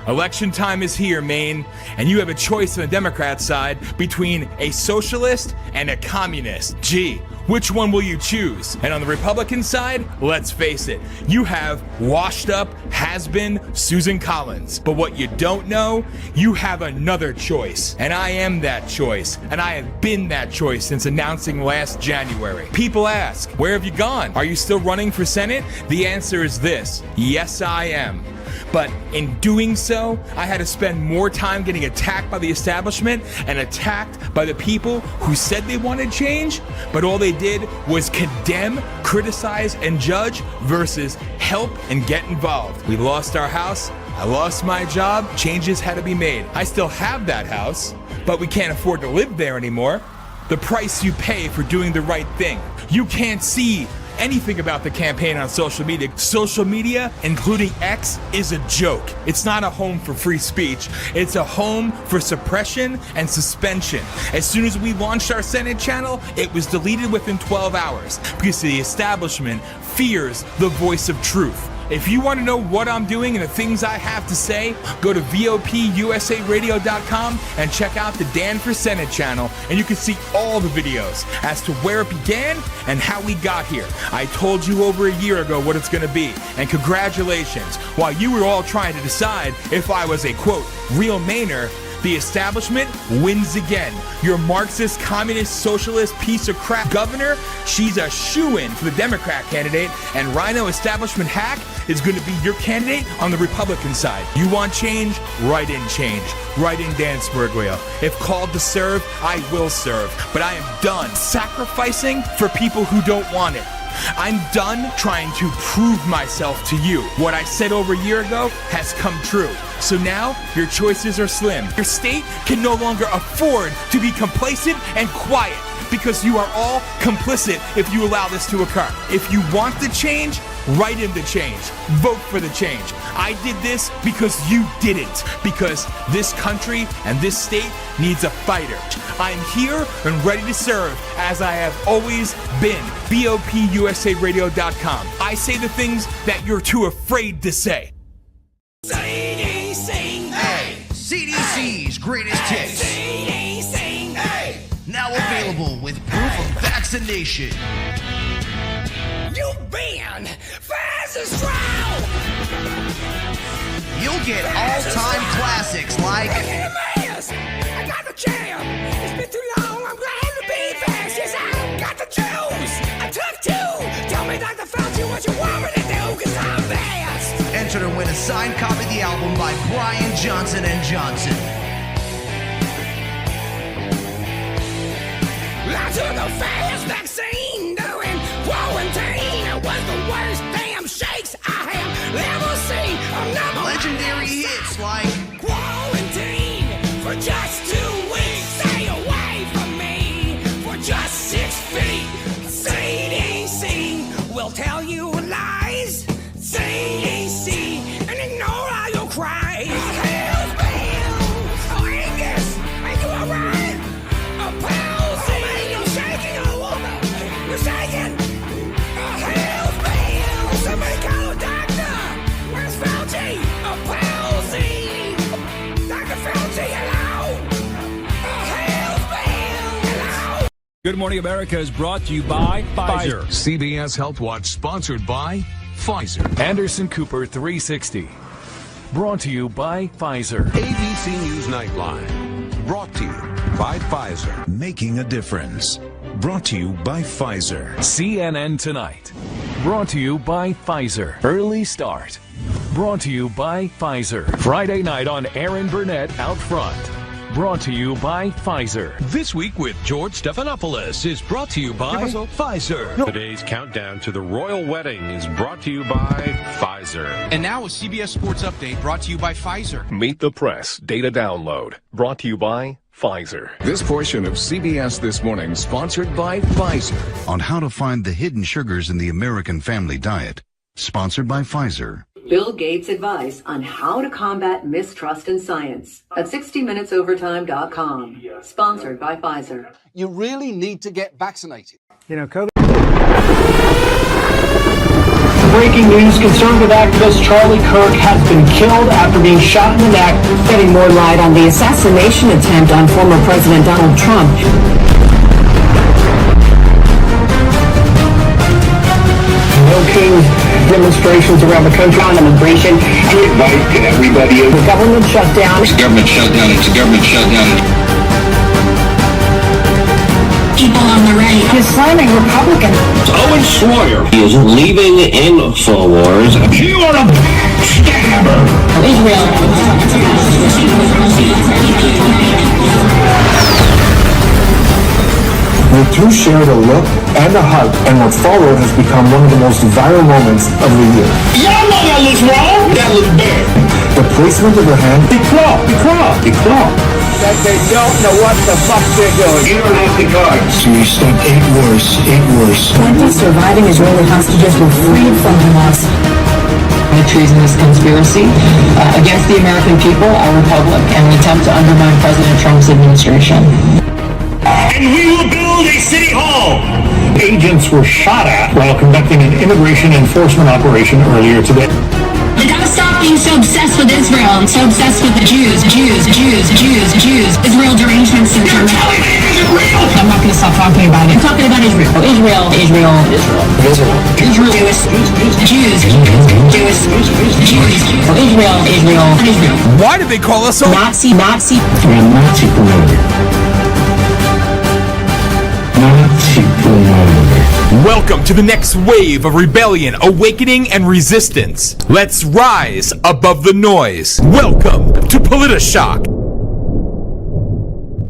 Election time is here, Maine, and you have a choice on the Democrat side between a socialist and a communist. Gee, which one will you choose? And on the Republican side, let's face it, you have washed up, has-been Susan Collins. But what you don't know, you have another choice. And I am that choice. And I have been that choice since announcing last January. People ask, where have you gone? Are you still running for Senate? The answer is this: yes, I am. But in doing so, I had to spend more time getting attacked by the establishment and attacked by the people who said they wanted change, but all they did was condemn, criticize, and judge versus help and get involved. We lost our house, I lost my job, changes had to be made. I still have that house, but we can't afford to live there anymore. The price you pay for doing the right thing. You can't see anything about the campaign on social media. Social media, including X, is a joke. It's not a home for free speech. It's a home for suppression and suspension. As soon as we launched our Senate channel, it was deleted within 12 hours because the establishment fears the voice of truth. If you want to know what I'm doing and the things I have to say, go to VOPUSARadio.com and check out the Dan for Senate channel, and you can see all the videos as to where it began and how we got here. I told you over a year ago what it's going to be, and congratulations. While you were all trying to decide if I was a, quote, real Mainer, the establishment wins again. Your Marxist, communist, socialist piece of crap governor, she's a shoo-in for the Democrat candidate, and Rhino establishment hack is going to be your candidate on the Republican side. You want change? Write in change. Write in Dan Sperglio. If called to serve, I will serve. But I am done sacrificing for people who don't want it. I'm done trying to prove myself to you. What I said over a year ago has come true. So now, your choices are slim. Your state can no longer afford to be complacent and quiet because you are all complicit if you allow this to occur. If you want the change, write in the change. Vote for the change. I did this because you didn't. Because this country and this state needs a fighter. I'm here and ready to serve as I have always been. BOPUSARadio.com. I say the things that you're too afraid to say. CDC's greatest hits. Now available with proof of vaccination. You've been fast and strong. You'll get all-time classics like I got the jam. It's been too long. I'm glad to be fast. Yes, I got the juice. I took two. Tell me, Dr. Fauci, what you want me to do, cause I'm fast. Enter to win a signed copy of the album by Brian Johnson & Johnson. I took a fast vaccine during quarantine. It was the worst damn shakes I have ever seen. Legendary hits like quarantine for just 2 weeks. Stay away from me for just 6 feet. CDC will tell you lies. CDC and ignore all your cries. Hell's bells. Oh, Angus, are you alright? A palsy. Oh, man, you're shaking, oh woman. You're shaking. Hell's bells. Somebody call a doctor. Where's Fauci? A palsy. Dr. Fauci, hello. Hell's bells. Hello. Good Morning America is brought to you by Pfizer. CBS Health Watch sponsored by Pfizer. Anderson Cooper 360. Brought to you by Pfizer. ABC News Nightline. Brought to you by Pfizer. Making a difference. Brought to you by Pfizer. CNN Tonight. Brought to you by Pfizer. Early Start. Brought to you by Pfizer. Friday night on Aaron Burnett Out Front. Brought to you by Pfizer. This Week with George Stephanopoulos is brought to you by Pfizer. Today's countdown to the royal wedding is brought to you by Pfizer. And now a CBS Sports Update brought to you by Pfizer. Meet the Press Data Download brought to you by Pfizer. This portion of CBS This Morning sponsored by Pfizer. On how to find the hidden sugars in the American family diet. Sponsored by Pfizer. Bill Gates' advice on how to combat mistrust in science at 60minutesovertime.com. Sponsored by Pfizer. You really need to get vaccinated. You know, COVID. breaking news. Conservative activist Charlie Kirk has been killed after being shot in the neck. Getting more light on the assassination attempt on former President Donald Trump. No Kings demonstrations around the country on immigration. I invite everybody. The government shutdown. It's a government shutdown. It's a government shutdown. People on the right. He's slamming Republicans. Owen Schroyer is leaving InfoWars. You are a scammer. Israel. The two shared a look and a hug, and what followed has become one of the most viral moments of the year. Y'all know that looks wrong. That looks bad. The placement of her hand. They claw. That they don't know what the fuck they're doing. You don't have the cards. So we step 8 worse. 20 surviving Israeli hostages were freed from Hamas. A treasonous conspiracy against the American people, our republic, and an attempt to undermine President Trump's administration. And we will build a city hall. Agents were shot at while conducting an immigration enforcement operation earlier today. We gotta stop being so obsessed with Israel and so obsessed with the Jews. Israel derangement syndrome. I'm not gonna stop talking about it. I'm talking about Israel. Israel. Israel. Why did they call us so Nazi? Nazi promoter. Welcome to the next wave of rebellion, awakening, and resistance. Let's rise above the noise. Welcome to POLITI-SHOCK.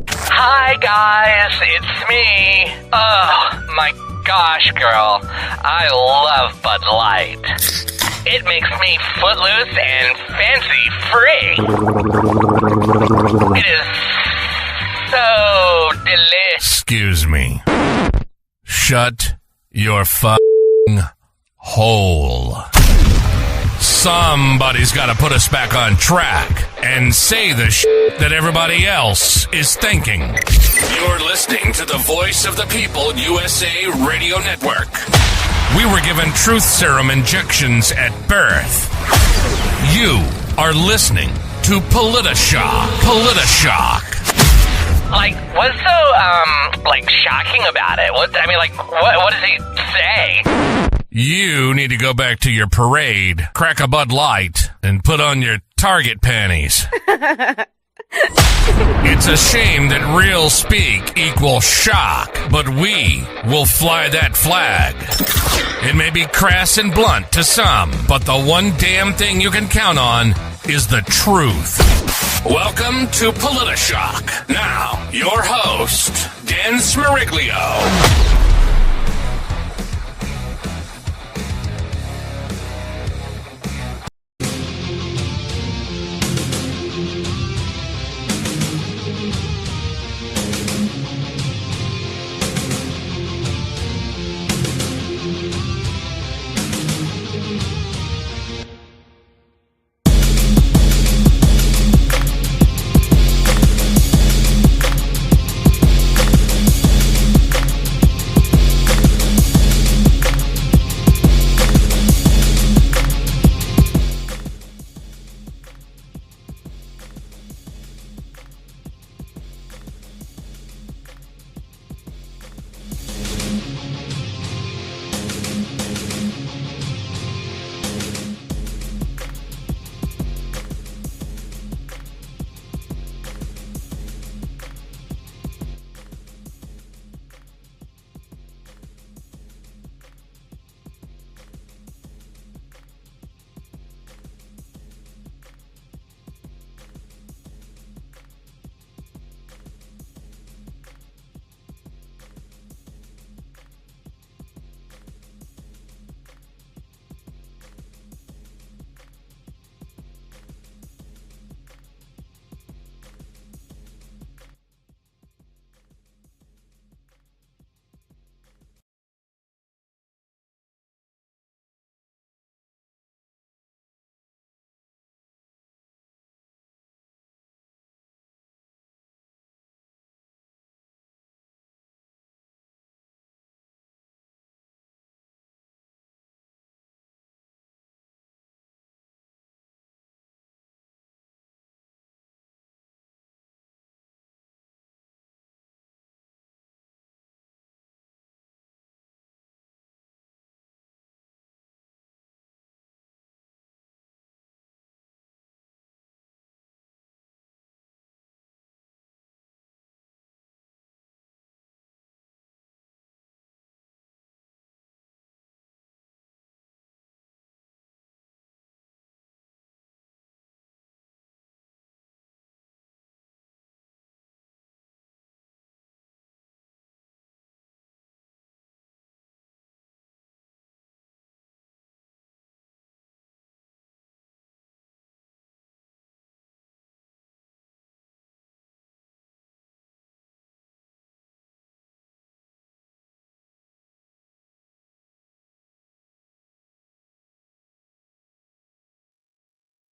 Hi guys, it's me. Oh my gosh, girl. I love Bud Light. It makes me footloose and fancy free. It is so delicious. Excuse me. Shut your fucking hole. Somebody's got to put us back on track and say the shit that everybody else is thinking. You're listening to the Voice of the People USA Radio Network. We were given truth serum injections at birth. You are listening to POLITI-SHOCK. POLITI-SHOCK. Like, what's so, shocking about it? What does he say? You need to go back to your parade, crack a Bud Light, and put on your Target panties. It's a shame that real speak equals shock, but we will fly that flag. It may be crass and blunt to some, but the one damn thing you can count on is the truth. Welcome to POLITI-SHOCK. Now, your host, Dan Smiriglio.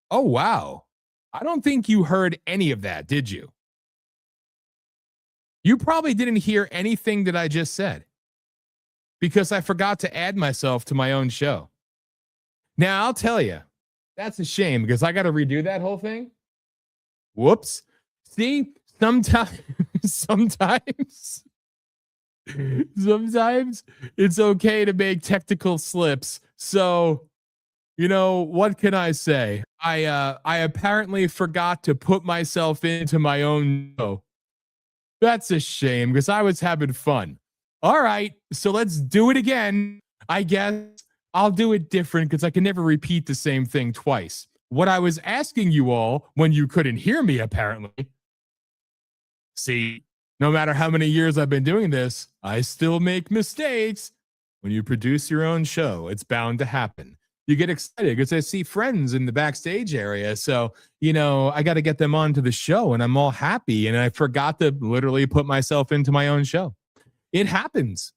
Oh, wow. I don't think you heard any of that, did you? You probably didn't hear anything that I just said because I forgot to add myself to my own show. Now, I'll tell you, that's a shame because I got to redo that whole thing. Whoops. See, sometimes it's okay to make technical slips. So, you know, what can I say? I apparently forgot to put myself into my own show. That's a shame because I was having fun. All right, so let's do it again. I guess I'll do it different because I can never repeat the same thing twice. What I was asking you all when you couldn't hear me, apparently. See, no matter how many years I've been doing this, I still make mistakes. When you produce your own show, it's bound to happen. You get excited because I see friends in the backstage area. So, you know, I got to get them onto the show and I'm all happy. And I forgot to literally put myself into my own show. It happens.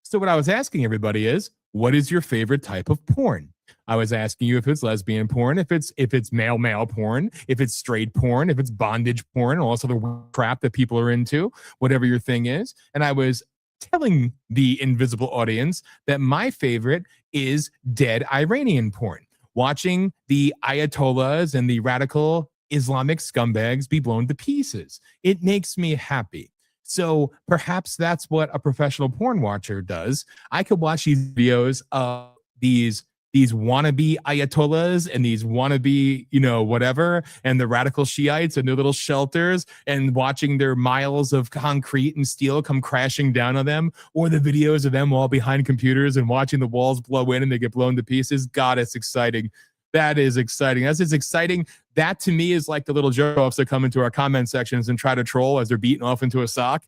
So what I was asking everybody is, what is your favorite type of porn? I was asking you if it's lesbian porn, if it's male porn, if it's straight porn, if it's bondage porn, also the crap that people are into, whatever your thing is. And I was telling the invisible audience that my favorite is dead Iranian porn. Watching the Ayatollahs and the radical Islamic scumbags be blown to pieces. It makes me happy. So perhaps that's what a professional porn watcher does. I could watch these videos of these wannabe Ayatollahs and these wannabe, you know, whatever, and the radical Shiites and their little shelters and watching their miles of concrete and steel come crashing down on them, or the videos of them all behind computers and watching the walls blow in and they get blown to pieces. God, it's exciting. That is exciting. That's as exciting. That to me is like the little jerk-offs that come into our comment sections and try to troll as they're beaten off into a sock.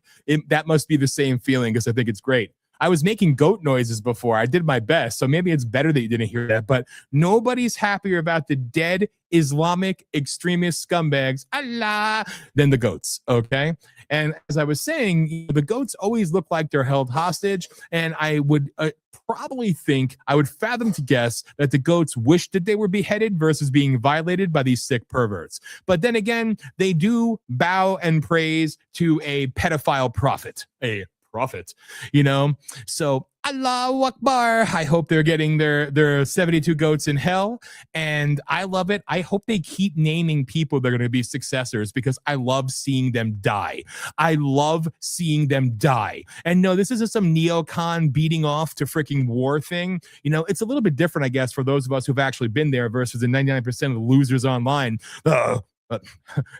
That must be the same feeling because I think it's great. I was making goat noises before. I did my best. So maybe it's better that you didn't hear that. But nobody's happier about the dead Islamic extremist scumbags, Allah, than the goats. Okay. And as I was saying, the goats always look like they're held hostage. And I would probably think, I would fathom to guess that the goats wish that they were beheaded versus being violated by these sick perverts. But then again, they do bow and praise to a pedophile prophet, you know? So Allahu Akbar. I hope they're getting their 72 goats in hell. And I love it. I hope they keep naming people that are going to be successors because I love seeing them die. I love seeing them die. And no, this isn't some neocon beating off to freaking war thing. You know, it's a little bit different, I guess, for those of us who've actually been there versus the 99% of the losers online. But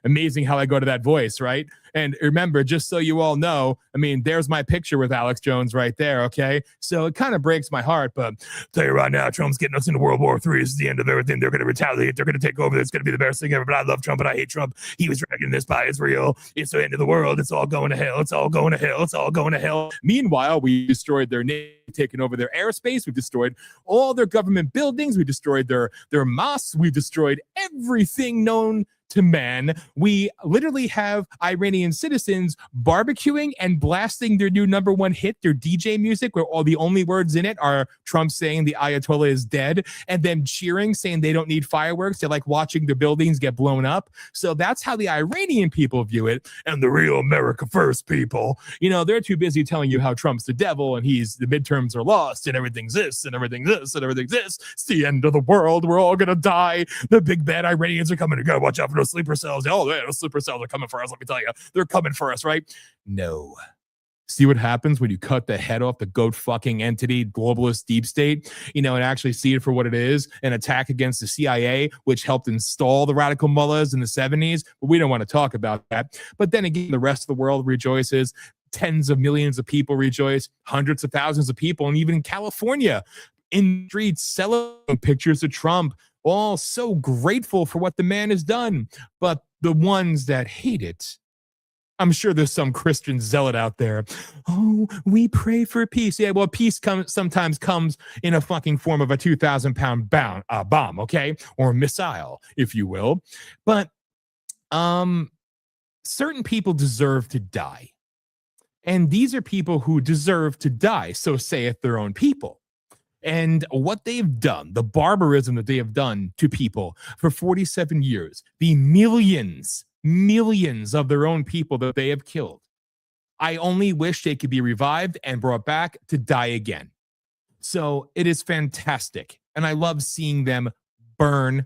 amazing how I go to that voice, right? And remember, just so you all know, I mean, there's my picture with Alex Jones right there, okay? So it kind of breaks my heart, but I'll tell you right now, Trump's getting us into World War III. This is the end of everything. They're going to retaliate. They're going to take over. It's going to be the best thing ever, but I love Trump and I hate Trump. He was dragging this by Israel. It's the end of the world. It's all going to hell. It's all going to hell. It's all going to hell. Meanwhile, we destroyed their navy, taken over their airspace. We've destroyed all their government buildings. We destroyed their mosques. We've destroyed everything known to man. We literally have Iranian citizens barbecuing and blasting their new number one hit, their DJ music, where all the only words in it are Trump saying the Ayatollah is dead, and then cheering, saying they don't need fireworks. They like watching their buildings get blown up. So that's how the Iranian people view it. And the real America first people, you know, they're too busy telling you how Trump's the devil and the midterms are lost and everything's this and everything's this and everything's this. It's the end of the world. We're all going to die. The big bad Iranians are coming. You got to watch out for those sleeper cells. Oh, man, those sleeper cells are coming for us. Let me tell you, they're coming for us, right? No. See what happens when you cut the head off the goat fucking entity, globalist deep state, you know, and actually see it for what it is, an attack against the CIA, which helped install the radical mullahs in the 70s. But we don't want to talk about that. But then again, the rest of the world rejoices. Tens of millions of people rejoice, hundreds of thousands of people, and even in California, in the streets, selling pictures of Trump, all so grateful for what the man has done. But the ones that hate it, I'm sure there's some Christian zealot out there. Oh, we pray for peace. Yeah, well, peace sometimes comes in a fucking form of a 2,000-pound bomb, okay? Or a missile, if you will. But certain people deserve to die. And these are people who deserve to die, so saith their own people. and what they've done, the barbarism that they have done to people for 47 years, the millions of their own people that they have killed. I only wish they could be revived and brought back to die again. So it is fantastic. And I love seeing them burn.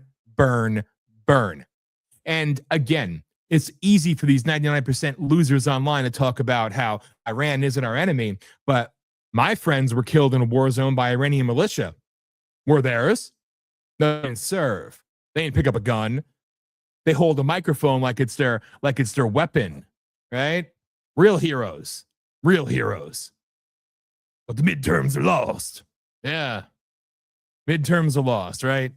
And again, it's easy for these 99% losers online to talk about how Iran isn't our enemy, but my friends were killed in a war zone by Iranian militia. Were theirs? They didn't serve. They didn't pick up a gun. They hold a microphone like it's their weapon, right? Real heroes. But the midterms are lost. Yeah. Midterms are lost, right?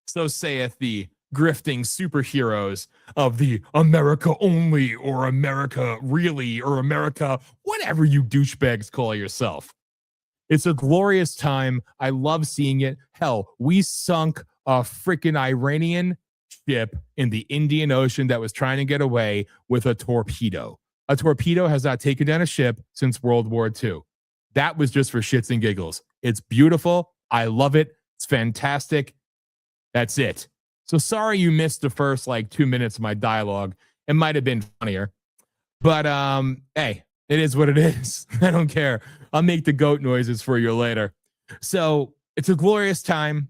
So saith the grifting superheroes of the America only or America really or America, whatever you douchebags call yourself. It's a glorious time. I love seeing it. Hell, we sunk a freaking Iranian ship in the Indian Ocean that was trying to get away with a torpedo. A torpedo has not taken down a ship since World War II. That was just for shits and giggles. It's beautiful. I love it. It's fantastic. That's it. So sorry you missed the first 2 minutes of my dialogue. It might have been funnier. But hey, it is what it is. I don't care. I'll make the goat noises for you later. So it's a glorious time.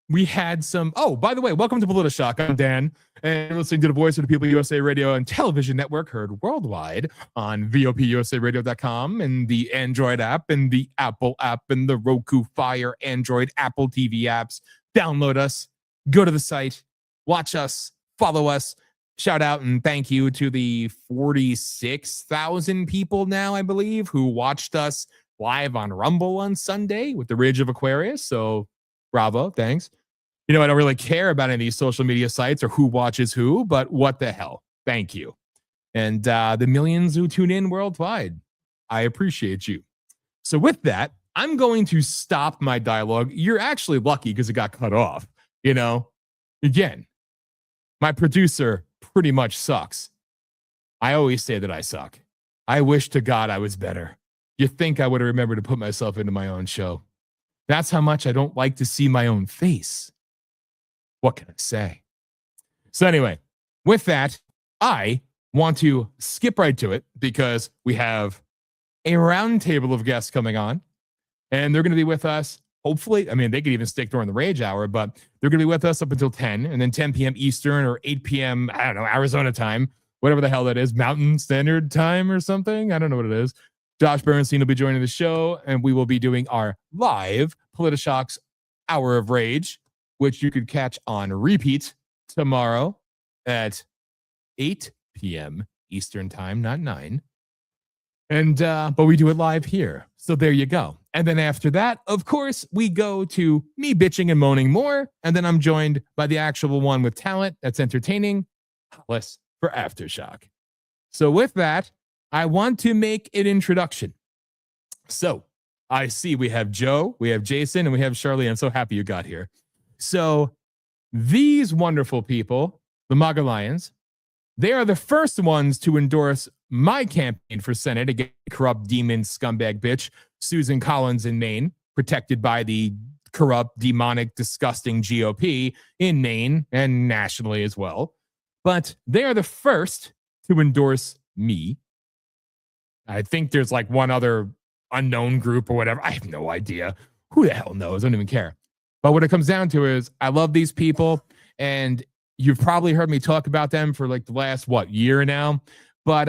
We had some. Oh, by the way, welcome to POLITI-SHOCK. I'm Dan, and you're listening to the voice of the people, USA Radio and Television Network, heard worldwide on VOPUSARadio.com and the Android app and the Apple app and the Roku Fire Android Apple TV apps. Download us, go to the site, watch us, follow us. Shout out and thank you to the 46,000 people now, I believe, who watched us live on Rumble on Sunday with the RAGE of Aquarius. So bravo, thanks. I don't really care about any of these social media sites or who watches who, but what the hell? Thank you. And the millions who tune in worldwide, I appreciate you. So with that, I'm going to stop my dialogue. You're actually lucky because it got cut off. Again, my producer pretty much sucks. I always say that I suck. I wish to God I was better. You'd think I would have remembered to put myself into my own show. That's how much I don't like to see my own face. What can I say? So anyway, with that, I want to skip right to it because we have a roundtable of guests coming on, and they're going to be with us. Hopefully, I mean, they could even stick during the Rage Hour, but they're going to be with us up until 10, and then 10 p.m. Eastern or 8 p.m., I don't know, Arizona time, whatever the hell that is, Mountain Standard Time or something. I don't know what it is. Josh Bernstein will be joining the show, and we will be doing our live POLITI-SHOCK's Hour of Rage, which you could catch on repeat tomorrow at 8 p.m. Eastern Time, not 9. And but we do it live here. So there you go. And then after that, of course, we go to me bitching and moaning more. And then I'm joined by the actual one with talent that's entertaining, Hollis for Aftershock. So with that, I want to make an introduction. So I see we have Joe, we have Jason, and we have Charlie. I'm so happy you got here. So these wonderful people, the MAGA Lions, they are the first ones to endorse my campaign for Senate against corrupt demon scumbag bitch Susan Collins in Maine, protected by the corrupt, demonic, disgusting GOP in Maine and nationally as well. But they are the first to endorse me. I think there's one other unknown group or whatever. I have no idea. Who the hell knows? I don't even care. But what it comes down to is I love these people, and you've probably heard me talk about them for the last, year now. But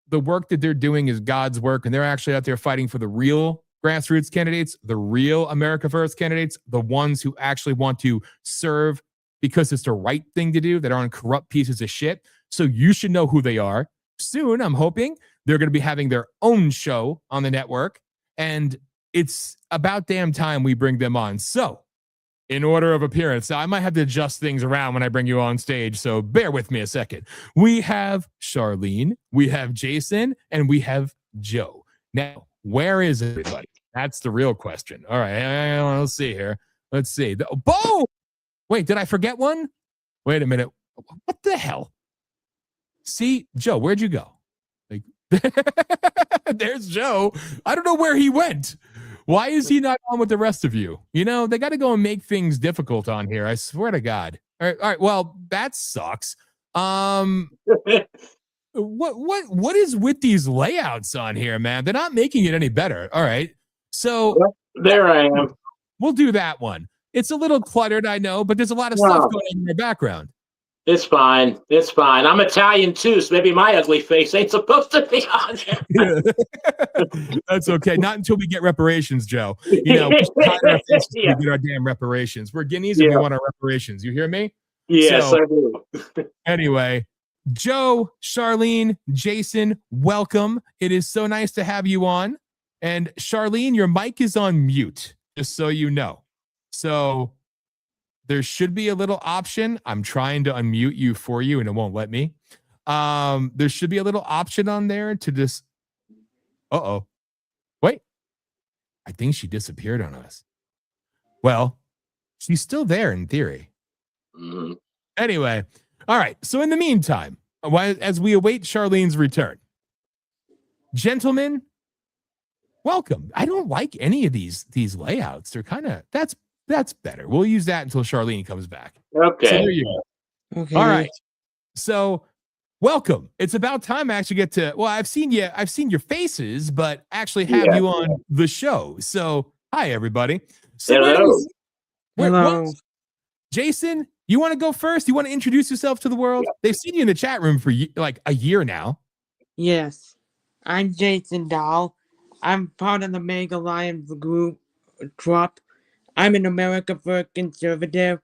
the work that they're doing is God's work, and they're actually out there fighting for the real grassroots candidates, the real America First candidates, the ones who actually want to serve because it's the right thing to do, that aren't corrupt pieces of shit. So you should know who they are. Soon, I'm hoping, they're going to be having their own show on the network, and it's about damn time we bring them on. So, in order of appearance, now I might have to adjust things around when I bring you on stage, so bear with me a second. We have Charlene, we have Jason, and we have Joe. Now, where is everybody? That's the real question. All right, let's see here. Let's see. Boom! Wait, did I forget one? Wait a minute. What the hell? See, Joe, where'd you go? There's Joe. I don't know where he went. Why is he not on with the rest of you? You know, they got to go and make things difficult on here. I swear to God. All right. Well, that sucks. What is with these layouts on here, man? They're not making it any better. All right. So there I am. We'll do that one. It's a little cluttered, I know, but there's a lot of stuff going on in the background. It's fine. It's fine. I'm Italian too, so maybe my ugly face ain't supposed to be on there. That's okay. Not until we get reparations, Joe. You know, we get our damn reparations. We're guineas and we want our reparations. You hear me? Yes, I do. Anyway, Joe, Charlene, Jason, welcome. It is so nice to have you on. And Charlene, your mic is on mute, just so you know. So there should be a little option. I'm trying to unmute you for you, and it won't let me. There should be a little option on there to just... Uh-oh. Wait. I think she disappeared on us. Well, she's still there in theory. Mm-hmm. Anyway, all right. So in the meantime, as we await Charlene's return, gentlemen, welcome. I don't like any of these layouts. They're kind of... That's better. We'll use that until Charlene comes back. Okay. So there you go. Okay. All right. So welcome. It's about time I actually get to... Well, I've seen your faces, but actually have you on the show. So hi, everybody. So Hello. Jason, you want to go first? You want to introduce yourself to the world? They've seen you in the chat room for like a year now. Yes. I'm Jason Dahl. I'm part of the MAGA Lions group, Trump. I'm an America First conservative,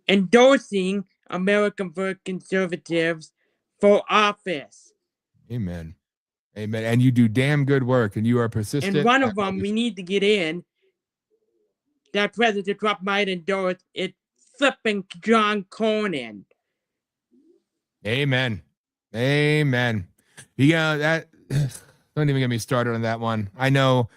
endorsing America First conservatives for office. Amen. Amen. And you do damn good work, and you are persistent. And one of them we need to get in that President Trump might endorse is flipping John Cornyn. Amen. Amen. Yeah, that don't even get me started on that one. I know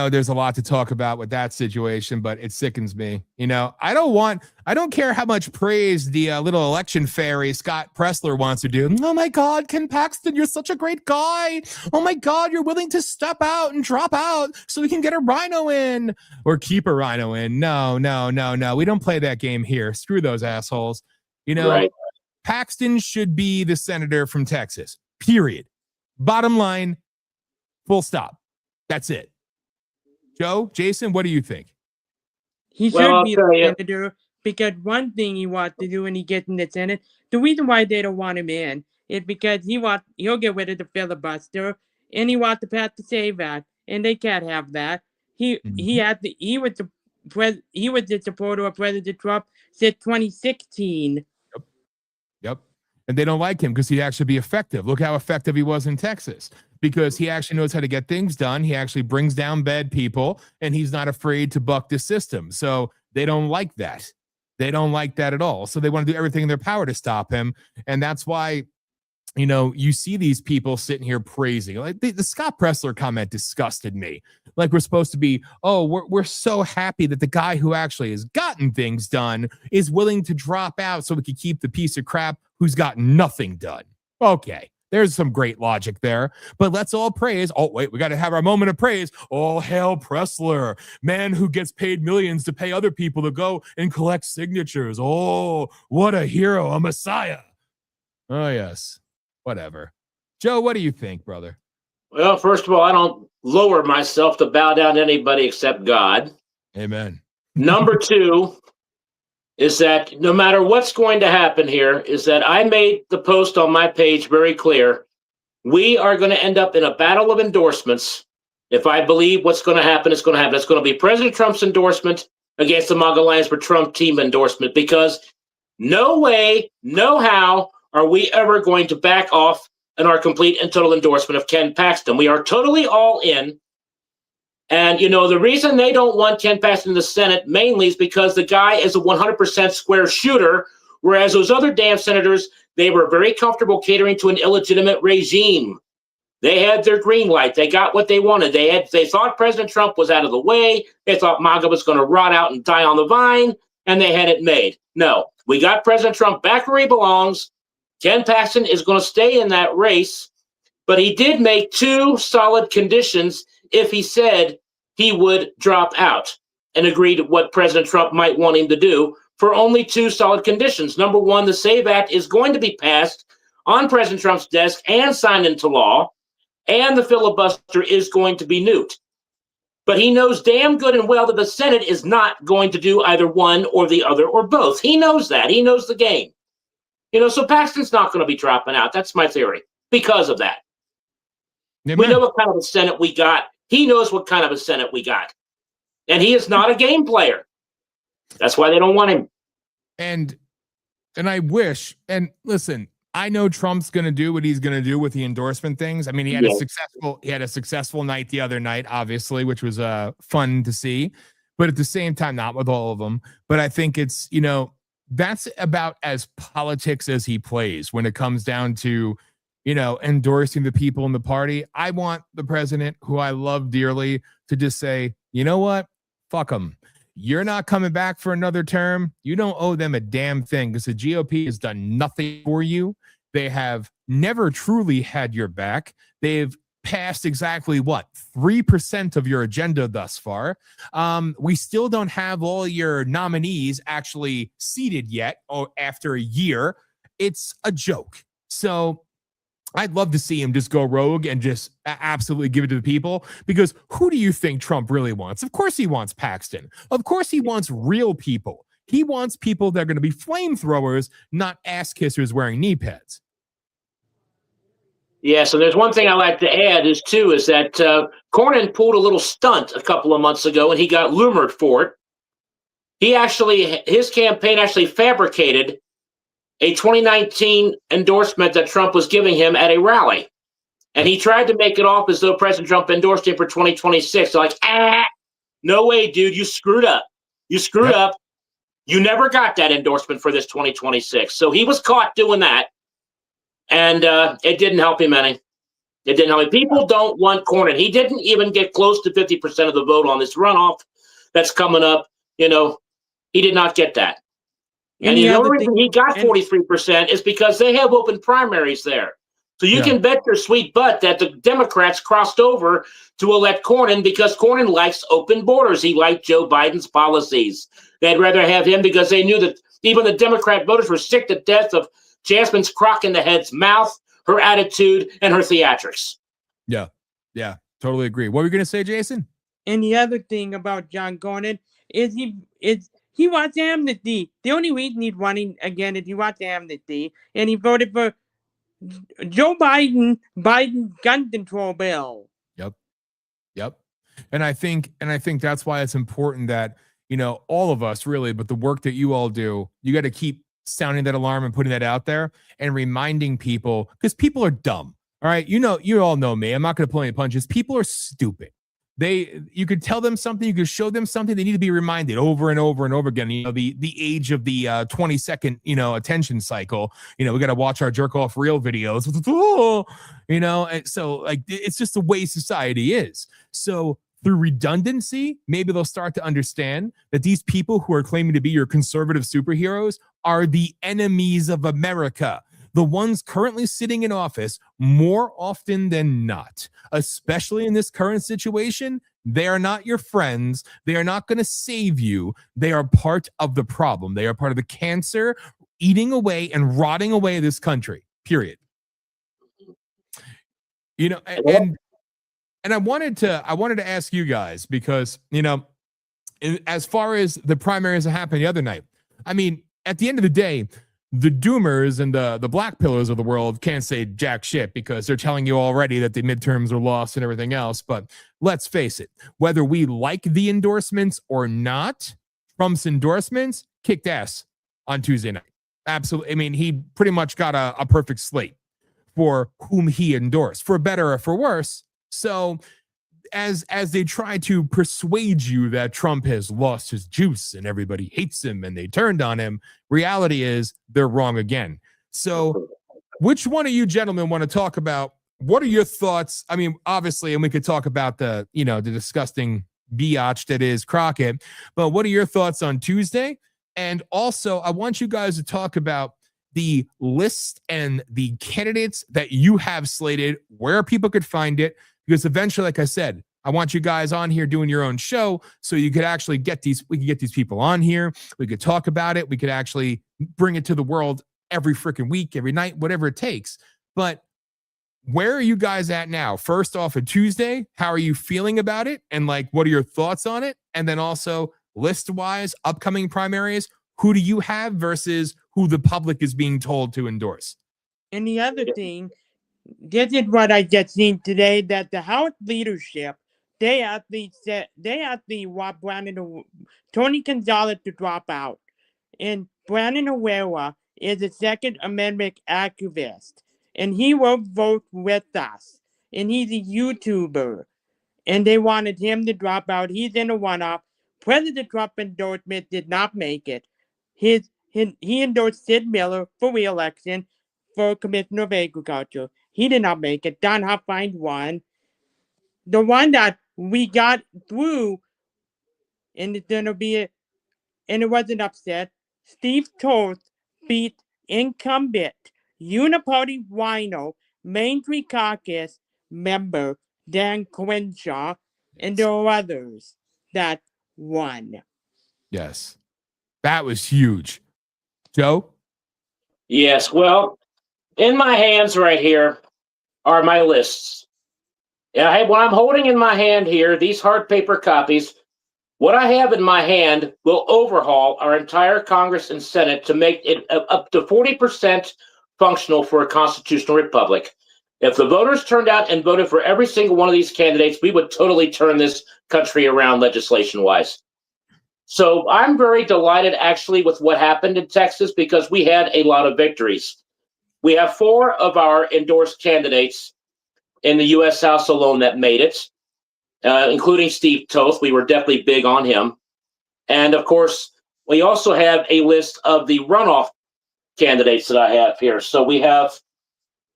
there's a lot to talk about with that situation, but it sickens me. You know, I don't care how much praise the little election fairy Scott Pressler wants to do. Oh my God, Ken Paxton, you're such a great guy. Oh my God, you're willing to step out and drop out so we can get a rhino in or keep a rhino in. No. We don't play that game here. Screw those assholes. You know, right. Paxton should be the senator from Texas, period. Bottom line, full stop. That's it. Joe, Jason, what do you think? He should be a senator because one thing he wants to do when he gets in the Senate, the reason why they don't want him in is because he'll get rid of the filibuster and he wants to pass the SAVE Act, and they can't have that. He was the supporter of President Trump since 2016. Yep. And they don't like him because he'd actually be effective. Look how effective he was in Texas. Because he actually knows how to get things done. He actually brings down bad people, and he's not afraid to buck the system. So they don't like that. They don't like that at all. So they want to do everything in their power to stop him. And that's why, you know, you see these people sitting here praising. Like the Scott Pressler comment disgusted me. Like we're supposed to be, we're so happy that the guy who actually has gotten things done is willing to drop out so we can keep the piece of crap who's gotten nothing done. Okay. There's some great logic there, but let's all praise. Oh, wait, we got to have our moment of praise. All hail Pressler, man who gets paid millions to pay other people to go and collect signatures. Oh, what a hero, a messiah. Oh, yes, whatever. Joe, what do you think, brother? Well, first of all, I don't lower myself to bow down to anybody except God. Amen. Number two is that no matter what's going to happen here, is that I made the post on my page very clear. We are going to end up in a battle of endorsements. If I believe what's going to happen, it's going to happen. It's going to be President Trump's endorsement against the MAGA Lions for Trump team endorsement, because no way, no how are we ever going to back off in our complete and total endorsement of Ken Paxton. We are totally all in. And, you know, the reason they don't want Ken Paxton in the Senate mainly is because the guy is a 100% square shooter, whereas those other damn senators, they were very comfortable catering to an illegitimate regime. They had their green light. They got what they wanted. They thought President Trump was out of the way. They thought MAGA was going to rot out and die on the vine, and they had it made. No, we got President Trump back where he belongs. Ken Paxton is going to stay in that race, but he did make two solid conditions if he said he would drop out and agree to what President Trump might want him to do for only two solid conditions. Number one, the SAVE Act is going to be passed on President Trump's desk and signed into law, and the filibuster is going to be nuked. But he knows damn good and well that the Senate is not going to do either one or the other or both. He knows that. He knows the game. So Paxton's not going to be dropping out. That's my theory because of that. Amen. We know what kind of a Senate we got. He knows what kind of a Senate we got. And he is not a game player. That's why they don't want him. And I wish, and listen, I know Trump's going to do what he's going to do with the endorsement things. I mean, he had a successful night the other night, obviously, which was fun to see, but at the same time, not with all of them. But I think it's, that's about as politics as he plays when it comes down to, endorsing the people in the party. I want the president, who I love dearly, to just say, you know what? Fuck him. You're not coming back for another term. You don't owe them a damn thing because the GOP has done nothing for you. They have never truly had your back. They've passed exactly 3% of your agenda thus far. We still don't have all your nominees actually seated yet after a year. It's a joke. So I'd love to see him just go rogue and just absolutely give it to the people, because who do you think Trump really wants? Of course he wants Paxton. Of course he wants real people. He wants people that are going to be flamethrowers, not ass kissers wearing knee pads. Yeah, so there's one thing I like to add is that Cornyn pulled a little stunt a couple of months ago and he got lured for it. His campaign actually fabricated a 2019 endorsement that Trump was giving him at a rally. And he tried to make it off as though President Trump endorsed him for 2026. So no way, dude, you screwed up. You screwed up. You never got that endorsement for this 2026. So he was caught doing that. And it didn't help him any. It didn't help him. People don't want Cornyn. He didn't even get close to 50% of the vote on this runoff that's coming up. He did not get that. And the only reason he got 43% is because they have open primaries there. So you can bet your sweet butt that the Democrats crossed over to elect Cornyn because Cornyn likes open borders. He liked Joe Biden's policies. They'd rather have him because they knew that even the Democrat voters were sick to death of Jasmine's crock in the head's mouth, her attitude, and her theatrics. Yeah, totally agree. What were you going to say, Jason? And the other thing about John Cornyn is he wants amnesty. The only reason he's running again is he wants amnesty, and he voted for Joe Biden's gun control bill. Yep. And I think that's why it's important that, all of us really, but the work that you all do, you got to keep sounding that alarm and putting that out there and reminding people, because people are dumb. All right. You all know me. I'm not going to pull any punches. People are stupid. You could tell them something, you could show them something. They need to be reminded over and over and over again. The age of the 20-second, attention cycle. We got to watch our jerk off reel videos. And so it's just the way society is. So through redundancy, maybe they'll start to understand that these people who are claiming to be your conservative superheroes are the enemies of America. The ones currently sitting in office, more often than not, especially in this current situation, they are not your friends. They are not going to save you. They are part of the problem. They are part of the cancer eating away and rotting away this country, period. And I wanted to ask you guys, because, as far as the primaries that happened the other night, I mean, at the end of the day, the doomers and the black pillars of the world can't say jack shit because they're telling you already that the midterms are lost and everything else. But let's face it, whether we like the endorsements or not, Trump's endorsements kicked ass on Tuesday night. Absolutely. I mean, he pretty much got a perfect slate for whom he endorsed, for better or for worse. So as they try to persuade you that Trump has lost his juice and everybody hates him and they turned on him, reality is they're wrong again. So which one of you gentlemen want to talk about? What are your thoughts? I mean, obviously, and we could talk about the disgusting biatch that is Crockett, but what are your thoughts on Tuesday? And also, I want you guys to talk about the list and the candidates that you have slated, where people could find it. Because eventually, like I said, I want you guys on here doing your own show so you could actually we could get these people on here. We could talk about it. We could actually bring it to the world every freaking week, every night, whatever it takes. But where are you guys at now? First off, a Tuesday, how are you feeling about it? And like, what are your thoughts on it? And then also list-wise, upcoming primaries, who do you have versus who the public is being told to endorse? And the other thing, this is what I just seen today, that the House leadership, they actually want Tony Gonzalez to drop out. And Brandon Herrera is a Second Amendment activist. And he will vote with us. And he's a YouTuber. And they wanted him to drop out. He's in a one-off. President Trump endorsement did not make it. He endorsed Sid Miller for re-election for Commissioner of Agriculture. He did not make it. Don Huffine won. The one that we got through, and it's gonna be and it wasn't upset. Steve Toth beat incumbent Uniparty Rhino Main Street Caucus member Dan Crenshaw, and there were others that won. Yes, that was huge. Joe? Yes, well, in my hands right here are my lists. And what I'm holding in my hand here, these hard paper copies, what I have in my hand will overhaul our entire Congress and Senate to make it up to 40% functional for a constitutional republic. If the voters turned out and voted for every single one of these candidates, we would totally turn this country around legislation-wise. So I'm very delighted, actually, with what happened in Texas because we had a lot of victories. We have 4 of our endorsed candidates in the U.S. House alone that made it, including Steve Toth. We were definitely big on him. And, of course, we also have a list of the runoff candidates that I have here. So we have,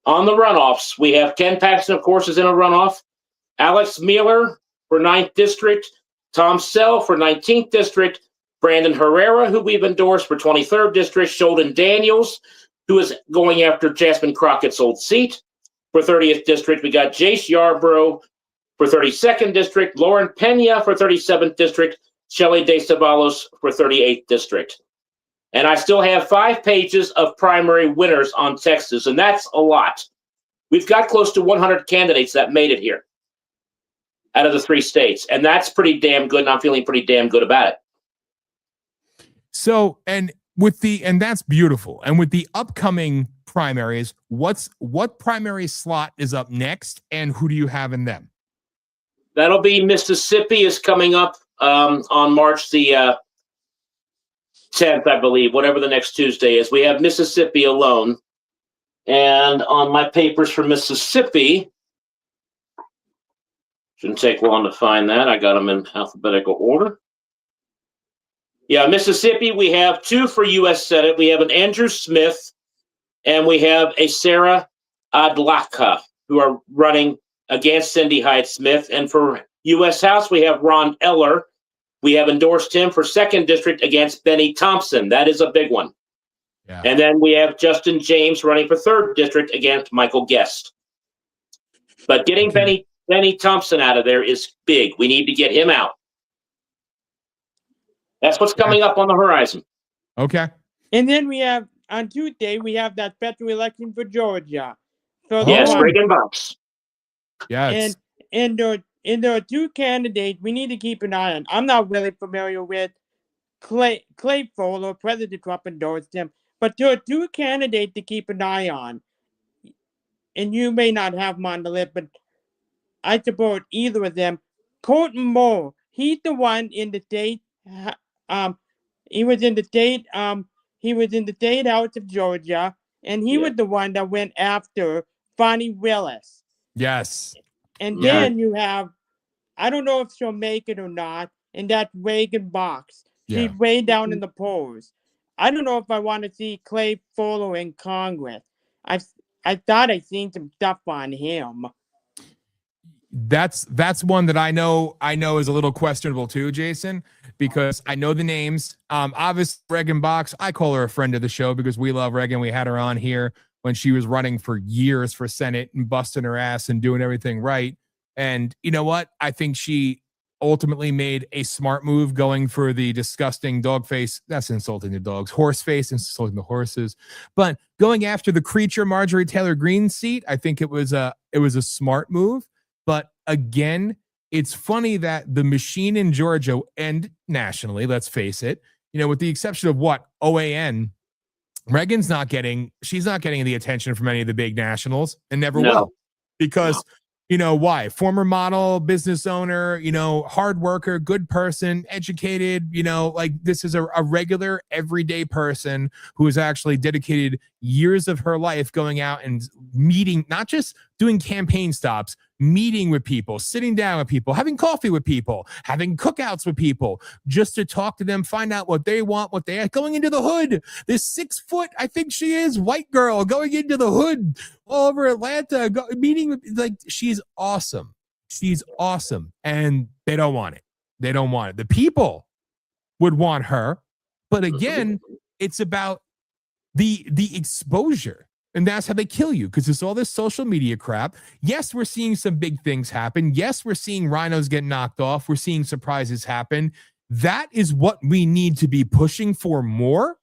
on the runoffs, we have Ken Paxton, of course, is in a runoff. Alex Mueller for 9th District. Tom Sell for 19th District. Brandon Herrera, who we've endorsed for 23rd District. Sheldon Daniels, who is going after Jasmine Crockett's old seat. For 30th District, we got Jace Yarborough for 32nd District. Lauren Pena for 37th District. Shelley De Ceballos for 38th District. And I still have 5 pages of primary winners on Texas, and that's a lot. We've got close to 100 candidates that made it here out of the 3 states, and that's pretty damn good, and I'm feeling pretty damn good about it. So, and that's beautiful. And with the upcoming primaries, what primary slot is up next, and who do you have in them? That'll be Mississippi is coming up on March the 10th, I believe, whatever the next Tuesday is. We have Mississippi alone. And on my papers for Mississippi, shouldn't take long to find that. I got them in alphabetical order. Yeah, Mississippi, we have 2 for U.S. Senate. We have an Andrew Smith, and we have a Sarah Adlaka, who are running against Cindy Hyde-Smith. And for U.S. House, we have Ron Eller. We have endorsed him for 2nd District against Benny Thompson. That is a big one. Yeah. And then we have Justin James running for 3rd District against Michael Guest. But getting Benny Thompson out of there is big. We need to get him out. That's what's coming up on the horizon. Okay. And then we have, on Tuesday, we have that special election for Georgia. So yes, Reagan Box. Yes. And there are 2 candidates we need to keep an eye on. I'm not really familiar with Clay Fuller. President Trump endorsed him. But there are 2 candidates to keep an eye on. And you may not have them on the list, but I support either of them. Colton Moore, he's the one in the state. He was in the state House of Georgia, and he was the one that went after Fonnie Willis. Yes. And then you have, I don't know if she'll make it or not, and that's Reagan Box. She's way down in the polls. I don't know if I want to see Clay Fuller in Congress. I thought I seen some stuff on him. That's one that I know is a little questionable too, Jason, because I know the names. Obviously, Reagan Box, I call her a friend of the show because we love Reagan. We had her on here when she was running for years for Senate and busting her ass and doing everything right. And you know what? I think she ultimately made a smart move going for the disgusting dog face. That's insulting the dogs. Horse face, insulting the horses. But going after the creature Marjorie Taylor Greene's seat, I think it was a smart move. But again, it's funny that the machine in Georgia and nationally, let's face it, with the exception of what? OAN, she's not getting the attention from any of the big nationals and never will. Because why? Former model, business owner, hard worker, good person, educated, this is a regular everyday person who has actually dedicated years of her life going out and meeting, not just doing campaign stops, meeting with people, sitting down with people, having coffee with people, having cookouts with people, just to talk to them, find out what they want, what they are going into the hood. This 6 foot, I think she is, white girl going into the hood all over Atlanta, meeting with, she's awesome. She's awesome. And they don't want it. They don't want it. The people would want her. But again, it's about the exposure. And that's how they kill you, because it's all this social media crap. Yes, we're seeing some big things happen. Yes, we're seeing rhinos get knocked off. We're seeing surprises happen. That is what we need to be pushing for more,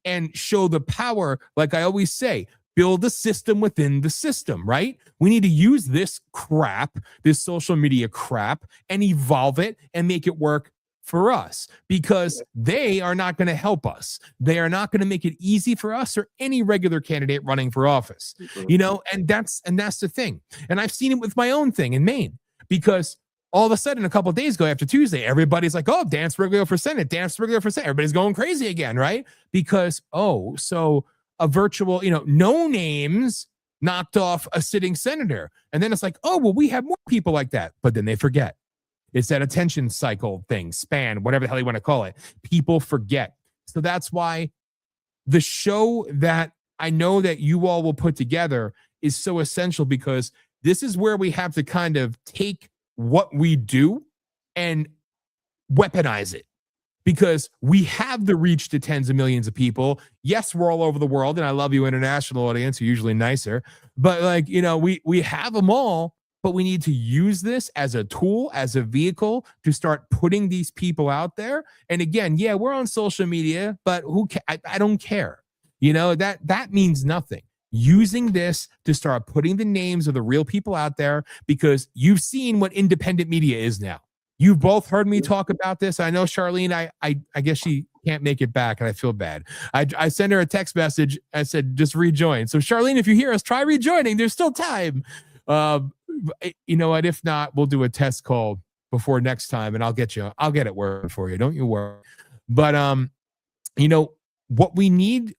and show the power. Like I always say, build a system within the system, right? We need to use this crap, this social media crap, and evolve it and make it work for us, because they are not going to help us. They are not going to make it easy for us or any regular candidate running for office, and that's the thing. And I've seen it with my own thing in Maine, because all of a sudden, a couple of days ago after Tuesday, everybody's like, oh, Dan Spriglio for Senate, Dan Spriglio for Senate. Everybody's going crazy again, right? Because, so a virtual, no names knocked off a sitting senator. And then it's like, oh, well, we have more people like that. But then they forget. It's that attention cycle thing, span, whatever the hell you want to call it. People forget. So that's why the show that I know that you all will put together is so essential, because this is where we have to kind of take what we do and weaponize it, because we have the reach to tens of millions of people. Yes, we're all over the world, and I love you, international audience, you're usually nicer, but we have them all. But we need to use this as a tool, as a vehicle to start putting these people out there. And again, yeah, we're on social media, but I don't care. That means nothing. Using this to start putting the names of the real people out there, because you've seen what independent media is now. You've both heard me talk about this. I know Charlene, I guess she can't make it back, and I feel bad. I sent her a text message. I said, just rejoin. So Charlene, if you hear us, try rejoining. There's still time. You know what? If not, we'll do a test call before next time, and I'll get it working for you. Don't you worry. But what we need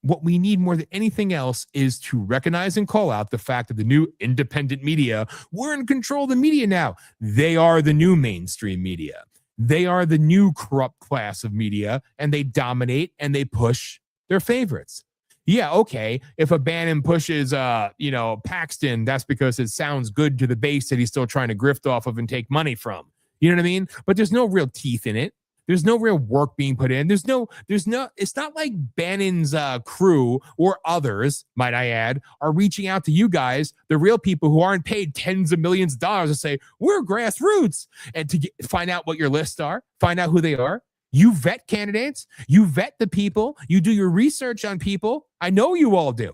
more than anything else is to recognize and call out the fact that the new independent media, we're in control of the media now. They are the new mainstream media. They are the new corrupt class of media, and they dominate and they push their favorites. Yeah, okay. If a Bannon pushes, Paxton, that's because it sounds good to the base that he's still trying to grift off of and take money from. You know what I mean? But there's no real teeth in it. There's no real work being put in. It's not like Bannon's crew or others, might I add, are reaching out to you guys, the real people who aren't paid tens of millions of dollars, to say, we're grassroots, and to find out what your lists are, find out who they are. You vet candidates, you vet the people, you do your research on people. I know you all do.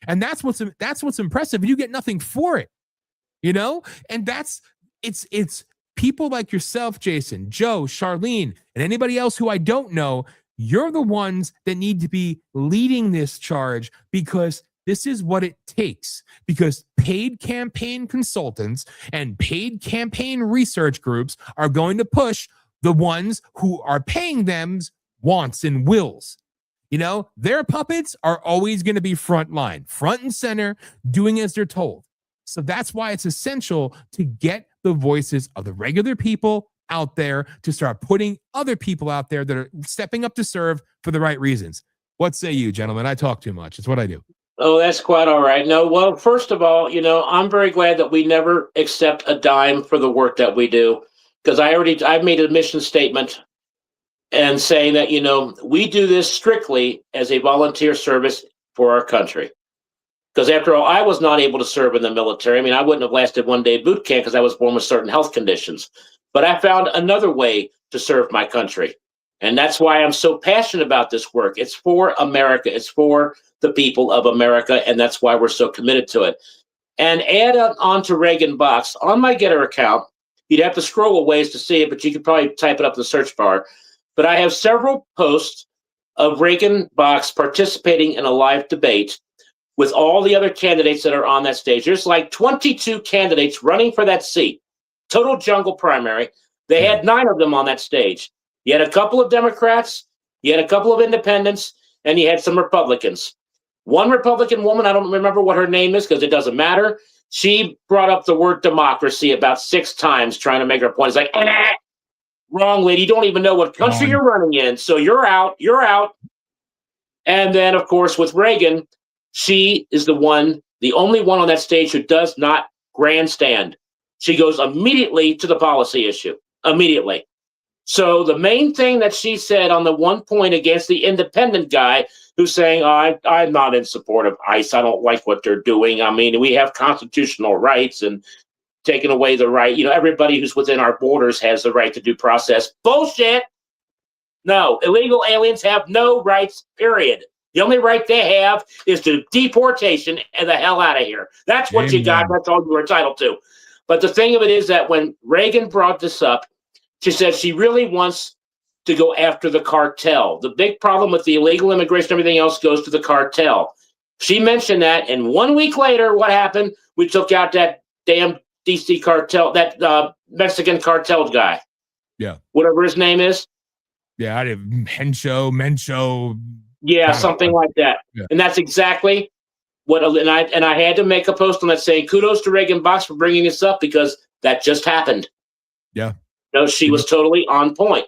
And that's what's impressive. And you get nothing for it, And it's people like yourself, Jason, Joe, Charlene, and anybody else who I don't know. You're the ones that need to be leading this charge, because this is what it takes. Because paid campaign consultants and paid campaign research groups are going to push the ones who are paying them's wants and wills. Their puppets are always going to be front and center, doing as they're told. So that's why it's essential to get the voices of the regular people out there, to start putting other people out there that are stepping up to serve for the right reasons. What say you, gentlemen? I talk too much. It's what I do. Oh, that's quite all right. No, well, first of all, I'm very glad that we never accept a dime for the work that we do. Because I've made a mission statement and saying that, we do this strictly as a volunteer service for our country. Because after all, I was not able to serve in the military. I mean, I wouldn't have lasted one day boot camp because I was born with certain health conditions. But I found another way to serve my country. And that's why I'm so passionate about this work. It's for America. It's for the people of America. And that's why we're so committed to it. And add on to Reagan Box. On my Getter account, you'd have to scroll a ways to see it, but you could probably type it up in the search bar. But I have several posts of Reagan Box participating in a live debate with all the other candidates that are on that stage. There's like 22 candidates running for that seat. Total jungle primary. They had 9 of them on that stage. You had a couple of Democrats, you had a couple of independents, and you had some Republicans. One Republican woman, I don't remember what her name is because it doesn't matter. She brought up the word democracy about 6 times trying to make her point. It's like, wrong, lady. You don't even know what country you're running in. So you're out. You're out. And then, of course, with Reagan, she is the only one on that stage who does not grandstand. She goes immediately to the policy issue. Immediately. So the main thing that she said on the one point against the independent guy who's saying, I'm not in support of ICE. I don't like what they're doing. I mean, we have constitutional rights and taking away the right. Everybody who's within our borders has the right to due process. Bullshit. No, illegal aliens have no rights, period. The only right they have is to deportation and the hell out of here. That's what you got. That's all you're entitled to. But the thing of it is that when Reagan brought this up, she said she really wants to go after the cartel. The big problem with the illegal immigration, everything else goes to the cartel. She mentioned that, and 1 week later, what happened? We took out that damn DC cartel, that Mexican cartel guy. Yeah. Whatever his name is. Yeah, I did Mencho. Yeah, something like that. Yeah. And that's exactly what, and I had to make a post on that saying, kudos to Reagan Box for bringing this up because that just happened. Yeah. She was totally on point.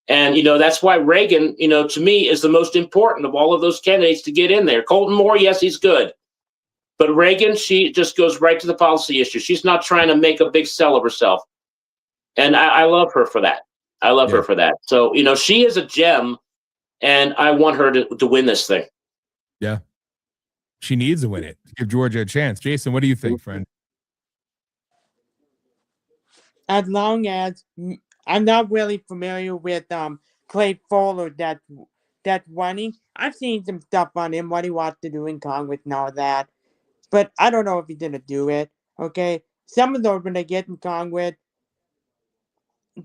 And, that's why Reagan, to me, is the most important of all of those candidates to get in there. Colton Moore, yes, he's good. But Reagan, she just goes right to the policy issue. She's not trying to make a big sell of herself. And I love her for that. I love her for that. So, she is a gem, and I want her to win this thing. Yeah. She needs to win it. Give Georgia a chance. Jason, what do you think, friend? As long as I'm not really familiar with Clay Fuller that's running. I've seen some stuff on him, what he wants to do in Congress and all that. But I don't know if he's gonna do it. Okay. Some of those when they get in Congress,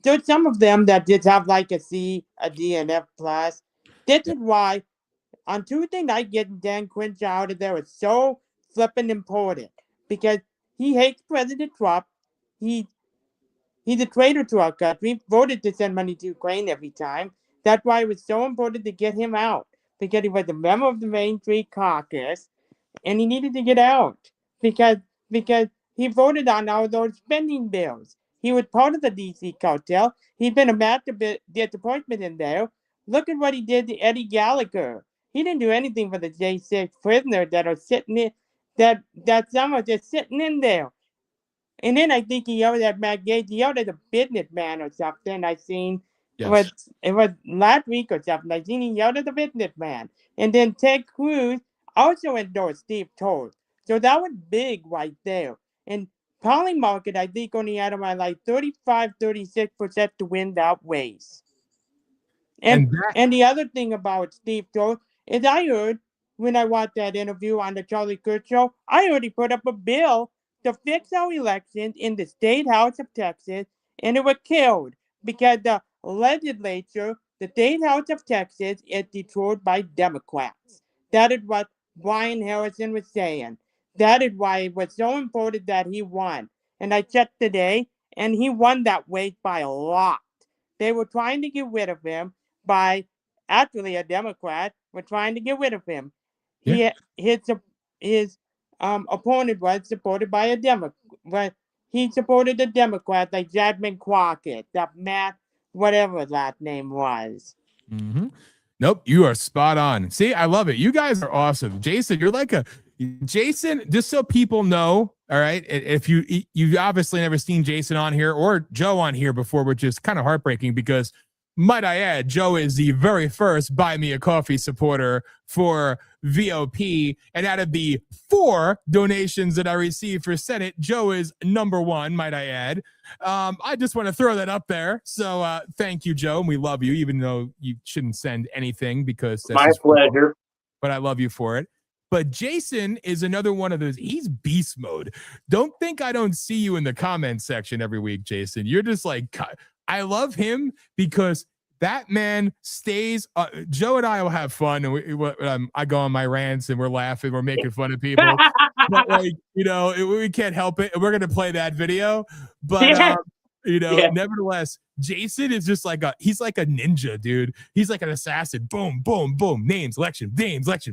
there's some of them that just have like a C, a D, and F plus. This is why on Tuesday night getting Dan Quincy out of there is so flippin' important. Because he hates President Trump. He's a traitor to our country, voted to send money to Ukraine every time. That's why it was so important to get him out, because he was a member of the Main Street Caucus, and he needed to get out because he voted on all those spending bills. He was part of the D.C. cartel. He's been a massive disappointment in there. Look at what he did to Eddie Gallagher. He didn't do anything for the J6 prisoners that are sitting in, that some are just sitting in there. And then I think he yelled at Matt Gaetz. He yelled at a businessman or something. I seen it was last week or something. I seen he yelled at the businessman. And then Ted Cruz also endorsed Steve Toles. So that was big right there. And polling market, I think, only had around like 35-36% to win that race. And the other thing about Steve Toles is I heard when I watched that interview on the Charlie Kirk show, I heard he put up a bill to fix our elections in the state house of Texas, and it was killed because the legislature, the state house of Texas, is controlled by Democrats. That is what Brian Harrison was saying. That is why it was so important that he won. And I checked today, and he won that race by a lot. They were trying to get rid of him by, actually a Democrat, were trying to get rid of him. Yeah. His opponent was supported by a Democrat. He supported a Democrat like Jasmine Crockett, that Matt, whatever that name was. Mm-hmm. Nope, you are spot on. See, I love it. You guys are awesome. Jason, you're like Jason, just so people know, all right, if you've obviously never seen Jason on here or Joe on here before, which is kind of heartbreaking because Might I add, Joe is the very first Buy Me a Coffee supporter for VOP. And out of the 4 donations that I received for Senate, Joe is number 1, might I add. I just want to throw that up there. So thank you, Joe. And we love you, even though you shouldn't send anything because that's my pleasure. But I love you for it. But Jason is another one of those. He's beast mode. Don't think I don't see you in the comments section every week, Jason. You're just like, I love him because that man stays. Joe and I will have fun, and I go on my rants, and we're laughing, we're making fun of people. But like, we can't help it. We're gonna play that video, but nevertheless, Jason is just like he's like a ninja, dude. He's like an assassin. Boom, boom, boom. Names, election.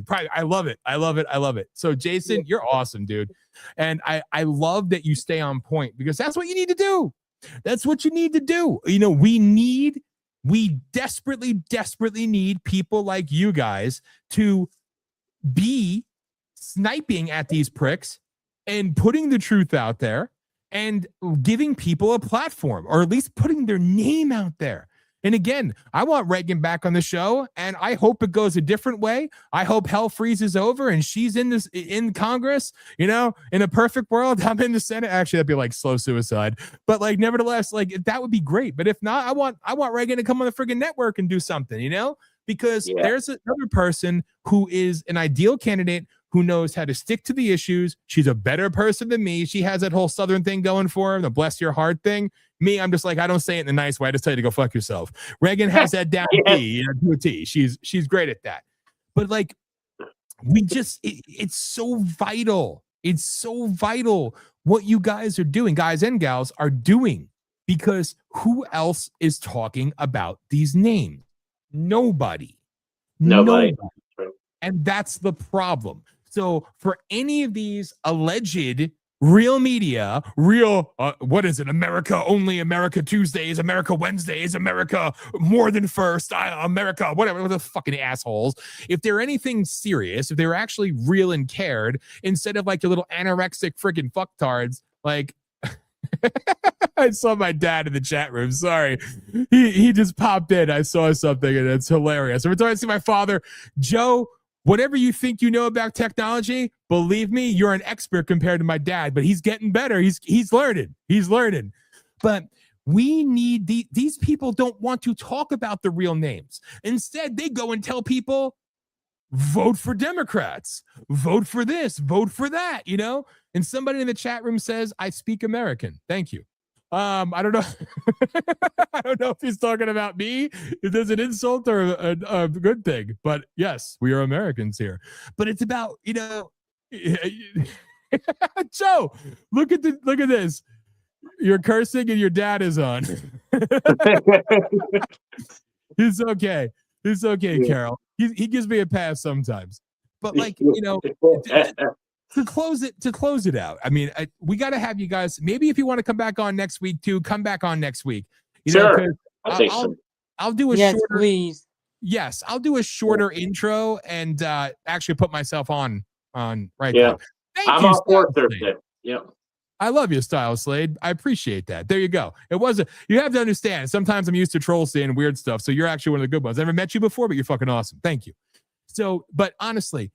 Private. I love it. I love it. So Jason, you're awesome, dude. And I love that you stay on point because that's what you need to do. That's what you need to do. We desperately need people like you guys to be sniping at these pricks and putting the truth out there and giving people a platform, or at least putting their name out there. And again, I want Reagan back on the show, and I hope it goes a different way. I hope hell freezes over and she's in Congress. In a perfect world, I'm in the Senate. Actually, that'd be like slow suicide. But like, nevertheless, like that would be great. But if not, I want Reagan to come on the friggin' network and do something. Because there's another person who is an ideal candidate who knows how to stick to the issues. She's a better person than me. She has that whole Southern thing going for her, the bless your heart thing. Me, I'm just like, I don't say it in a nice way. I just tell you to go fuck yourself. Reagan has that down to a T. She's great at that. But like, it's so vital. It's so vital what you guys are doing, guys and gals are doing, because who else is talking about these names? Nobody. And that's the problem. So for any of these alleged real media, what is it? America only, America Tuesdays, America Wednesdays, America more than first, America, whatever, the fucking assholes. If they're anything serious, if they're actually real and cared, instead of like your little anorexic freaking fucktards, like I saw my dad in the chat room. Sorry. He just popped in. I saw something and it's hilarious. Every time I see my father, Joe, whatever you think you know about technology, believe me, you're an expert compared to my dad, but he's getting better. He's learning. But we need these people don't want to talk about the real names. Instead, they go and tell people, vote for Democrats, vote for this, vote for that, And somebody in the chat room says, I speak American. Thank you. I don't know. I don't know if he's talking about me. Is this an insult or a good thing? But yes, we are Americans here. But it's about, Joe, look at this. You're cursing and your dad is on. It's okay. It's okay, Carol. He gives me a pass sometimes. But like, to close it out. I mean, we got to have you guys. Maybe if you want to come back on next week too, come back on next week. Sure. I think so. I'll do a shorter. Please. Yes, I'll do a shorter intro and actually put myself on right now. I'm on board Thursday. Yeah. I love you, Style Slade. I appreciate that. There you go. You have to understand. Sometimes I'm used to trolls saying weird stuff, so you're actually one of the good ones. I never met you before, but you're fucking awesome. Thank you. So, but honestly,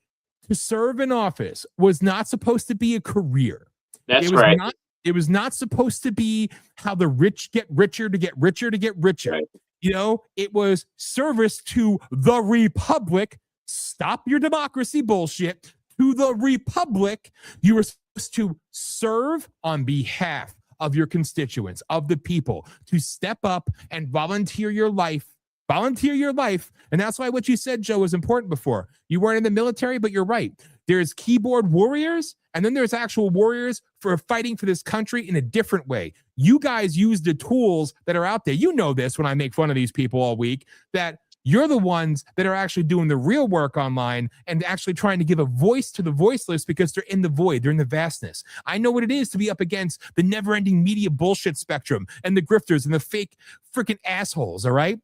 to serve in office was not supposed to be a career. That's right. It was not supposed to be how the rich get richer to get richer to get richer. Right. It was service to the Republic. Stop your democracy bullshit. To the Republic, you were supposed to serve on behalf of your constituents, of the people, to step up and volunteer your life. And that's why what you said, Joe, was important before. You weren't in the military, but you're right. There's keyboard warriors, and then there's actual warriors for fighting for this country in a different way. You guys use the tools that are out there. You know this when I make fun of these people all week, that you're the ones that are actually doing the real work online and actually trying to give a voice to the voiceless because they're in the void. They're in the vastness. I know what it is to be up against the never-ending media bullshit spectrum and the grifters and the fake freaking assholes, all right?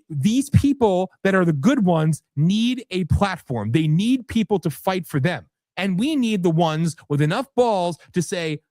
These people that are the good ones need a platform. They need people to fight for them. And we need the ones with enough balls to say,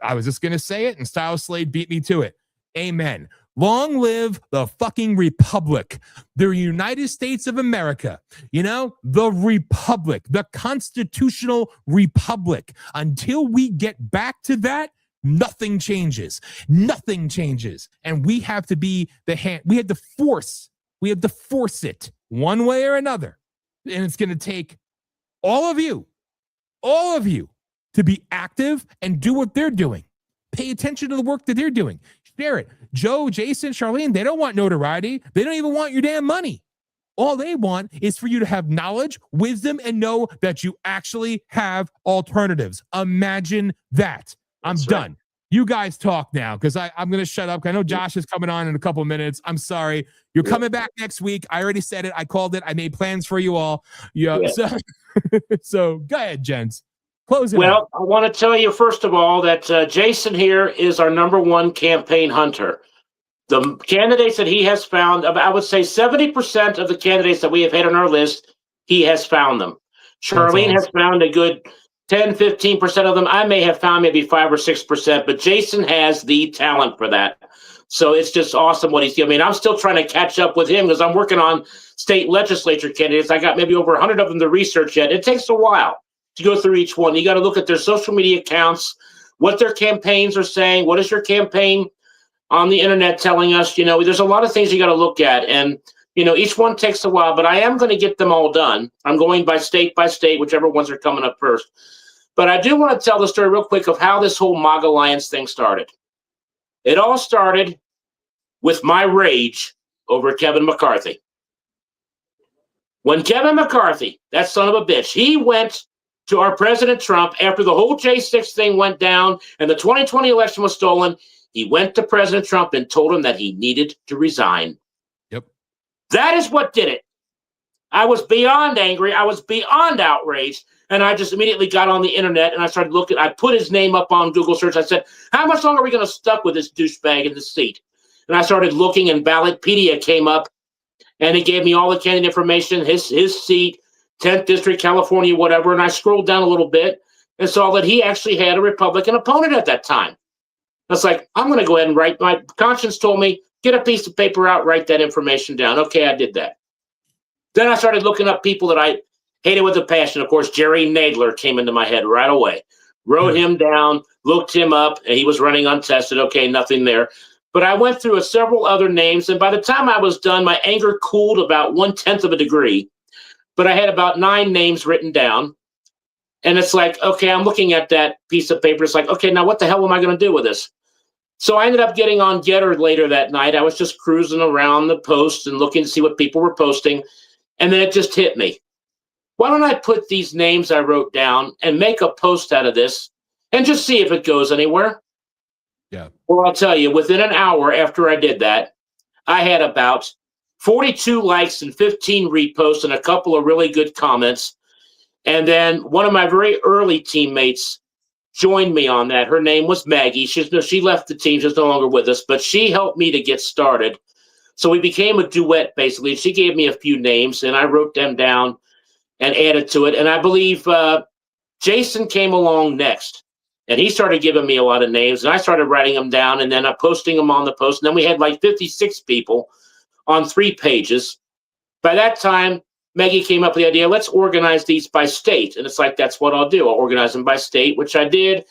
I was just going to say it, and Style Slade beat me to it. Amen. Long live the fucking Republic, the United States of America, the Republic, the constitutional Republic. Until we get back to that, nothing changes. Nothing changes. And we have to be the hand. We have to force it one way or another. And it's going to take all of you to be active and do what they're doing. Pay attention to the work that they're doing. Share it. Joe, Jason, Charlene, they don't want notoriety. They don't even want your damn money. All they want is for you to have knowledge, wisdom, and know that you actually have alternatives. Imagine that. I'm done. You guys talk now, because I'm going to shut up. I know Josh is coming on in a couple of minutes. I'm sorry. You're coming back next week. I already said it. I called it. I made plans for you all. So go ahead, gents. Close it out. I want to tell you, first of all, that Jason here is our #1 campaign hunter. The candidates that he has found, I would say 70% of the candidates that we have had on our list, he has found them. Charlene has found a good 10, 15% of them. I may have found maybe 5 or 6%, but Jason has the talent for that. So it's just awesome what he's doing. I mean, I'm still trying to catch up with him because I'm working on state legislature candidates. I got maybe over 100 of them to research yet. It takes a while to go through each one. You got to look at their social media accounts, what their campaigns are saying. What is your campaign on the internet telling us? There's a lot of things you got to look at. And, each one takes a while, but I am going to get them all done. I'm going by state, whichever ones are coming up first. But I do want to tell the story real quick of how this whole MAGA Lions thing started. It all started with my rage over Kevin McCarthy. When Kevin McCarthy, that son of a bitch, he went to our President Trump after the whole J6 thing went down and the 2020 election was stolen, he went to President Trump and told him that he needed to resign. Yep. That is what did it. I was beyond angry. I was beyond outraged. And I just immediately got on the internet and I started looking. I put his name up on Google search. I said, how much longer are we going to stuck with this douchebag in the seat? And I started looking, and Ballotpedia came up, and it gave me all the candidate information, his seat, 10th District, California, whatever. And I scrolled down a little bit and saw that he actually had a Republican opponent at that time. I was like, I'm going to go ahead and write. My conscience told me, get a piece of paper out, write that information down. Okay, I did that. Then I started looking up people that I hated with a passion. Of course, Jerry Nadler came into my head right away. Wrote him down, looked him up, and he was running untested. Okay, nothing there. But I went through several other names, and by the time I was done, my anger cooled about 1/10 of a degree. But I had about 9 names written down. And it's like, okay, I'm looking at that piece of paper. It's like, okay, now what the hell am I going to do with this? So I ended up getting on Getter later that night. I was just cruising around the posts and looking to see what people were posting. And then it just hit me. Why don't I put these names I wrote down and make a post out of this and just see if it goes anywhere? Yeah. Well, I'll tell you, within an hour after I did that, I had about 42 likes and 15 reposts and a couple of really good comments. And then one of my very early teammates joined me on that. Her name was Maggie. She left the team. She's no longer with us, but she helped me to get started. So we became a duet, basically. She gave me a few names, and I wrote them down and added to it. And I believe Jason came along next, and he started giving me a lot of names, and I started writing them down, and then I'm posting them on the post. And then we had like 56 people on 3 pages. By that time, Maggie came up with the idea, let's organize these by state. And it's like, that's what I'll do. I'll organize them by state, which I did.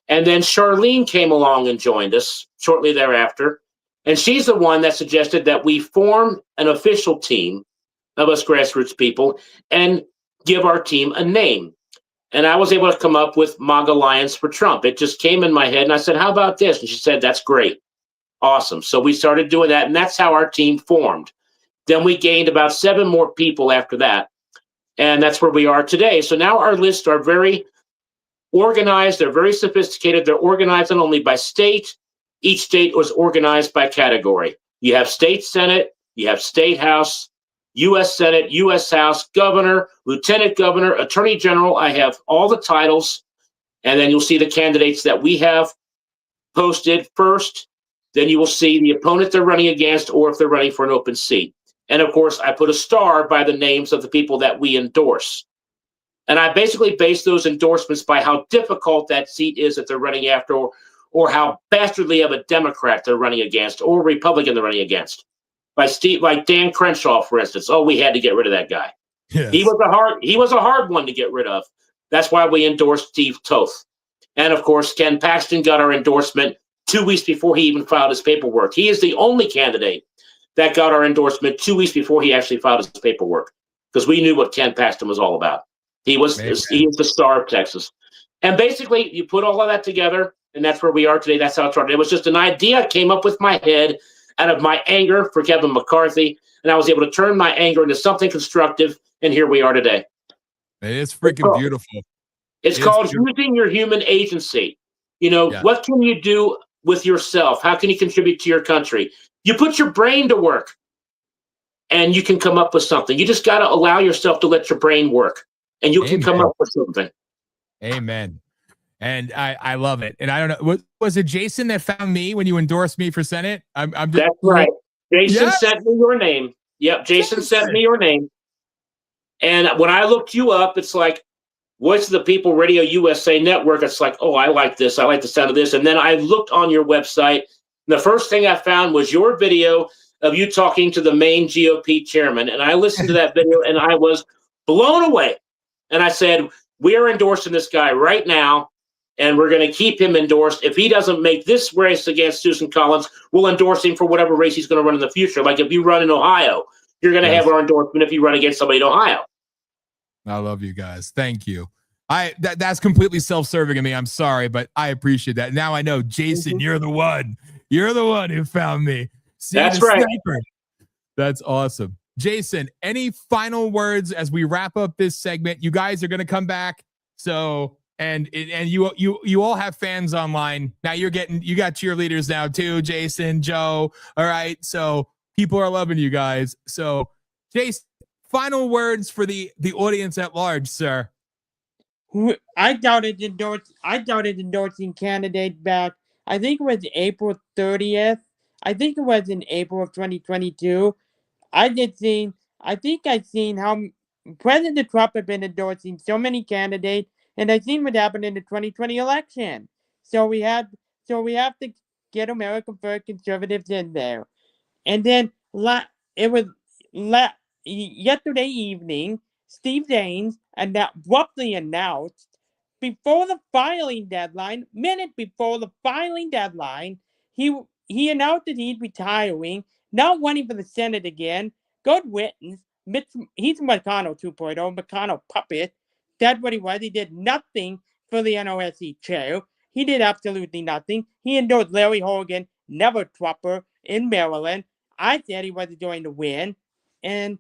And then Charlene came along and joined us shortly thereafter. And she's the one that suggested that we form an official team of us grassroots people and give our team a name. And I was able to come up with MAGA Lions for Trump. It just came in my head. And I said, how about this? And she said, that's great. Awesome. So we started doing that. And that's how our team formed. Then we gained about 7 more people after that. And that's where we are today. So now our lists are very organized. They're very sophisticated. They're organized not only by state. Each state was organized by category. You have state Senate, you have state House, U.S. Senate, U.S. House, governor, lieutenant governor, attorney general. I have all the titles. And then you'll see the candidates that we have posted first. Then you will see the opponent they're running against, or if they're running for an open seat. And of course, I put a star by the names of the people that we endorse. And I basically base those endorsements by how difficult that seat is that they're running after, or how bastardly of a Democrat they're running against, or Republican they're running against. Like Dan Crenshaw, for instance. Oh, we had to get rid of that guy. Yes. He was a hard one to get rid of. That's why we endorsed Steve Toth. And of course, Ken Paxton got our endorsement 2 weeks before he even filed his paperwork. He is the only candidate that got our endorsement 2 weeks before he actually filed his paperwork, because we knew what Ken Paxton was all about. He is the star of Texas. And basically, you put all of that together, and that's where we are today. That's how it started. It was just an idea I came up with my head out of my anger for Kevin McCarthy, and I was able to turn my anger into something constructive, and here we are today. It's freaking beautiful. It's called using your human agency. You know, what can you do with yourself? How can you contribute to your country? You put your brain to work, and you can come up with something. You just got to allow yourself to let your brain work, and you can come up with something. Amen. And I love it. And I don't know, was it Jason that found me when you endorsed me for Senate? I'm just, that's right. Jason sent me your name. Yep, Jason sent me your name. And when I looked you up, it's like Voice of the People Radio USA Network. It's like, oh, I like this. I like the sound of this. And then I looked on your website. And the first thing I found was your video of you talking to the main GOP chairman. And I listened to that video and I was blown away. And I said, we are endorsing this guy right now, and we're going to keep him endorsed. If he doesn't make this race against Susan Collins, we'll endorse him for whatever race he's going to run in the future. Like if you run in Ohio, you're going to have our endorsement if you run against somebody in Ohio. I love you guys. Thank you. That's completely self-serving of me. I'm sorry, but I appreciate that. Now I know, Jason, you're the one. You're the one who found me. That's right. Sniper. That's awesome. Jason, any final words as we wrap up this segment? You guys are going to come back. So, and you all have fans online. Now you got cheerleaders now too, Jason, Joe. All right. So people are loving you guys. So Jason, final words for the audience at large, sir. I doubted endorsing candidate back. I think it was April 30th. I think it was in April of 2022. I think I've seen how President Trump had been endorsing so many candidates, and I seen what happened in the 2020 election. So we have to get American First conservatives in there. And then yesterday evening, Steve Daines abruptly announced before the filing deadline, minute before the filing deadline, he announced that he's retiring, not running for the Senate again. Good riddance. He's McConnell 2.0, McConnell puppet. That's what he was. He did nothing for the NOSC chair. He did absolutely nothing. He endorsed Larry Hogan, never Trumper, in Maryland. I said he wasn't going to win, and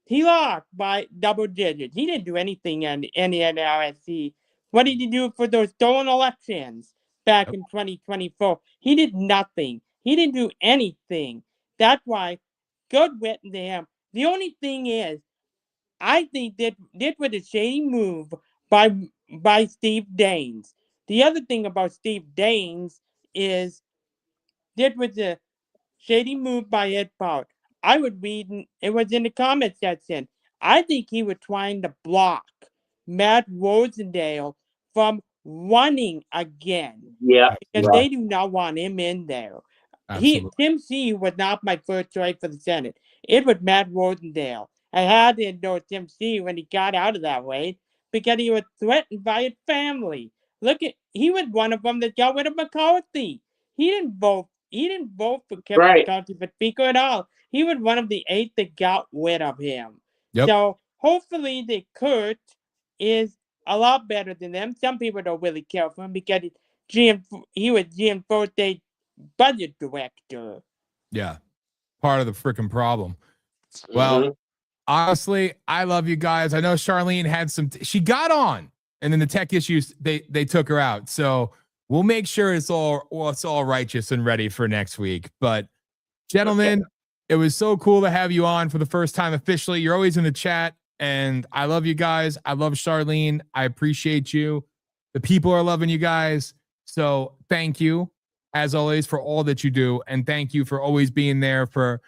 he lost by double digits. He didn't do anything in any NRSC. What did he do for those stolen elections back in 2024? He did nothing. He didn't do anything. That's why, good written to him. The only thing is, I think that this was a shady move by Steve Daines. The other thing about Steve Daines is this was a shady move by Ed Power. I would read, it was in the comment section. I think he was trying to block Matt Rosendale from running again. Yeah. Because they do not want him in there. Tim C was not my first choice for the Senate. It was Matt Rosendale. I had to endorse Tim C when he got out of that race because he was threatened by his family. He was one of them that got rid of McCarthy. He didn't vote for Kevin McCarthy for Speaker at all. He was one of the 8 that got rid of him. Yep. So hopefully the Kurt is a lot better than them. Some people don't really care for him because he was GM Forte's budget director. Yeah. Part of the freaking problem. Well, honestly, I love you guys. I know Charlene had she got on, and then the tech issues, they took her out. So we'll make sure it's all righteous and ready for next week. But gentlemen, it was so cool to have you on for the first time officially. You're always in the chat, and I love you guys. I love Charlene. I appreciate you. The people are loving you guys. So thank you, as always, for all that you do. And thank you for always being there for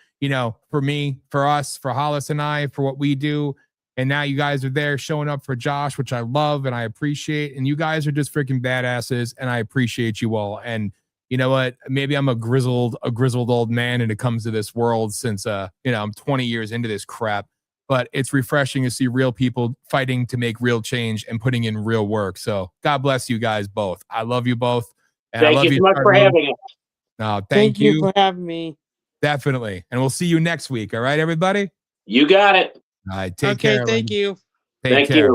me, for us, for Hollis and I, for what we do. And now you guys are there showing up for Josh, which I love and I appreciate. And you guys are just freaking badasses, and I appreciate you all. And you know what? Maybe I'm a grizzled old man and it comes to this world since I'm 20 years into this crap. But it's refreshing to see real people fighting to make real change and putting in real work. So God bless you guys both. I love you both. And Thank I love you so much for having us. No, Thank you for having me. Definitely. And we'll see you next week. All right, everybody? You got it. All right. Take care. Thank you. Take care.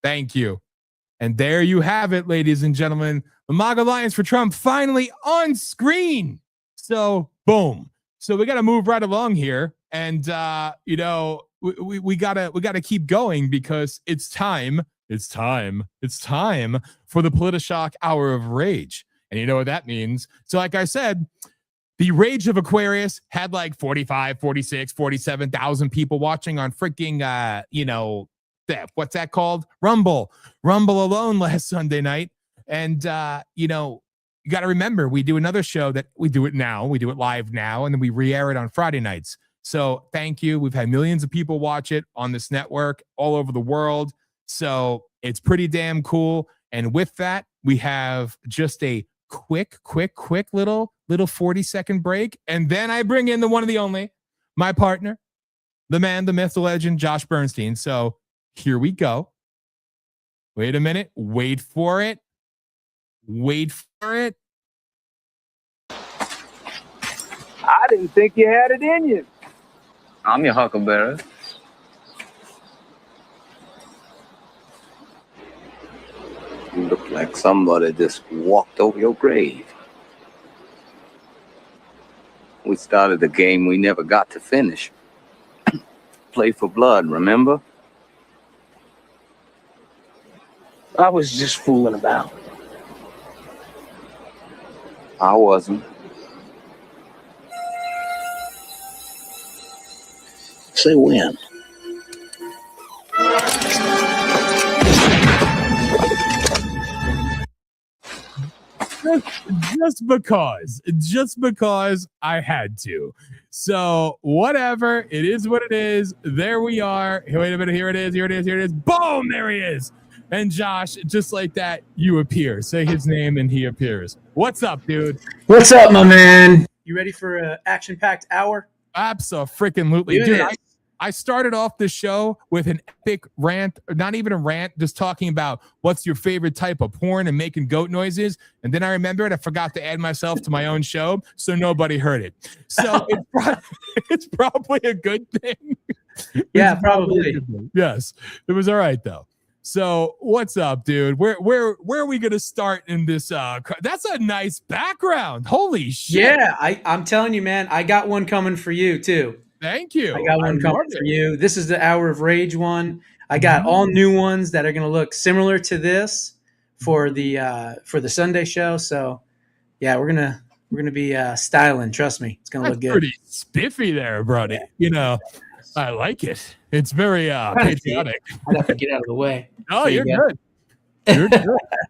Thank you. And there you have it, ladies and gentlemen. The MAGA Lions for Trump finally on screen. So, boom. So we got to move right along here. And, we gotta keep going because it's time for the POLITI-SHOCK Hour of Rage. And you know what that means. So like I said, the Rage of Aquarius had like 45, 46, 47,000 people watching on freaking, what's that called? Rumble alone last Sunday night. And, you got to remember, we do another show that we do it live now, and then we re-air it on Friday nights. So thank you. We've had millions of people watch it on this network all over the world. So it's pretty damn cool. And with that, we have just a quick little 40-second break. And then I bring in the one and the only, my partner, the man, the myth, the legend, Josh Bernstein. So here we go. Wait a minute. Wait for it. I didn't think you had it in you. I'm your huckleberry. You look like somebody just walked over your grave. We started a game we never got to finish. Play for blood, remember? I was just fooling about. I wasn't. Say when. Just because I had to. So whatever, it is what it is. There we are. Wait a minute, here it is. Boom, there he is. And Josh, just like that, you appear. Say his name and he appears. What's up, dude? What's up, my man? You ready for an action-packed hour? Abso-freaking-lutely. Dude, I started off the show with an epic rant, not even a rant, just talking about what's your favorite type of porn and making goat noises. And then I remembered I forgot to add myself to my own show, so nobody heard it. So it's probably a good thing. Yeah, probably. Yes, it was all right, though. So what's up, dude? Where are we gonna start in this? That's a nice background. Holy shit! Yeah, I'm telling you, man. I got one coming for you too. Thank you. I got one coming for you. This is the Hour of Rage one. I got all new ones that are gonna look similar to this for the Sunday show. So yeah, we're gonna be styling. Trust me, it's gonna look good. Pretty spiffy there, Brody. Yeah. You know. I like it. It's very patriotic. I'd have to get out of the way. Oh, you're good. You're good.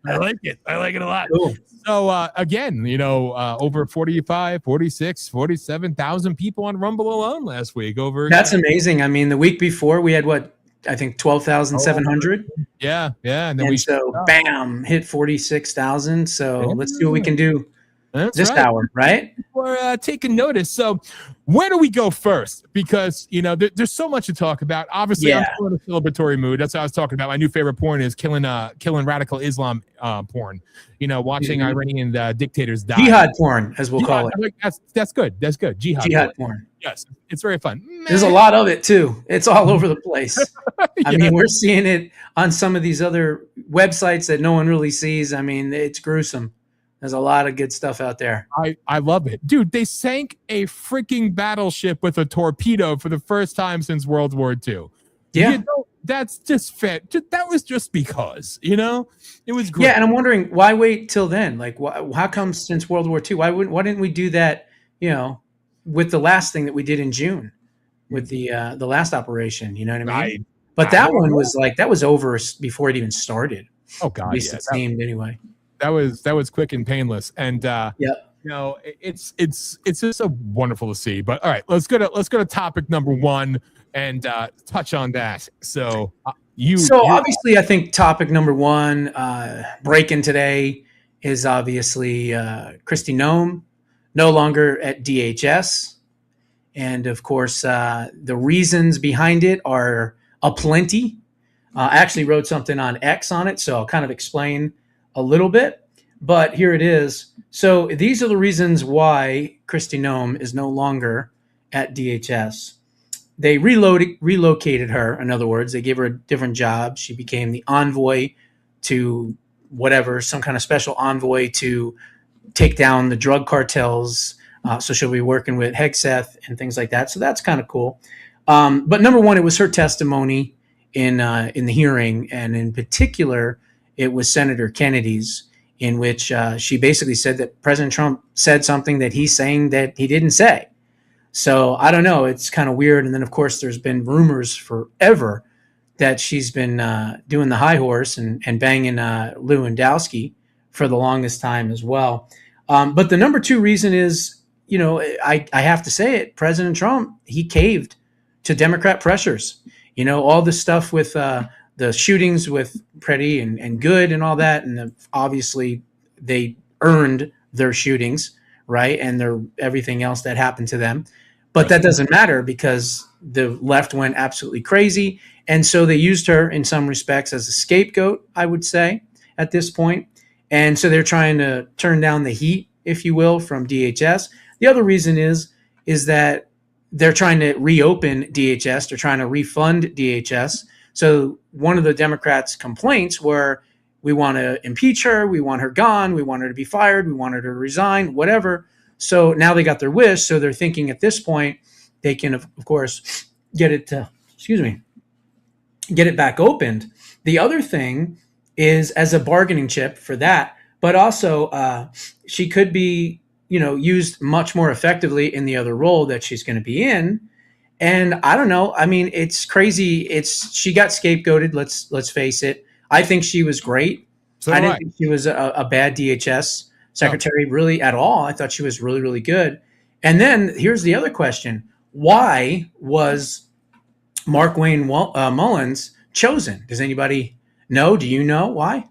I like it. I like it a lot. Cool. So again, over 45, 46, 47,000 people on Rumble alone last week. That's amazing. I mean, the week before we had I think 12,700. Yeah. And then bam, hit 46,000. So let's see what we can do. This hour, right? We're taking notice. So where do we go first? Because, there's so much to talk about. Obviously, I'm still in a celebratory mood. That's what I was talking about. My new favorite porn is killing radical Islam porn. Watching Iranian dictators die. Jihad porn, as we'll call it. That's good. That's good. Jihad porn. Yes, it's very fun. There's a lot of it, too. It's all over the place. I mean, we're seeing it on some of these other websites that no one really sees. I mean, it's gruesome. There's a lot of good stuff out there. I love it. Dude, they sank a freaking battleship with a torpedo for the first time since World War II. Yeah. That's just fit. That was just because, it was great. Yeah, and I'm wondering, why wait till then? Like, how come since World War II? Why didn't we do that, with the last thing that we did in June with the last operation, you know what I mean? But that one was that was over before it even started. Oh, God, at least it seemed anyway. That was quick and painless, and it's just so wonderful to see. But all right, let's go to topic number one and touch on that. So obviously, I think topic number one, break-in today, is obviously Kristi Noem, no longer at DHS. And of course, the reasons behind it are aplenty. I actually wrote something on X on it, so I'll kind of explain a little bit. But here it is. So these are the reasons why Kristi Noem is no longer at DHS. They relocated her. In other words, they gave her a different job. She became the envoy to whatever, some kind of special envoy to take down the drug cartels. So she'll be working with Hegseth and things like that. So that's kind of cool. But number one, it was her testimony in the hearing, and in particular, it was Senator Kennedy's, in which she basically said that President Trump said something that he's saying that he didn't say. So I don't know. It's kind of weird. And then, of course, there's been rumors forever that she's been doing the high horse and banging Lewandowski for the longest time as well. But the number two reason is, I have to say it, President Trump, he caved to Democrat pressures. All the stuff with the shootings with Pretty and Good and all that. And obviously they earned their shootings, right? And everything else that happened to them. But that doesn't matter because the left went absolutely crazy. And so they used her in some respects as a scapegoat, I would say, at this point. And so they're trying to turn down the heat, if you will, from DHS. The other reason is that they're trying to reopen DHS. They're trying to refund DHS. So one of the Democrats' complaints were, we want to impeach her, we want her gone, we want her to be fired, we want her to resign, whatever. So now they got their wish. So they're thinking at this point they can, of course, get it back opened. The other thing is as a bargaining chip for that, but also she could be, used much more effectively in the other role that she's going to be in. And I don't know. I mean, it's crazy. She got scapegoated. Let's face it. I think she was great. So I didn't think she was a bad DHS secretary really at all. I thought she was really, really good. And then here's the other question. Why was Markwayne Mullins chosen? Does anybody know? Do you know why?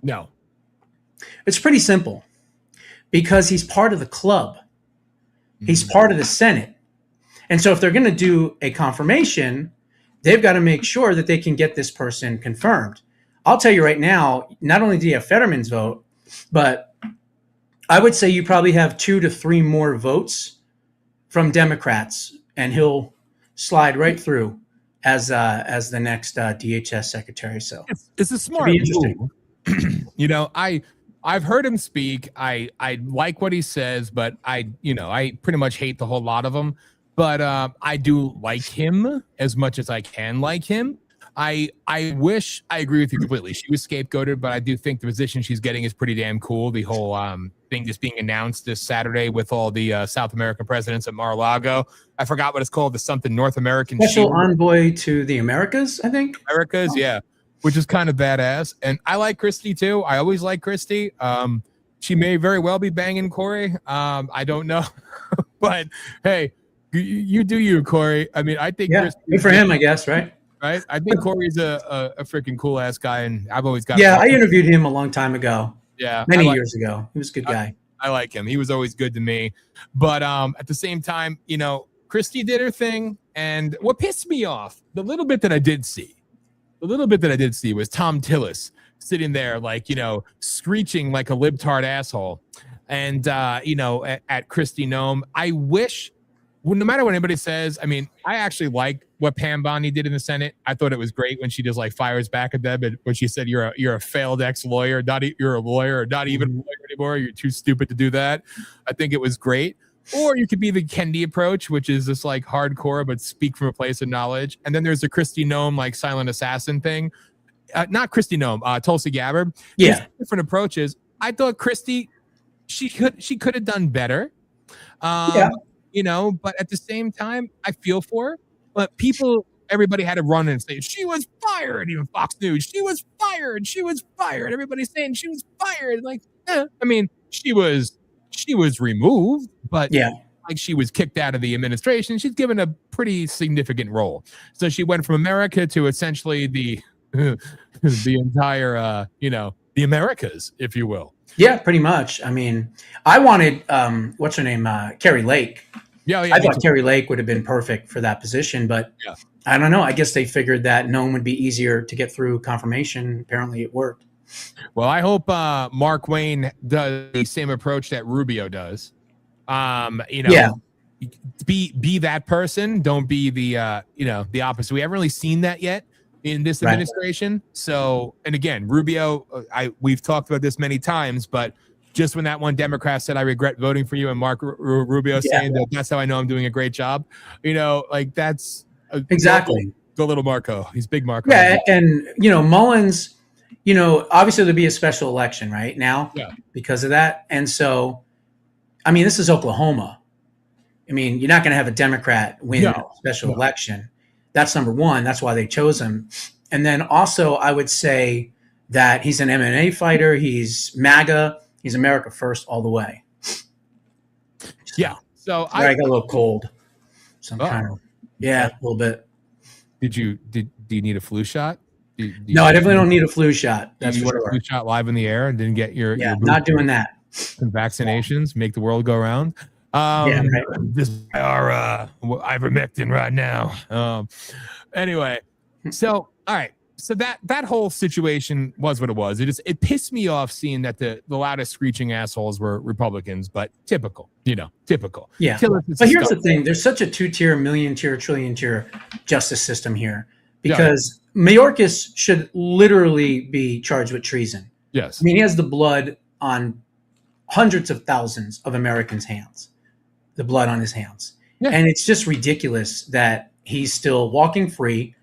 No. It's pretty simple. Because he's part of the club. He's part of the Senate. And so if they're going to do a confirmation, they've got to make sure that they can get this person confirmed. I'll tell you right now, not only do you have Fetterman's vote, but I would say you probably have 2 to 3 more votes from Democrats, and he'll slide right through as the next DHS secretary. So it's a smart move. I've heard him speak. I like what he says, but I pretty much hate the whole lot of them. But I do like him as much as I can like him. I wish I agree with you completely. She was scapegoated, but I do think the position she's getting is pretty damn cool. The whole thing just being announced this Saturday with all the South American presidents at Mar-a-Lago. I forgot what it's called. The something North American Special Envoy to the Americas, I think. Americas, yeah. Which is kind of badass. And I like Kristi too. I always like Kristi. She may very well be banging Corey. I don't know. But hey, you do you, Corey. I mean, I think good for him, I guess, right? Right. I think Corey's a freaking cool ass guy, and I've always got. Yeah, I interviewed him a long time ago. Yeah, many years ago. He was a good guy. I like him. He was always good to me. But at the same time, Kristi did her thing, and what pissed me off, the little bit that I did see was Tom Tillis sitting there, screeching like a libtard asshole, and at Kristi Noem. I wish. Well, no matter what anybody says, I mean, I actually like what Pam Bondi did in the Senate. I thought it was great when she just fires back at them, and when she said you're a failed ex-lawyer, you're a lawyer, or not even a lawyer anymore. You're too stupid to do that. I think it was great. Or you could be the Kennedy approach, which is just hardcore, but speak from a place of knowledge. And then there's the Kristi Noem silent assassin thing. Not Kristi Noem, Tulsi Gabbard. Yeah, there's different approaches. I thought Kristi, she could have done better. But at the same time, I feel for her. But everybody had to run and say, she was fired. Even Fox News, she was fired. She was fired. Everybody's saying she was fired. I mean, she was removed, but like she was kicked out of the administration. She's given a pretty significant role. So she went from America to essentially the entire, the Americas, if you will. Yeah, pretty much. I mean, I wanted, what's her name? Carrie Lake. Yeah, I thought Carrie Lake would have been perfect for that position, but I don't know. I guess they figured that Nome would be easier to get through confirmation. Apparently it worked. Well, I hope Mark Wayne does the same approach that Rubio does. Be that person. Don't be the the opposite. We haven't really seen that yet in this administration. So, and again, Rubio, we've talked about this many times, but just when that one Democrat said, "I regret voting for you," and Mark Rubio saying that's how I know I'm doing a great job, that's exactly the little Marco. He's big Marco. Yeah, and Mullins, obviously there'll be a special election right now because of that, and so, I mean, this is Oklahoma. I mean, you're not going to have a Democrat win a special election. That's number one. That's why they chose him. And then also, I would say that he's an MMA fighter. He's MAGA. He's America first all the way. So I got a little cold. A little bit. Do you need a flu shot? No, I definitely don't need a flu shot. That's for sure. A flu shot live in the air and didn't get your not doing that. Some vaccinations make the world go round. This is our ivermectin right now. Anyway, so all right. So that whole situation was what it was. It pissed me off seeing that the loudest screeching assholes were Republicans, but typical. Typical. Yeah. But here's the thing: there's such a 2-tier, million-tier, trillion-tier justice system here because Mayorkas should literally be charged with treason. Yes. I mean, he has the blood on hundreds of thousands of Americans' hands, the blood on his hands. Yeah. And it's just ridiculous that he's still walking free.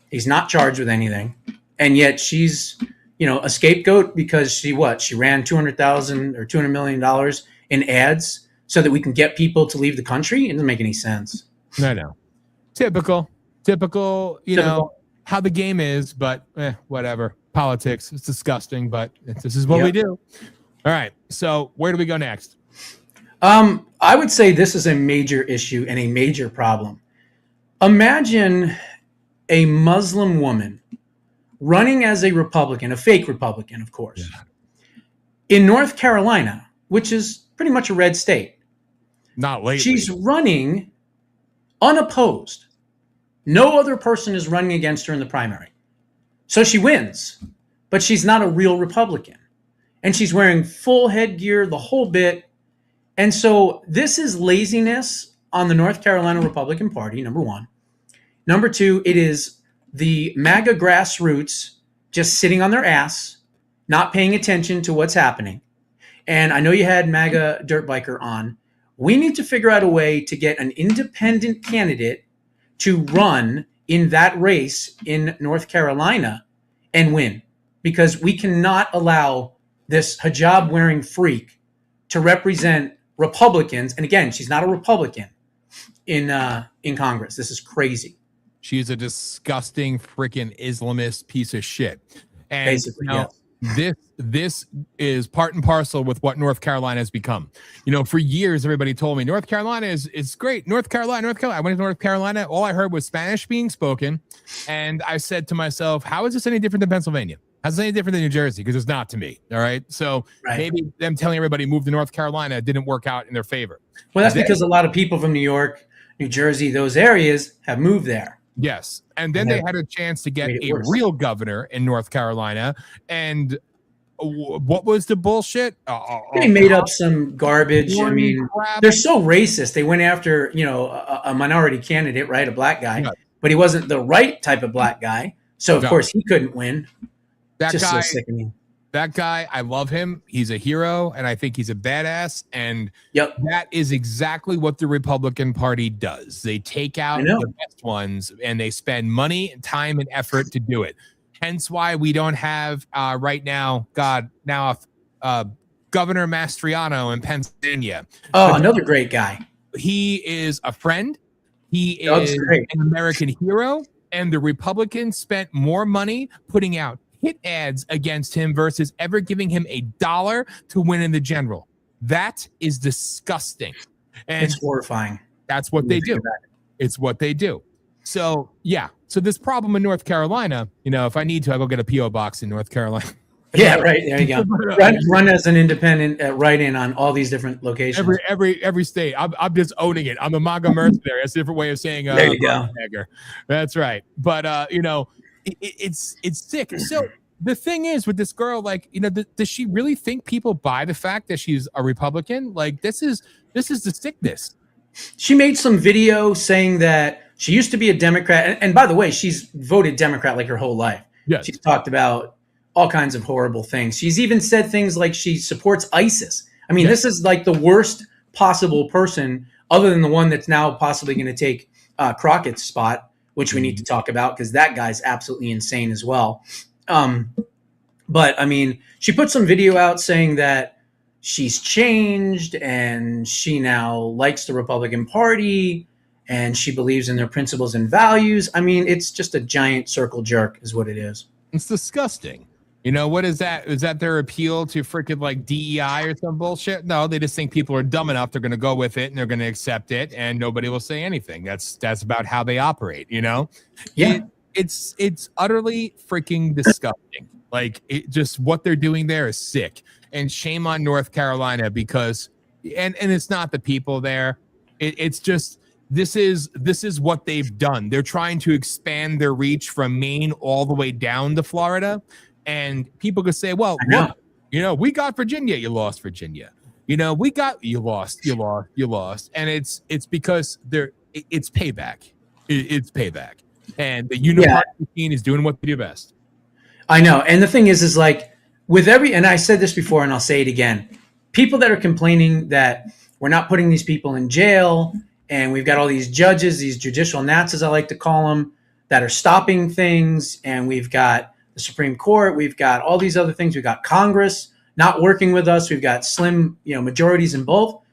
He's not charged with anything. And yet she's, a scapegoat because she ran $200,000 or $200 million in ads so that we can get people to leave the country. It doesn't make any sense. No. Typical, how the game is, but whatever. Politics, it's disgusting, but this is what we do. All right. So where do we go next? I would say this is a major issue and a major problem. Imagine a Muslim woman running as a Republican, a fake Republican, of course, in North Carolina, which is pretty much a red state. Not lately. She's running unopposed. No other person is running against her in the primary. So she wins, but she's not a real Republican. And she's wearing full headgear, the whole bit. And so this is laziness on the North Carolina Republican Party, number one. Number two, it is the MAGA grassroots just sitting on their ass, not paying attention to what's happening. And I know you had MAGA Dirt Biker on. We need to figure out a way to get an independent candidate to run in that race in North Carolina and win, because we cannot allow this hijab-wearing freak to represent Republicans. And again, she's not a Republican in Congress. This is crazy. She's a disgusting freaking Islamist piece of shit. And basically, this is part and parcel with what North Carolina has become. For years, everybody told me North Carolina is great. North Carolina. I went to North Carolina. All I heard was Spanish being spoken. And I said to myself, how is this any different than Pennsylvania? How's it any different than New Jersey? Because it's not to me. All right. So maybe them telling everybody move to North Carolina didn't work out in their favor. Well, that's because a lot of people from New York, New Jersey, those areas have moved there. Yes. And then they had a chance to get a real governor in North Carolina. And what was the bullshit? They made up some garbage. I mean, they're so racist. They went after, a minority candidate, right? A black guy, but he wasn't the right type of black guy. So, of course, he couldn't win. Just so sickening. That guy, I love him. He's a hero, and I think he's a badass. And that is exactly what the Republican Party does. They take out the best ones, and they spend money, time, and effort to do it. Hence why we don't have right now, Governor Mastriano in Pennsylvania. Oh, another great guy. He is a friend. He is an American hero. And the Republicans spent more money putting out hit ads against him versus ever giving him $1 to win in the general. That is disgusting. And it's horrifying. That's what they do. It's what they do. So yeah. So this problem in North Carolina, if I need to, I'll go get a PO box in North Carolina. Yeah, right. There you go. Run as an independent write-in on all these different locations. Every state. I'm just owning it. I'm a MAGA mercenary. That's a different way of saying there you go. That's right. But it's sick. So the thing is with this girl, does she really think people buy the fact that she's a Republican? Like this is the sickness. She made some video saying that she used to be a Democrat, and by the way, she's voted Democrat like her whole life. Yes. She's talked about all kinds of horrible things. She's even said things like she supports ISIS. I mean, This is like the worst possible person, other than the one that's now possibly going to take Crockett's spot, which we need to talk about because that guy's absolutely insane as well. But I mean, she put some video out saying that she's changed and she now likes the Republican Party and she believes in their principles and values. I mean, it's just a giant circle jerk is what it is. It's disgusting. What is that? Is that their appeal to freaking like DEI or some bullshit? No, they just think people are dumb enough. They're going to go with it and they're going to accept it and nobody will say anything. That's about how they operate, Yeah. It's utterly freaking disgusting. Like just what they're doing there is sick. And shame on North Carolina because, and it's not the people there. It's just, this is what they've done. They're trying to expand their reach from Maine all the way down to Florida. And people could say, well, look, we got Virginia. You lost Virginia. You lost. And it's because it's payback. It's payback. And the uniparty machine is doing what they do best. I know. And the thing is like, and I said this before and I'll say it again, people that are complaining that we're not putting these people in jail and we've got all these judges, these judicial gnats, as I like to call them, that are stopping things, and we've got the Supreme Court, we've got all these other things, we've got Congress not working with us, we've got slim majorities in both.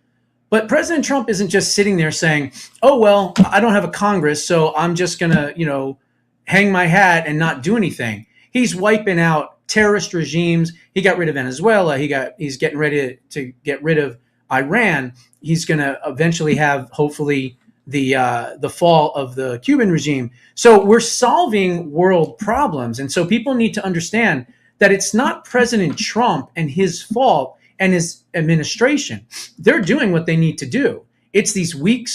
But President Trump isn't just sitting there saying, oh, well, I don't have a Congress, so I'm just going to, hang my hat and not do anything. He's wiping out terrorist regimes. He got rid of Venezuela. He's getting ready to get rid of Iran. He's going to eventually have, hopefully, the fall of the Cuban regime. So we're solving world problems. And so people need to understand that it's not President Trump and his fault and his administration. They're doing what they need to do. It's these weak,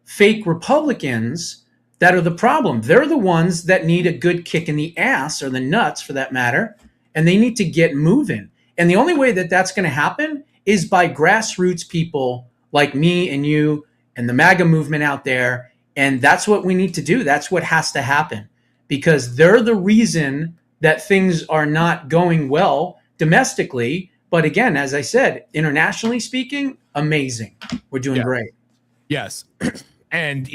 fake Republicans that are the problem. They're the ones that need a good kick in the ass, or the nuts for that matter, and they need to get moving. And the only way that that's going to happen is by grassroots people like me and you and the MAGA movement out there. And that's what we need to do. That's what has to happen, because they're the reason that things are not going well domestically. But again, as I said, internationally speaking, amazing. We're doing great. Yes. And,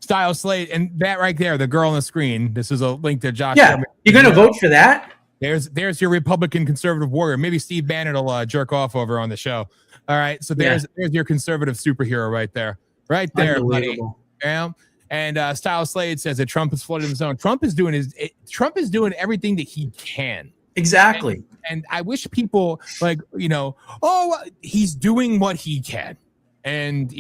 Style Slate, and that right there, the girl on the screen. This is a link to Josh. Yeah, you're going to vote for that? There's your Republican conservative warrior. Maybe Steve Bannon will jerk off over on the show. All right, so there's your conservative superhero right there, buddy. Yeah. And Style Slade says that Trump is flooding the zone. Trump is doing everything that he can. Exactly. And I wish people he's doing what he can. And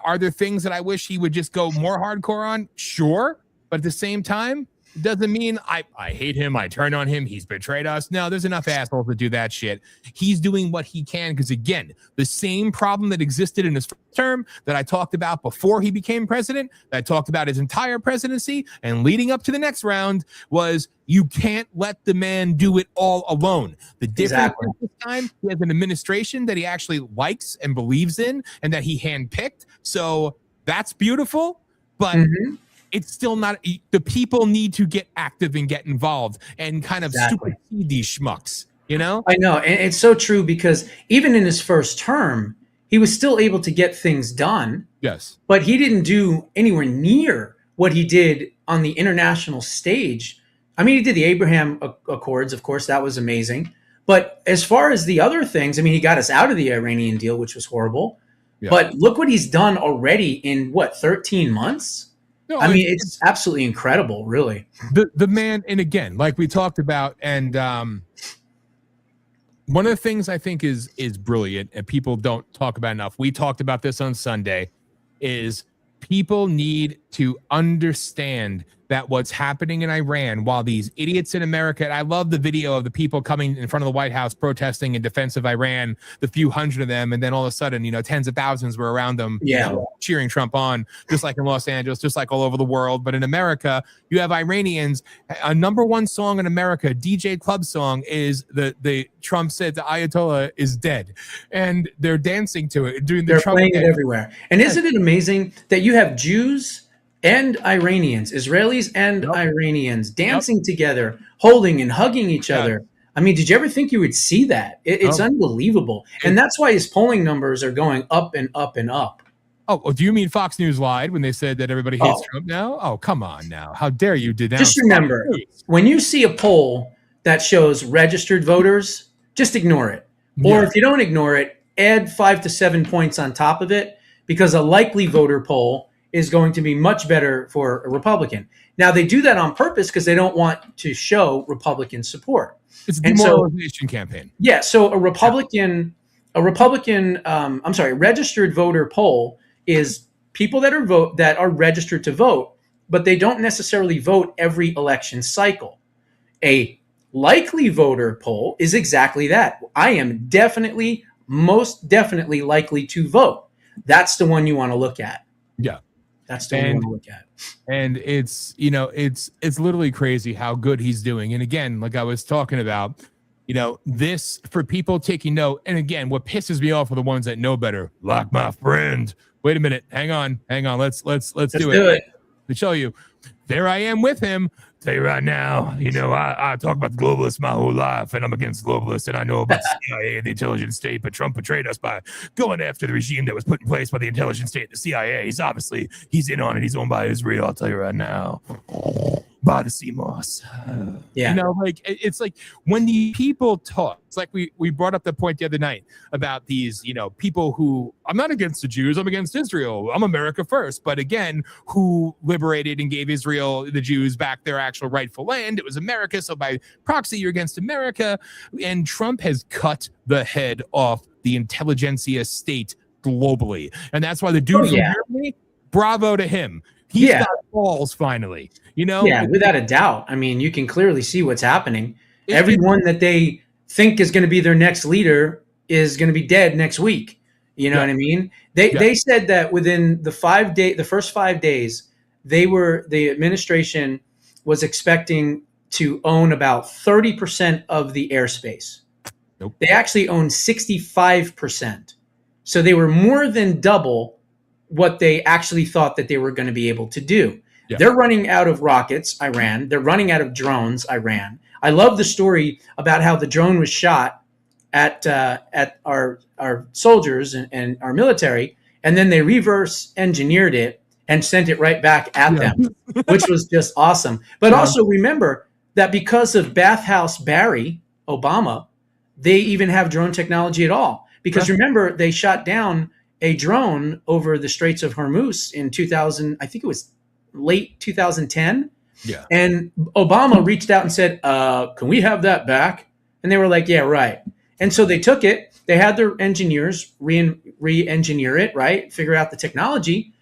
are there things that I wish he would just go more hardcore on? Sure. But at the same time, it doesn't mean I hate him. I turn on him. He's betrayed us. No, there's enough assholes to do that shit. He's doing what he can because, again, the same problem that existed in his first term that I talked about before he became president, that I talked about his entire presidency and leading up to the next round, was you can't let the man do it all alone. The difference this time, he has an administration that he actually likes and believes in and that he handpicked. So that's beautiful, but it's still not. The people need to get active and get involved and kind of supersede these schmucks. I know, and it's so true, because even in his first term, he was still able to get things done. Yes, but he didn't do anywhere near what he did on the international stage. I mean, he did the Abraham Accords, of course, that was amazing. But as far as the other things, I mean, he got us out of the Iranian deal, which was horrible. Yeah. But look what he's done already in 13 months. No, I mean, it's absolutely incredible, really. The man, and again, like we talked about, and One of the things I think is brilliant and people don't talk about enough. We talked about this on Sunday, is people need to understand that what's happening in Iran, while these idiots in America, and I love the video of the people coming in front of the White House protesting in defense of Iran, the few hundred of them, and then all of a sudden, tens of thousands were around them, cheering Trump on, just like in Los Angeles, just like all over the world. But in America, you have Iranians. A number one song in America, DJ club song, is the Trump said the Ayatollah is dead, and they're dancing to it, doing the They're Trump playing dance. it everywhere. And isn't it amazing that you have Jews and Iranians, Israelis and Iranians dancing together, holding and hugging each other? I mean, did you ever think you would see that? It's unbelievable. And that's why his polling numbers are going up and up and up. Oh, do you mean Fox News lied when they said that everybody hates Trump now? Oh, come on now. How dare you denounce? Just remember, when you see a poll that shows registered voters, just ignore it. Or if you don't ignore it, add 5 to 7 points on top of it, because a likely voter poll is going to be much better for a Republican. Now, they do that on purpose because they don't want to show Republican support. It's a demoralization campaign. Yeah, so a registered voter poll is people that are registered to vote, but they don't necessarily vote every election cycle. A likely voter poll is exactly that. I am most definitely likely to vote. That's the one you want to look at. Yeah. That's the one you want to look at. And it's literally crazy how good he's doing. And again, like I was talking about, this for people taking note. And again, what pisses me off are the ones that know better. Like my friend. Wait a minute. Hang on. Let's do it. To show you. There I am with him. Tell you right now, I talk about the globalists my whole life, and I'm against globalists, and I know about the CIA and the intelligence state, but Trump betrayed us by going after the regime that was put in place by the intelligence state and the CIA. He's in on it. He's owned by Israel. I'll tell you right now. By the CMOS. Yeah. It's like when the people talk, it's like we brought up the point the other night about these, people who, I'm not against the Jews, I'm against Israel. I'm America first. But again, who liberated and gave Israel, the Jews, back their actual rightful land? It was America. So by proxy, you're against America. And Trump has cut the head off the intelligentsia state globally. And that's why the dude from Germany, bravo to him. He's got balls finally, Yeah, without a doubt. I mean, you can clearly see what's happening. Everyone that they think is going to be their next leader is going to be dead next week. You know what I mean? They said that within the first 5 days, the administration was expecting to own about 30% of the airspace. Nope. They actually owned 65%. So they were more than double what they actually thought that they were going to be able to do. Yeah. They're running out of rockets, Iran. They're running out of drones, Iran. I love the story about how the drone was shot at our soldiers and our military, and then they reverse engineered it and sent it right back at them, which was just awesome. But also remember that because of Bathhouse Barry Obama, they even have drone technology at all. Because remember, they shot down a drone over the Straits of Hormuz in 2000, I think it was late 2010. Yeah. And Obama reached out and said, can we have that back? And they were like, yeah, right. And so they took it. They had their engineers re-engineer it, right? Figure out the technology.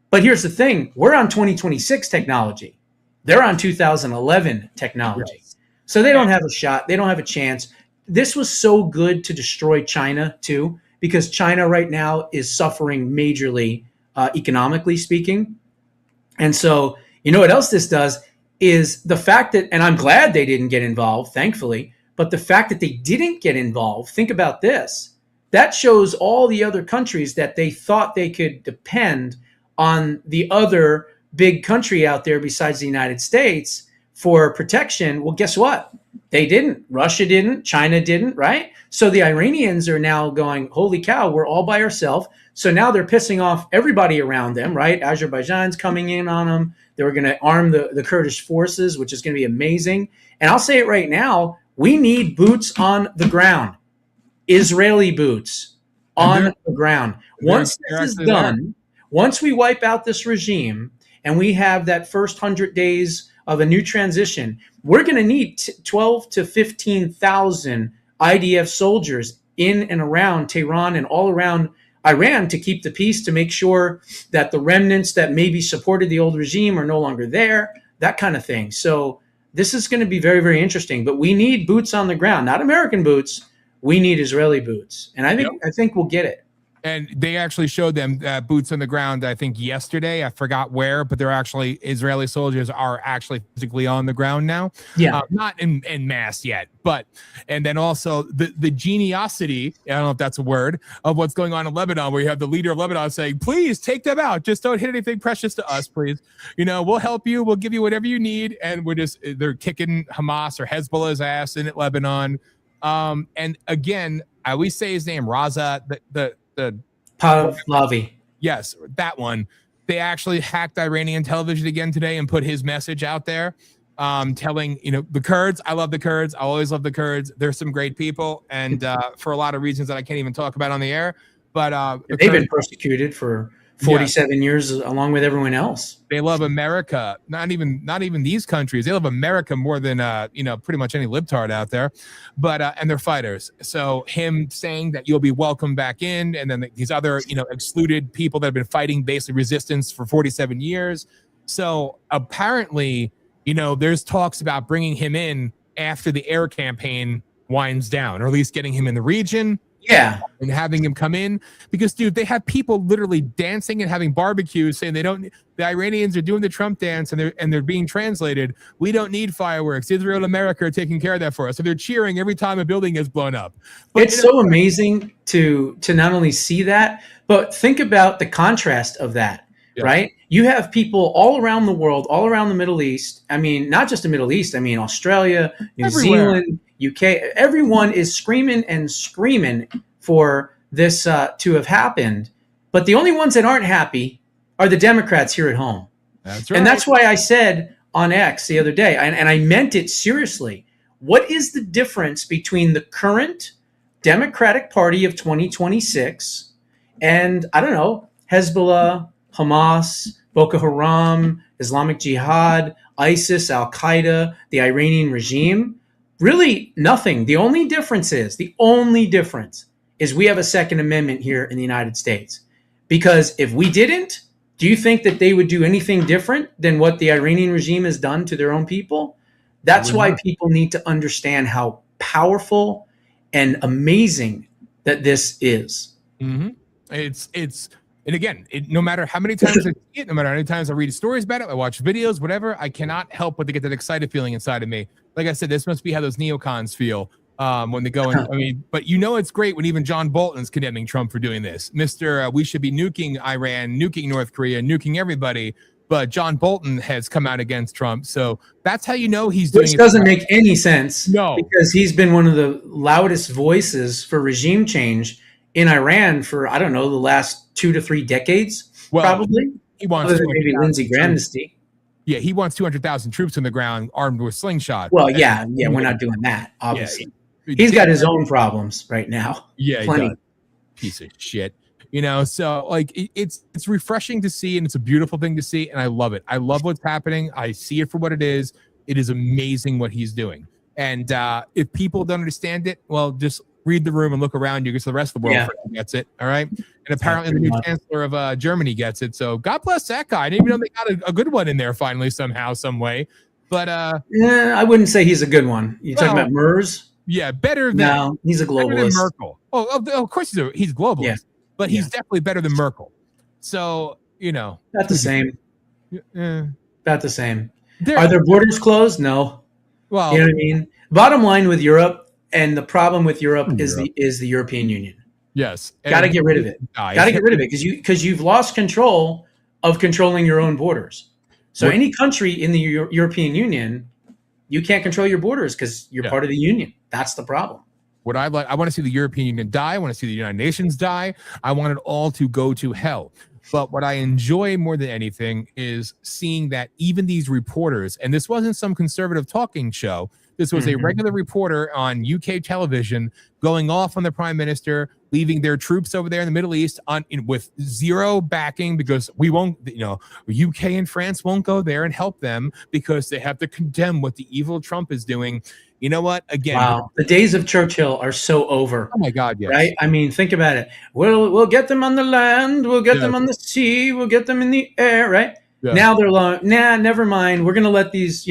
But here's the thing. We're on 2026 technology. They're on 2011 technology. Yes. So they don't have a shot. They don't have a chance. This was so good to destroy China, too, because China right now is suffering majorly, economically speaking. And so, what else this does is the fact that, and I'm glad they didn't get involved, thankfully, but the fact that they didn't get involved, think about this. That shows all the other countries that they thought they could depend on the other big country out there besides the United States for protection. Well, guess what? They didn't. Russia didn't. China didn't, right? So the Iranians are now going, holy cow, we're all by ourselves. So now they're pissing off everybody around them, right? Azerbaijan's coming in on them. They were going to arm the Kurdish forces, which is going to be amazing. And I'll say it right now, we need boots on the ground. Israeli boots on the ground. Once this is done, once we wipe out this regime and we have that first 100 days of a new transition, we're going to need 12 to 15,000 IDF soldiers in and around Tehran and all around Iran to keep the peace, to make sure that the remnants that maybe supported the old regime are no longer there, that kind of thing. So this is going to be very, very interesting. But we need boots on the ground, not American boots. We need Israeli boots. And I think we'll get it. And they actually showed them boots on the ground, I think yesterday. I forgot where, but they're actually, Israeli soldiers are actually physically on the ground now. Yeah. Not in mass yet, but, and then also the geniosity, I don't know if that's a word, of what's going on in Lebanon, where you have the leader of Lebanon saying, please take them out. Just don't hit anything precious to us, please. You know, we'll help you. We'll give you whatever you need. And they're kicking Hamas or Hezbollah's ass in Lebanon. And again, I always say his name, Raza, the Pahlavi. Yes, that one. They actually hacked Iranian television again today and put his message out there, telling, you know, the Kurds. I love the Kurds. I always love the Kurds. They're some great people, and for a lot of reasons that I can't even talk about on the air. But they've been persecuted for 47 years along with everyone else. They love America. Not even these countries. They love America more than pretty much any libtard out there. But and they're fighters. So him saying that you'll be welcome back in, and then these other excluded people that have been fighting basically resistance for 47 years. So apparently, there's talks about bringing him in after the air campaign winds down, or at least getting him in the region. Yeah. And having him come in, because dude, they have people literally dancing and having barbecues saying the Iranians are doing the Trump dance, and they're being translated. We don't need fireworks. Israel and America are taking care of that for us. So they're cheering every time a building is blown up. But it's so amazing to not only see that, but think about the contrast of that, right? You have people all around the world, all around the Middle East. I mean, not just the Middle East. I mean, Australia, New Zealand, UK, everyone is screaming and screaming for this to have happened. But the only ones that aren't happy are the Democrats here at home. That's right. And that's why I said on X the other day, and I meant it seriously, what is the difference between the current Democratic Party of 2026 and, I don't know, Hezbollah, Hamas, Boko Haram, Islamic Jihad, ISIS, Al-Qaeda, the Iranian regime? Really nothing. The only difference is we have a Second Amendment here in the United States. Because if we didn't, do you think that they would do anything different than what the Iranian regime has done to their own people? That's why people need to understand how powerful and amazing that this is. Mm-hmm. And again, no matter how many times I see it, no matter how many times I read stories about it, I watch videos, whatever, I cannot help but to get that excited feeling inside of me. Like I said, this must be how those neocons feel when they go in. But it's great when even John Bolton's condemning Trump for doing this. We should be nuking Iran, nuking North Korea, nuking everybody. But John Bolton has come out against Trump. So that's how he's doing it. Which doesn't make any sense. No. Because he's been one of the loudest voices for regime change in Iran for, I don't know, the last 2 to 3 decades, probably. He wants maybe Lindsey Graham. Yeah, he wants 200,000 troops on the ground armed with slingshot. Well, yeah, we're not doing that, obviously. He's got his own problems right now. Yeah, plenty. He does. Piece of shit. So like it's refreshing to see, and it's a beautiful thing to see, and I love it. I love what's happening. I see it for what it is. It is amazing what he's doing. And if people don't understand it, well, just read the room and look around you, because the rest of the world gets it. All right. And apparently the new chancellor of Germany gets it. So God bless that guy. I didn't even know they got a good one in there finally, somehow, some way. But I wouldn't say he's a good one. You're talking about Merz? Yeah, better than no, he's a globalist. Better than Merkel. Oh, of course he's globalist, but he's definitely better than Merkel. So not the same. Not the same. Are their borders closed? No. Well, you know what I mean. Bottom line with Europe. And the problem with Europe is the European Union. Yes, got to get rid of it. Got to get rid of it because you've lost control of controlling your own borders. So any country in the European Union, you can't control your borders because you're part of the union. That's the problem. What I want to see the European Union die. I want to see the United Nations die. I want it all to go to hell. But what I enjoy more than anything is seeing that even these reporters, and this wasn't some conservative talking show. This was a regular reporter on UK television going off on the prime minister, leaving their troops over there in the Middle East with zero backing because we won't, UK and France won't go there and help them because they have to condemn what the evil Trump is doing. You know what? Again, wow, the days of Churchill are so over. Oh my God, yes. Right? I mean, think about it. We'll get them on the land, we'll get them on the sea, we'll get them in the air, right? Yeah. Now they're like, nah, never mind. We're going to let these,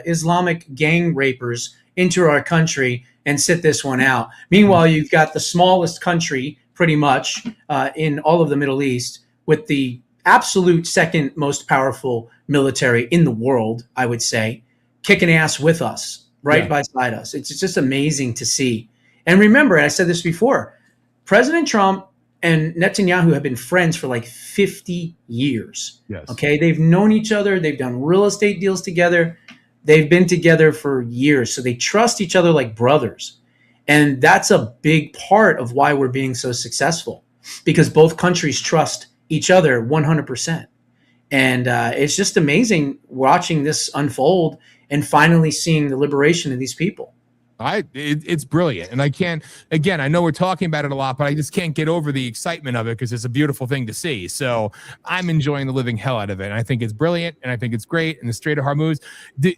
Islamic gang rapers into our country and sit this one out. Meanwhile, you've got the smallest country, pretty much, in all of the Middle East, with the absolute second most powerful military in the world, I would say, kicking ass with us, right beside us. It's just amazing to see. And remember, I said this before, President Trump and Netanyahu have been friends for like 50 years. Yes. Okay. They've known each other. They've done real estate deals together. They've been together for years. So they trust each other like brothers. And that's a big part of why we're being so successful, because both countries trust each other 100%. And it's just amazing watching this unfold and finally seeing the liberation of these people. It's brilliant. And I know we're talking about it a lot, but I just can't get over the excitement of it because it's a beautiful thing to see. So I'm enjoying the living hell out of it. And I think it's brilliant and I think it's great. And the Strait of Hormuz,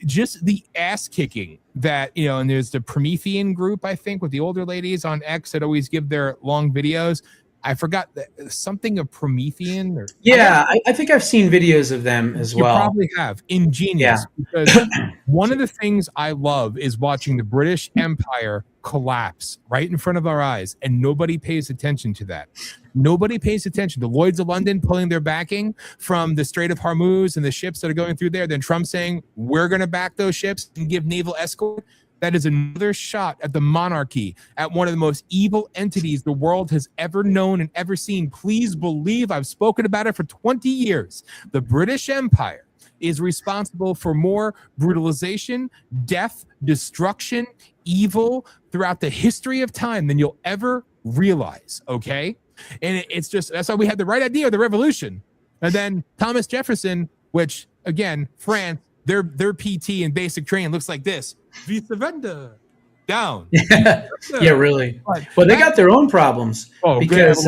just the ass kicking that, and there's the Promethean group, I think, with the older ladies on X that always give their long videos. I forgot something of Promethean. I think I've seen videos of them as well. You probably have. Ingenious. Yeah. Because one of the things I love is watching the British Empire collapse right in front of our eyes, and nobody pays attention to that. Nobody pays attention. The Lloyds of London pulling their backing from the Strait of Hormuz and the ships that are going through there. Then Trump saying, we're going to back those ships and give naval escort. That is another shot at the monarchy, at one of the most evil entities the world has ever known and ever seen. Please believe I've spoken about it for 20 years. The British Empire is responsible for more brutalization, death, destruction, evil throughout the history of time than you'll ever realize, okay? And it's just, that's why we had the right idea of the revolution. And then Thomas Jefferson, which, again, France, their PT and basic training looks like this. We surrender. Down. Yeah, really. Well, they got their own problems because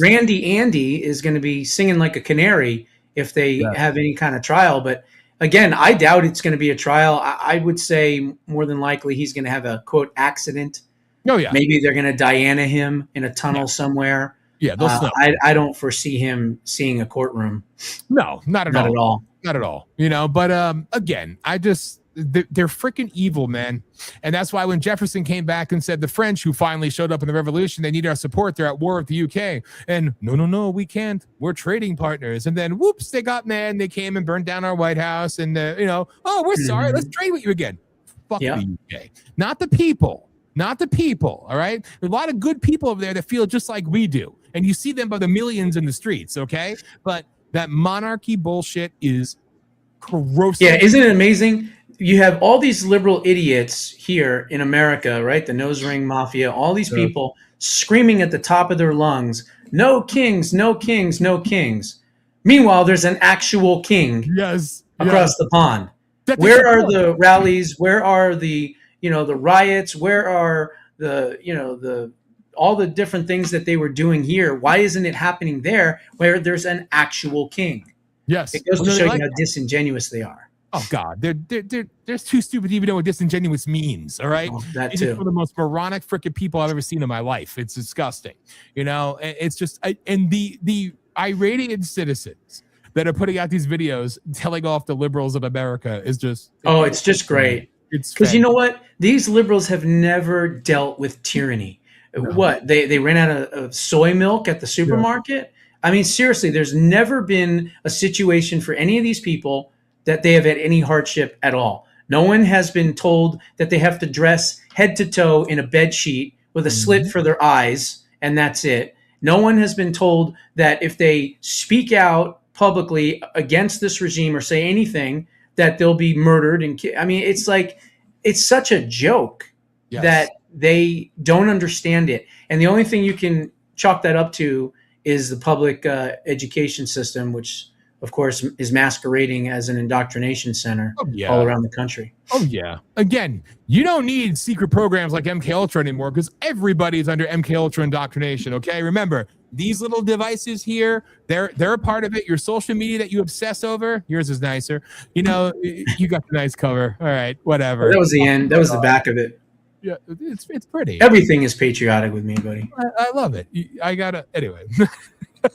Randy Andy is going to be singing like a canary if they have any kind of trial. But again, I doubt it's going to be a trial. I would say more than likely he's going to have a, quote, accident. Oh, yeah. Maybe they're going to Diana him in a tunnel somewhere. Yeah, I don't foresee him seeing a courtroom. No, not at all. Not at all. But again, they're freaking evil, man. And that's why when Jefferson came back and said the French, who finally showed up in the revolution, they need our support. They're at war with the UK. And no, we can't. We're trading partners. And then whoops, they got mad and they came and burned down our White House. And we're sorry. Let's trade with you again. Fuck the UK. Not the people. Not the people. All right. There's a lot of good people over there that feel just like we do. And you see them by the millions in the streets. Okay. But that monarchy bullshit is corrosive. Yeah. Isn't it amazing? You have all these liberal idiots here in America, right? The nose ring mafia, all these people screaming at the top of their lungs, no kings, no kings, no kings. Meanwhile, there's an actual king across the pond. Where are the rallies? Where are the riots? Where are all the different things that they were doing here? Why isn't it happening there where there's an actual king? Yes. It goes to show you how disingenuous they are. Oh God, they're too stupid to even know what disingenuous means. All right, that too. One of the most moronic freaking people I've ever seen in my life. It's disgusting. It's just and the irate citizens that are putting out these videos telling off the liberals of America is just it's just great. It's because you know what, these liberals have never dealt with tyranny. No. What they ran out of soy milk at the supermarket. Yeah. I mean, seriously, there's never been a situation for any of these people that they have had any hardship at all. No one has been told that they have to dress head to toe in a bed sheet with a slit for their eyes, and that's it. No one has been told that if they speak out publicly against this regime or say anything, that they'll be murdered. And I mean, it's like, it's such a joke that they don't understand it. And the only thing you can chalk that up to is the public education system, which of course, is masquerading as an indoctrination center all around the country. Oh yeah. Again, you don't need secret programs like MK Ultra anymore because everybody's under MK Ultra indoctrination. Okay, remember these little devices here. They're a part of it. Your social media that you obsess over. Yours is nicer. You know, you got the nice cover. All right, whatever. That was the end. That was the back of it. Yeah, it's pretty. Everything is patriotic with me, buddy. I love it. I gotta anyway.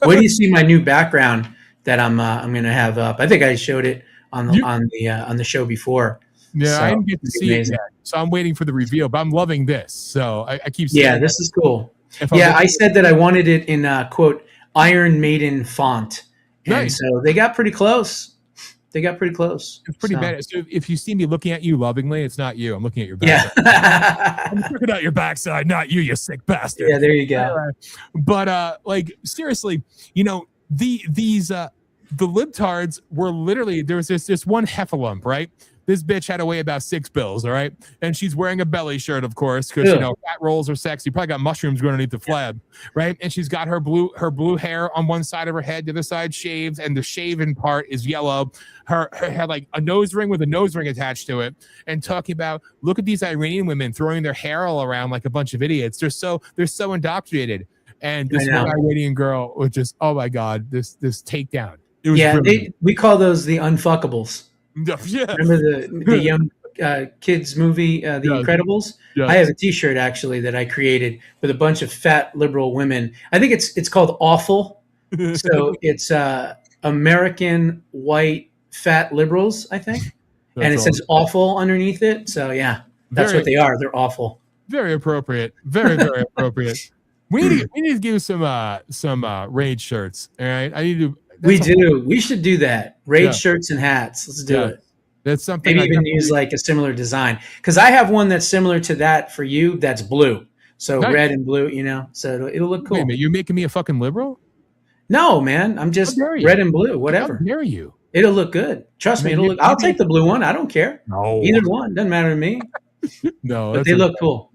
Where do you see my new background that I'm gonna have up? I think I showed it on the show before. Yeah, so, I didn't get to see it yet, so I'm waiting for the reveal. But I'm loving this, so I keep saying. Yeah, this is cool. Yeah, I said that I wanted it in quote Iron Maiden font, and so they got pretty close. It's pretty bad. So if you see me looking at you lovingly, it's not you. I'm looking at your backside. Yeah. I'm looking at your backside, not you, you sick bastard. Yeah, there you go. But like seriously, you know, the libtards were literally, there was this one heffalump, right? This bitch had to weigh about 6 bills, all right? And she's wearing a belly shirt, of course, because you know fat rolls are sexy. Probably got mushrooms growing underneath the flab, right? And she's got her blue hair on one side of her head, the other side shaved, and the shaven part is yellow. Her had like a nose ring with a nose ring attached to it, and talking about look at these Iranian women throwing their hair all around like a bunch of idiots. They're so indoctrinated. And this one Iranian girl was just, oh my god, this takedown. It was we call those the unfuckables. Yeah. Remember the young kids movie, The Incredibles? Yes. I have a T-shirt actually that I created with a bunch of fat liberal women. I think it's called Awful. So it's American white fat liberals, I think, and it says awful underneath it. So yeah, that's what they are. They're awful. Very appropriate. Very very appropriate. We need to give some Rage shirts. All right, I need to. We should do that. Rage shirts and hats. Let's do it. That's something. Maybe even use like a similar design because I have one that's similar to that for you. That's blue. So red and blue, you know. So it'll look cool. Wait a minute, you're making me a fucking liberal? No, man. I'm just red and blue. Whatever. How dare you? It'll look good. Trust me. It'll look. I'll take the blue one. I don't care. No. Either one doesn't matter to me. No, but they look cool.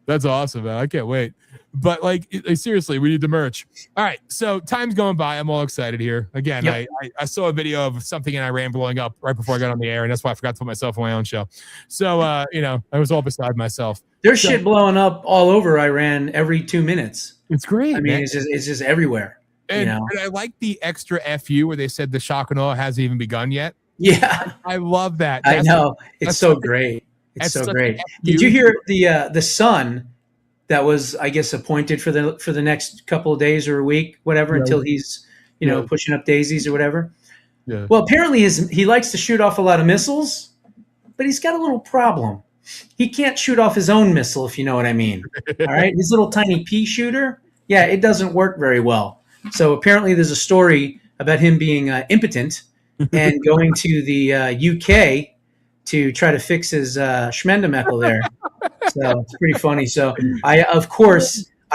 That's awesome, man. I can't wait. But like seriously, we need the merch. All right, so time's going by. I'm all excited here. Again, I saw a video of something in Iran blowing up right before I got on the air, and that's why I forgot to put myself on my own show. So you know, I was all beside myself. There's shit blowing up all over Iran every 2 minutes. It's great. I mean, it's just everywhere. And, you know? And I like the extra FU where they said the shock and awe hasn't even begun yet. Yeah, I love that. I know. It's so great. It's so great. Did you hear the son that was, I guess, appointed for the next couple of days or a week, whatever, until he's, you know, pushing up daisies or whatever? Yeah. Well, apparently he likes to shoot off a lot of missiles, but he's got a little problem. He can't shoot off his own missile, if you know what I mean. All right, his little tiny pea shooter, it doesn't work very well. So apparently, there's a story about him being impotent and going to the UK to try to fix his schmendemeckle there. So it's pretty funny. So I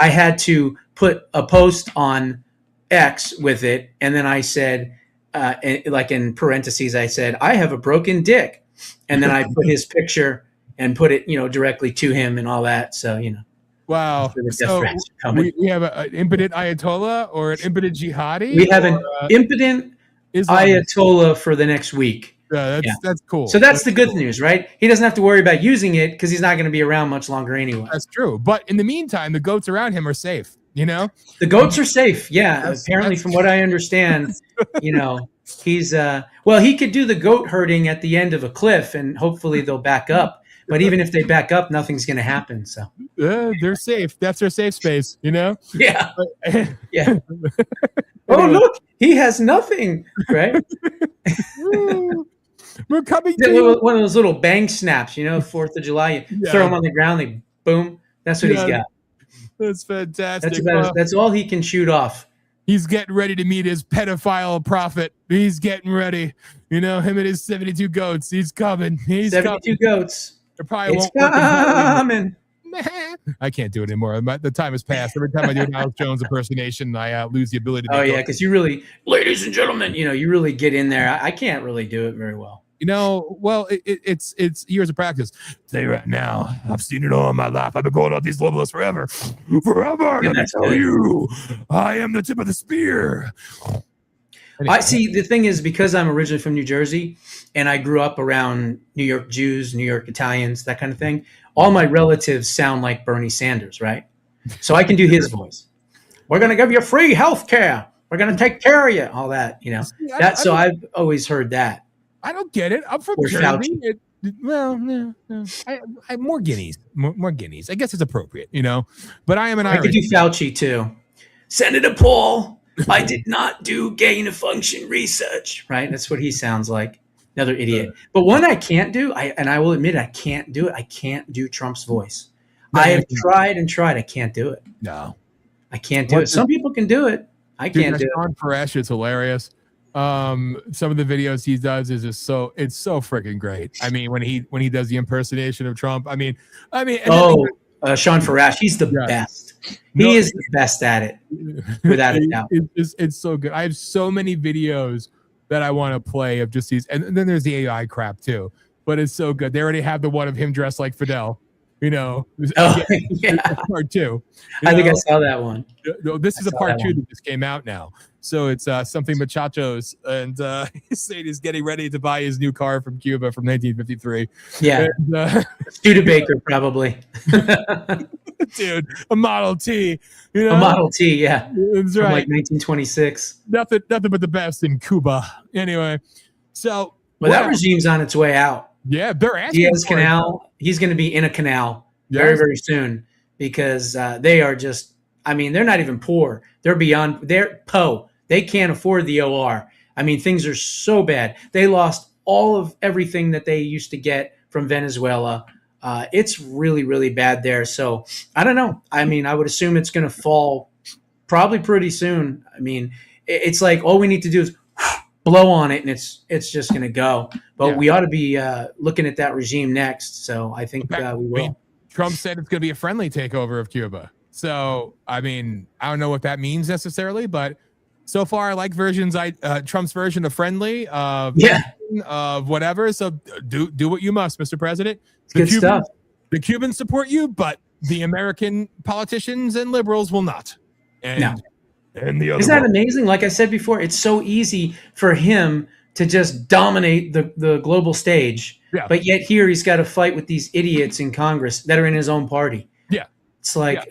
had to put a post on X with it. And then I said, like in parentheses, I said, I have a broken dick. And then I put his picture and put it, you know, directly to him and all that. So, you know. Wow. So we have an impotent Ayatollah or an impotent jihadi? We have an impotent Ayatollah for the next week. Yeah, that's cool. So that's the good news, right? He doesn't have to worry about using it because he's not going to be around much longer anyway. That's true. But in the meantime, the goats around him are safe, you know? The goats are safe, yeah. Apparently, from what I understand, you know, he's he could do the goat herding at the end of a cliff and hopefully they'll back up. But even if they back up, nothing's going to happen. So they're safe. That's their safe space, you know? Yeah. Yeah. Oh, look, he has nothing, right? We're coming to one of those little bang snaps, you know, 4th of July. You throw him on the ground, they boom. That's what he's got. That's fantastic. That's all he can shoot off. He's getting ready to meet his pedophile prophet. He's getting ready. You know, him and his 72 goats. He's coming. 72 goats. It probably won't work. I can't do it anymore. The time has passed. Every time I do an Alex Jones impersonation, I lose the ability to. Oh yeah, because you really, ladies and gentlemen, you know, you really get in there. I can't really do it very well. You know, well, it's years of practice. Say right now, I've seen it all in my life. I've been going out these globalists forever. And I tell you, I am the tip of the spear. I see. The thing is, because I'm originally from New Jersey and I grew up around New York Jews, New York Italians, that kind of thing, all my relatives sound like Bernie Sanders, right? So I can do his voice. We're going to give you free health care. We're going to take care of you. All that, you know. So I've always heard that. I don't get it. I'm from Jersey. No. I more guineas. More guineas. I guess it's appropriate, you know. But I am an Irish. I could do Fauci too. Senator Paul, I did not do gain of function research. Right? That's what he sounds like. Another idiot. But one I can't do, and I will admit I can't do it. I can't do Trump's voice. I have tried and tried. I can't do it. No. I can't do it. Some people can do it. I can't do it. Sean Paresh, it's hilarious. Some of the videos he does is just it's so freaking great. I mean, when he does the impersonation of Trump, I mean, Sean Farash, he's the best. He is the best at it, without a doubt. It's so good. I have so many videos that I want to play of just these, and then there's the AI crap too. But it's so good. They already have the one of him dressed like Fidel. You know, part two. I think I saw that one. This is a part two that just came out now. So it's something muchachos, and he's saying he's getting ready to buy his new car from Cuba from 1953. Yeah, and, Studebaker probably. Dude, a Model T. You know, a Model T. Yeah, that's from right. like 1926. Nothing but the best in Cuba. Anyway, so that regime's on its way out. Yeah, they're asking Diaz Canal. He's going to be in a canal very, very soon because they are just. I mean, they're not even poor. They're beyond. They're po. They can't afford the OR. I mean, things are so bad. They lost all of everything that they used to get from Venezuela. It's really, really bad there. So I don't know. I mean, I would assume it's going to fall probably pretty soon. I mean, it's like all we need to do is blow on it, and it's just going to go. But we ought to be looking at that regime next. So I think we will. Trump said it's going to be a friendly takeover of Cuba. So I mean, I don't know what that means necessarily, but so far I like Trump's version of friendly, of whatever. So do what you must, Mr. President. Good stuff. The Cubans support you, but the American politicians and liberals will not. And the other Isn't that amazing? Like I said before, it's so easy for him to just dominate the global stage. Yeah. But yet here he's got to fight with these idiots in Congress that are in his own party. Yeah. It's like,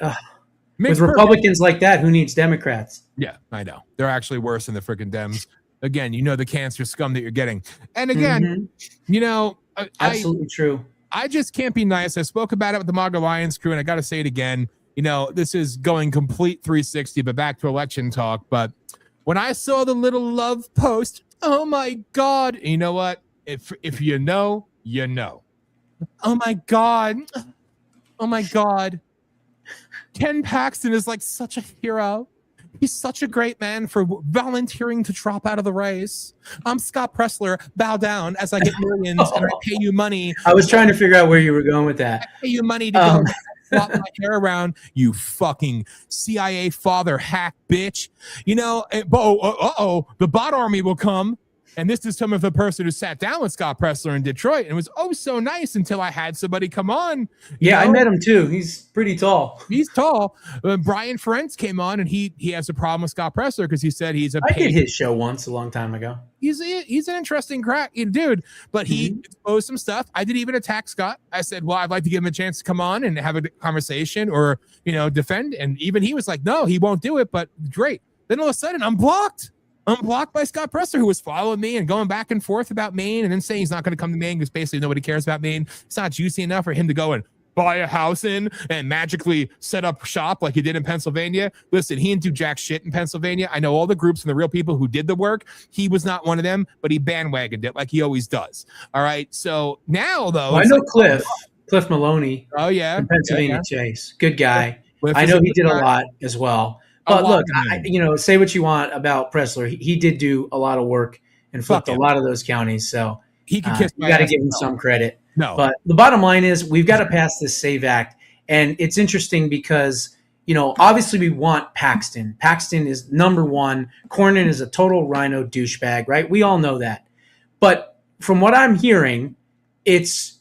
with Republicans like that, who needs Democrats? Yeah, I know. They're actually worse than the freaking Dems. Again, you know the cancer scum that you're getting. And again, you know, absolutely true. I just can't be nice. I spoke about it with the MAGA Lions crew, and I got to say it again. You know, this is going complete 360, but back to election talk. But when I saw the little love post, oh my God. You know what? If you know, you know. Oh my God. Oh my God. Ken Paxton is like such a hero. He's such a great man for volunteering to drop out of the race. I'm Scott Pressler. Bow down as I get millions and I pay you money. I was trying to figure out where you were going with that. I pay you money to go flop my hair around, you fucking CIA father hack bitch. You know, the bot army will come. And this is some of the person who sat down with Scott Pressler in Detroit. And it was so nice until I had somebody come on. Yeah, I met him too. He's pretty tall. He's tall. Brian Ferentz came on, and he has a problem with Scott Pressler because he said he's a. I did his show once a long time ago. He's an interesting dude, but he exposed some stuff. I didn't even attack Scott. I said, well, I'd like to give him a chance to come on and have a conversation or defend. And even he was like, no, he won't do it. But great. Then all of a sudden, I'm blocked. I'm blocked by Scott Pressler, who was following me and going back and forth about Maine and then saying he's not going to come to Maine because basically nobody cares about Maine. It's not juicy enough for him to go and buy a house in and magically set up shop like he did in Pennsylvania. Listen, he didn't do jack shit in Pennsylvania. I know all the groups and the real people who did the work. He was not one of them, but he bandwagoned it like he always does. All right. So now, though. I know Cliff Maloney. Oh, yeah. From Pennsylvania Chase. Good guy. I know he did a lot as well. But look, say what you want about Pressler. He did do a lot of work and flipped a lot of those counties. So he can kiss. You got to give him some credit. No, but the bottom line is we've got to pass this SAVE Act, and it's interesting because obviously we want Paxton. Paxton is number one. Cornyn is a total rhino douchebag, right? We all know that. But from what I'm hearing, it's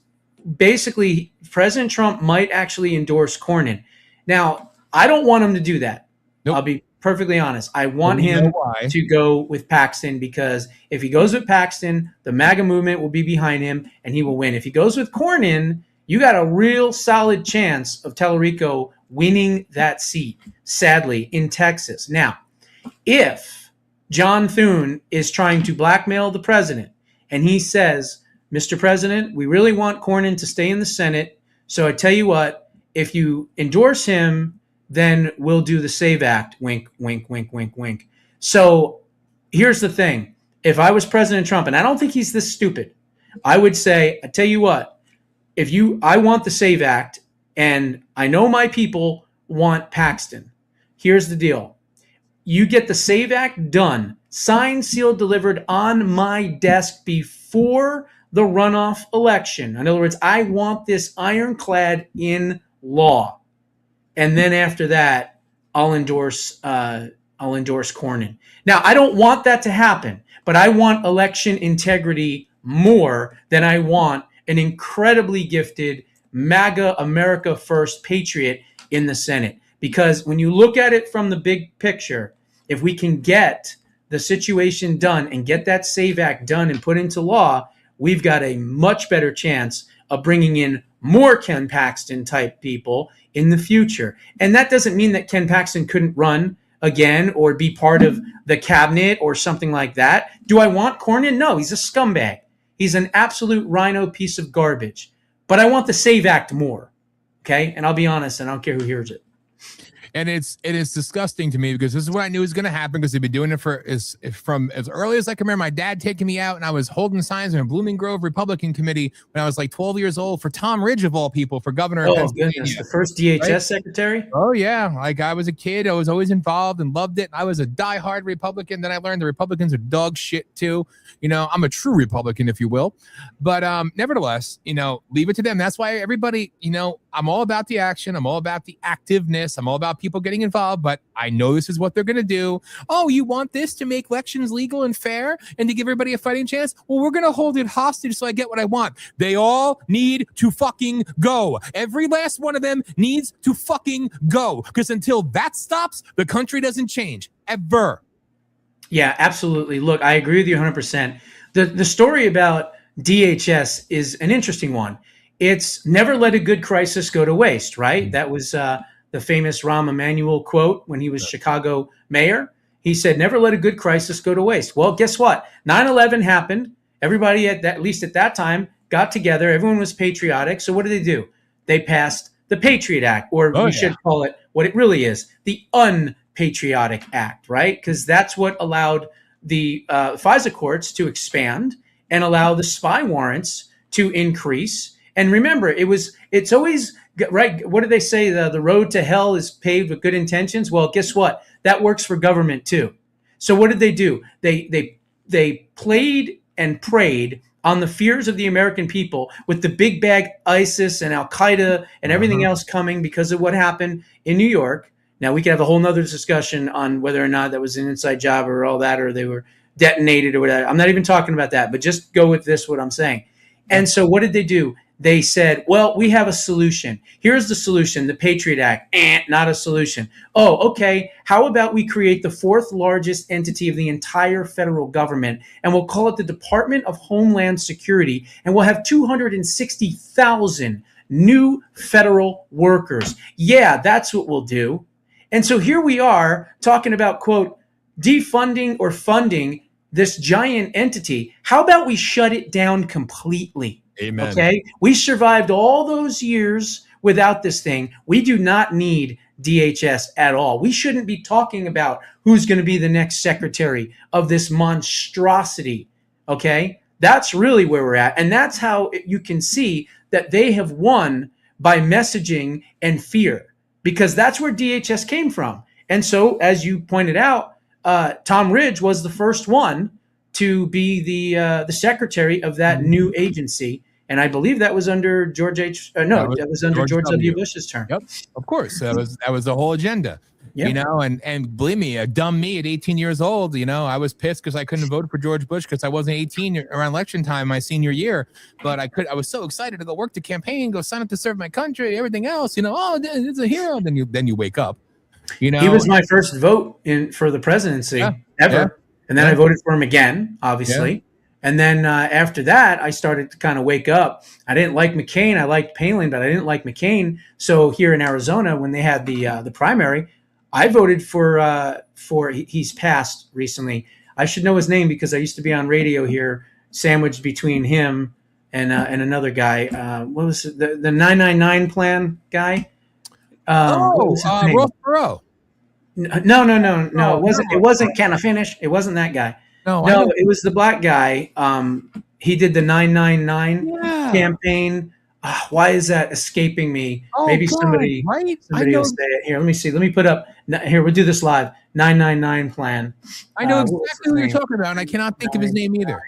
basically President Trump might actually endorse Cornyn. Now, I don't want him to do that. Nope. I'll be perfectly honest. I want you know him why. to go with Paxton, because if he goes with Paxton, the MAGA movement will be behind him and he will win. If he goes with Cornyn, you got a real solid chance of Tallarico winning that seat, sadly, in Texas. Now, if John Thune is trying to blackmail the president and he says, Mr. President, we really want Cornyn to stay in the Senate, so I tell you what, if you endorse him, then we'll do the SAVE Act. Wink, wink, wink, wink, wink. So here's the thing. If I was President Trump, and I don't think he's this stupid, I would say, I tell you what, I want the SAVE Act, and I know my people want Paxton. Here's the deal. You get the SAVE Act done, signed, sealed, delivered on my desk before the runoff election. In other words, I want this ironclad in law. And then after that, I'll endorse Cornyn. Now, I don't want that to happen, but I want election integrity more than I want an incredibly gifted MAGA America First patriot in the Senate. Because when you look at it from the big picture, if we can get the situation done and get that SAVE Act done and put into law, we've got a much better chance of bringing in more Ken Paxton type people in the future. And that doesn't mean that Ken Paxton couldn't run again or be part of the cabinet or something like that. Do I want Cornyn? No, he's a scumbag. He's an absolute rhino piece of garbage. But I want the SAVE Act more. Okay? And I'll be honest, and I don't care who hears it. And it is disgusting to me, because this is what I knew was going to happen, because they've been doing it from as early as I can remember. My dad taking me out, and I was holding signs in a Blooming Grove Republican committee when I was like 12 years old for Tom Ridge, of all people, for governor of Pennsylvania. Goodness, the first DHS secretary? Oh, yeah. Like, I was a kid. I was always involved and loved it. I was a diehard Republican. Then I learned the Republicans are dog shit, too. You know, I'm a true Republican, if you will. But nevertheless, you know, leave it to them. That's why everybody, you know, I'm all about the action. I'm all about the activeness. I'm all about people getting involved, but I know this is what they're going to do. Oh, you want this to make elections legal and fair and to give everybody a fighting chance? Well, we're going to hold it hostage so I get what I want. They all need to fucking go. Every last one of them needs to fucking go, because until that stops, the country doesn't change ever. Yeah, absolutely. Look, I agree with you 100%. The story about DHS is an interesting one. It's never let a good crisis go to waste, right? That was the famous Rahm Emanuel quote when he was Chicago mayor. He said, never let a good crisis go to waste. Well, guess what? 9/11 happened. Everybody, at least at that time, got together. Everyone was patriotic. So what did they do? They passed the Patriot Act, or we should call it what it really is, the Unpatriotic Act, right? Because that's what allowed the FISA courts to expand and allow the spy warrants to increase. And remember, it's always right. What do they say? The road to hell is paved with good intentions. Well, guess what? That works for government too. So what did they do? They played and preyed on the fears of the American people with the big bag ISIS and Al Qaeda and everything else coming because of what happened in New York. Now we could have a whole nother discussion on whether or not that was an inside job or all that, or they were detonated or whatever. I'm not even talking about that, but just go with this, what I'm saying. And so what did they do? They said, well, we have a solution. Here's the solution, the Patriot Act. Not a solution. Oh, okay. How about we create the fourth largest entity of the entire federal government, and we'll call it the Department of Homeland Security, and we'll have 260,000 new federal workers. Yeah, that's what we'll do. And so here we are talking about, quote, defunding or funding this giant entity. How about we shut it down completely? Amen. Okay. We survived all those years without this thing. We do not need DHS at all. We shouldn't be talking about who's going to be the next secretary of this monstrosity. Okay. That's really where we're at. And that's how you can see that they have won by messaging and fear, because that's where DHS came from. And so, as you pointed out, Tom Ridge was the first one to be the secretary of that new agency. And I believe that was under George W. Bush's term. Yep, of course. That was the whole agenda. Yep. You know, and believe me, a dumb me at 18 years old, you know, I was pissed because I couldn't vote for George Bush because I wasn't 18 around election time my senior year. But I was so excited to go work the campaign, go sign up to serve my country, everything else, you know, oh, it's a hero. Then you wake up. You know, he was my first vote for the presidency ever. And then I voted for him again, obviously. And then after that, I started to kind of wake up. I didn't like McCain. I liked Palin, but I didn't like McCain. So here in Arizona, when they had the primary, I voted for he's passed recently. I should know his name because I used to be on radio here, sandwiched between him and another guy. What was it? The 999 plan guy? Ross Perot. No. It wasn't. Can I finish? It wasn't that guy. No, it was the black guy. He did the 999 campaign. Why is that escaping me? Maybe somebody will say it. Here, let me see. Let me put up. Here, we'll do this live. 999 plan. I know exactly who you're talking about, and I cannot think of his name either.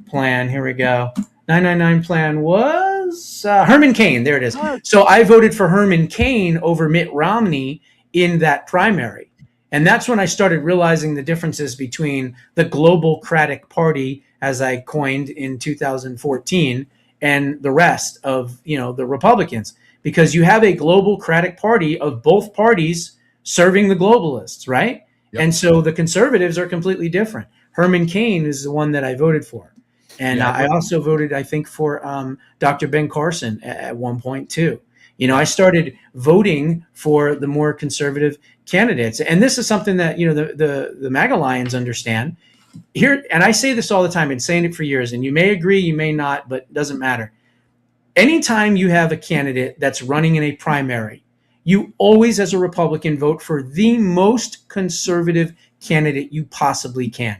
Plan. Here we go. 999 plan was Herman Cain. There it is. So I voted for Herman Cain over Mitt Romney in that primary. And that's when I started realizing the differences between the Globalcratic Party, as I coined in 2014, and the rest of, the Republicans. Because you have a Globalcratic Party of both parties serving the globalists, right? Yep. And so the conservatives are completely different. Herman Cain is the one that I voted for. And I also voted, I think, for Dr. Ben Carson at one point, too. I started voting for the more conservative candidates. And this is something that, the MAGA Lions understand. Here, and I say this all the time, I've been saying it for years, and you may agree, you may not, but it doesn't matter. Anytime you have a candidate that's running in a primary, you always, as a Republican, vote for the most conservative candidate you possibly can.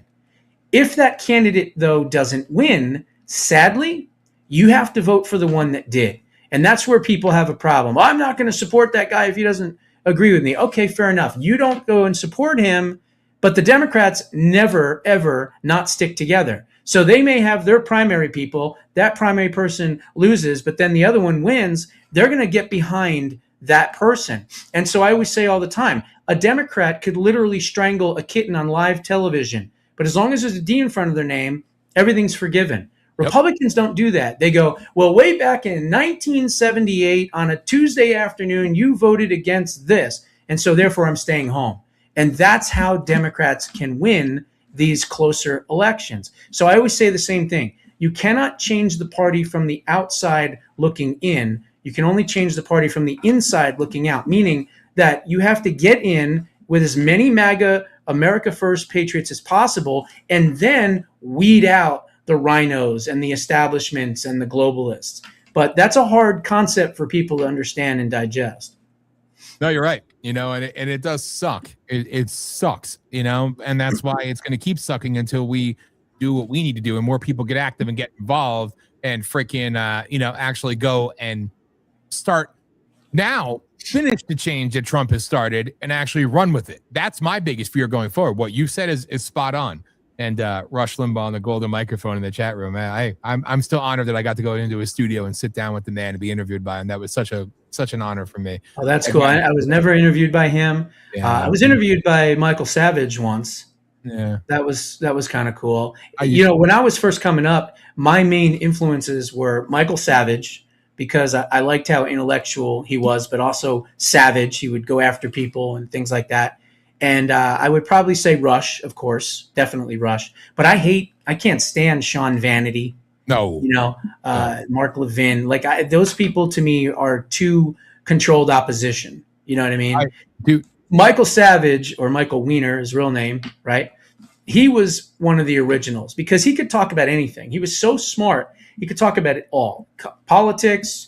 If that candidate, though, doesn't win, sadly, you have to vote for the one that did. And that's where people have a problem. I'm not going to support that guy if he doesn't agree with me. Okay, fair enough. You don't go and support him, but the Democrats never, ever not stick together. So they may have their primary people, that primary person loses, but then the other one wins. They're going to get behind that person. And so I always say all the time, a Democrat could literally strangle a kitten on live television. But as long as there's a D in front of their name, everything's forgiven. Republicans don't do that. They go, well, way back in 1978 on a Tuesday afternoon, you voted against this. And so therefore I'm staying home. And that's how Democrats can win these closer elections. So I always say the same thing. You cannot change the party from the outside looking in. You can only change the party from the inside looking out, meaning that you have to get in with as many MAGA, America First patriots as possible, and then weed out the RINOs and the establishments and the globalists. But that's a hard concept for people to understand and digest. No, you're right. And it does suck. It sucks, and that's why it's going to keep sucking until we do what we need to do and more people get active and get involved and freaking, actually go and start now, finish the change that Trump has started and actually run with it. That's my biggest fear going forward. What you said is spot on. And Rush Limbaugh on the golden microphone in the chat room. I'm still honored that I got to go into his studio and sit down with the man and be interviewed by him. That was such an honor for me. Oh, that's cool. I was never interviewed by him. I was interviewed by Michael Savage once. Yeah, that was kind of cool. When I was first coming up, my main influences were Michael Savage because I liked how intellectual he was, but also savage. He would go after people and things like that. And I would probably say Rush, of course, definitely Rush. But I can't stand Sean Vanity. No. Mark Levin. Those people to me are too controlled opposition. You know what I mean? Michael Savage, or Michael Weiner, his real name, right? He was one of the originals because he could talk about anything. He was so smart. He could talk about it all. Politics,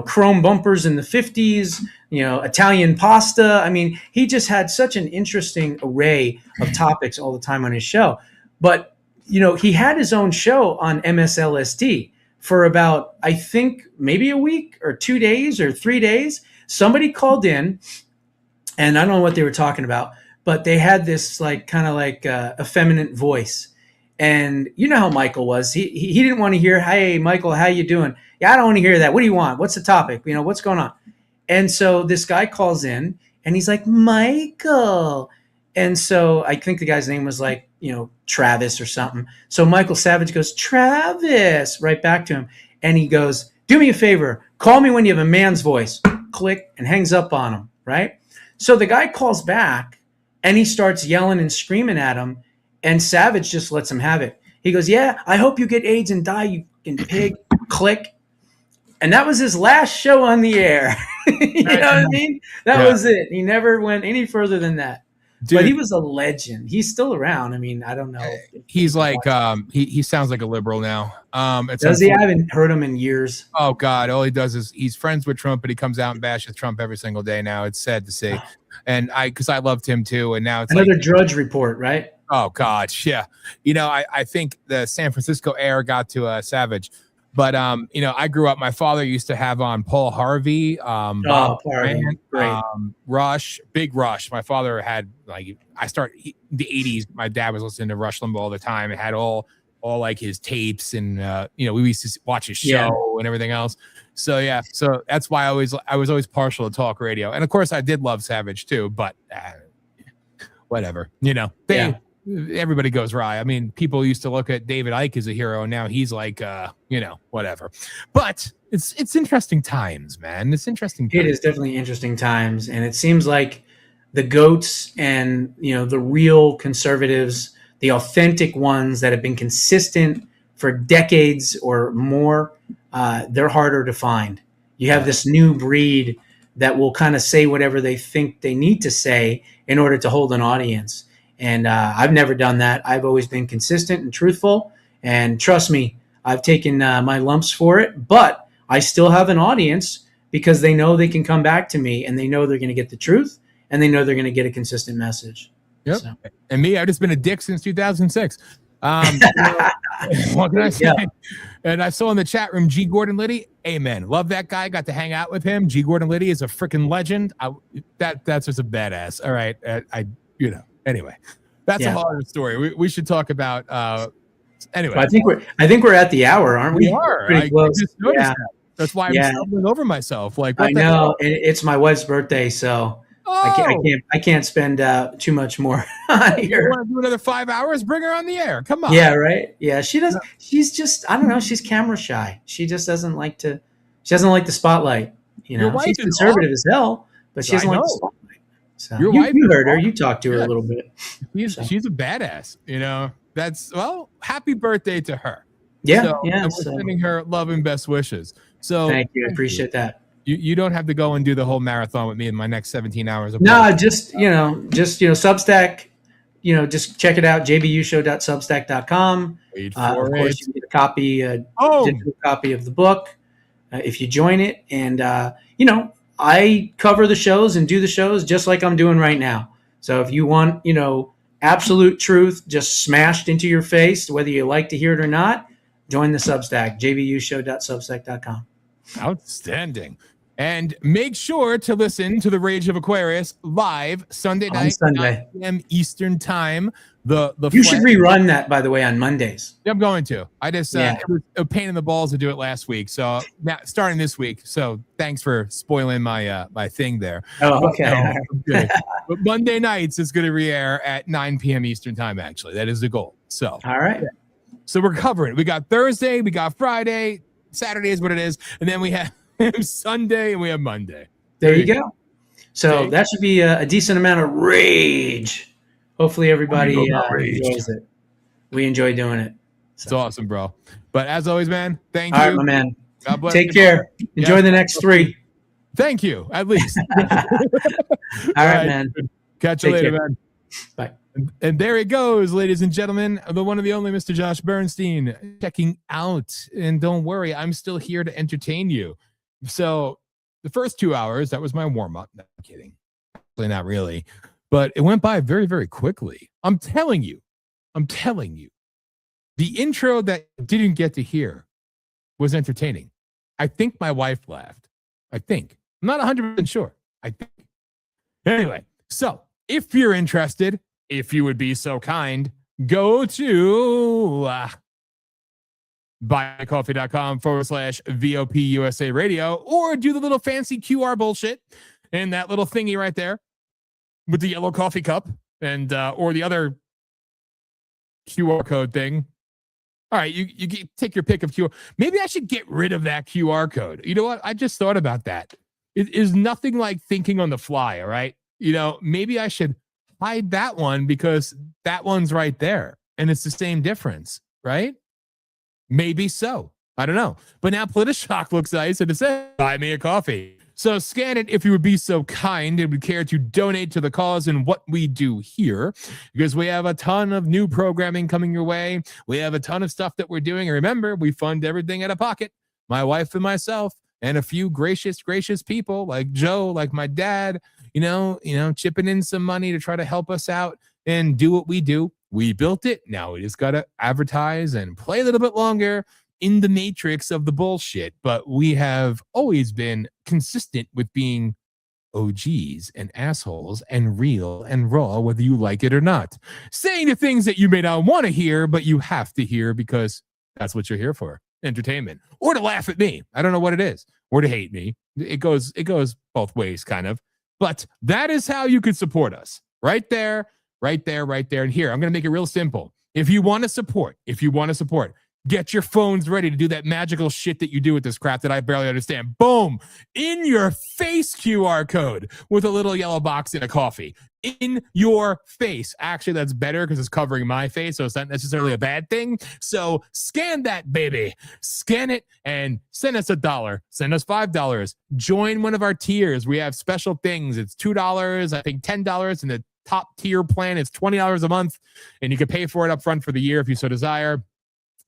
chrome bumpers in the 50s, Italian pasta. I mean, he just had such an interesting array of topics all the time on his show. But, he had his own show on MSLSD for about, I think, maybe a week or 2 days or 3 days. Somebody called in, and I don't know what they were talking about, but they had this kind of effeminate voice. And you know how Michael was. He didn't want to hear, hey, Michael, how you doing? Yeah, I don't want to hear that. What do you want? What's the topic? What's going on? And so this guy calls in and he's like, Michael. And so I think the guy's name was Travis or something. So Michael Savage goes, Travis, right back to him. And he goes, do me a favor. Call me when you have a man's voice. Click, and hangs up on him, right? So the guy calls back and he starts yelling and screaming at him, and Savage just lets him have it. He goes, "Yeah, I hope you get AIDS and die, you fucking pig." Click. And that was his last show on the air. You know what I mean? That was it. He never went any further than that. Dude, but he was a legend. He's still around. I mean, I don't know. He's like he sounds like a liberal now. Does he? I haven't heard him in years. Oh God, all he does is he's friends with Trump, but he comes out and bashes Trump every single day now. It's sad to see. And because I loved him too, and now it's another like, Drudge Report, right? Oh God, yeah. You know, I think the San Francisco air got to Savage. But you know, I grew up. My father used to have on Paul Harvey, Bob Grant, Rush, Big Rush. My father had the '80s. My dad was listening to Rush Limbaugh all the time. It had all like his tapes, and you know, we used to watch his show and everything else. So yeah, so that's why I was always partial to talk radio, and of course I did love Savage too. But whatever, you know, everybody goes right. I mean, people used to look at David Icke as a hero, and now he's like, you know, whatever. But it's interesting times, man. It's interesting times. It is definitely interesting times, and it seems like the goats and, you know, the real conservatives, the authentic ones that have been consistent for decades or more, they're harder to find. You have this new breed that will kind of say whatever they think they need to say in order to hold an audience. And I've never done that. I've always been consistent and truthful. And trust me, I've taken my lumps for it. But I still have an audience because they know they can come back to me, and they know they're going to get the truth, and they know they're going to get a consistent message. Yep. So. And me, I've just been a dick since 2006. What can I say? Yeah. And I saw in the chat room G. Gordon Liddy. Amen. Love that guy. Got to hang out with him. G. Gordon Liddy is a freaking legend. That's just a badass. All right. You know. Anyway, that's a harder story. We should talk about. Anyway, well, I think we're at the hour, aren't we? We are. I just noticed that. That's why I'm stumbling over myself. Like, what I know it's my wife's birthday, so I can't spend too much more on here. You want to do another 5 hours? Bring her on the air. Come on. Yeah, right. Yeah, she does. She's just, I don't know. She's camera shy. She just doesn't like to. She doesn't like the spotlight. You know, she's conservative as hell, but she doesn't like the spotlight. So you heard her. You talked to her a little bit. She's a badass. You know, happy birthday to her. Yeah, we're sending her love and best wishes. So thank you. I appreciate that. You don't have to go and do the whole marathon with me in my next 17 hours. No, just Substack. You know, just check it out. jbushow.substack.com. Of course, you can get a copy, digital copy of the book if you join it, and you know. I cover the shows and do the shows just like I'm doing right now. So if you want, you know, absolute truth just smashed into your face, whether you like to hear it or not, join the Substack, jbushow.substack.com. Outstanding. And make sure to listen to the Rage of Aquarius live Sunday night, 9 p.m. Eastern time. You should rerun that, by the way, on Mondays. I'm going to. I just it was a pain in the balls to do it last week, so now starting this week. So thanks for spoiling my my thing there. Oh, okay. But Monday nights is going to re-air at 9 p.m. Eastern time. Actually, that is the goal. So all right. So we're covering it. We got Thursday, we got Friday, Saturday is what it is, and then we have Sunday and we have Monday. There you go. So that should be a decent amount of rage. Hopefully everybody enjoys it. We enjoy doing it. So. It's awesome, bro. But as always, man, thank you. All right, my man. God bless. Take care. Enjoy the next 3. Thank you, at least. All right, man. Catch you later, man. Bye. And there it goes, ladies and gentlemen, the one and the only Mr. Josh Bernstein checking out. And don't worry, I'm still here to entertain you. So the first 2 hours, that was my warm-up. No, I'm kidding. Actually, not really. But it went by very, very quickly. I'm telling you. The intro that you didn't get to hear was entertaining. I think my wife laughed. I think. I'm not 100% sure. I think. Anyway, so if you're interested, if you would be so kind, go to buycoffee.com/VOP USA Radio, or do the little fancy QR bullshit and that little thingy right there with the yellow coffee cup and or the other QR code thing. All right, you take your pick of QR. Maybe I should get rid of that QR code. You know what? I just thought about that. It is nothing like thinking on the fly, all right? maybe I should hide that one because that one's right there and it's the same difference, right? Maybe so. I don't know. But now POLITI-SHOCK looks nice and it says, buy me a coffee. So scan it if you would be so kind and would care to donate to the cause and what we do here, because we have a ton of new programming coming your way. We have a ton of stuff that we're doing. And remember, we fund everything out of pocket. My wife and myself and a few gracious people like Joe, like my dad, chipping in some money to try to help us out and do what we do. We built it. Now we just got to advertise and play a little bit longer in the matrix of the bullshit. But we have always been consistent with being OGs and assholes and real and raw, whether you like it or not. Saying the things that you may not want to hear, but you have to hear because that's what you're here for. Entertainment. Or to laugh at me. I don't know what it is. Or to hate me. It goes both ways, kind of. But that is how you can support us. Right there. And here, I'm going to make it real simple. If you want to support, get your phones ready to do that magical shit that you do with this crap that I barely understand. Boom! In your face QR code with a little yellow box and a coffee. In your face. Actually, that's better because it's covering my face, so it's not necessarily a bad thing. So scan that, baby. Scan it and send us $1. Send us $5. Join one of our tiers. We have special things. It's $2, I think $10, and the top tier plan is $20 a month, and you can pay for it up front for the year if you so desire.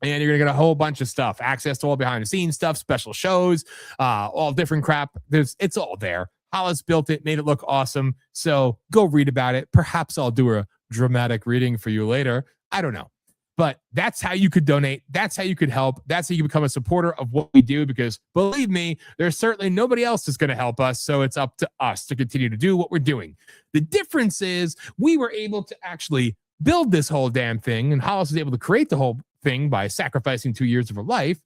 And you're going to get a whole bunch of stuff, access to all behind the scenes stuff, special shows, all different crap. It's all there. Hollis built it, made it look awesome. So go read about it. Perhaps I'll do a dramatic reading for you later. I don't know. But that's how you could donate. That's how you could help. That's how you become a supporter of what we do, because believe me, there's certainly nobody else that's going to help us. So it's up to us to continue to do what we're doing. The difference is we were able to actually build this whole damn thing, and Hollis was able to create the whole thing by sacrificing 2 years of her life,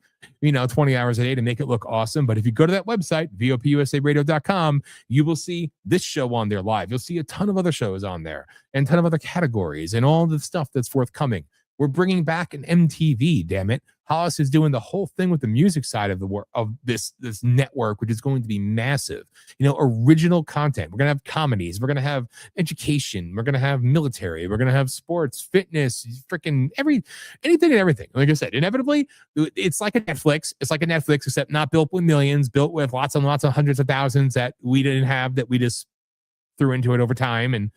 20 hours a day to make it look awesome. But if you go to that website, VOPUSAradio.com, you will see this show on there live. You'll see a ton of other shows on there and a ton of other categories and all the stuff that's forthcoming. We're bringing back an MTV, damn it. Hollis is doing the whole thing with the music side of the work of this network, which is going to be massive. Original content. We're going to have comedies. We're going to have education. We're going to have military. We're going to have sports, fitness, freaking anything and everything. Like I said, inevitably, it's like a Netflix. It's like a Netflix, except not built with millions, built with lots and lots of hundreds of thousands that we didn't have, that we just threw into it over time and,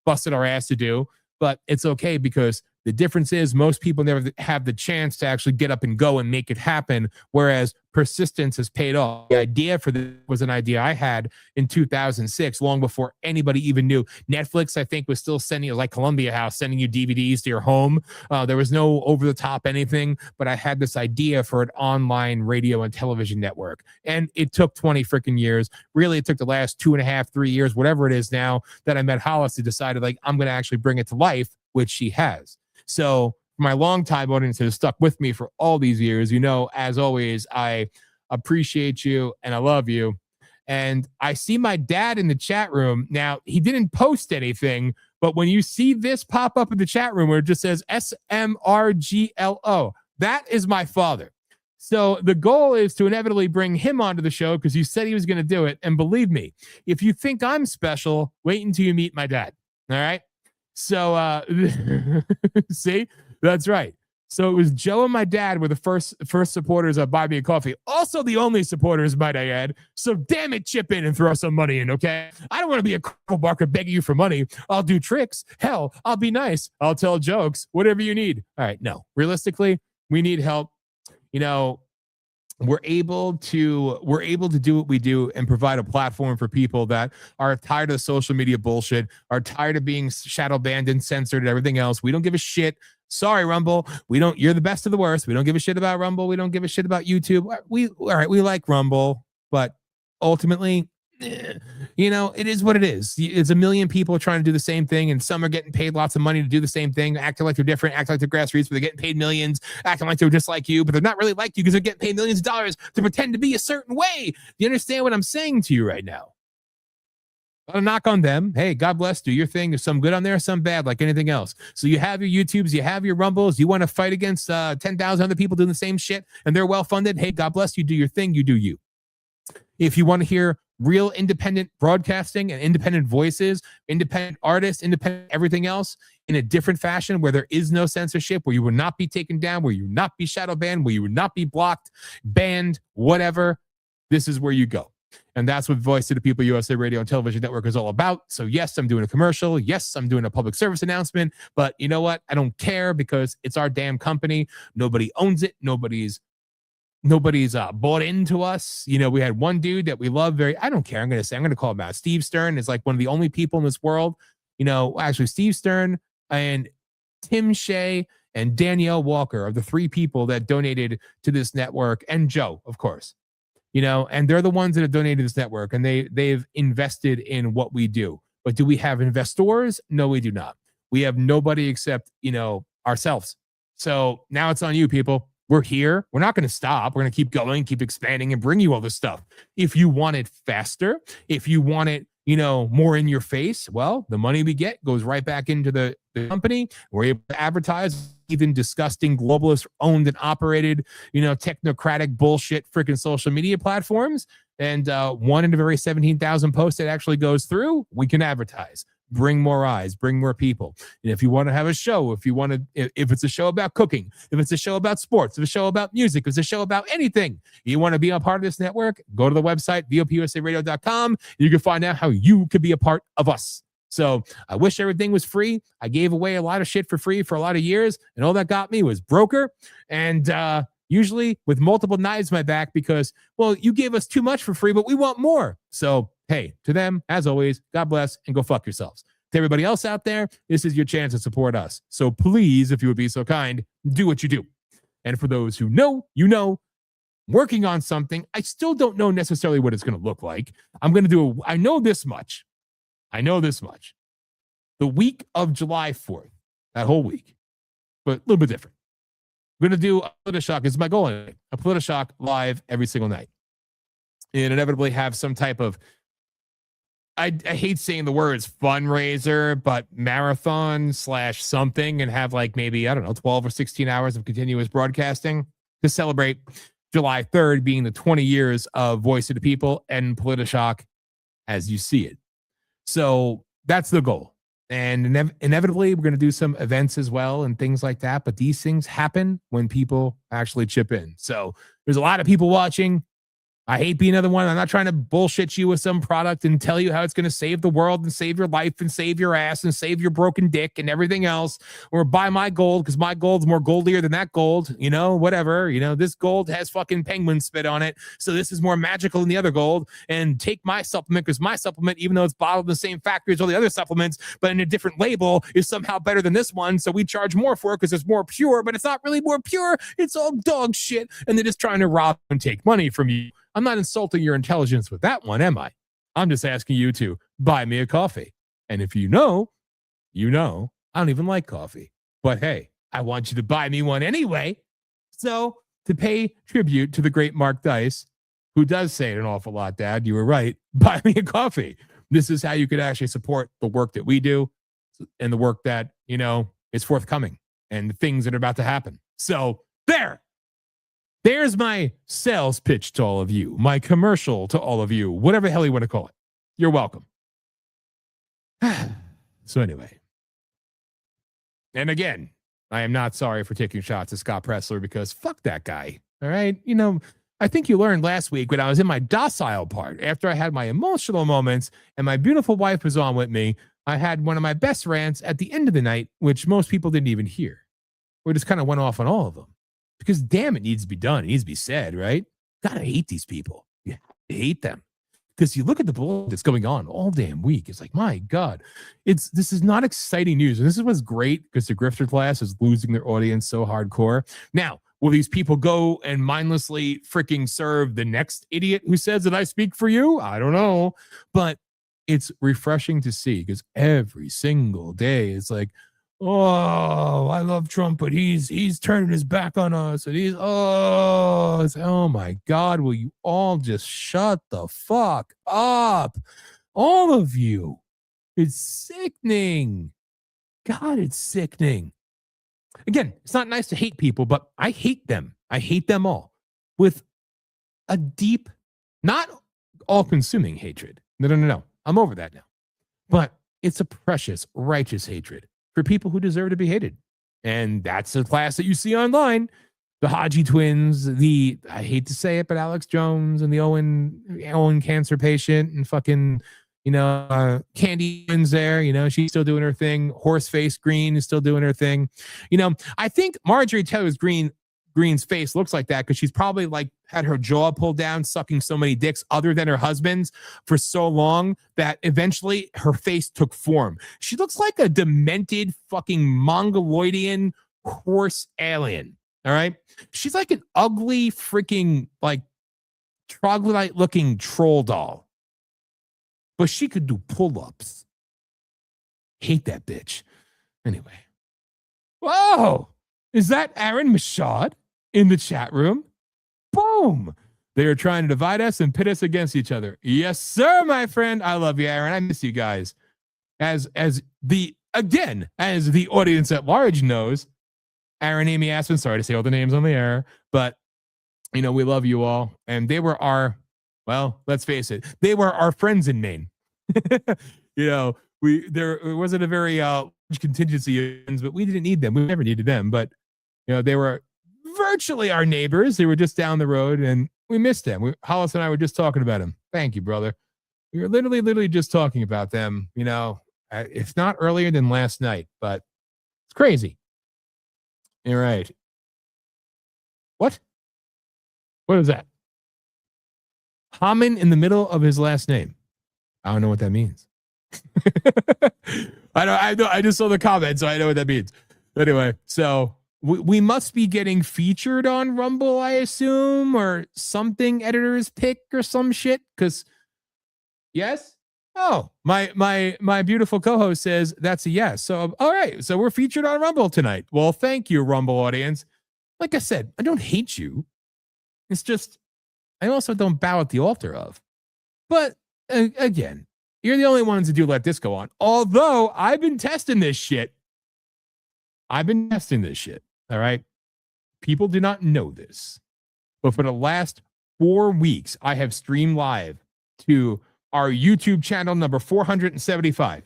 busted our ass to do. But it's okay, because the difference is most people never have the chance to actually get up and go and make it happen, whereas persistence has paid off. The idea for this was an idea I had in 2006, long before anybody even knew. Netflix, I think, was still sending, like Columbia House, sending you DVDs to your home. There was no over-the-top anything, but I had this idea for an online radio and television network. And it took 20 freaking years. Really, it took the last 2.5, 3 years, whatever it is now, that I met Hollis to decide, I'm going to actually bring it to life, which she has. So my longtime audience has stuck with me for all these years. As always, I appreciate you and I love you. And I see my dad in the chat room. Now, he didn't post anything, but when you see this pop up in the chat room where it just says SMRGLO, that is my father. So the goal is to inevitably bring him onto the show because he said he was going to do it. And believe me, if you think I'm special, wait until you meet my dad. All right. So, see, that's right. So it was Joe and my dad were the first supporters of Buy Me a Coffee. Also the only supporters, might I add. So damn it, chip in and throw some money in, okay? I don't want to be a crowbar barker begging you for money. I'll do tricks. Hell, I'll be nice. I'll tell jokes, whatever you need. All right, no. Realistically, we need help. We're able to do what we do and provide a platform for people that are tired of social media bullshit, are tired of being shadow banned and censored and everything else. We don't give a shit. Sorry, Rumble. You're the best of the worst. We don't give a shit about Rumble. We don't give a shit about YouTube. We like Rumble, but ultimately, it is what it is. It's a million people trying to do the same thing, and some are getting paid lots of money to do the same thing, acting like they're different, acting like they're grassroots, but they're getting paid millions, acting like they're just like you, but they're not really like you because they're getting paid millions of dollars to pretend to be a certain way. Do you understand what I'm saying to you right now? Not a knock on them. Hey, God bless. Do your thing. There's some good on there, some bad, like anything else. So you have your YouTubes, you have your Rumbles. You want to fight against 10,000 other people doing the same shit, and they're well funded. Hey, God bless you. Do your thing. You do you. If you want to hear real independent broadcasting and independent voices, independent artists, independent everything else in a different fashion where there is no censorship, where you will not be taken down, where you will not be shadow banned, where you will not be blocked, banned, whatever. This is where you go. And that's what Voice of the People USA Radio and Television Network is all about. So yes, I'm doing a commercial. Yes, I'm doing a public service announcement. But you know what? I don't care because it's our damn company. Nobody owns it. Nobody's bought into us. You know, we had one dude that we love I don't care. I'm going to call him out. Steve Stern is like one of the only people in this world. You know, actually Steve Stern and Tim Shea and Danielle Walker are the three people that donated to this network, and Joe, of course. You know, and they're the ones that have donated to this network, and they've invested in what we do. But do we have investors? No, we do not. We have nobody except, you know, ourselves. So now it's on you, people. We're here. We're not going to stop. We're going to keep going, keep expanding, and bring you all this stuff. If you want it faster, if you want it, you know, more in your face, well, the money we get goes right back into the company. We're able to advertise even disgusting globalist owned and operated, you know, technocratic bullshit freaking social media platforms. And one in every 17,000 posts that actually goes through, we can advertise. Bring more eyes, bring more people. And if you want to have a show, if it's a show about cooking, if it's a show about sports, if it's a show about music, if it's a show about anything, you want to be a part of this network, go to the website, VOPUSAradio.com. You can find out how you could be a part of us. So I wish everything was free. I gave away a lot of shit for free for a lot of years, and all that got me was broker. And usually with multiple knives in my back because, well, you gave us too much for free, but we want more. So hey, to them, as always, God bless and go fuck yourselves. To everybody else out there, this is your chance to support us. So please, if you would be so kind, do what you do. And for those who know, you know, working on something, I still don't know necessarily what it's going to look like. I know this much. The week of July 4th, that whole week, but a little bit different. We're going to do a POLITI-SHOCK. It's my goal. A POLITI-SHOCK live every single night. And inevitably have some type of, I hate saying the words fundraiser, but marathon / something, and have like maybe, I don't know, 12 or 16 hours of continuous broadcasting to celebrate July 3rd being the 20 years of Voice of the People and POLITI-SHOCK as you see it. So that's the goal. And inevitably, we're going to do some events as well and things like that. But these things happen when people actually chip in. So there's a lot of people watching. I hate being another one. I'm not trying to bullshit you with some product and tell you how it's going to save the world and save your life and save your ass and save your broken dick and everything else. Or buy my gold because my gold's more goldier than that gold. You know, whatever. You know, this gold has fucking penguin spit on it. So this is more magical than the other gold. And take my supplement because my supplement, even though it's bottled in the same factory as all the other supplements, but in a different label, is somehow better than this one. So we charge more for it because it's more pure, but it's not really more pure. It's all dog shit. And they're just trying to rob and take money from you. I'm not insulting your intelligence with that one, am I? I'm just asking you to buy me a coffee. And if you know, I don't even like coffee. But hey, I want you to buy me one anyway. So to pay tribute to the great Mark Dice, who does say it an awful lot, Dad, you were right, buy me a coffee. This is how you could actually support the work that we do and the work that, you know, is forthcoming and the things that are about to happen. So there's my sales pitch to all of you, my commercial to all of you, whatever the hell you want to call it. You're welcome. So anyway, and again, I am not sorry for taking shots at Scott Pressler because fuck that guy. All right. You know, I think you learned last week when I was in my docile part, after I had my emotional moments and my beautiful wife was on with me, I had one of my best rants at the end of the night, which most people didn't even hear. We just kind of went off on all of them. Because damn, it needs to be done. It needs to be said, right? Gotta hate these people. You hate them. Because you look at the bull that's going on all damn week. It's like, my God, this is not exciting news. And this is what's great because the grifter class is losing their audience so hardcore. Now, will these people go and mindlessly freaking serve the next idiot who says that I speak for you? I don't know. But it's refreshing to see because every single day it's like, oh, I love Trump, but he's turning his back on us, and oh my God, will you all just shut the fuck up? All of you. It's sickening. God, it's sickening. Again, it's not nice to hate people, but I hate them. I hate them all with a deep, not all-consuming hatred. No. I'm over that now. But it's a precious, righteous hatred for people who deserve to be hated. And that's the class that you see online. The Haji twins, I hate to say it, but Alex Jones and the Owen cancer patient and fucking, Candy Twins there, she's still doing her thing. Horseface Green is still doing her thing. I think Marjorie Taylor Greene's face looks like that because she's probably like had her jaw pulled down, sucking so many dicks other than her husband's for so long that eventually her face took form. She looks like a demented fucking Mongoloidian horse alien. All right. She's like an ugly freaking like troglodyte looking troll doll. But she could do pull-ups. Hate that bitch. Anyway. Whoa. Is that Aaron Mashad in the chat room? Boom. They are trying to divide us and pit us against each other. Yes, sir, my friend. I love you, Aaron. I miss you guys. As the audience at large knows, Aaron, Amy, Aspen, sorry to say all the names on the air, but, we love you all. And they were let's face it, they were our friends in Maine. There wasn't a very large contingency, but we didn't need them. We never needed them. But, they were virtually our neighbors. They were just down the road, and we missed them. Hollis and I were just talking about them. Thank you, brother. We were literally just talking about them, if not earlier than last night, but it's crazy. You're right. What is that? Hamen in the middle of his last name. I don't know what that means. I know. I just saw the comment, so I know what that means. Anyway, so we must be getting featured on Rumble, I assume, or something. Editor's pick or some shit. Because yes. Oh, my beautiful co-host says that's a yes. So, all right. So we're featured on Rumble tonight. Well, thank you, Rumble audience. Like I said, I don't hate you. It's just, I also don't bow at the altar of. But again, you're the only ones that do let this go on. Although I've been testing this shit. All right. People do not know this. But for the last 4 weeks, I have streamed live to our YouTube channel number 475.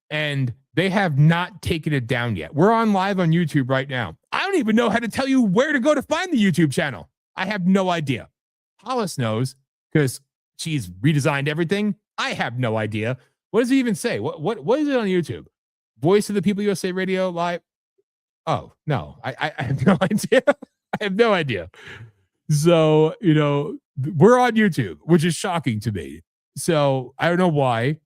And they have not taken it down yet. We're on live on YouTube right now. I don't even know how to tell you where to go to find the YouTube channel. I have no idea. Hollis knows because she's redesigned everything. I have no idea. What does it even say? What is it on YouTube? Voice of the People USA Radio Live. Oh, no. I have no idea. I have no idea. So, we're on YouTube, which is shocking to me. So I don't know why.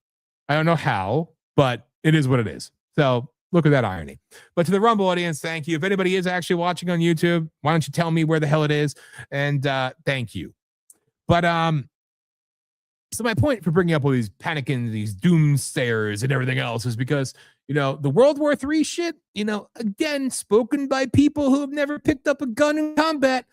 I don't know how, but it is what it is. So look at that irony. But to the Rumble audience, thank you. If anybody is actually watching on YouTube, why don't you tell me where the hell it is? And thank you. But so my point for bringing up all these panicking, these doomsayers and everything else is because, the World War III shit, again, spoken by people who have never picked up a gun in combat,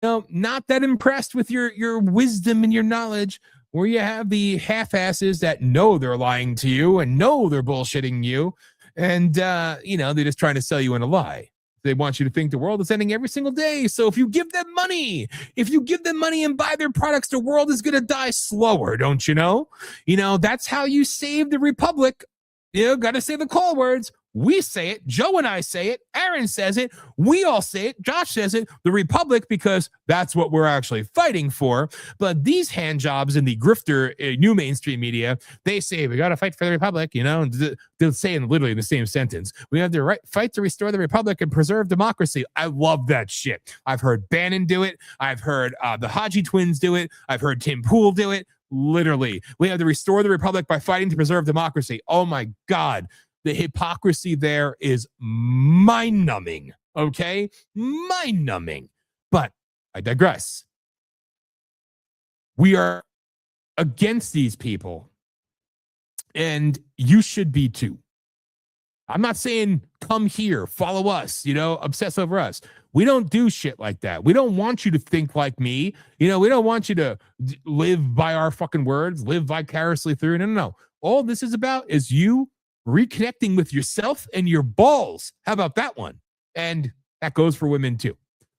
not that impressed with your wisdom and your knowledge, where you have the half-asses that know they're lying to you and know they're bullshitting you. And, they're just trying to sell you in a lie. They want you to think the world is ending every single day. So if you give them money and buy their products, the world is going to die slower, don't you know? That's how you save the republic. Got to say the call words. We say it. Joe and I say it. Aaron says it. We all say it. Josh says it. The republic, because that's what we're actually fighting for. But these hand jobs in the grifter new mainstream media, they say we got to fight for the republic. They'll say it literally in the same sentence. We have to fight to restore the republic and preserve democracy. I love that shit. I've heard Bannon do it. I've heard the Haji twins do it. I've heard Tim Pool do it. Literally, we have to restore the republic by fighting to preserve democracy. Oh my God. The hypocrisy there is mind-numbing, okay? Mind-numbing. But I digress. We are against these people, and you should be too. I'm not saying come here, follow us, obsess over us. We don't do shit like that. We don't want you to think like me. We don't want you to live by our fucking words, live vicariously through. No. All this is about is you reconnecting with yourself and your balls. How about that one? And that goes for women too.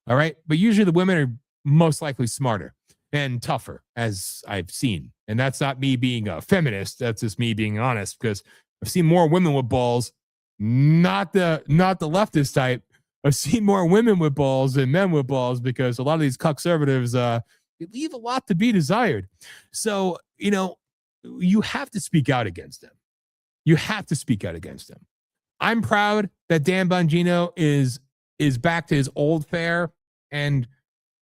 All right. But usually the women are most likely smarter. and tougher, as I've seen. And that's not me being a feminist. That's just me being honest, because I've seen more women with balls, not the leftist type. I've seen more women with balls than men with balls, because a lot of these conservatives leave a lot to be desired. So, you have to speak out against them. You have to speak out against them. I'm proud that Dan Bongino is back to his old fare, and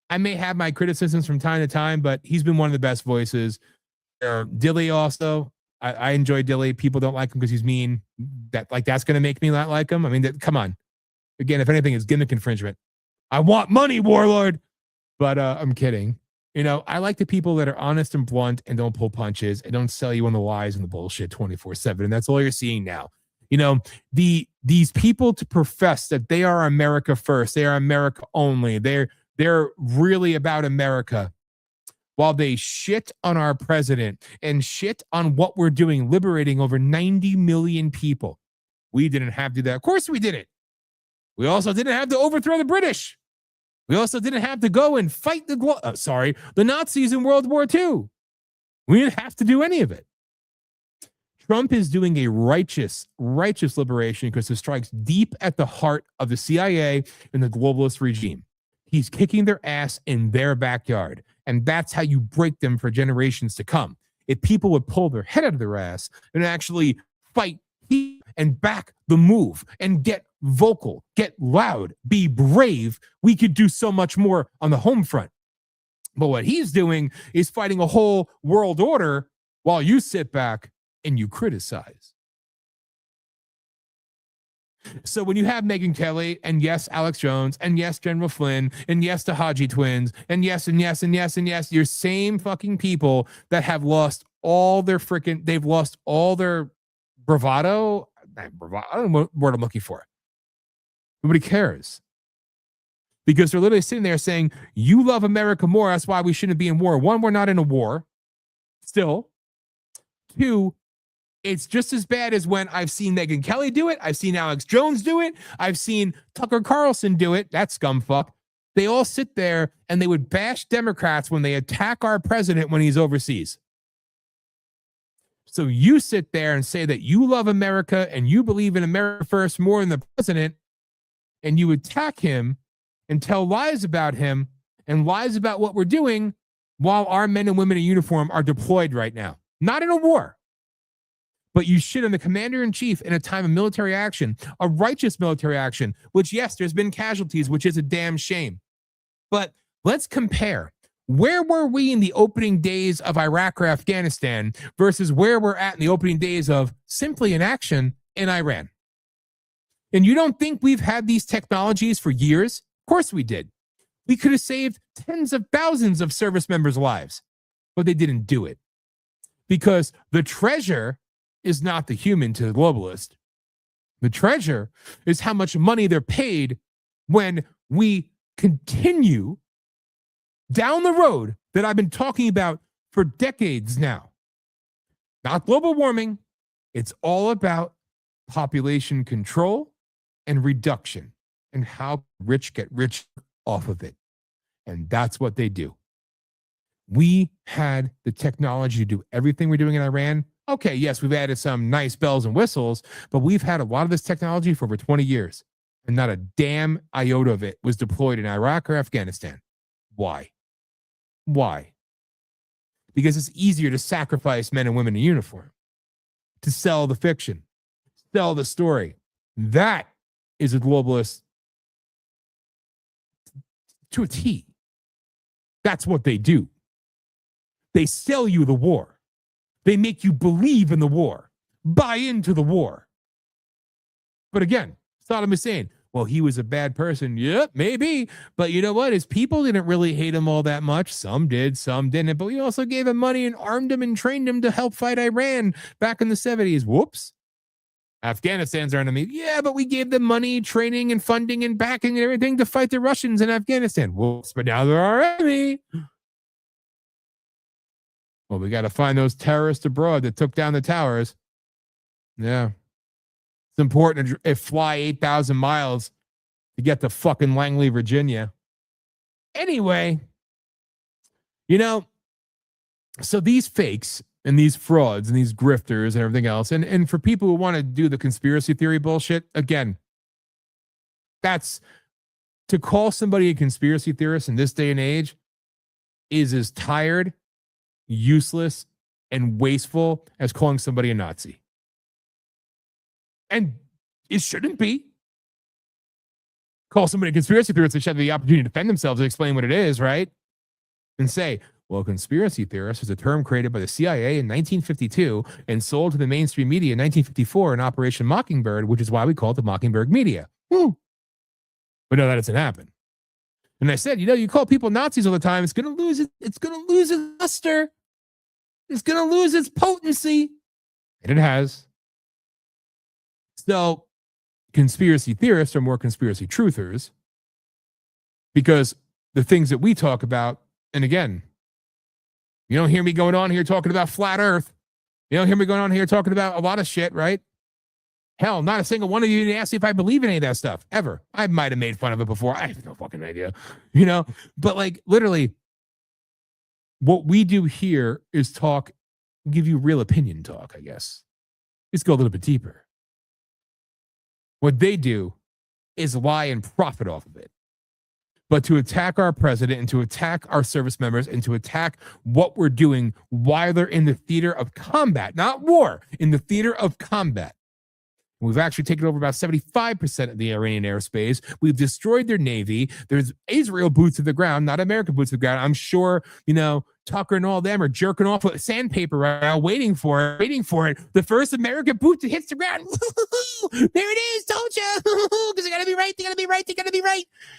I may have my criticisms from time to time, but he's been one of the best voices. Dilly also, I enjoy Dilly. People don't like him because he's mean. That's going to make me not like him. I mean, come on. Again, if anything, it's gimmick infringement. I want money, warlord. But I'm kidding. I like the people that are honest and blunt and don't pull punches and don't sell you on the lies and the bullshit 24/7. And that's all you're seeing now. These people to profess that they are America first, they are America only, they're really about America, while they shit on our president and shit on what we're doing, liberating over 90 million people. We didn't have to do that. Of course we didn't. We also didn't have to overthrow the British. We also didn't have to go and fight the Nazis in World War II. We didn't have to do any of it. Trump is doing a righteous liberation because it strikes deep at the heart of the CIA and the globalist regime. He's kicking their ass in their backyard, and that's how you break them for generations to come. If people would pull their head out of their ass and actually fight and back the move and get vocal, get loud, be brave, we could do so much more on the home front. But what he's doing is fighting a whole world order while you sit back and you criticize. So when you have Megyn Kelly, and yes, Alex Jones, and yes, General Flynn, and yes, the Haji twins, and yes, and yes, and yes, and yes, your same fucking people that have lost all their they've lost all their bravado. I don't know what word I'm looking for. Nobody cares. Because they're literally sitting there saying, you love America more, that's why we shouldn't be in war. One, we're not in a war. Still. Two, it's just as bad as when I've seen Megyn Kelly do it. I've seen Alex Jones do it. I've seen Tucker Carlson do it. That scum fuck. They all sit there and they would bash Democrats when they attack our president when he's overseas. So you sit there and say that you love America and you believe in America first more than the president, and you attack him and tell lies about him and lies about what we're doing while our men and women in uniform are deployed right now. Not in a war. But you shit on the commander-in-chief in a time of military action, a righteous military action, which, yes, there's been casualties, which is a damn shame. But let's compare. Where were we in the opening days of Iraq or Afghanistan versus where we're at in the opening days of simply an action in Iran? And you don't think we've had these technologies for years? Of course we did. We could have saved tens of thousands of service members' lives, but they didn't do it. Because the treasure is not the human to the globalist. The treasure is how much money they're paid when we continue down the road that I've been talking about for decades now. Not global warming. It's all about population control and reduction and how rich get rich off of it. And that's what they do. We had the technology to do everything we're doing in Iran. Okay, yes, we've added some nice bells and whistles, but we've had a lot of this technology for over 20 years, and not a damn iota of it was deployed in Iraq or Afghanistan. Why? Why? Because it's easier to sacrifice men and women in uniform, to sell the fiction, sell the story. That is a globalist to a T. That's what they do. They sell you the war. They make you believe in the war, buy into the war. But again, Saddam Hussein, well, he was a bad person. Yep, maybe. But you know what? His people didn't really hate him all that much. Some did, some didn't. But we also gave him money and armed him and trained him to help fight Iran back in the 70s. Whoops. Afghanistan's our enemy. Yeah, but we gave them money, training, and funding and backing and everything to fight the Russians in Afghanistan. Whoops, but now they're our enemy. Well, we got to find those terrorists abroad that took down the towers. Yeah. It's important to fly 8,000 miles to get to fucking Langley, Virginia. Anyway, You know, so these fakes and these frauds and these grifters and everything else, and for people who want to do the conspiracy theory bullshit, again, that's to call somebody a conspiracy theorist in this day and age is as tired, useless, and wasteful as calling somebody a Nazi. And it shouldn't be. Call somebody a conspiracy theorist, they should have the opportunity to defend themselves and explain what it is, right? And say, well, conspiracy theorist is a term created by the CIA in 1952 and sold to the mainstream media in 1954 in Operation Mockingbird, which is why we call it the Mockingbird media. But no, that doesn't happen. And I said, you call people Nazis all the time, it's going to lose its luster. It's going to lose its potency. And it has. So conspiracy theorists are more conspiracy truthers because the things that we talk about, and again, you don't hear me going on here talking about flat earth. You don't hear me going on here talking about a lot of shit, right? Hell, not a single one of you asked if I believe in any of that stuff, ever. I might have made fun of it before. I have no fucking idea, But like literally, what we do here is talk, give you real opinion talk, I guess. Let's go a little bit deeper. What they do is lie and profit off of it. But to attack our president and to attack our service members and to attack what we're doing while they're in the theater of combat, not war, in the theater of combat. We've actually taken over about 75% of the Iranian airspace. We've destroyed their navy. There's Israel boots to the ground, not American boots to the ground. I'm sure, Tucker and all them are jerking off with sandpaper right now, waiting for it. The first American boot that hits the ground. There it is, told you. Because they gotta be right.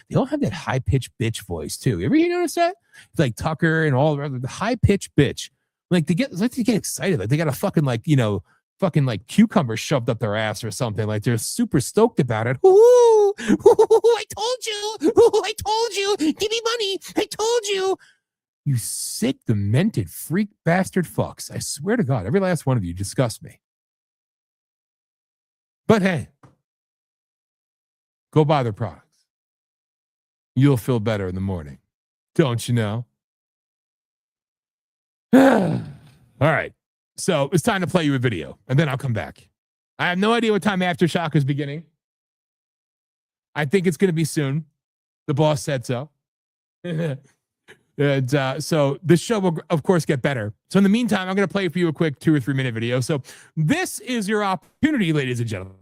They all have that high-pitched bitch voice, too. You ever notice that? It's like Tucker and all the high-pitched bitch. Like they get excited. Like they got a fucking cucumber shoved up their ass or something. Like they're super stoked about it. Ooh, I told you. Give me money. I told you. You sick, demented, freak bastard fucks. I swear to God, every last one of you disgust me. But hey, go buy their products. You'll feel better in the morning. Don't you know? All right. So it's time to play you a video, and then I'll come back. I have no idea what time Aftershock is beginning. I think it's going to be soon. The boss said so. And so this show will, of course, get better. So in the meantime, I'm going to play for you a quick 2 or 3 minute video. So this is your opportunity, ladies and gentlemen.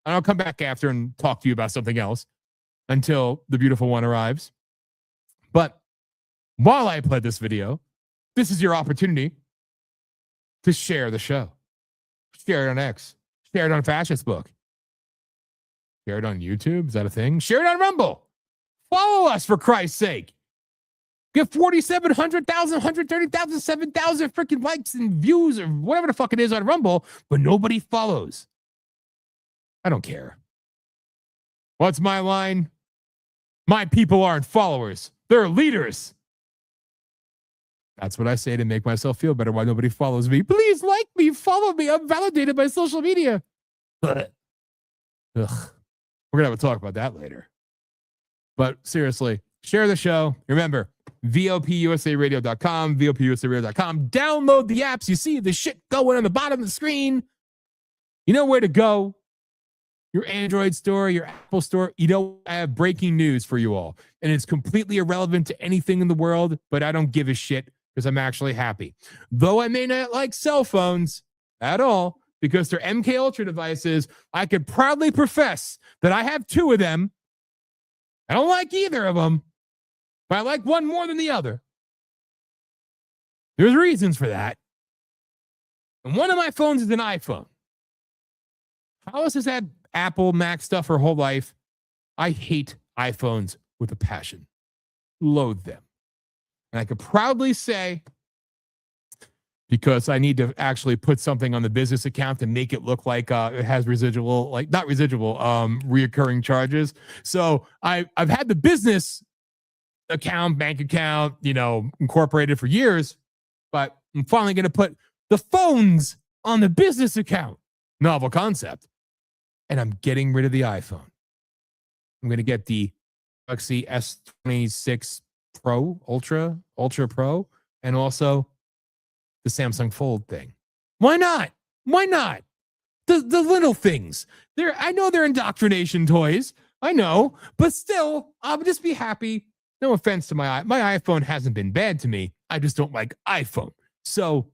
And I'll come back after and talk to you about something else until the beautiful one arrives. But while I play this video, this is your opportunity to share the show. Share it on X. Share it on Fascist Book. Share it on YouTube. Is that a thing? Share it on Rumble. Follow us, for Christ's sake. Get 4,700,000, 130,000, 7,000 freaking likes and views or whatever the fuck it is on Rumble, but nobody follows. I don't care. What's my line? My people aren't followers. They're leaders. That's what I say to make myself feel better why nobody follows me. Please like me, follow me. I'm validated by social media. Ugh. We're going to have a talk about that later. But seriously, share the show. Remember, VOPUSARadio.com, VOPUSARadio.com. Download the apps. You see the shit going on the bottom of the screen. You know where to go. Your Android store, your Apple store. I have breaking news for you all. And it's completely irrelevant to anything in the world, but I don't give a shit because I'm actually happy. Though I may not like cell phones at all because they're MK Ultra devices, I could proudly profess that I have 2 of them. I don't like either of them, but I like one more than the other. There's reasons for that. And one of my phones is an iPhone. Alice has had Apple, Mac stuff her whole life. I hate iPhones with a passion. Loathe them. And I could proudly say, because I need to actually put something on the business account to make it look like it has reoccurring charges. So I've had the business account, bank account, incorporated for years, but I'm finally going to put the phones on the business account. Novel concept. And I'm getting rid of the iPhone. I'm going to get the Galaxy S26 Pro, Ultra Pro, and also the Samsung Fold thing. Why not? Why not? The little things. I know they're indoctrination toys. I know, but still, I'll just be happy. No offense to my iPhone hasn't been bad to me. I just don't like iPhone. So,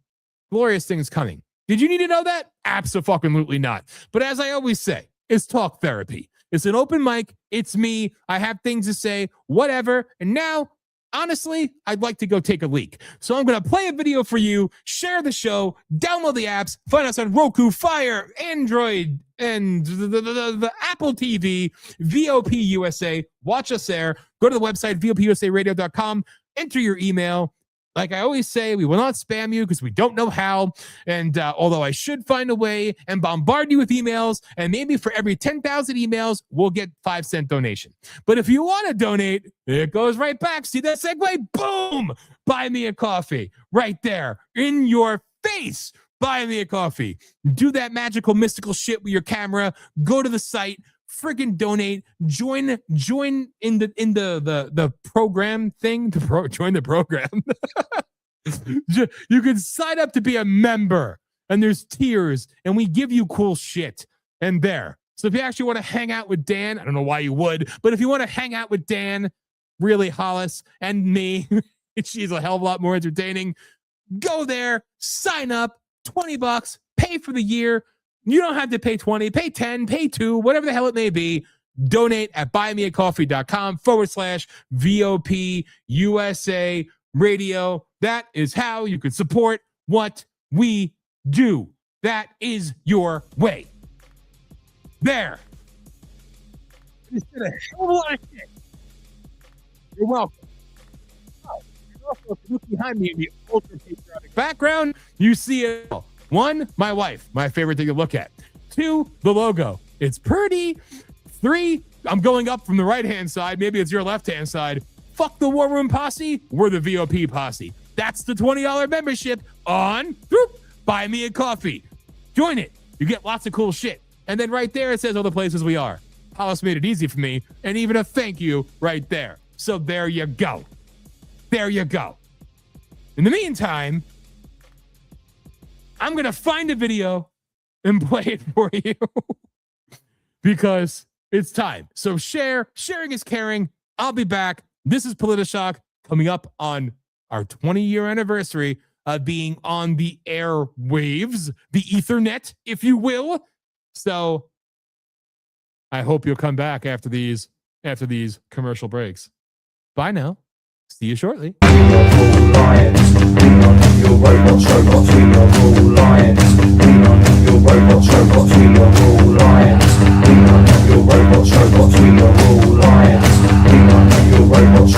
glorious things coming. Did you need to know that? Absolutely not. But as I always say, it's talk therapy. It's an open mic. It's me. I have things to say, whatever. And now, honestly, I'd like to go take a leak. So I'm going to play a video for you, share the show, download the apps, find us on Roku, Fire, Android, and the Apple TV, VOP USA. Watch us there. Go to the website, VOPUSAradio.com, enter your email. Like I always say, we will not spam you because we don't know how. And although I should find a way and bombard you with emails, and maybe for every 10,000 emails, we'll get 5-cent donation. But if you want to donate, it goes right back. See that segue? Boom! Buy me a coffee right there in your face. Buy me a coffee. Do that magical, mystical shit with your camera. Go to the site. Freaking donate, join in the program thing join the program. You can sign up to be a member, and there's tiers, and we give you cool shit. And there. So if you actually want to hang out with Dan, I don't know why you would, but if you want to hang out with Dan, really Hollis, and me, she's a hell of a lot more entertaining. Go there, sign up, $20, pay for the year. You don't have to pay 20, pay 10, pay 2, whatever the hell it may be. Donate at buymeacoffee.com/VOP USA Radio. That is how you can support what we do. That is your way. There. Just did a hell of a lot of shit. You're welcome. Oh, and also, if you look behind me in the ultra patriotic background, you see it all. 1, my wife, my favorite thing to look at. 2, the logo. It's pretty. 3, I'm going up from the right-hand side. Maybe it's your left-hand side. Fuck the War Room Posse. We're the VOP Posse. That's the $20 membership on Buy Me a Coffee. Join it. You get lots of cool shit. And then right there, it says all the places we are. Hollis made it easy for me, and even a thank you right there. So there you go. There you go. In the meantime, I'm going to find a video and play it for you because it's time. So sharing is caring. I'll be back. This is POLITI-SHOCK coming up on our 20-year anniversary of being on the airwaves, the Ethernet, if you will. So I hope you'll come back after these commercial breaks. Bye now. See you shortly. Your robots, we are all lions. We are not your robots, we are all lions. We are not your robots, we are all lions. We are not your robots,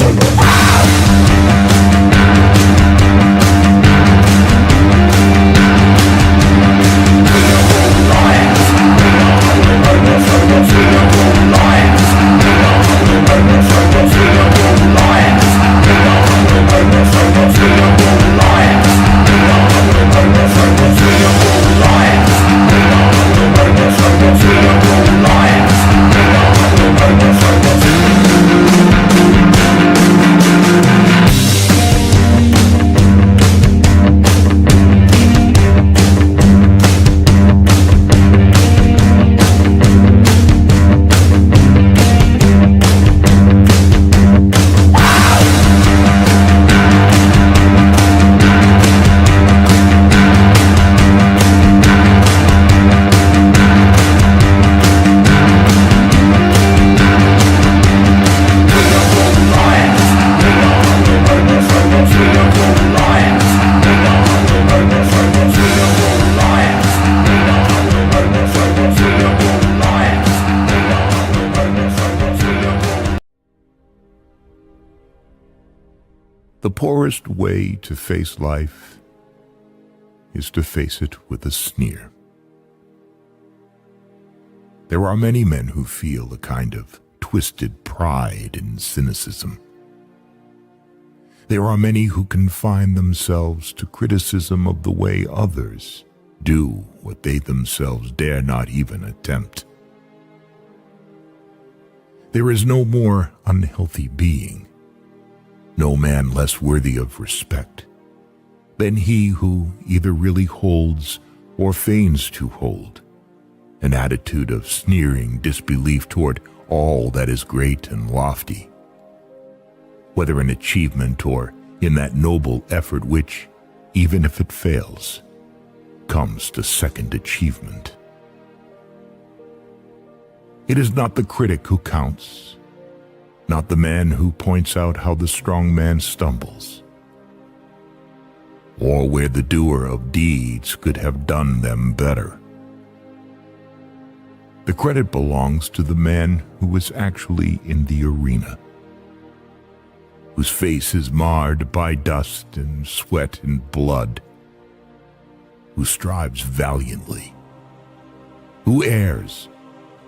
The poorest way to face life is to face it with a sneer. There are many men who feel a kind of twisted pride and cynicism. There are many who confine themselves to criticism of the way others do what they themselves dare not even attempt. There is no more unhealthy being, no man less worthy of respect, than he who either really holds or feigns to hold an attitude of sneering disbelief toward all that is great and lofty, whether in achievement or in that noble effort which, even if it fails, comes to second achievement. It is not the critic who counts, not the man who points out how the strong man stumbles, or where the doer of deeds could have done them better. The credit belongs to the man who is actually in the arena, whose face is marred by dust and sweat and blood, who strives valiantly, who errs,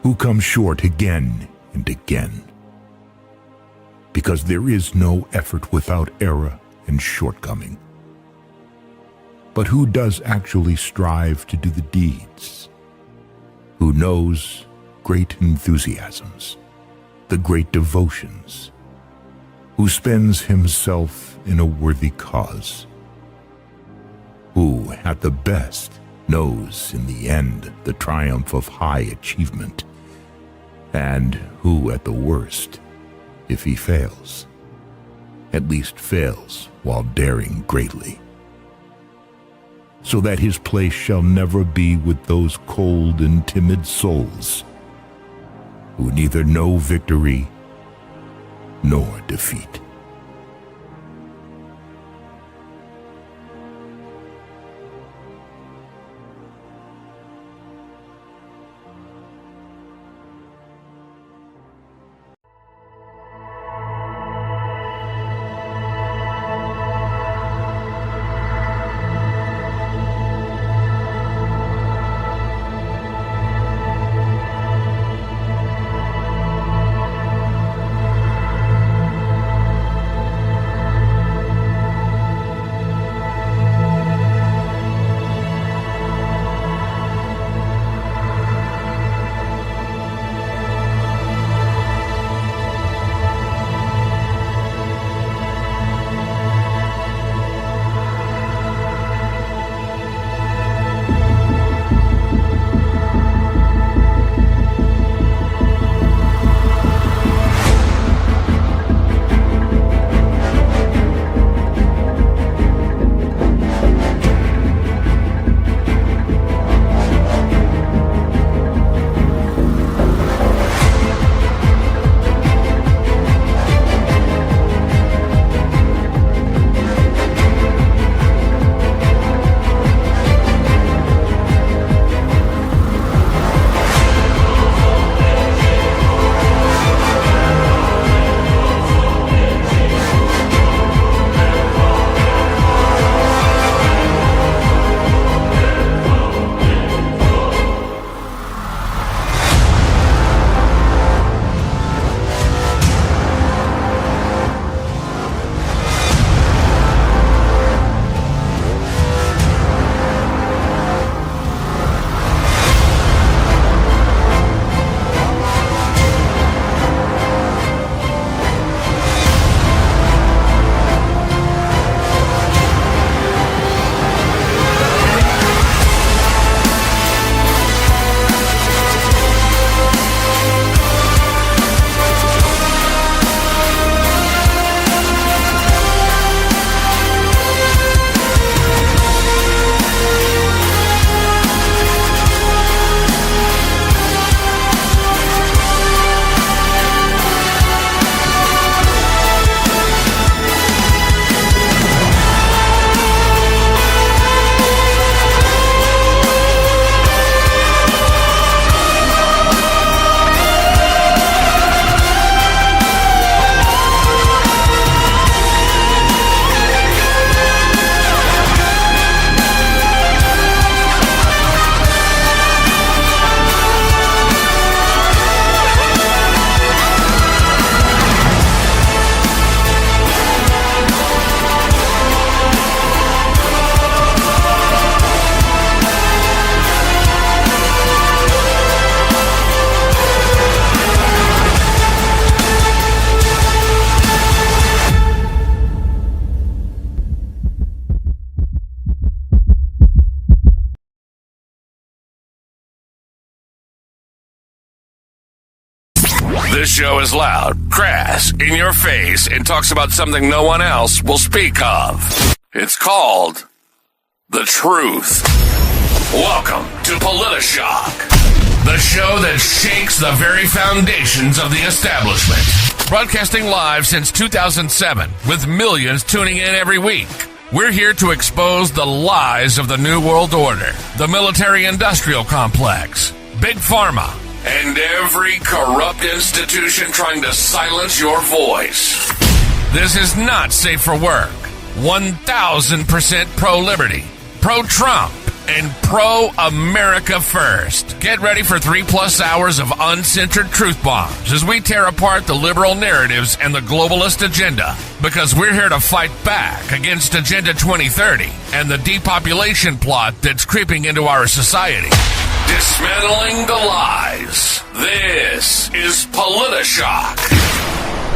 who comes short again and again, because there is no effort without error and shortcoming, but who does actually strive to do the deeds, who knows great enthusiasms, the great devotions, who spends himself in a worthy cause, who, at the best, knows in the end the triumph of high achievement, and who, at the worst, if he fails, at least fails while daring greatly, so that his place shall never be with those cold and timid souls who neither know victory nor defeat. This show is loud, crass, in your face, and talks about something no one else will speak of. It's called The Truth. Welcome to POLITI-SHOCK, the show that shakes the very foundations of the establishment. Broadcasting live since 2007, with millions tuning in every week. We're here to expose the lies of the New World Order, the military-industrial complex, Big Pharma, and every corrupt institution trying to silence your voice. This is not safe for work. 1,000% pro-liberty, pro-Trump, and pro-America first. Get ready for 3+ hours of uncensored truth bombs as we tear apart the liberal narratives and the globalist agenda, because we're here to fight back against Agenda 2030 and the depopulation plot that's creeping into our society. Dismantling the lies. This is POLITI-SHOCK.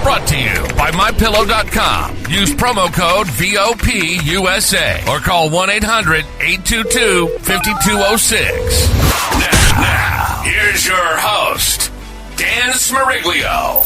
Brought to you by MyPillow.com. Use promo code VOPUSA or call 1-800-822-5206. Now, here's your host, Dan Smariglio.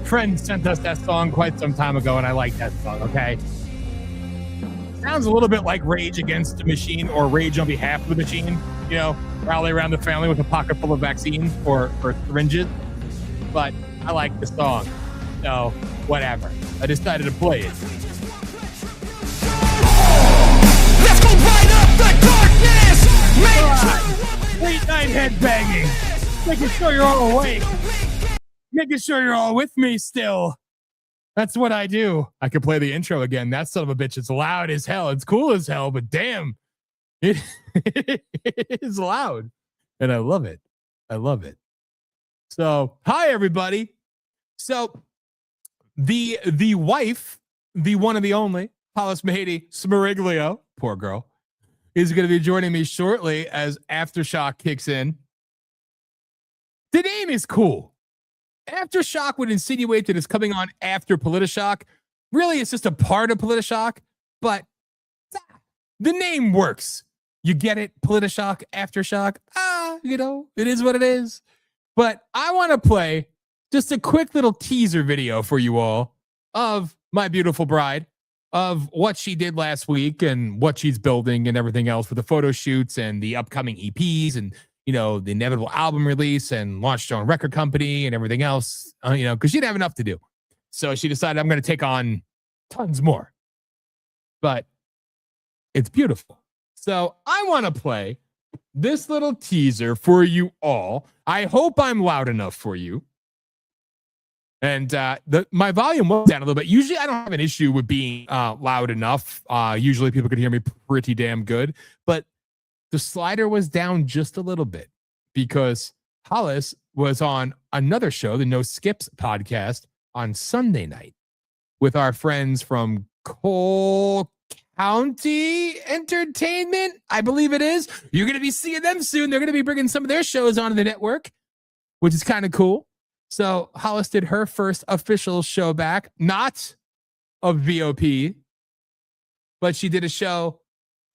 Friend sent us that song quite some time ago, and I like that song, okay? Sounds a little bit like Rage Against the Machine or Rage on Behalf of the Machine, you know, rally around the family with a pocket full of vaccines or syringes. But I like the song, so whatever. I decided to play it. Let's go right up the darkness! Late night head banging, making sure you're all awake. Making sure you're all with me still. That's what I do. I could play the intro again. That son of a bitch is loud as hell. It's cool as hell, but damn, it is loud. And I love it. I love it. So, hi, everybody. So, the wife, the one and the only, Hollis Mahady Smariglio, poor girl, is going to be joining me shortly as Aftershock kicks in. The name is cool. Aftershock would insinuate that it's coming on after POLITI-SHOCK. Really, it's just a part of POLITI-SHOCK, but the name works. You get it? POLITI-SHOCK, Aftershock. You know, it is what it is. But I want to play just a quick little teaser video for you all of my beautiful bride, of what she did last week and what she's building and everything else with the photo shoots and the upcoming EPs and, you know, the inevitable album release and launched her own record company and everything else, you know, because she didn't have enough to do. So she decided, I'm going to take on tons more. But it's beautiful. So I want to play this little teaser for you all. I hope I'm loud enough for you. And my volume was down a little bit. Usually I don't have an issue with being loud enough. Usually people can hear me pretty damn good. But the slider was down just a little bit because Hollis was on another show, the No Skips podcast, on Sunday night with our friends from Cole County Entertainment, I believe it is. You're going to be seeing them soon. They're going to be bringing some of their shows onto the network, which is kind of cool. So Hollis did her first official show back, not of VOP, but she did a show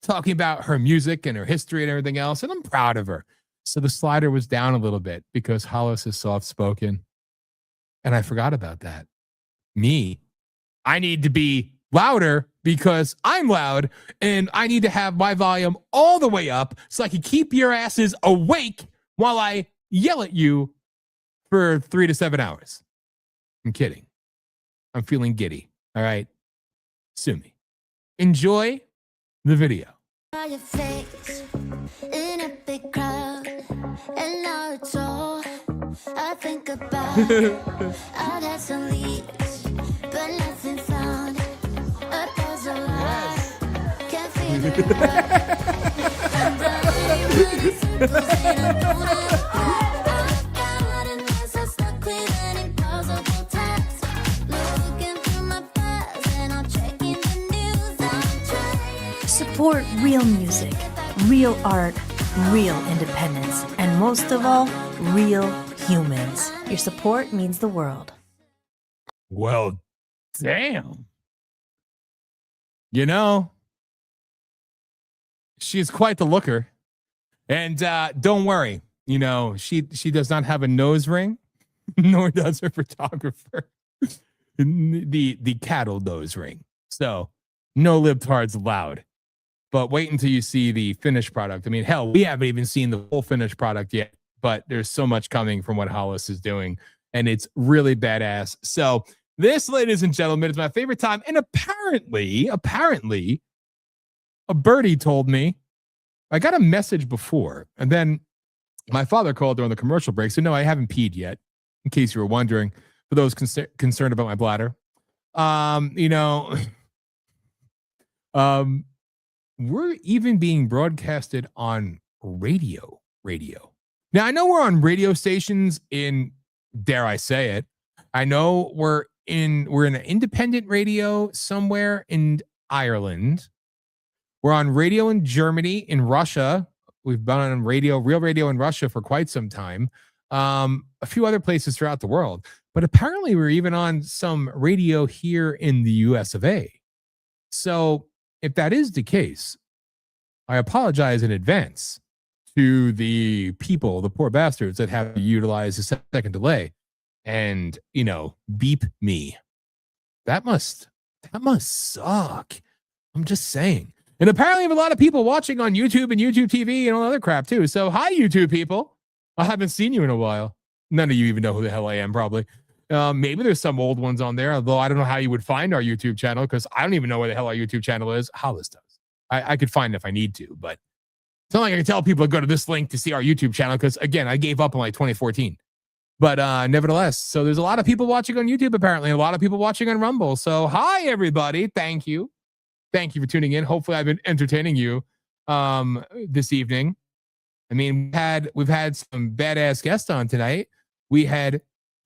talking about her music and her history and everything else, and I'm proud of her. So the slider was down a little bit because Hollis is soft-spoken, and I forgot about that. Me, I need to be louder because I'm loud, and I need to have my volume all the way up so I can keep your asses awake while I yell at you for 3 to 7 hours. I'm kidding. I'm feeling giddy. All right. Sue me. Enjoy the video. Your face in a big crowd, and now it's all I think about. I've had some leads, but nothing found. A puzzle I can't figure it out. I'm running circles in a room. I've got a mess, I'm stuck with an impossible task. Looking through my files and I'm checking the news. I'm trying. Support real music, real art, real independence, and most of all, real humans. Your support means the world. Well, damn. You know, she's quite the looker. And don't worry, you know, she does not have a nose ring, nor does her photographer the cattle nose ring. So no libtards allowed. But wait until you see the finished product. I mean, hell, we haven't even seen the full finished product yet, but there's so much coming from what Hollis is doing, and it's really badass. So this, ladies and gentlemen, is my favorite time. And apparently, a birdie told me, I got a message before, and then my father called during the commercial break. So no, I haven't peed yet, in case you were wondering, for those concerned about my bladder. We're even being broadcasted on radio. Now, I know we're on radio stations in, dare I say it, I know we're in an independent radio somewhere in Ireland. We're on radio in Germany, in Russia. We've been on radio, real radio in Russia for quite some time. A few other places throughout the world. But apparently we're even on some radio here in the U.S.A. So if that is the case, I apologize in advance to the people, the poor bastards that have to utilize a second delay and, you know, beep me. That must suck. I'm just saying. And apparently I have a lot of people watching on YouTube and YouTube TV and all other crap too. So hi, YouTube people. I haven't seen you in a while. None of you even know who the hell I am, probably. Maybe there's some old ones on there, although I don't know how you would find our YouTube channel because I don't even know where the hell our YouTube channel is. Hollis does. I could find it if I need to, but it's not like I can tell people to go to this link to see our YouTube channel because, again, I gave up in like 2014. But nevertheless, so there's a lot of people watching on YouTube, apparently, and a lot of people watching on Rumble. So hi, everybody. Thank you. Thank you for tuning in. Hopefully I've been entertaining you this evening. I mean, we've had some badass guests on tonight. We had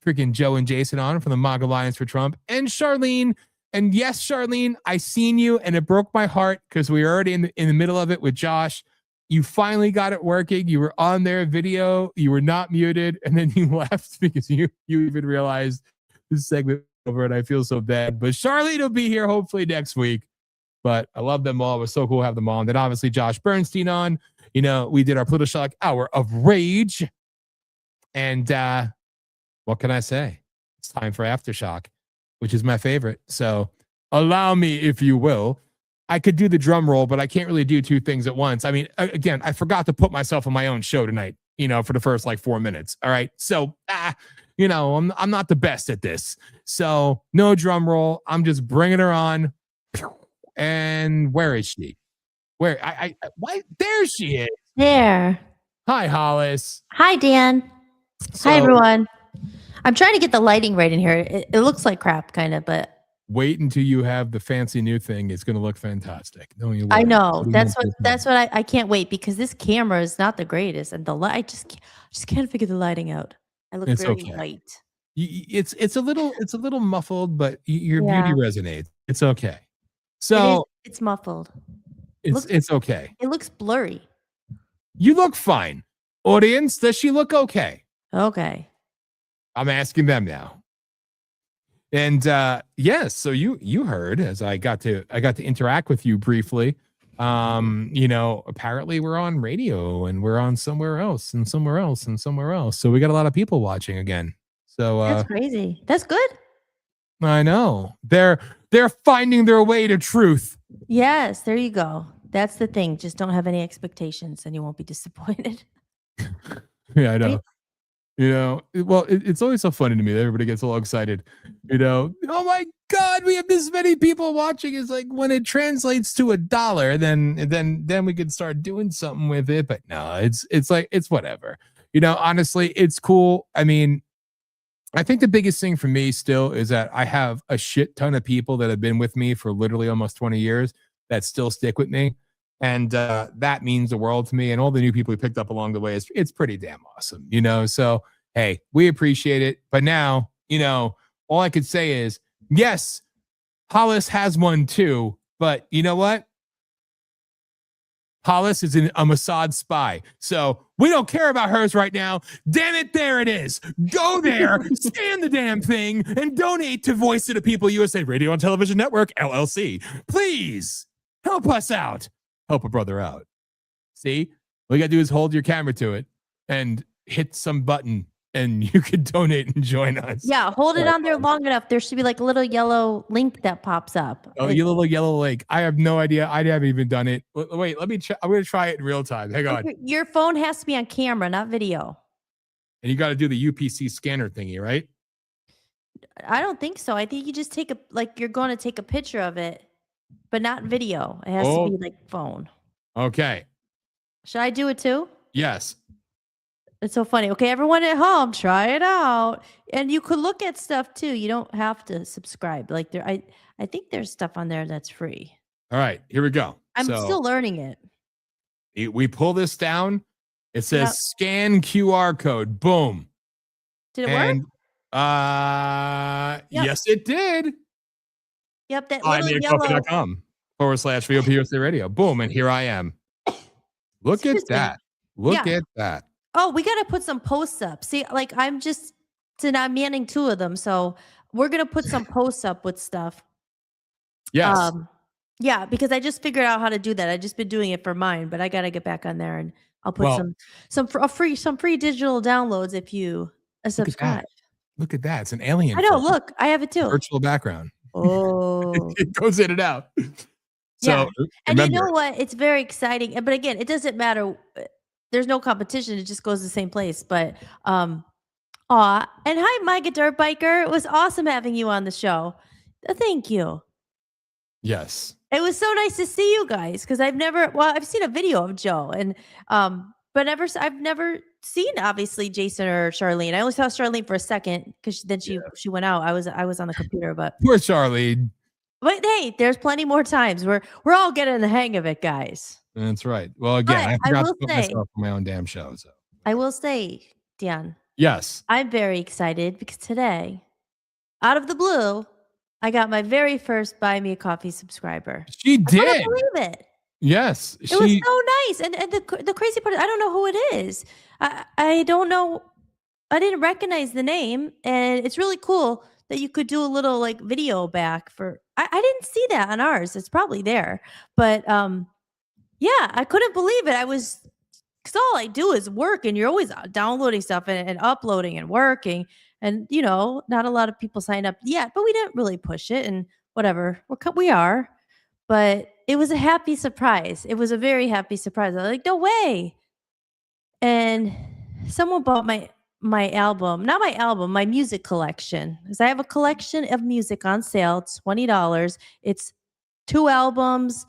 freaking Joe and Jason on from the MAGA Lions for Trump, and Charlene. And yes, Charlene, I seen you, and it broke my heart because we were already in the middle of it with Josh. You finally got it working. You were on their video. You were not muted, and then you left because you even realized this segment was over, and I feel so bad. But Charlene will be here hopefully next week. But I love them all. It was so cool to have them on. Then obviously Josh Bernstein on. You know, we did our POLITI-SHOCK Hour of Rage. And what can I say? It's time for Aftershock, which is my favorite. So allow me, if you will. I could do the drum roll, but I can't really do two things at once. I mean, again, I forgot to put myself on my own show tonight, you know, for the first like 4 minutes. All right. So, you know, I'm not the best at this. So no drum roll. I'm just bringing her on. And where is she? Where? Why? There she is. There. Hi, Hollis. Hi, Dan. So, hi, everyone. I'm trying to get the lighting right in here. It looks like crap, kind of, but wait until you have the fancy new thing. It's going to look fantastic. Don't you? I know. That's what I can't wait because this camera is not the greatest, and the light just can't figure the lighting out. I look very white. It's a little muffled, but your beauty resonates. It's okay. So it's muffled. It's okay. It looks blurry. You look fine. Audience, does she look okay? Okay. I'm asking them now. And yes, so you heard as I got to interact with you briefly You know, apparently we're on radio and we're on somewhere else and somewhere else and somewhere else. So we got a lot of people watching again. So That's crazy. That's good. I know. They're finding their way to truth. Yes, there you go. That's the thing. Just don't have any expectations and you won't be disappointed. Yeah, I know. You know, well, it's always so funny to me that everybody gets all excited. You know, oh my God, we have this many people watching. It's like when it translates to $1, then we could start doing something with it. But no, it's like it's whatever. You know, honestly, it's cool. I mean, I think the biggest thing for me still is that I have a shit ton of people that have been with me for literally almost 20 years that still stick with me. And that means the world to me. And all the new people we picked up along the way, it's pretty damn awesome, you know? So, hey, we appreciate it. But now, you know, all I could say is, yes, Hollis has one too. But you know what? Hollis is a Mossad spy. So we don't care about hers right now. Damn it, there it is. Go there, scan the damn thing, and donate to Voice of the People USA Radio and Television Network, LLC. Please help us out. Help a brother out. See? All you got to do is hold your camera to it and hit some button, and you can donate and join us. Yeah, hold it on there long enough. There should be like a little yellow link that pops up. Oh, you little yellow link. I have no idea. I haven't even done it. Wait, let me check. I'm going to try it in real time. Hang on. Your phone has to be on camera, not video. And you got to do the UPC scanner thingy, right? I don't think so. I think you just take you're going to take a picture of it, but not video. It has to be like phone. Okay. Should I do it too? Yes. It's so funny. Okay, everyone at home, try it out. And you could look at stuff too. You don't have to subscribe. Like I think there's stuff on there that's free. All right, here we go. I'm still learning it. We pull this down. It says scan QR code. Boom. Did it work? Yes, it did. Yep, that little yellow. IMediaCoffee.com/VOPUSA Radio. Boom, and here I am. Look at that. Look at that. Oh, we got to put some posts up. See, like I'm manning two of them. So we're going to put some posts up with stuff. Yes. Yeah, because I just figured out how to do that. I just been doing it for mine, but I got to get back on there and I'll put some free digital downloads if you subscribe. Look at that. It's an alien. I know. Look, I have it too. Virtual background. Oh. It goes in and out. Yeah. So, and you know what? It's very exciting. But again, it doesn't matter. There's no competition. It just goes to the same place. But, and hi, Micah Dirt Biker. It was awesome having you on the show. Thank you. Yes. It was so nice to see you guys because I've seen a video of Joe and, but I've never seen obviously Jason or Charlene. I only saw Charlene for a second because then she went out. I was on the computer, but poor Charlene. But hey, there's plenty more times. We're all getting the hang of it, guys. That's right. Well, again, I forgot to put say, myself on my own damn show. So I will say, Dan. Yes. I'm very excited because today, out of the blue, I got my very first Buy Me a Coffee subscriber. She did. I can't believe it. Yes. It was so nice. And the crazy part is I don't know who it is. I don't know. I didn't recognize the name. And it's really cool that you could do a little like video back for. I didn't see that on ours. It's probably there. But yeah, I couldn't believe it. Because all I do is work and you're always downloading stuff and uploading and working. And, you know, not a lot of people sign up yet, but we didn't really push it and whatever. We are. But it was a happy surprise. It was a very happy surprise. I was like, no way. And someone bought my album, not my album, my music collection. Because I have a collection of music on sale. It's $20. It's 2 albums.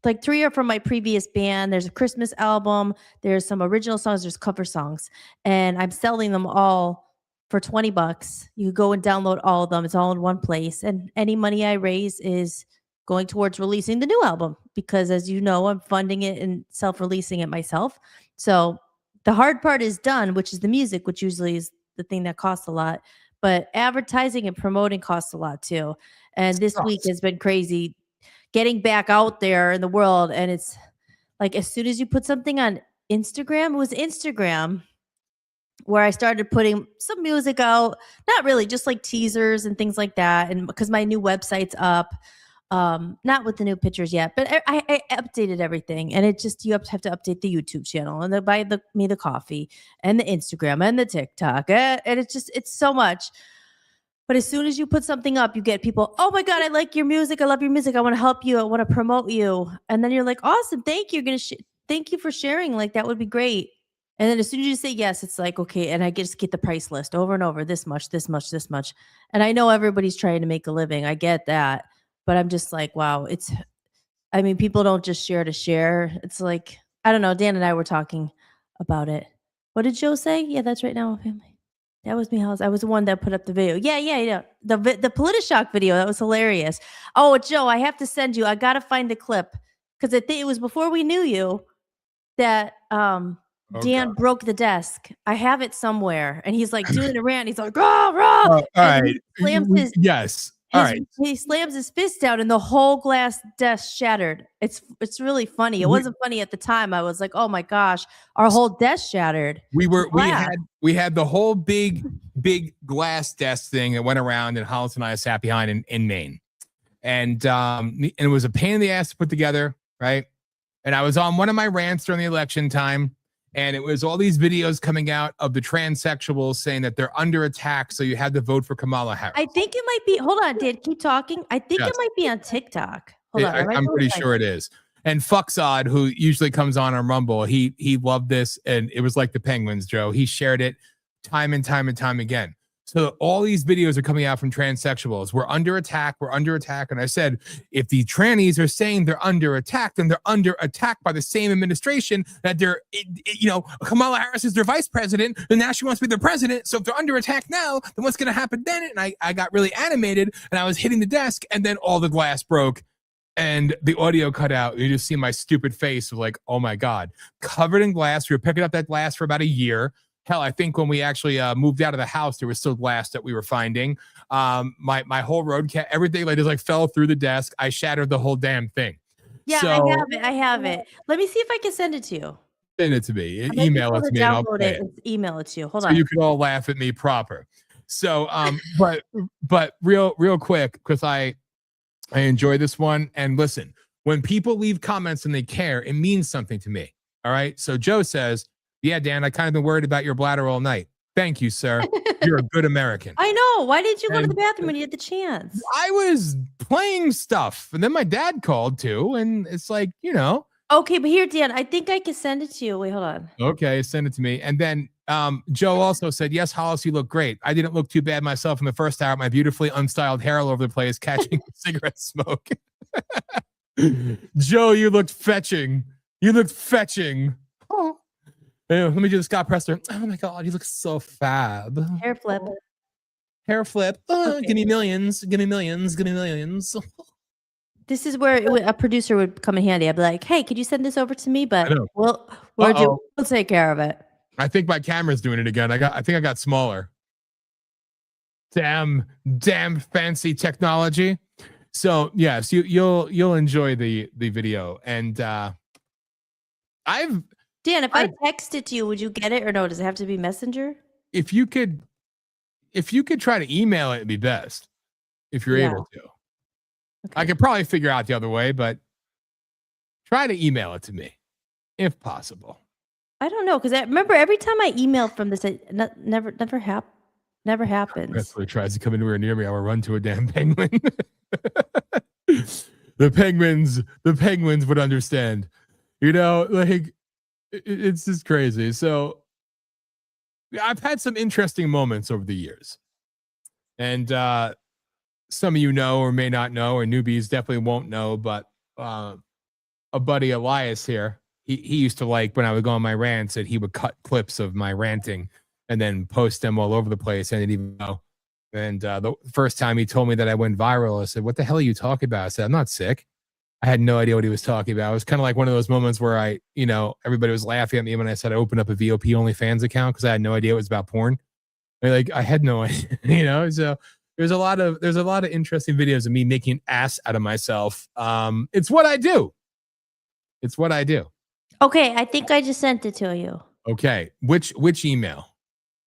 Like 3 are from my previous band. There's a Christmas album. There's some original songs. There's cover songs. And I'm selling them all for $20. You go and download all of them. It's all in one place. And any money I raise is going towards releasing the new album. Because as you know, I'm funding it and self-releasing it myself. So the hard part is done, which is the music, which usually is the thing that costs a lot. But advertising and promoting costs a lot too. And this week has been crazy. Getting back out there in the world, and it's like as soon as you put something on Instagram, it was Instagram where I started putting some music out, not really, just like teasers and things like that. And because my new website's up, Not with the new pictures yet, but I updated everything, and it just you have to update the YouTube channel and buy me the coffee and the Instagram and the TikTok, and it's so much. But as soon as you put something up, you get people, oh my God, I like your music. I love your music. I want to help you. I want to promote you. And then you're like, awesome. Thank you. Thank you for sharing. Like, that would be great. And then as soon as you say yes, it's like, okay. And I just get the price list over and over, this much, this much, this much. And I know everybody's trying to make a living. I get that. But I'm just like, wow, people don't just share to share. It's like, I don't know. Dan and I were talking about it. What did Joe say? Yeah, that's right now, family. That was me. I was the one that put up the video. Yeah. The POLITI-SHOCK video. That was hilarious. Oh, Joe, I have to send you. I got to find the clip because I think it was before we knew you that Dan broke the desk. I have it somewhere. And he's like doing a rant. He's like, rah, rah. All right. Yes. All right. He slams his fist down and the whole glass desk shattered. It's really funny. It wasn't funny at the time. I was like, oh my gosh, our whole desk shattered. We had the whole big glass desk thing that went around, and Hollis and I sat behind in Maine. And it was a pain in the ass to put together, right? And I was on one of my rants during the election time. And it was all these videos coming out of the transsexuals saying that they're under attack, so you had to vote for Kamala Harris. I think it might be. Hold on, Dan. Keep talking. I think it might be on TikTok. Hold on. I'm pretty sure it is. And Fucksod, who usually comes on Rumble, he loved this, and it was like the Penguins, Joe. He shared it time and time and time again. So all these videos are coming out from transsexuals. We're under attack. We're under attack. And I said, if the trannies are saying they're under attack, then they're under attack by the same administration that Kamala Harris is their vice president, and now she wants to be their president. So if they're under attack now, then what's going to happen then? And I got really animated, and I was hitting the desk, and then all the glass broke and the audio cut out. You just see my stupid face of like, oh my God, covered in glass. We were picking up that glass for about a year. Hell, I think when we actually moved out of the house, there was still glass that we were finding. My whole road, everything just fell through the desk. I shattered the whole damn thing. Yeah, so, I have it. Let me see if I can send it to you. Send it to me. Email it to me. And I'll play it. Email it to you. Hold on. So you can all laugh at me proper. So, but real quick, because I enjoy this one. And listen, when people leave comments and they care, it means something to me. All right. So Joe says, yeah, Dan, I kind of been worried about your bladder all night. Thank you, sir. You're a good American. I know. Why didn't you go to the bathroom when you had the chance? I was playing stuff, and then my dad called too, and it's like, Okay, but here, Dan, I think I can send it to you. Wait, hold on. Okay, send it to me. And then Joe also said, yes, Hollis, you look great. I didn't look too bad myself in the first hour. My beautifully unstyled hair all over the place, catching cigarette smoke. Joe, you looked fetching. Oh. Hey, let me do the Scott Preston. Oh my God, you look so fab. Hair flip. Oh, okay. Give me millions. This is where a producer would come in handy. I'd be like, hey, could you send this over to me? But we'll take care of it. I think my camera's doing it again. I think I got smaller. Damn fancy technology. So yes, you'll enjoy the video. And Dan, if I text it to you, would you get it or no? Does it have to be Messenger? If you could try to email it, it'd be best. If you're able to. Okay. I could probably figure out the other way, but try to email it to me, if possible. I don't know, because I remember every time I emailed from this, it never happens. That's what it tries to come anywhere near me. I will run to a damn penguin. The penguins would understand. It's just crazy. So I've had some interesting moments over the years. And some of you know or may not know, or newbies definitely won't know, but a buddy Elias here, he used to like when I would go on my rants that he would cut clips of my ranting and then post them all over the place. I didn't even know. And the first time he told me that I went viral, I said, what the hell are you talking about? I said, I'm not sick. I had no idea what he was talking about. It was kind of like one of those moments where everybody was laughing at me when I said I opened up a VOP OnlyFans account because I had no idea it was about porn. I had no idea, so there's a lot of interesting videos of me making an ass out of myself. It's what I do. Okay, I think I just sent it to you. Okay, which email?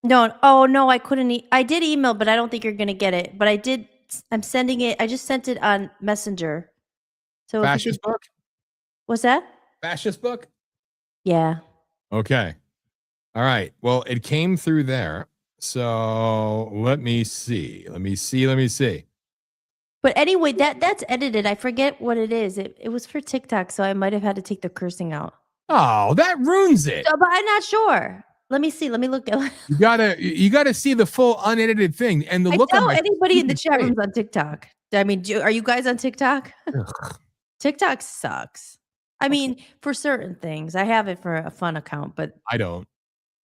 No, I couldn't. I did email, but I don't think you're gonna get it. But I did I'm sending it. I just sent it on Messenger. So Fascist book? What's that? Fascist book? Yeah. Okay. All right. Well, it came through there. So let me see. Let me see. But anyway, that's edited. I forget what it is. It was for TikTok, so I might have had to take the cursing out. Oh, that ruins it. So, but I'm not sure. Let me see. Let me look at. You gotta see the full unedited thing and the look on my anybody in the chat room's on TikTok. I mean, are you guys on TikTok? TikTok sucks. I mean, for certain things, I have it for a fun account, but I don't.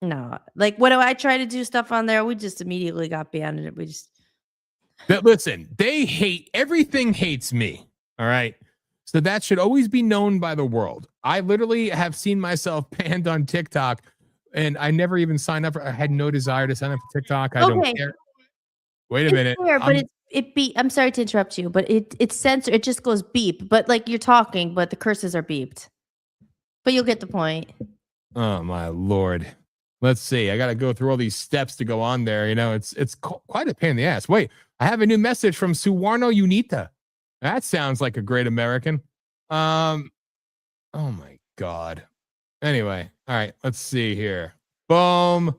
No, like when I try to do stuff on there, we just immediately got banned. And we just. But listen, they hate everything. Hates me. All right. So that should always be known by the world. I literally have seen myself banned on TikTok. And I never even signed up. I had no desire to sign up for TikTok. I don't care. Wait a minute. Fair, but it beep. I'm sorry to interrupt you, but it's censored. It just goes beep. But like you're talking, but the curses are beeped. But you'll get the point. Oh my Lord. Let's see. I got to go through all these steps to go on there. You know, it's quite a pain in the ass. Wait, I have a new message from Suwarno Unita. That sounds like a great American. Oh my God. Anyway, all right, let's see here. Boom.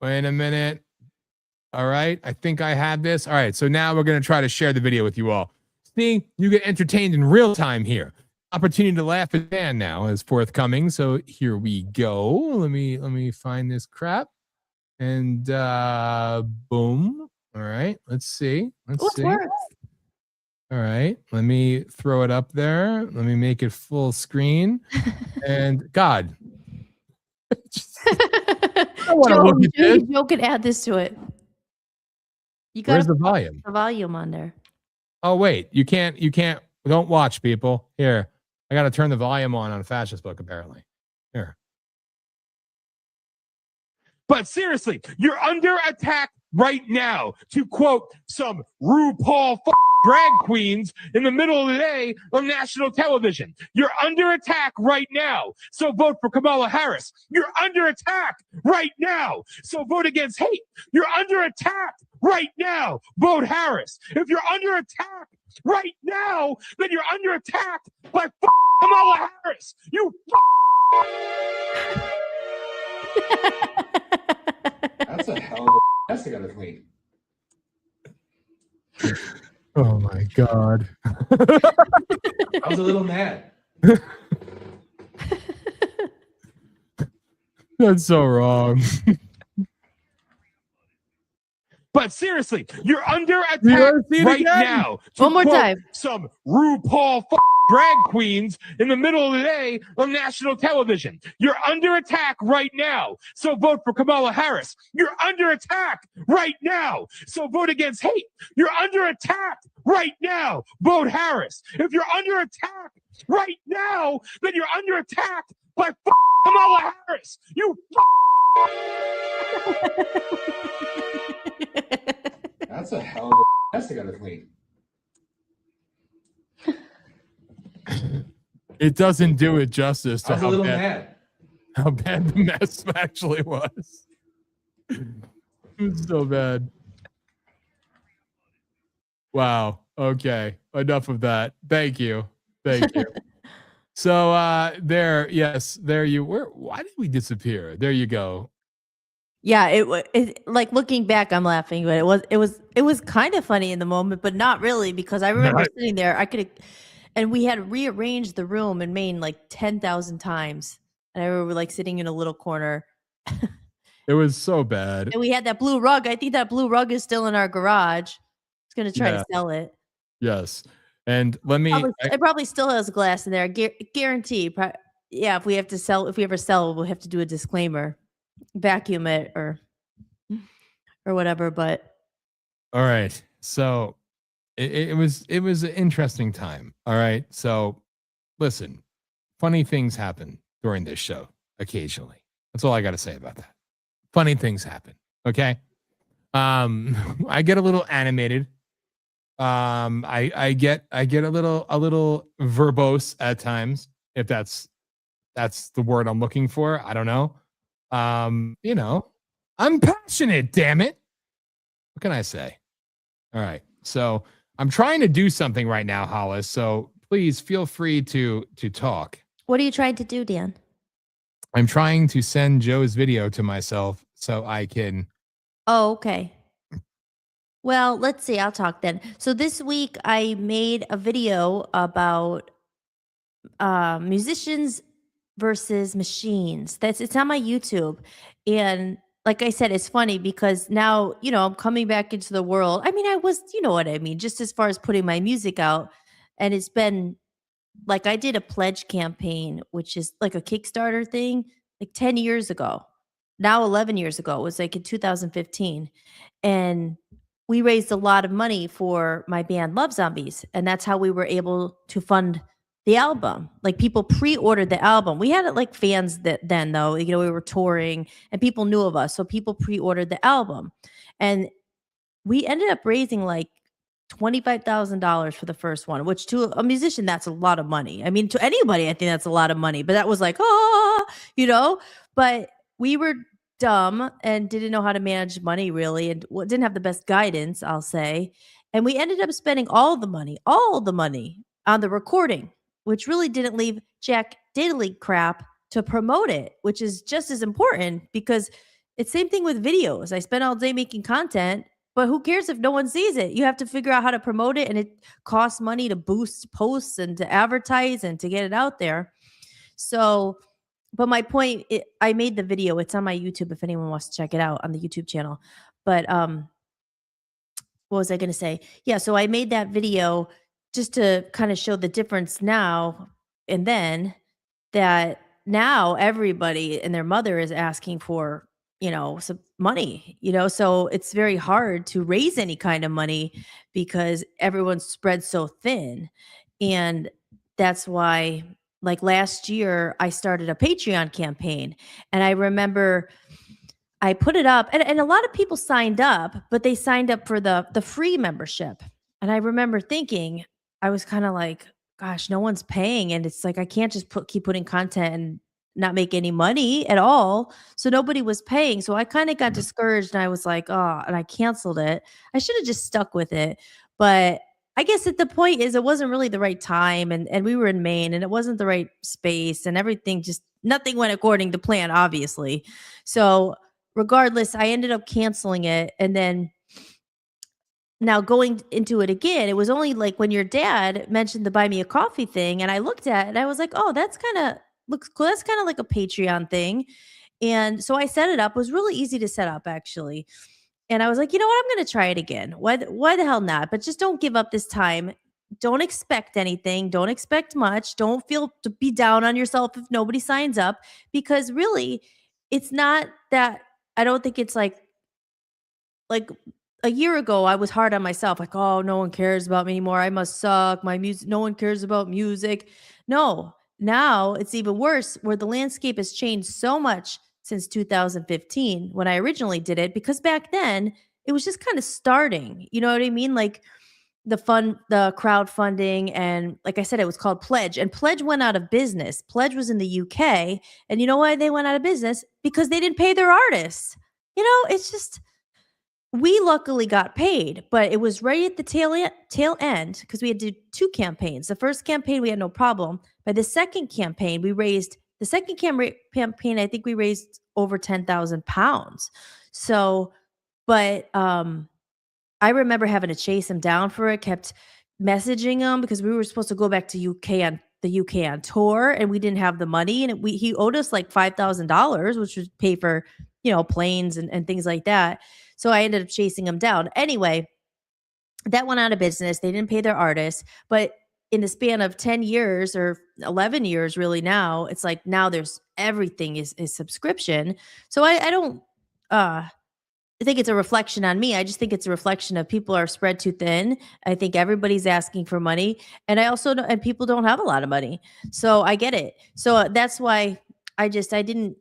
Wait a minute. All right, I think I have this. All right, so now we're going to try to share the video with you all. See, you get entertained in real time here. Opportunity to laugh at Dan now is forthcoming. So here we go. Let me find this crap. And boom. All right, let's see. Let's see. Works? All right, let me throw it up there. Let me make it full screen. And God, I want to look at this. Joe can add this to it. You got Where's the volume? The volume on there. Oh wait, you can't. Don't watch, people. Here, I got to turn the volume on a fascist book. Apparently, here. But seriously, you're under attack right now. To quote some RuPaul drag queens in the middle of the day on national television. You're under attack right now. So vote for Kamala Harris. You're under attack right now. So vote against hate. You're under attack right now. Vote Harris. If you're under attack right now, then you're under attack by Kamala Harris. You That's a hell of a mess I gotta clean. Oh my God. I was a little mad. That's so wrong. But seriously, you're under attack right now. One more time. Some RuPaul drag queens in the middle of the day on national television. You're under attack right now. So vote for Kamala Harris. You're under attack right now. So vote against hate. You're under attack right now. Vote Harris. If you're under attack right now, then you're under attack by Kamala Harris. You That's a hell of a mess I gotta clean. It doesn't do it justice to I was a little mad. How bad the mess actually was. It was so bad. Wow. Okay. Enough of that. Thank you. Thank you. So there, yes, there you were. Why did we disappear? There you go. Yeah, it like looking back, I'm laughing, but it was kind of funny in the moment, but not really because I remember sitting there. I could, and we had rearranged the room in Maine like 10,000 times, and I remember like sitting in a little corner. It was so bad. And we had that blue rug. I think that blue rug is still in our garage. It's gonna try to sell it. Yes, and let me. It probably still has glass in there. Guarantee. Yeah, if we ever sell, we'll have to do a disclaimer. Vacuum it or whatever, but all right, so it was an interesting time. All right, so listen, funny things happen during this show occasionally. That's all I got to say about that. Funny things happen. Okay, I get a little animated. I get a little verbose at times, if that's the word I'm looking for. I don't know. You know, I'm passionate, damn it. What can I say? All right. So I'm trying to do something right now, Hollis. So please feel free to talk. What are you trying to do, Dan? I'm trying to send Joe's video to myself so I can. Oh, okay. Well, let's see. I'll talk then. So this week I made a video about musicians versus machines. It's on my YouTube. And like I said, it's funny because now, I'm coming back into the world. I mean, I was, you know what I mean, just as far as putting my music out. And it's been like I did a pledge campaign, which is like a Kickstarter thing, like 10 years ago. Now 11 years ago. It was like in 2015. And we raised a lot of money for my band Love Zombies. And that's how we were able to fund the album. Like people pre-ordered the album. We had like fans then though, we were touring and people knew of us. So people pre-ordered the album. And we ended up raising like $25,000 for the first one, which to a musician, that's a lot of money. I mean, to anybody, I think that's a lot of money, but that was like, but we were dumb and didn't know how to manage money really. And didn't have the best guidance, I'll say. And we ended up spending all the money on the recording, which really didn't leave jack diddly crap to promote it, which is just as important because it's same thing with videos. I spent all day making content, but who cares if no one sees it? You have to figure out how to promote it, and it costs money to boost posts and to advertise and to get it out there. So, but my point, I made the video. It's on my YouTube if anyone wants to check it out on the YouTube channel. But what was I going to say? Yeah, so I made that video just to kind of show the difference now and then, that now everybody and their mother is asking for, some money, so it's very hard to raise any kind of money because everyone's spread so thin. And that's why, like last year, I started a Patreon campaign. And I remember I put it up and a lot of people signed up, but they signed up for the free membership. And I remember thinking, I was kind of like, gosh, no one's paying. And it's like, I can't just keep putting content and not make any money at all. So nobody was paying. So I kind of got discouraged and I was like, oh, and I canceled it. I should have just stuck with it. But I guess at the point is it wasn't really the right time. And we were in Maine and it wasn't the right space and everything, just nothing went according to plan, obviously. So regardless, I ended up canceling it. And then now going into it again, it was only like when your dad mentioned the buy me a coffee thing. And I looked at it and I was like, oh, that's kind of looks cool. That's kind of like a Patreon thing. And so I set it up. It was really easy to set up actually. And I was like, you know what? I'm going to try it again. Why the hell not? But just don't give up this time. Don't expect anything. Don't expect much. Don't feel to be down on yourself if nobody signs up, because really it's not that. I don't think it's like a year ago, I was hard on myself. Like, oh, no one cares about me anymore. I must suck. My music, no one cares about music. No, now it's even worse where the landscape has changed so much since 2015 when I originally did it, because back then it was just kind of starting. You know what I mean? Like the crowdfunding. And like I said, it was called Pledge, and Pledge went out of business. Pledge was in the UK. And you know why they went out of business? Because they didn't pay their artists. It's just, we luckily got paid, but it was right at the tail end because we had to do 2 campaigns. The first campaign, we had no problem. By the second campaign, I think we raised over 10,000 pounds. So, but I remember having to chase him down for it, kept messaging him because we were supposed to go back to the UK on tour and we didn't have the money. And he owed us like $5,000, which would pay for, planes and things like that. So I ended up chasing him down. Anyway, that went out of business. They didn't pay their artists. But in the span of 10 years or 11 years, really now, it's like now there's everything is subscription. So I don't think it's a reflection on me. I just think it's a reflection of people are spread too thin. I think everybody's asking for money. And I also know, and people don't have a lot of money. So I get it. So that's why I didn't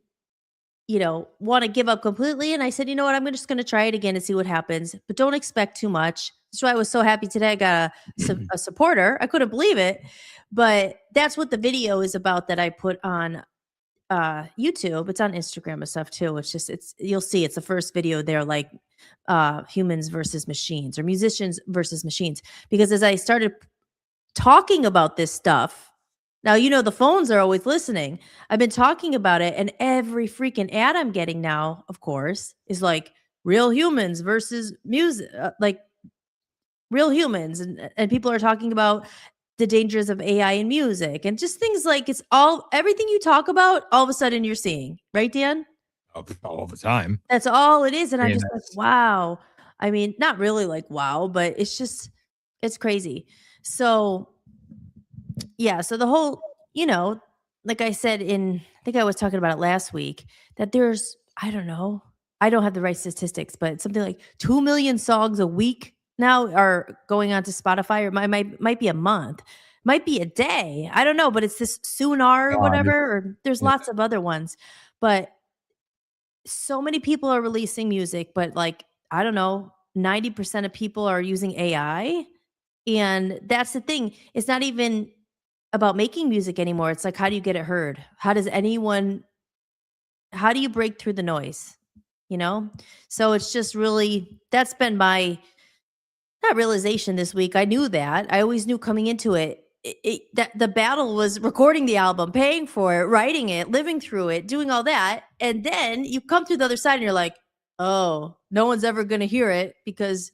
want to give up completely. And I said, you know what, I'm just going to try it again and see what happens, but don't expect too much. That's why I was so happy today. I got a supporter. I couldn't believe it, but that's what the video is about that I put on YouTube. It's on Instagram and stuff too. You'll see it's the first video there, like humans versus machines or musicians versus machines. Because as I started talking about this stuff, now, the phones are always listening. I've been talking about it, and every freaking ad I'm getting now, of course, is like real humans versus music, like real humans. And people are talking about the dangers of AI in music and just things like everything you talk about, all of a sudden you're seeing, right, Dan? All the time. That's all it is. And I'm Yeah, just like, wow. I mean, not really like wow, but it's crazy. So yeah, so the whole, like I said I think I was talking about it last week, that there's, I don't know, I don't have the right statistics, but something like 2 million songs a week now are going on to Spotify, or might be a month, might be a day. I don't know, but it's this Sonar or whatever, or there's lots of other ones. But so many people are releasing music, but like, I don't know, 90% of people are using AI. And that's the thing. It's not even about making music anymore. It's like, how do you get it heard? How do you break through the noise? So it's just really, that's been my, not realization this week. I knew that. I always knew coming into it, that the battle was recording the album, paying for it, writing it, living through it, doing all that. And then you come through the other side and you're like, oh, no one's ever going to hear it because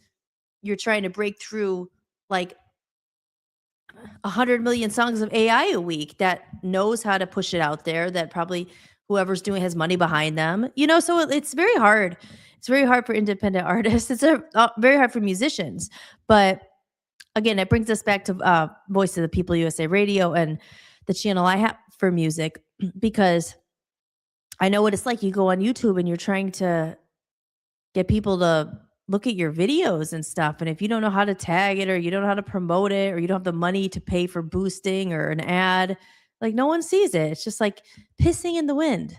you're trying to break through like 100 million songs of AI a week that knows how to push it out there, that probably whoever's doing has money behind them, so it's very hard. It's very hard for independent artists. It's very hard for musicians. But again, it brings us back to Voice of the People USA Radio and the channel I have for music, because I know what it's like. You go on YouTube and you're trying to get people to look at your videos and stuff. And if you don't know how to tag it, or you don't know how to promote it, or you don't have the money to pay for boosting or an ad, like no one sees it. It's just like pissing in the wind.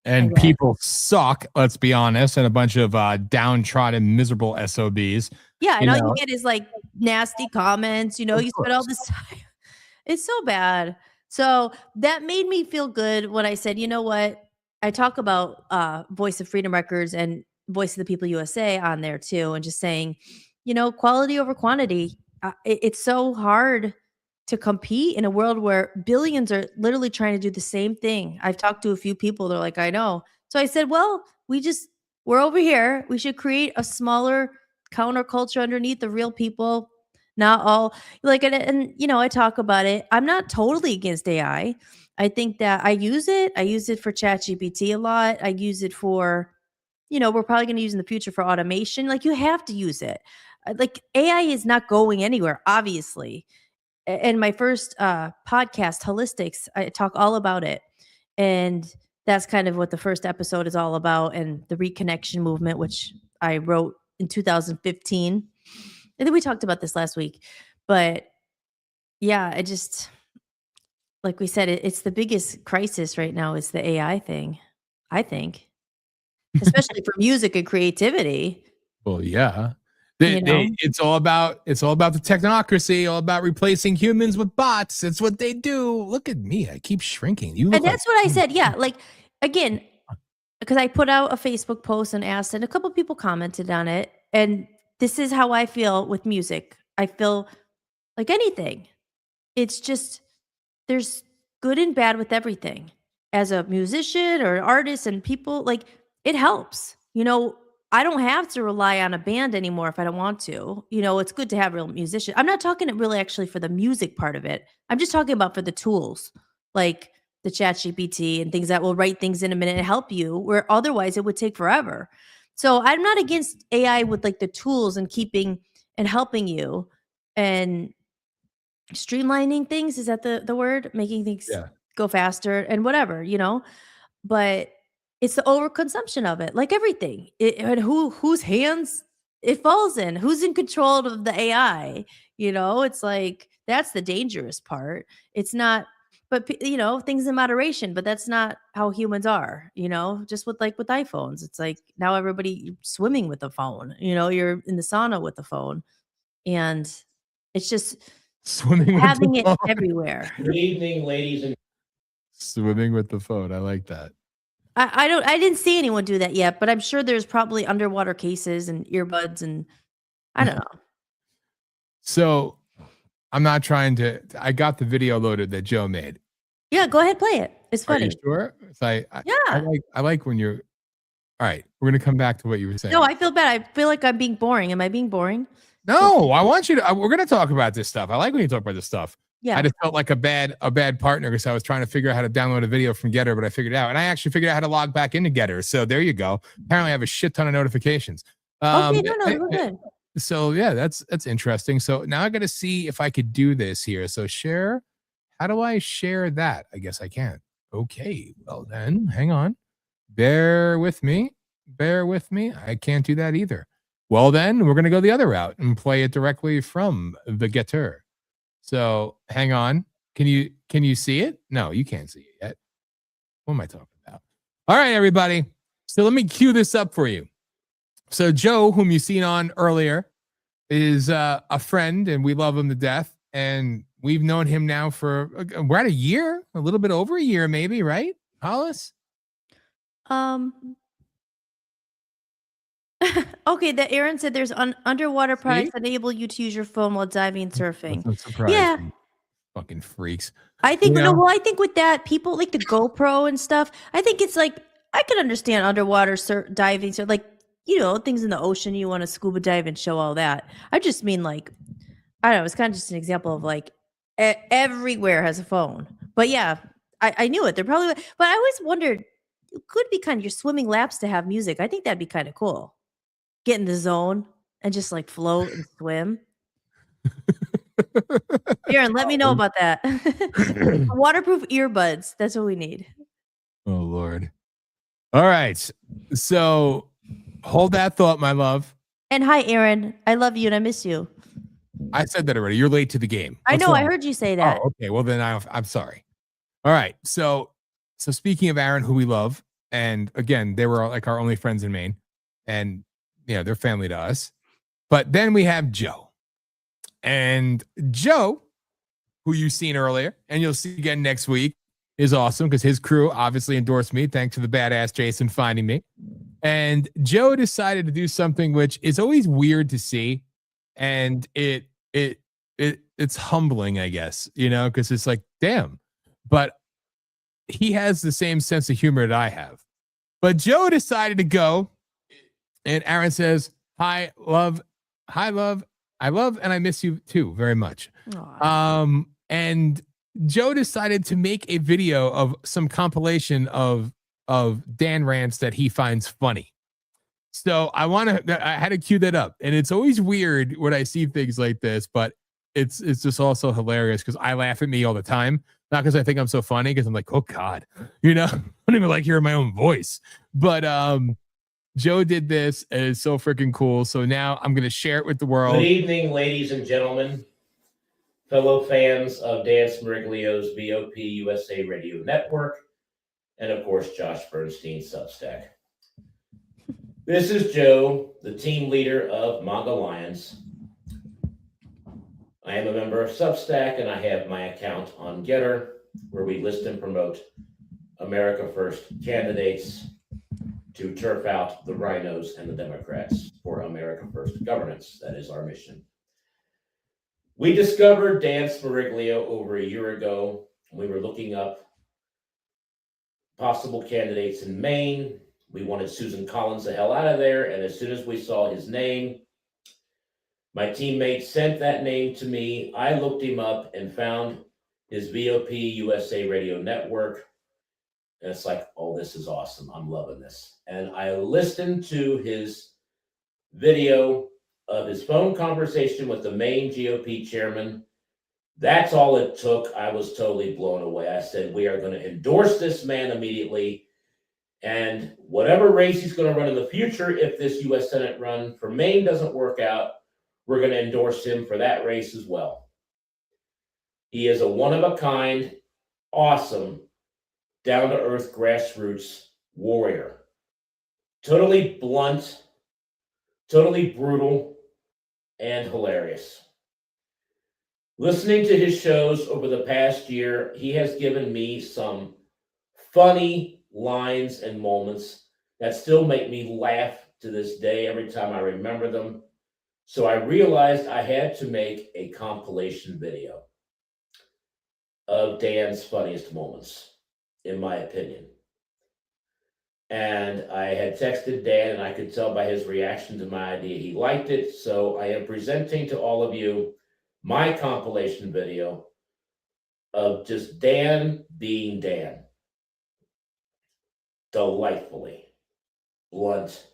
And people suck, let's be honest, and a bunch of downtrodden, miserable SOBs. Yeah, and all you get is like nasty comments, you spend all this time. It's so bad. So that made me feel good when I said, you know what? I talk about Voice of Freedom Records and Voice of the People USA on there too, and just saying, quality over quantity. It's so hard to compete in a world where billions are literally trying to do the same thing. I've talked to a few people, they're like, I know. So I said, well, we're over here. We should create a smaller counterculture underneath the real people. Not all like, and I talk about it. I'm not totally against AI. I think that I use it for ChatGPT a lot. I use it for, we're probably going to use in the future for automation. Like, you have to use it. Like, AI is not going anywhere, obviously. In my first podcast, Holistics, I talk all about it. And that's kind of what the first episode is all about, and the reconnection movement, which I wrote in 2015. I think we talked about this last week. But yeah, I just, like we said, it's the biggest crisis right now is the AI thing, I think. Especially for music and creativity. Well, yeah. It's all about the technocracy, all about replacing humans with bots. It's what they do. Look at me. I keep shrinking. And that's what I said. Yeah. Like, again, because I put out a Facebook post and asked, and a couple people commented on it. And this is how I feel with music. I feel like anything. It's just, there's good and bad with everything. As a musician or an artist, and people, like, it helps. I don't have to rely on a band anymore if I don't want to. It's good to have real musicians. I'm not talking really actually for the music part of it. I'm just talking about for the tools, like the ChatGPT and things that will write things in a minute and help you, where otherwise it would take forever. So I'm not against AI with like the tools and keeping and helping you and streamlining things. Is that the word? Making things go faster and whatever, but it's the overconsumption of it, like everything. And whose hands it falls in, who's in control of the AI. It's like, that's the dangerous part. It's not, but things in moderation, but that's not how humans are. Just with iPhones, it's like now everybody swimming with the phone. You're in the sauna with the phone, and it's just swimming having it everywhere. Good evening, ladies and Swimming with the phone. I like that. I didn't see anyone do that yet, but I'm sure there's probably underwater cases and earbuds and I don't know. So I'm not trying to. I got the video loaded that Joe made. Yeah, go ahead, play it. It's Are funny. you sure? Yeah. I like when you're. All right, we're gonna come back to what you were saying. No, I feel bad. I feel like I'm being boring. Am I being boring? No, I want you to. We're gonna talk about this stuff. I like when you talk about this stuff. Yeah. I just felt like a bad partner because I was trying to figure out how to download a video from Getter, but I figured it out, and I actually figured out how to log back into Getter. So there you go. Apparently, I have a shit ton of notifications. Okay, no, we're good. So yeah, that's interesting. So now I got to see if I could do this here. So share. How do I share that? I guess I can't. Okay, well then, hang on. Bear with me. I can't do that either. Well then, we're gonna go the other route and play it directly from the Getter. So hang on. Can you see it? No, you can't see it yet. What am I talking about? All right, everybody. So let me cue this up for you. So Joe, whom you seen on earlier, is a friend, and we love him to death. And we've known him now for we're at a year, a little bit over a year, maybe, right, Hollis? Okay, that Aaron said there's underwater products that enable you to use your phone while diving and surfing. That's no surprise. Yeah. Fucking freaks. I think You know? well, I think with that, people like the GoPro and stuff. I think it's like I can understand underwater diving, so like things in the ocean. You want to scuba dive and show all that. I just mean like I don't know. It's kind of just an example of like everywhere has a phone. But yeah, I knew it. They're probably. But I always wondered, it could be kind of your swimming laps to have music. I think that'd be kind of cool. Get in the zone and just like float and swim. Aaron, let me know about that. Waterproof earbuds. That's what we need. Oh, Lord. All right. So hold that thought, my love. And hi, Aaron. I love you and I miss you. I said that already. You're late to the game. I What's know. wrong? I heard you say that. Oh, okay. Well, then I'm sorry. All right. So speaking of Aaron, who we love, and again, they were like our only friends in Maine, and they're family to us. But then we have Joe. And Joe, who you've seen earlier, and you'll see again next week, is awesome because his crew obviously endorsed me, thanks to the badass Jason finding me. And Joe decided to do something which is always weird to see, and it's humbling, I guess, because it's like, damn. But he has the same sense of humor that I have. But Joe decided to go, and Aaron says, "Hi, love. I love, and I miss you too very much." And Joe decided to make a video of some compilation of Dan rants that he finds funny. So I had to cue that up, and it's always weird when I see things like this, but it's just also hilarious because I laugh at me all the time, not because I think I'm so funny, because I'm like, oh God, I don't even like hearing my own voice. But Joe did this, and it's so freaking cool. So now I'm gonna share it with the world. Good evening, ladies and gentlemen, fellow fans of Dan Smeriglio's VOP USA Radio Network, and of course, Josh Bernstein's Substack. This is Joe, the team leader of MAGA Lions. I am a member of Substack, and I have my account on Getter, where we list and promote America First candidates to turf out the RINOS and the Democrats for America First governance. That is our mission. We discovered Dan Smeriglio over a year ago. We were looking up possible candidates in Maine. We wanted Susan Collins the hell out of there. And as soon as we saw his name, my teammate sent that name to me. I looked him up and found his VOP USA Radio Network. And it's like, oh, this is awesome. I'm loving this. And I listened to his video of his phone conversation with the Maine GOP chairman. That's all it took. I was totally blown away. I said, we are going to endorse this man immediately. And whatever race he's going to run in the future, if this U.S. Senate run for Maine doesn't work out, we're going to endorse him for that race as well. He is a one-of-a-kind, awesome, down-to-earth grassroots warrior. Totally blunt, totally brutal, and hilarious. Listening to his shows over the past year, he has given me some funny lines and moments that still make me laugh to this day every time I remember them. So I realized I had to make a compilation video of Dan's funniest moments, in my opinion. And I had texted Dan, and I could tell by his reaction to my idea he liked it. So I am presenting to all of you my compilation video of just Dan being Dan. Delightfully blunt,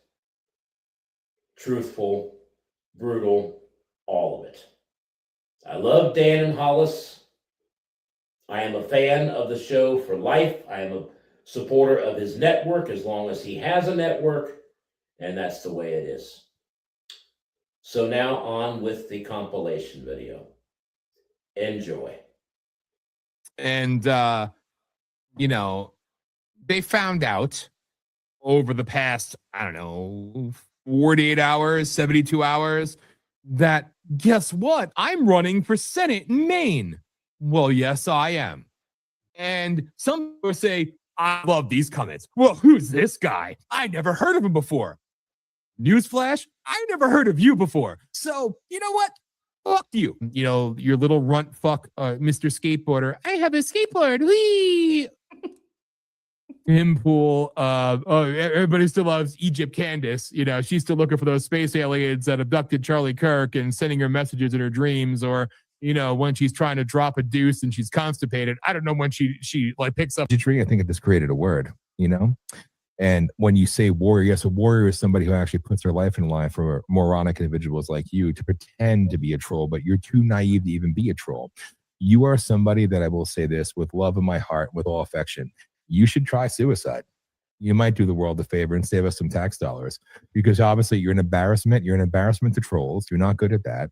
truthful, brutal, all of it. I love Dan and Hollis. I am a fan of the show for life. I am a supporter of his network as long as he has a network, and that's the way it is. So now on with the compilation video. Enjoy. And, you know, they found out over the past, I don't know, 48 hours, 72 hours, that guess what? I'm running for Senate in Maine. Well, yes, I am. And some people say, I love these comments. Well, who's this guy? I never heard of him before. Newsflash, I never heard of you before. So, you know what? Fuck you. You know, your little runt fuck, Mr. Skateboarder. I have a skateboard. Whee! Tim Pool. Everybody still loves Egypt Candace. You know, she's still looking for those space aliens that abducted Charlie Kirk and sending her messages in her dreams, or, you know, when she's trying to drop a deuce and she's constipated. I don't know when she like picks up. I think it just created a word, you know? And when you say warrior, yes, a warrior is somebody who actually puts their life in line for moronic individuals like you to pretend to be a troll, but you're too naive to even be a troll. You are somebody that, I will say this with love in my heart, with all affection, you should try suicide. You might do the world a favor and save us some tax dollars, because obviously you're an embarrassment. You're an embarrassment to trolls. You're not good at that.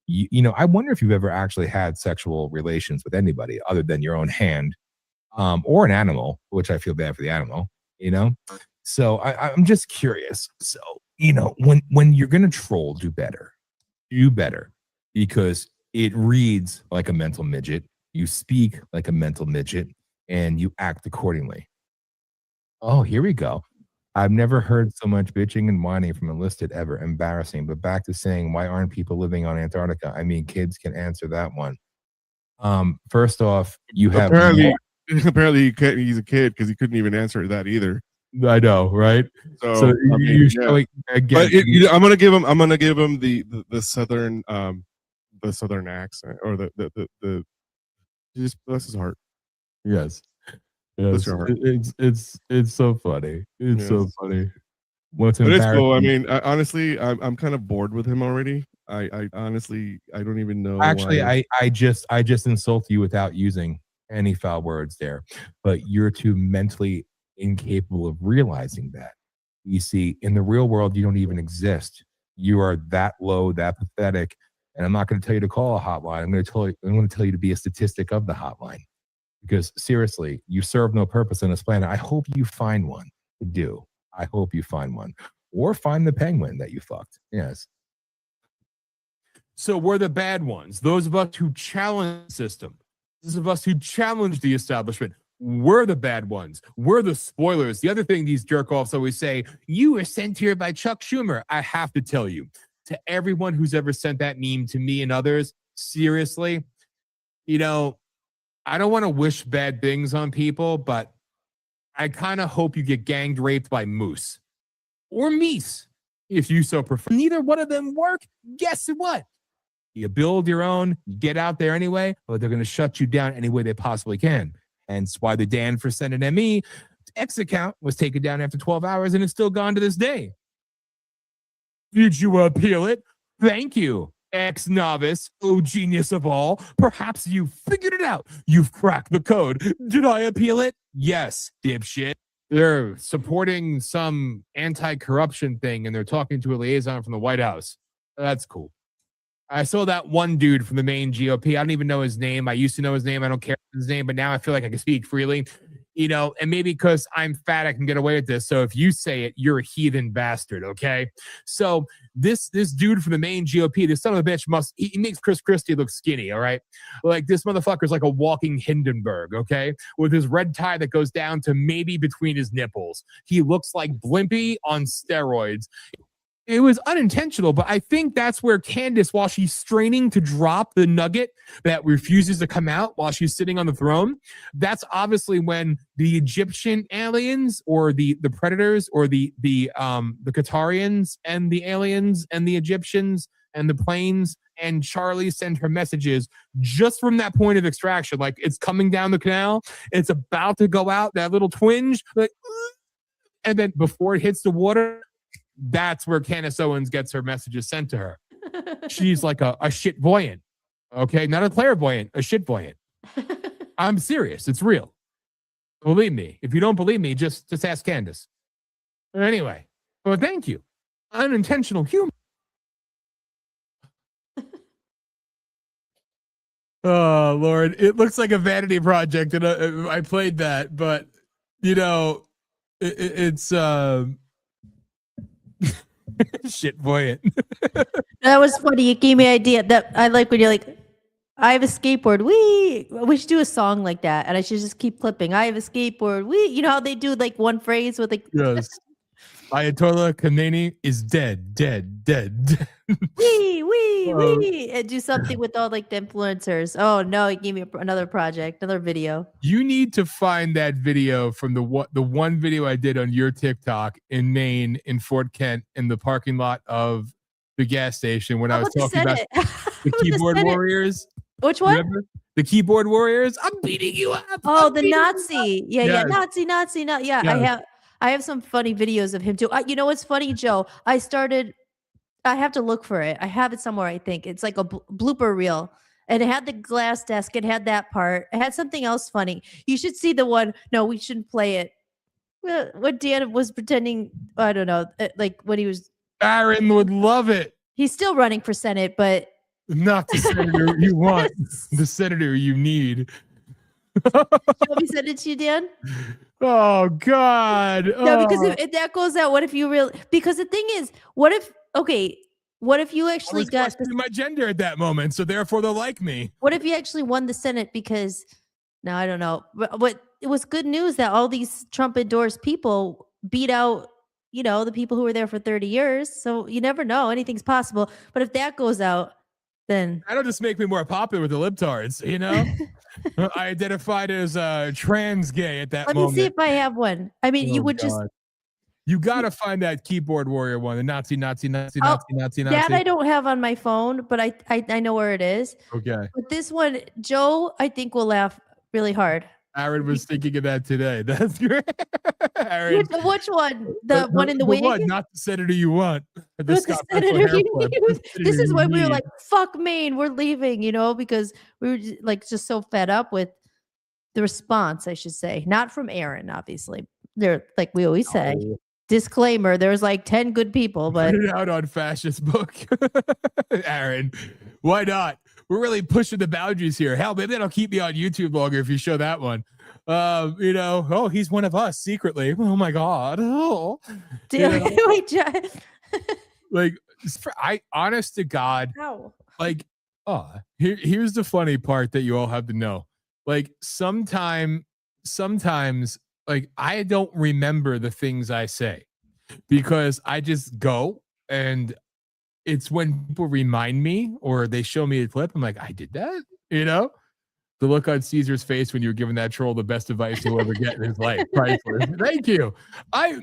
You know, I wonder if you've ever actually had sexual relations with anybody other than your own hand, or an animal, which I feel bad for the animal, you know? So I'm just curious. So, you know, when you're going to troll, do better, because it reads like a mental midget. You speak like a mental midget, and you act accordingly. Oh, here we go. I've never heard so much bitching and whining from enlisted ever. Embarrassing. But back to saying, why aren't people living on Antarctica? I mean, kids can answer that one. First off, you have apparently he's a kid, because he couldn't even answer that either. I know, right? So I mean, you show it again. But I'm gonna give him the southern accent, or the just bless his heart. Yes. Yes. It's so funny. It's so funny. What's but it's embarrassing? cool. I mean, honestly, I'm kind of bored with him already. I honestly, I don't even know. Actually, why. I just insult you without using any foul words there, but you're too mentally incapable of realizing that. You see, in the real world, you don't even exist. You are that low, that pathetic, and I'm not going to tell you to call a hotline. I'm going to tell you to be a statistic of the hotline. Because seriously, you serve no purpose on this planet. I hope you find one to do. I hope you find one. Or find the penguin that you fucked. Yes. So we're the bad ones. Those of us who challenge the system. Those of us who challenge the establishment. We're the bad ones. We're the spoilers. The other thing these jerk-offs always say, you were sent here by Chuck Schumer. I have to tell you, to everyone who's ever sent that meme to me and others, seriously, you know, I don't want to wish bad things on people, but I kind of hope you get ganged raped by moose or meese, if you so prefer. Neither one of them work. Guess what? You build your own, get out there anyway, but they're going to shut you down any way they possibly can. Hence why the Dan for Senate ME X account was taken down after 12 hours, and it's still gone to this day. Did you appeal it? Thank you. Ex-novice, genius of all. Perhaps you figured it out. You've cracked the code. Did I appeal it? Yes, dipshit. They're supporting some anti-corruption thing, and they're talking to a liaison from the White House. That's cool. I saw that one dude from the main GOP. I don't even know his name. I used to know his name. I don't care his name, but now I feel like I can speak freely. you know, and maybe because I'm fat, I can get away with this. So if you say it, you're a heathen bastard. Okay. So this dude from the main GOP, this son of a bitch he makes Chris Christie look skinny. All right. Like this motherfucker's like a walking Hindenburg. Okay. With his red tie that goes down to maybe between his nipples. He looks like Blimpy on steroids. It was unintentional, but I think that's where Candace, while she's straining to drop the nugget that refuses to come out while she's sitting on the throne, that's obviously when the Egyptian aliens or the predators or the Qatarians and the aliens and the Egyptians and the planes and Charlie send her messages just from that point of extraction. Like it's coming down the canal, it's about to go out, that little twinge, like, and then before it hits the water, that's where Candace Owens gets her messages sent to her. She's like a shit voyant. Okay. Not a clairvoyant, a shit voyant. I'm serious. It's real. Believe me. If you don't believe me, just ask Candace. Anyway, well, thank you. Unintentional humor. Oh, Lord. It looks like a vanity project. And I played that, but you know, it's shit voyant. That was funny. You gave me an idea that I like when you're like, I have a skateboard. We should do a song like that, and I should just keep clipping. I have a skateboard. You know how they do like one phrase with like, yes. Ayatollah Khamenei is dead. we, and do something with all like the influencers. Oh no, he gave me another project, another video. You need to find that video from the one video I did on your TikTok in Maine, in Fort Kent, in the parking lot of the gas station when I was talking about the keyboard warriors. Which one? Remember? The keyboard warriors. I'm beating you up. Oh, the Nazi. Yeah, Nazi. Yeah, I have some funny videos of him too. You know what's funny, Joe? I have to look for it. I have it somewhere, I think. It's like a blooper reel. And it had the glass desk. It had that part. It had something else funny. You should see the one. No, we shouldn't play it. What Dan was pretending, I don't know, like when he was. Aaron would love it. He's still running for Senate, but. Not the senator you want. The senator you need. Shall we send it to you, Dan? Oh God! No, because if that goes out, what if you really? Because the thing is, what if you actually got my gender at that moment, so therefore they'll like me. What if you actually won the Senate? Because now I don't know, but it was good news that all these Trump endorsed people beat out, you know, the people who were there for 30 years. So you never know; anything's possible. But if that goes out, then that'll just make me more popular with the libtards, you know. I identified as trans gay at that moment. Let me see if I have one. I mean, you would just. You gotta find that keyboard warrior one, the Nazi. That I don't have on my phone, but I know where it is. Okay. But this one, Joe, I think will laugh really hard. Aaron was thinking of that today. That's great. Aaron, which one? The one in the wig? What? Not the senator you want. The senator this is when we were like, fuck Maine, we're leaving, you know, because we were just so fed up with the response, I should say. Not from Aaron, obviously. They're like we always say. Disclaimer, there's like 10 good people, but put it out on fascist book. Aaron, why not? We're really pushing the boundaries here. Hell, maybe that'll keep me on YouTube longer if you show that one. You know, oh, he's one of us secretly. Oh my God. Oh, like I honest to God, like, here's the funny part that you all have to know. Like sometimes like I don't remember the things I say because I just go, and it's when people remind me or they show me a clip, I'm like, I did that, you know? The look on Caesar's face when you were giving that troll the best advice he'll ever get in his life. Priceless. Thank you.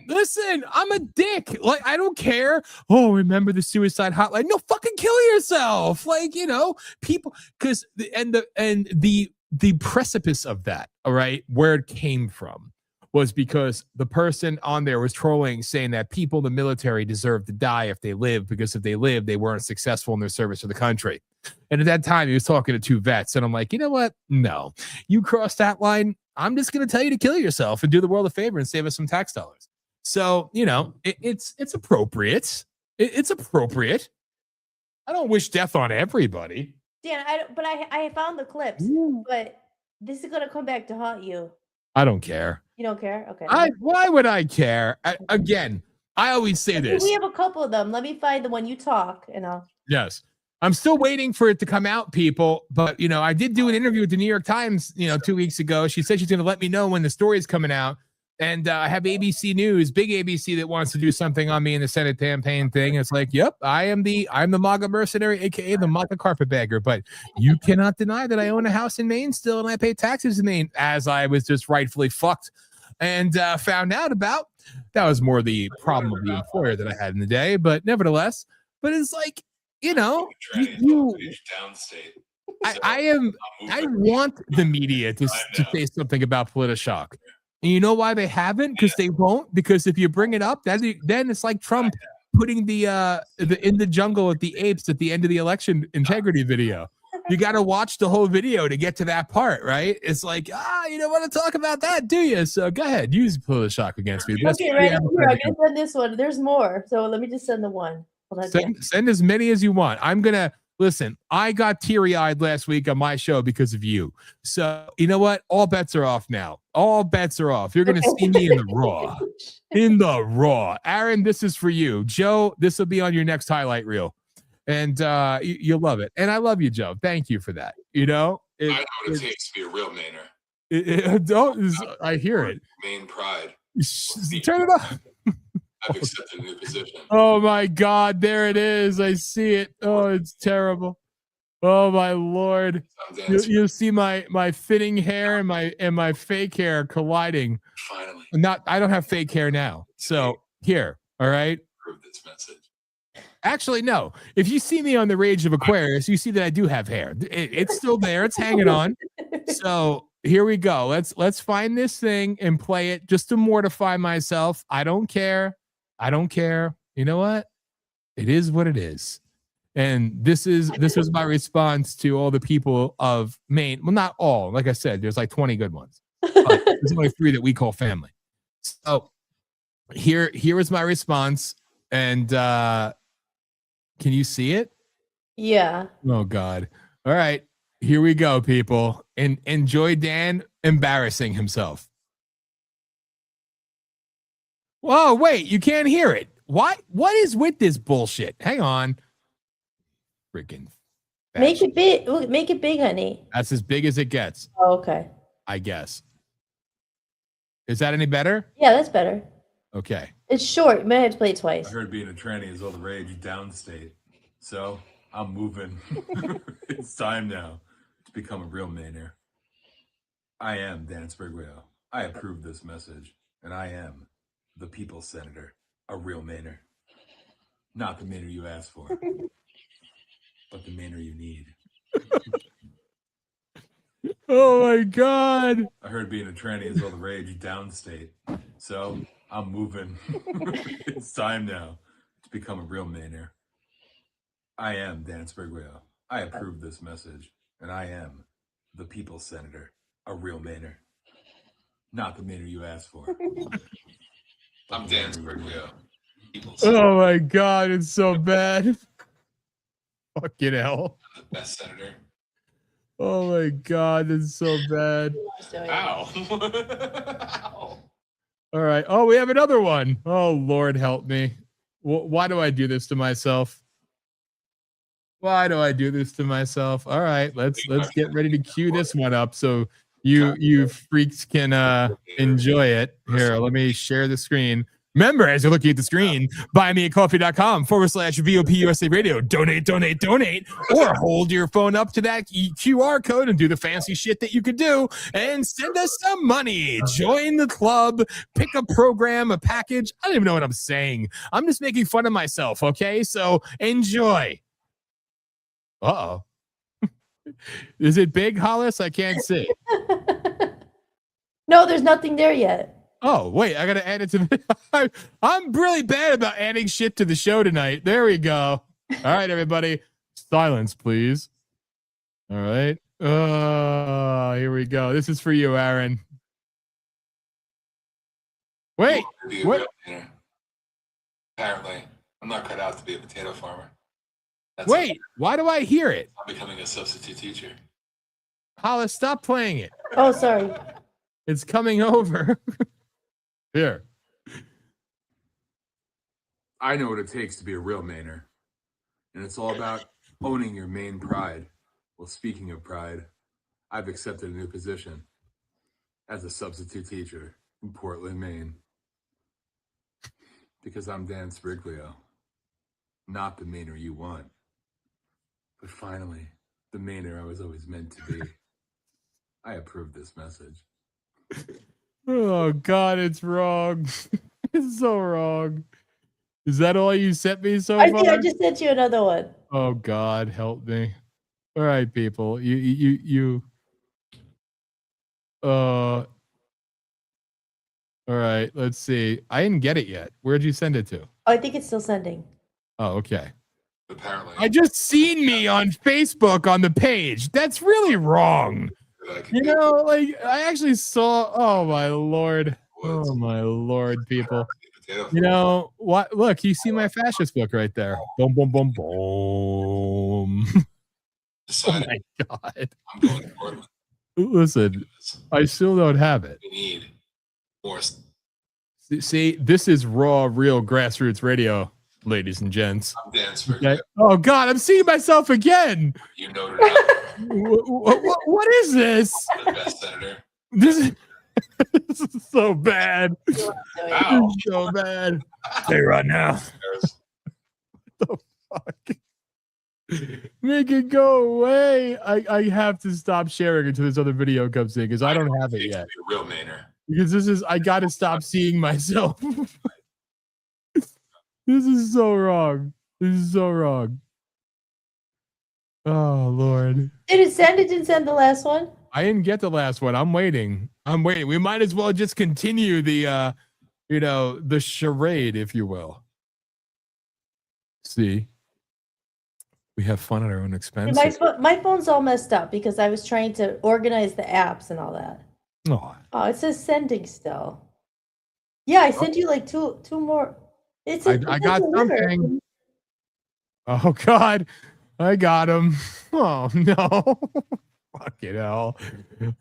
Listen, I'm a dick. Like, I don't care. Oh, remember the suicide hotline? No, fucking kill yourself. Like, you know, people, because the precipice of that, all right, where it came from was because the person on there was trolling, saying that people in the military deserve to die if they live, because if they live, they weren't successful in their service to the country. And at that time, he was talking to two vets, and I'm like, you know what? No, you cross that line, I'm just going to tell you to kill yourself and do the world a favor and save us some tax dollars. So, you know, it's appropriate. It's appropriate. I don't wish death on everybody. Dan, I found the clips, but this is going to come back to haunt you. I don't care. You don't care? Okay. Why would I care? Again, I always say this. We have a couple of them. Let me find the one you talk, and I'll. Yes. I'm still waiting for it to come out, people. But, I did do an interview with the New York Times, 2 weeks ago. She said she's going to let me know when the story is coming out. And I have ABC News, big ABC, that wants to do something on me in the Senate campaign thing. It's like, yep, I'm the MAGA mercenary, aka the MAGA carpetbagger. But you cannot deny that I own a house in Maine still, and I pay taxes in Maine, as I was just rightfully fucked and found out about. That was more the problem of the employer that I had in the day. But nevertheless, it's like, I want the media to say something about POLITI-SHOCK. And you know why they haven't? Because they won't. Because if you bring it up, then it's like Trump putting the in the jungle at the apes at the end of the election integrity video. You got to watch the whole video to get to that part, right? It's like, you don't want to talk about that, do you? So go ahead, use POLITI-SHOCK against me. Okay, ready? Here, I'm gonna send this one. There's more, so let me just send the one. Send as many as you want. I'm gonna listen. I got teary-eyed last week on my show because of you. So you know what? All bets are off now. All bets are off. You're gonna see me in the raw. In the raw. Aaron, this is for you. Joe, this will be on your next highlight reel. And you'll love it. And I love you, Joe. Thank you for that. I know what it takes to be a real Mainer. I hear it. Maine pride. Turn it off. I've accepted a new position. Oh my God, there it is. I see it. Oh, it's terrible. Oh my Lord. You see my fitting hair and my fake hair colliding. Finally. I don't have fake hair now. So here, all right. Prove this message. Actually, no. If you see me on the Rage of Aquarius, you see that I do have hair. It's still there. It's hanging on. So here we go. Let's find this thing and play it just to mortify myself. I don't care. I don't care. You know what? It is what it is. And this was my response to all the people of Maine. Well, not all. Like I said, there's like 20 good ones. But there's only 3 that we call family. So here is my response. And can you see it? Yeah. Oh God. All right. Here we go, people. And enjoy Dan embarrassing himself. Whoa, wait, you can't hear it. What is with this bullshit? Hang on. Freaking make it big. Make it big, honey. That's as big as it gets. Oh, okay. I guess. Is that any better? Yeah, that's better. Okay. It's short. You might have to play it twice. I heard being a tranny is all the rage downstate. So I'm moving. It's time now to become a real Mainer. I am Dan Sprigueo. I approve this message, and I am the people's senator, a real Mainer. Not the Mainer you asked for, but the Mainer you need. Oh my God. I heard being a tranny is all the rage downstate. So I'm moving. It's time now to become a real Mainer. I am Dan Sprigueo. I approve this message, and I am the people's senator, a real Mainer. Not the Mainer you asked for. I'm Dan Sprigueo. Oh my God, it's so bad. Fucking hell. I'm the best senator. Oh my God, it's so bad. Ow. Ow. All right. Oh, we have another one. Oh, Lord help me. Why do I do this to myself? Why do I do this to myself? All right, let's get ready to cue this one up so you freaks can enjoy it. Here, let me share the screen. Remember, as you're looking at the screen, buymeacoffee.com/VOP USA Radio. Donate, or hold your phone up to that QR code and do the fancy shit that you could do and send us some money. Join the club, pick a program, a package. I don't even know what I'm saying. I'm just making fun of myself, okay? So enjoy. Uh-oh. Is it big, Hollis? I can't see. No, there's nothing there yet. Oh, wait, I got to add it to the... I'm really bad about adding shit to the show tonight. There we go. All right, everybody. Silence, please. All right. Here we go. This is for you, Aaron. Wait. Apparently, I'm not cut out to be a potato farmer. Wait, why do I hear it? I'm becoming a substitute teacher. Hollis, stop playing it. Oh, sorry. It's coming over. Here. I know what it takes to be a real Mainer. And it's all about owning your main pride. Well, speaking of pride, I've accepted a new position as a substitute teacher in Portland, Maine. Because I'm Dan Sbriglio. Not the Mainer you want. But finally, the Mainer I was always meant to be. I approve this message. Oh God, it's wrong. It's so wrong. Is that all you sent me so I far? think I just sent you another one. Oh God, help me. All right, people. You all right, let's see. I didn't get it yet. Where'd you send it to? I think it's still sending. Oh, okay. Apparently. I just seen me on Facebook on the page. That's really wrong. You know, like I actually saw. Oh my lord. Oh my lord, people. You know what? Look, you see my fascist book right there. Boom, boom, boom, boom. Oh my god. I'm going to Portland. Listen, I still don't have it. We need more. See, this is raw, real grassroots radio, ladies and gents. I'm Dan Sbriglio. Okay. Oh God, I'm seeing myself again. You noted it. What is this? The best senator. This is, this is so bad. Ow. This is so bad. Hey, right now. What the fuck? Make it go away. I have to stop sharing until this other video comes in because I don't have it yet. Be a real Mainer. Because this is, I gotta stop seeing myself. This is so wrong. This is so wrong. Oh Lord. Did it send? It didn't send the last one. I didn't get the last one. I'm waiting. I'm waiting. We might as well just continue the you know, the charade, if you will. See? We have fun at our own expense. My phone's all messed up because I was trying to organize the apps and all that. Oh, Oh, it says sending still. Yeah, I sent you like two more. It's I got something. Oh God, I got him. Oh no. Fucking hell.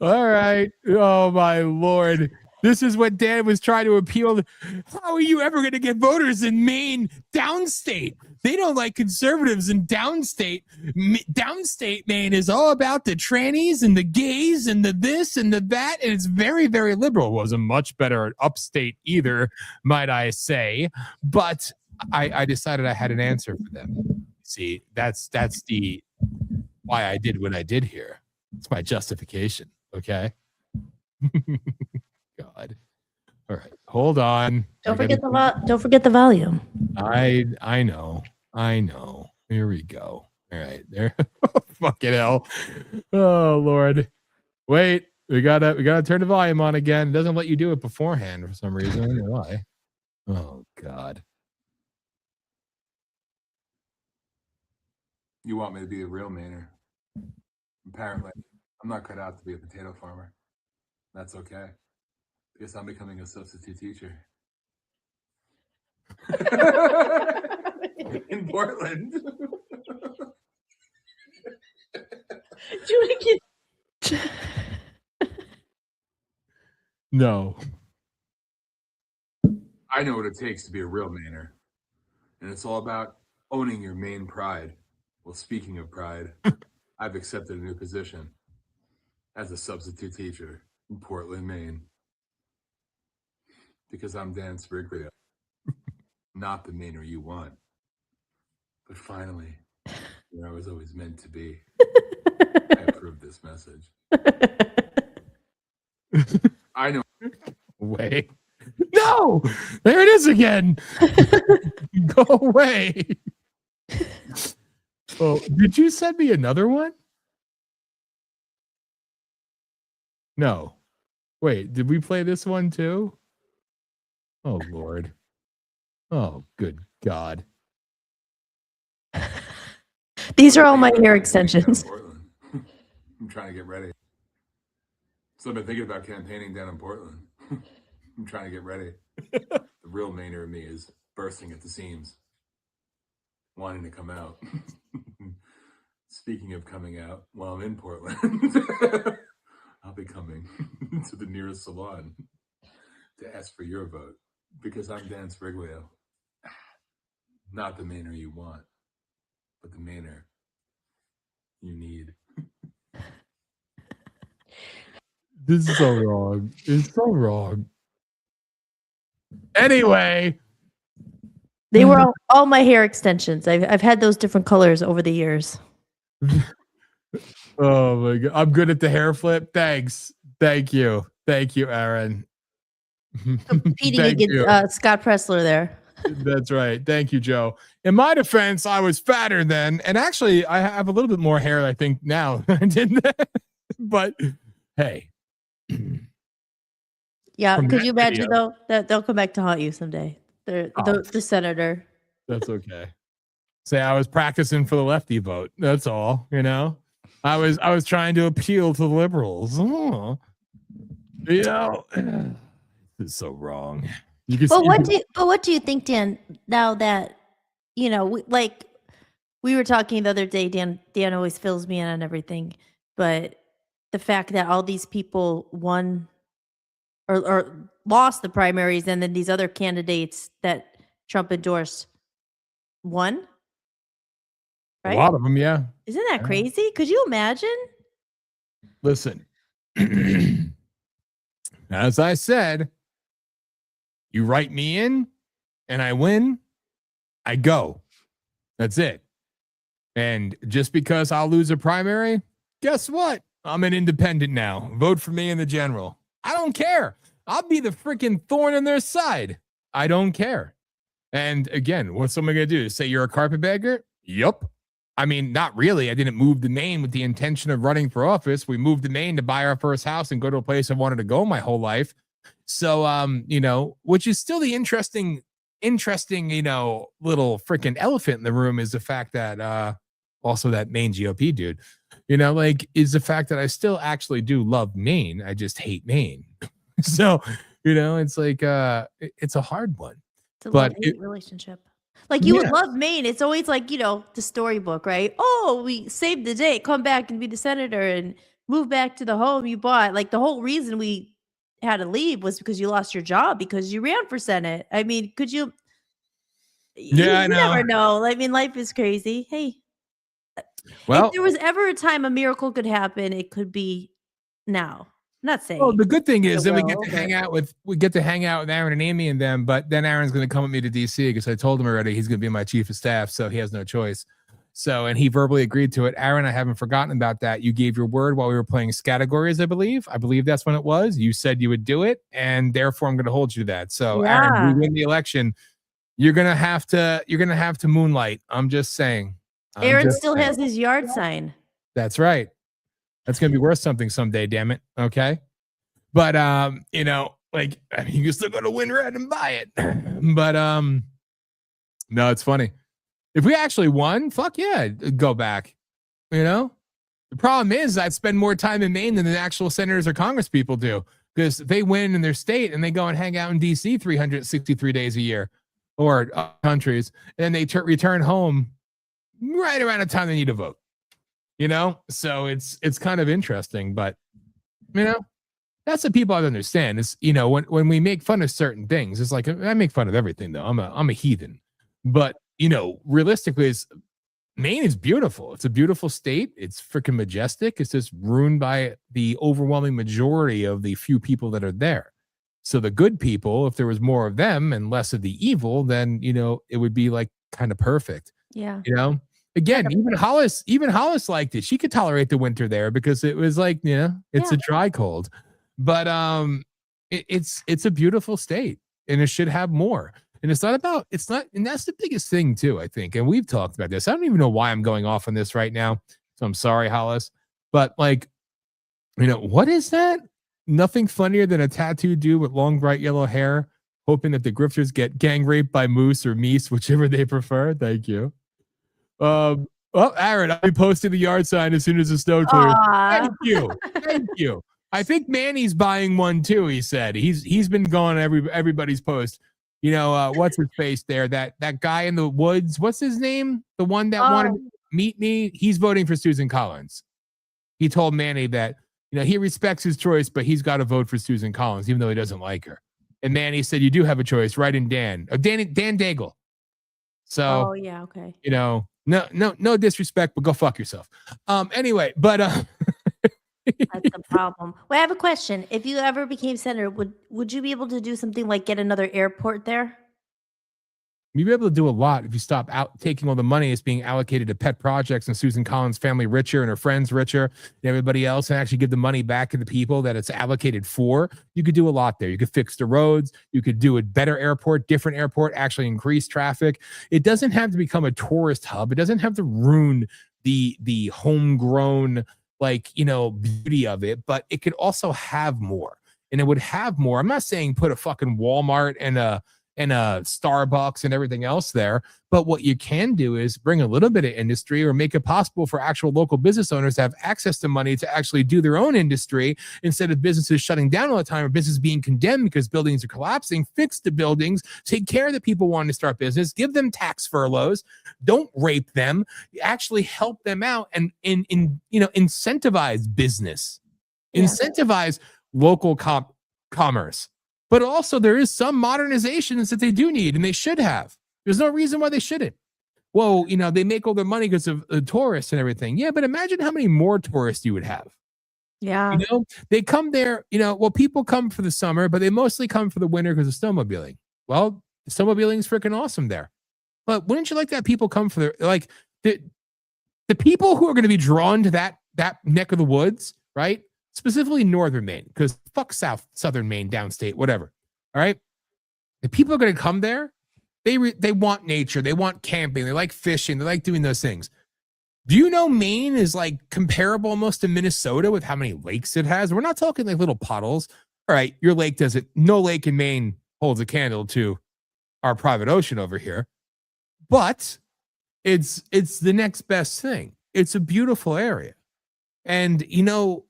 All right. Oh my Lord. This is what Dan was trying to appeal to. How are you ever going to get voters in Maine downstate? They don't like conservatives in downstate. Downstate Maine is all about the trannies and the gays and the this and the that. And it's very, very liberal. It wasn't much better at upstate either, might I say. But I decided I had an answer for them. See, that's the why I did what I did here. It's my justification. Okay. God. All right. Hold on. Don't forget the volume. I know. Here we go. All right. There. Fucking hell. Oh Lord. Wait. We gotta turn the volume on again. It doesn't let you do it beforehand for some reason. I don't know why. Oh God. You want me to be a real Mainer. Apparently, I'm not cut out to be a potato farmer. That's okay. Because I'm becoming a substitute teacher. In Portland. No. I know what it takes to be a real Mainer. And it's all about owning your main pride. Well, speaking of pride, I've accepted a new position as a substitute teacher in Portland, Maine. Because I'm Dan Sbriglio. Not the Mainer you want. But finally, where I was always meant to be. I approve this message. I know. Wait. No! There it is again. Go away. Oh, did you send me another one? No. Wait, did we play this one too? Oh Lord. Oh, good God. These are all my hair extensions. I'm trying to get ready. So I've been thinking about campaigning down in Portland. I'm trying to get ready. The real Mainer of me is bursting at the seams, wanting to come out. Speaking of coming out, while I'm in Portland, I'll be coming to the near your salon to ask for your vote because I'm Dan Sbriglio. Not the Mainer you want, but the Mainer you need. This is so wrong. It's so wrong. Anyway, They were all my hair extensions. I've had those different colors over the years. oh my god, I'm good at the hair flip. Thanks, thank you, Aaron. Competing Thank against you. Scott Pressler there. That's right. Thank you, Joe. In my defense, I was fatter then, and actually, I have a little bit more hair, I think, now than I did then. But hey, Yeah, From could that you imagine video. though that they'll come back to haunt you someday? The senator. that's okay. Say I was practicing for the lefty vote. That's all. You know, I was trying to appeal to the liberals. Oh. You know, it's so wrong. You can. But what do you think, Dan? Now that like we were talking the other day, Dan always fills me in on everything, but the fact that all these people won or lost the primaries, and then these other candidates that Trump endorsed won, right? A lot of them, yeah. Isn't that Yeah. crazy? Could you imagine? Listen, as I said, you write me in and I win, I go. That's it. And just because I'll lose a primary, guess what? I'm an independent now. Vote for me in the general. I don't care. I'll be the freaking thorn in their side. I don't care. And again, what's someone going to do? Say you're a carpetbagger? Yup. I mean, not really. I didn't move to Maine with the intention of running for office. We moved to Maine to buy our first house and go to a place I wanted to go my whole life. So, which is still the interesting, little freaking elephant in the room is the fact that, also that Maine GOP dude, is the fact that I still actually do love Maine. I just hate Maine. So, it's like, it's a hard one. It's a But love-hate relationship. Like you would love Maine. It's always like, the storybook, right? Oh, we saved the day, come back and be the senator and move back to the home you bought. Like the whole reason we had to leave was because you lost your job because you ran for Senate. I mean, could you? Yeah, I you know. never know. I mean, life is crazy. Hey, Well, if there was ever a time a miracle could happen, it could be now. I'm not saying. well, the good thing is it then we will, get to but- hang out with Aaron and Amy and them, but then Aaron's going to come with me to DC because I told him already he's going to be my chief of staff, so he has no choice. So, and he verbally agreed to it. Aaron, I haven't forgotten about that. You gave your word while we were playing categories, I believe. I believe that's when it was. You said you would do it, and therefore I'm going to hold you to that. So, Aaron, we win the election. You're going to have to moonlight. I'm just saying. Aaron still has his yard sign. That's right. That's going to be worth something someday, damn it. Okay. But, you can still go to WinRed and buy it. But, no, it's funny. If we actually won, fuck yeah, I'd go back. The problem is I'd spend more time in Maine than the actual senators or Congress people do because they win in their state and they go and hang out in DC 363 days a year or countries. And they return home right around the time they need to vote. So it's kind of interesting, but that's what people don't understand is, when we make fun of certain things, it's like, I make fun of everything though. I'm a heathen, but realistically Maine is beautiful. It's a beautiful state. It's freaking majestic. It's just ruined by the overwhelming majority of the few people that are there. So the good people, if there was more of them and less of the evil, then, it would be like kind of perfect. Yeah. Again, even Hollis liked it. She could tolerate the winter there because it was like, it's a dry cold. But it's a beautiful state and it should have more. And and that's the biggest thing too, I think. And we've talked about this. I don't even know why I'm going off on this right now. So I'm sorry, Hollis. But what is that? Nothing funnier than a tattooed dude with long, bright yellow hair, hoping that the grifters get gang raped by moose or meese, whichever they prefer. Thank you. Well, Aaron, I'll be posting the yard sign as soon as the snow clears. Thank you. Thank you. I think Manny's buying one too, he said. He's been going everybody's post. What's his face there? That guy in the woods, what's his name? The one that wanted to meet me? He's voting for Susan Collins. He told Manny that You know, he respects his choice, but he's got to vote for Susan Collins, even though he doesn't like her. And Manny said, you do have a choice, right? In Dan Daigle. So, Oh yeah, okay. you know, no disrespect, but go fuck yourself. Anyway, but That's the problem. Well, I have a question. If you ever became senator, would you be able to do something like get another airport there? you'd be able to do a lot if you stop out taking all the money that's being allocated to pet projects and Susan Collins' family richer and her friends richer and everybody else, and actually give the money back to the people that it's allocated for. You could do a lot there. You could fix the roads. You could do a better airport, different airport, actually increase traffic. It doesn't have to become a tourist hub. It doesn't have to ruin the homegrown, like, you know, beauty of it, but it could also have more. And it would have more. I'm not saying put a fucking Walmart and a Starbucks and everything else there. But what you can do is bring a little bit of industry or make it possible for actual local business owners to have access to money to actually do their own industry instead of businesses shutting down all the time or businesses being condemned because buildings are collapsing. Fix the buildings, take care of the people wanting to start business, give them tax furloughs, don't rape them, actually help them out and incentivize business, incentivize local commerce. But also there is some modernizations that they do need and they should have. There's no reason why they shouldn't. Well, you know, they make all their money because of tourists and everything. Yeah, but imagine how many more tourists you would have. Yeah. You know, they come there, you know, well, people come for the summer, but they mostly come for the winter because of snowmobiling. Well, snowmobiling is freaking awesome there. But wouldn't you like to have people come for their, like, the people who are going to be drawn to that neck of the woods, right? Specifically northern Maine, because fuck southern Maine, downstate, whatever. All right. The people are going to come there. They want nature. They want camping. They like fishing. They like doing those things. Do you know Maine is like comparable almost to Minnesota with how many lakes it has? We're not talking like little puddles. All right. Your lake does it. No lake in Maine holds a candle to our private ocean over here. But it's the next best thing. It's a beautiful area. And, you know,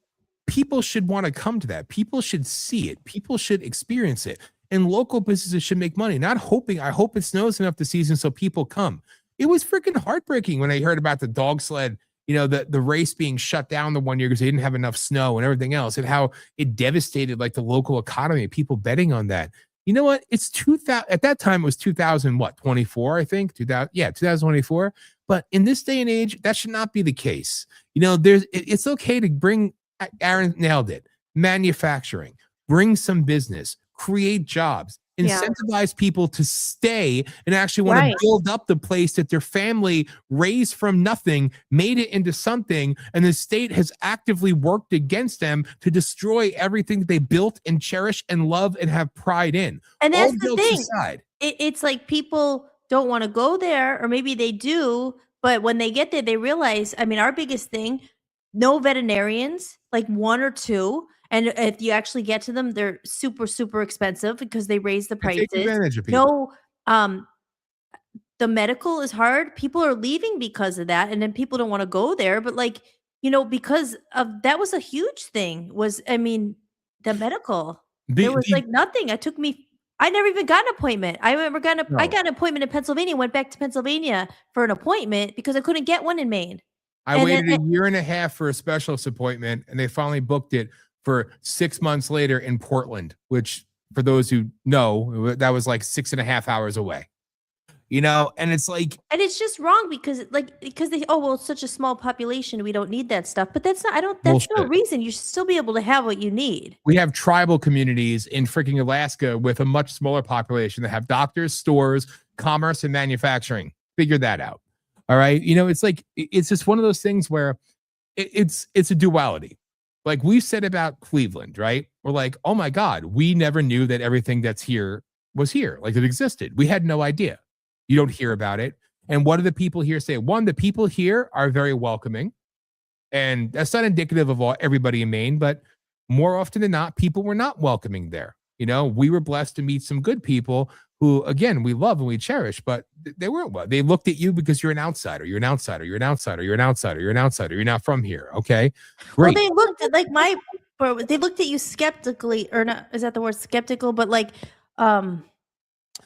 people should want to come to that. People should see it. People should experience it. And local businesses should make money. Not hoping, I hope it snows enough this season so people come. It was freaking heartbreaking when I heard about the dog sled, you know, the race being shut down the one year because they didn't have enough snow and everything else, and how it devastated like the local economy, people betting on that. You know what? It's 2000. At that time, it was 2024, I think. 2024. But in this day and age, that should not be the case. You know, it's okay to bring, Aaron nailed it, manufacturing, bring some business, create jobs, incentivize people to stay and actually want to build up the place that their family raised from nothing, made it into something, and the state has actively worked against them to destroy everything that they built and cherish and love and have pride in. And that's All the thing. aside, It's like people don't want to go there, or maybe they do, but when they get there, they realize, I mean, our biggest thing, no veterinarians, like one or two. And if you actually get to them, they're super, super expensive because they raise the prices. Take advantage of people. No, the medical is hard. People are leaving because of that. And then people don't want to go there. But like, you know, because of that was a huge thing I mean, the medical. There was like nothing. I never even got an appointment. I got an appointment in Pennsylvania, went back to Pennsylvania for an appointment because I couldn't get one in Maine. I waited a year and a half for a specialist appointment, and they finally booked it for 6 months later in Portland, which for those who know, that was like 6.5 hours away. You know, and it's like, and it's just wrong because they, oh, well, it's such a small population, we don't need that stuff. But that's no reason. You should still be able to have what you need. We have tribal communities in freaking Alaska with a much smaller population that have doctors, stores, commerce, and manufacturing. Figure that out. All right. You know, it's like, it's just one of those things where it's a duality. Like we've said about Cleveland, right? We're like, oh my God, we never knew that everything that's here was here. Like it existed. We had no idea. You don't hear about it. And what do the people here say? One, the people here are very welcoming. And that's not indicative of everybody in Maine, but more often than not, people were not welcoming there. You know, we were blessed to meet some good people who, again, we love and we cherish, but they weren't. They looked at you because you're an outsider. You're an outsider. You're an outsider. You're an outsider. You're an outsider. You're not from here. Okay. Great. Well, they looked at they looked at you skeptically, or not, is that the word skeptical? But like,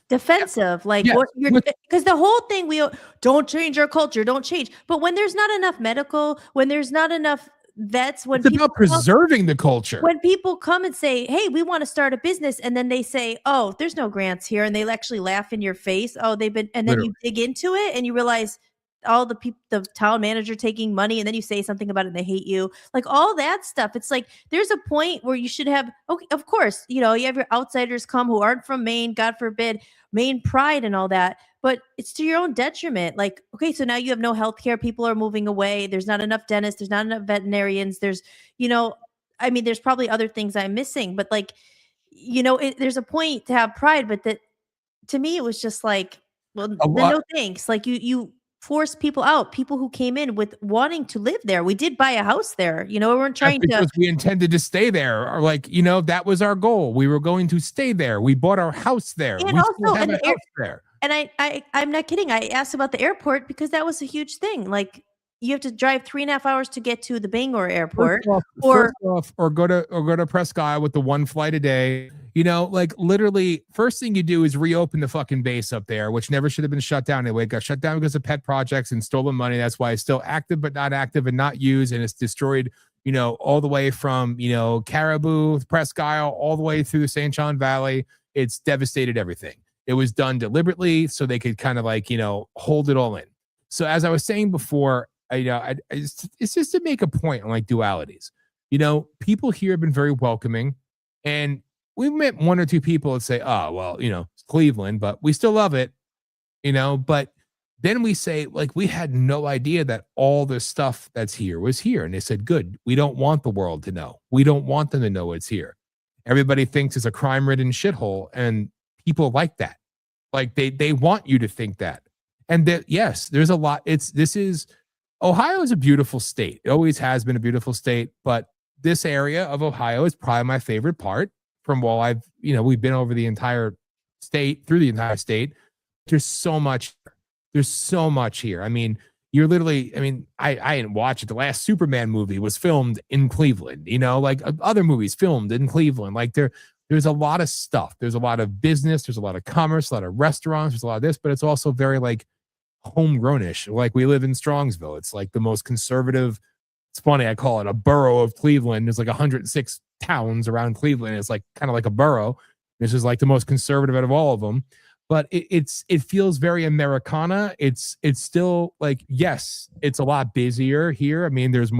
defensive, like what you're, because the whole thing, we don't change our culture, don't change. But when there's not enough medical, when there's not enough that's when It's people about preserving the culture. When people come and say, "Hey, we want to start a business," and then they say, "Oh, there's no grants here," and they actually laugh in your face. Oh, they've been, and then you dig into it and you realize all the people, the town manager taking money, and then you say something about it and they hate you. Like all that stuff. It's like there's a point where you should have. Okay, of course, you know, you have your outsiders come who aren't from Maine, God forbid, Maine pride and all that. But it's to your own detriment. Like, okay, so now you have no health care. People are moving away. There's not enough dentists. There's not enough veterinarians. There's, you know, I mean, there's probably other things I'm missing, but like, you know, there's a point to have pride, but that to me, it was just like, well, then no thanks. Like you force people out, people who came in with wanting to live there. We did buy a house there. You know, we weren't trying because we intended to stay there, or like, you know, that was our goal. We were going to stay there. We bought our house there. And we also, still have a house there. And I'm not kidding. I asked about the airport because that was a huge thing. Like you have to drive 3.5 hours to get to the Bangor airport, or go to Presque Isle with the one flight a day. You know, like literally, first thing you do is reopen the fucking base up there, which never should have been shut down anyway. It got shut down because of pet projects and stolen money. That's why it's still active but not active and not used, and it's destroyed. You know, all the way from Caribou, Presque Isle, all the way through the St. John Valley. It's devastated everything. It was done deliberately so they could kind of like, hold it all in. So as I was saying before, it's just to make a point on like dualities. People here have been very welcoming, and we've met one or two people that say, oh, well, it's Cleveland, but we still love it, but then we say, like, we had no idea that all the stuff that's here was here. And they said, good, we don't want the world to know. We don't want them to know it's here. Everybody thinks it's a crime-ridden shithole, and people like that. Like they want you to think that. And that, yes, there's a lot. Ohio is a beautiful state. It always has been a beautiful state, but this area of Ohio is probably my favorite part from while we've been over the entire state, through the entire state. There's so much here. I mean, you're literally, I didn't watch it. The last Superman movie was filmed in Cleveland, like other movies filmed in Cleveland. Like there's a lot of stuff. There's a lot of business. There's a lot of commerce, a lot of restaurants. There's a lot of this, but it's also very like homegrownish. Like we live in Strongsville. It's like the most conservative. It's funny. I call it a borough of Cleveland. There's like 106 towns around Cleveland. It's like kind of like a borough. This is like the most conservative out of all of them. But it feels very Americana. It's still like, yes, it's a lot busier here. I mean, there's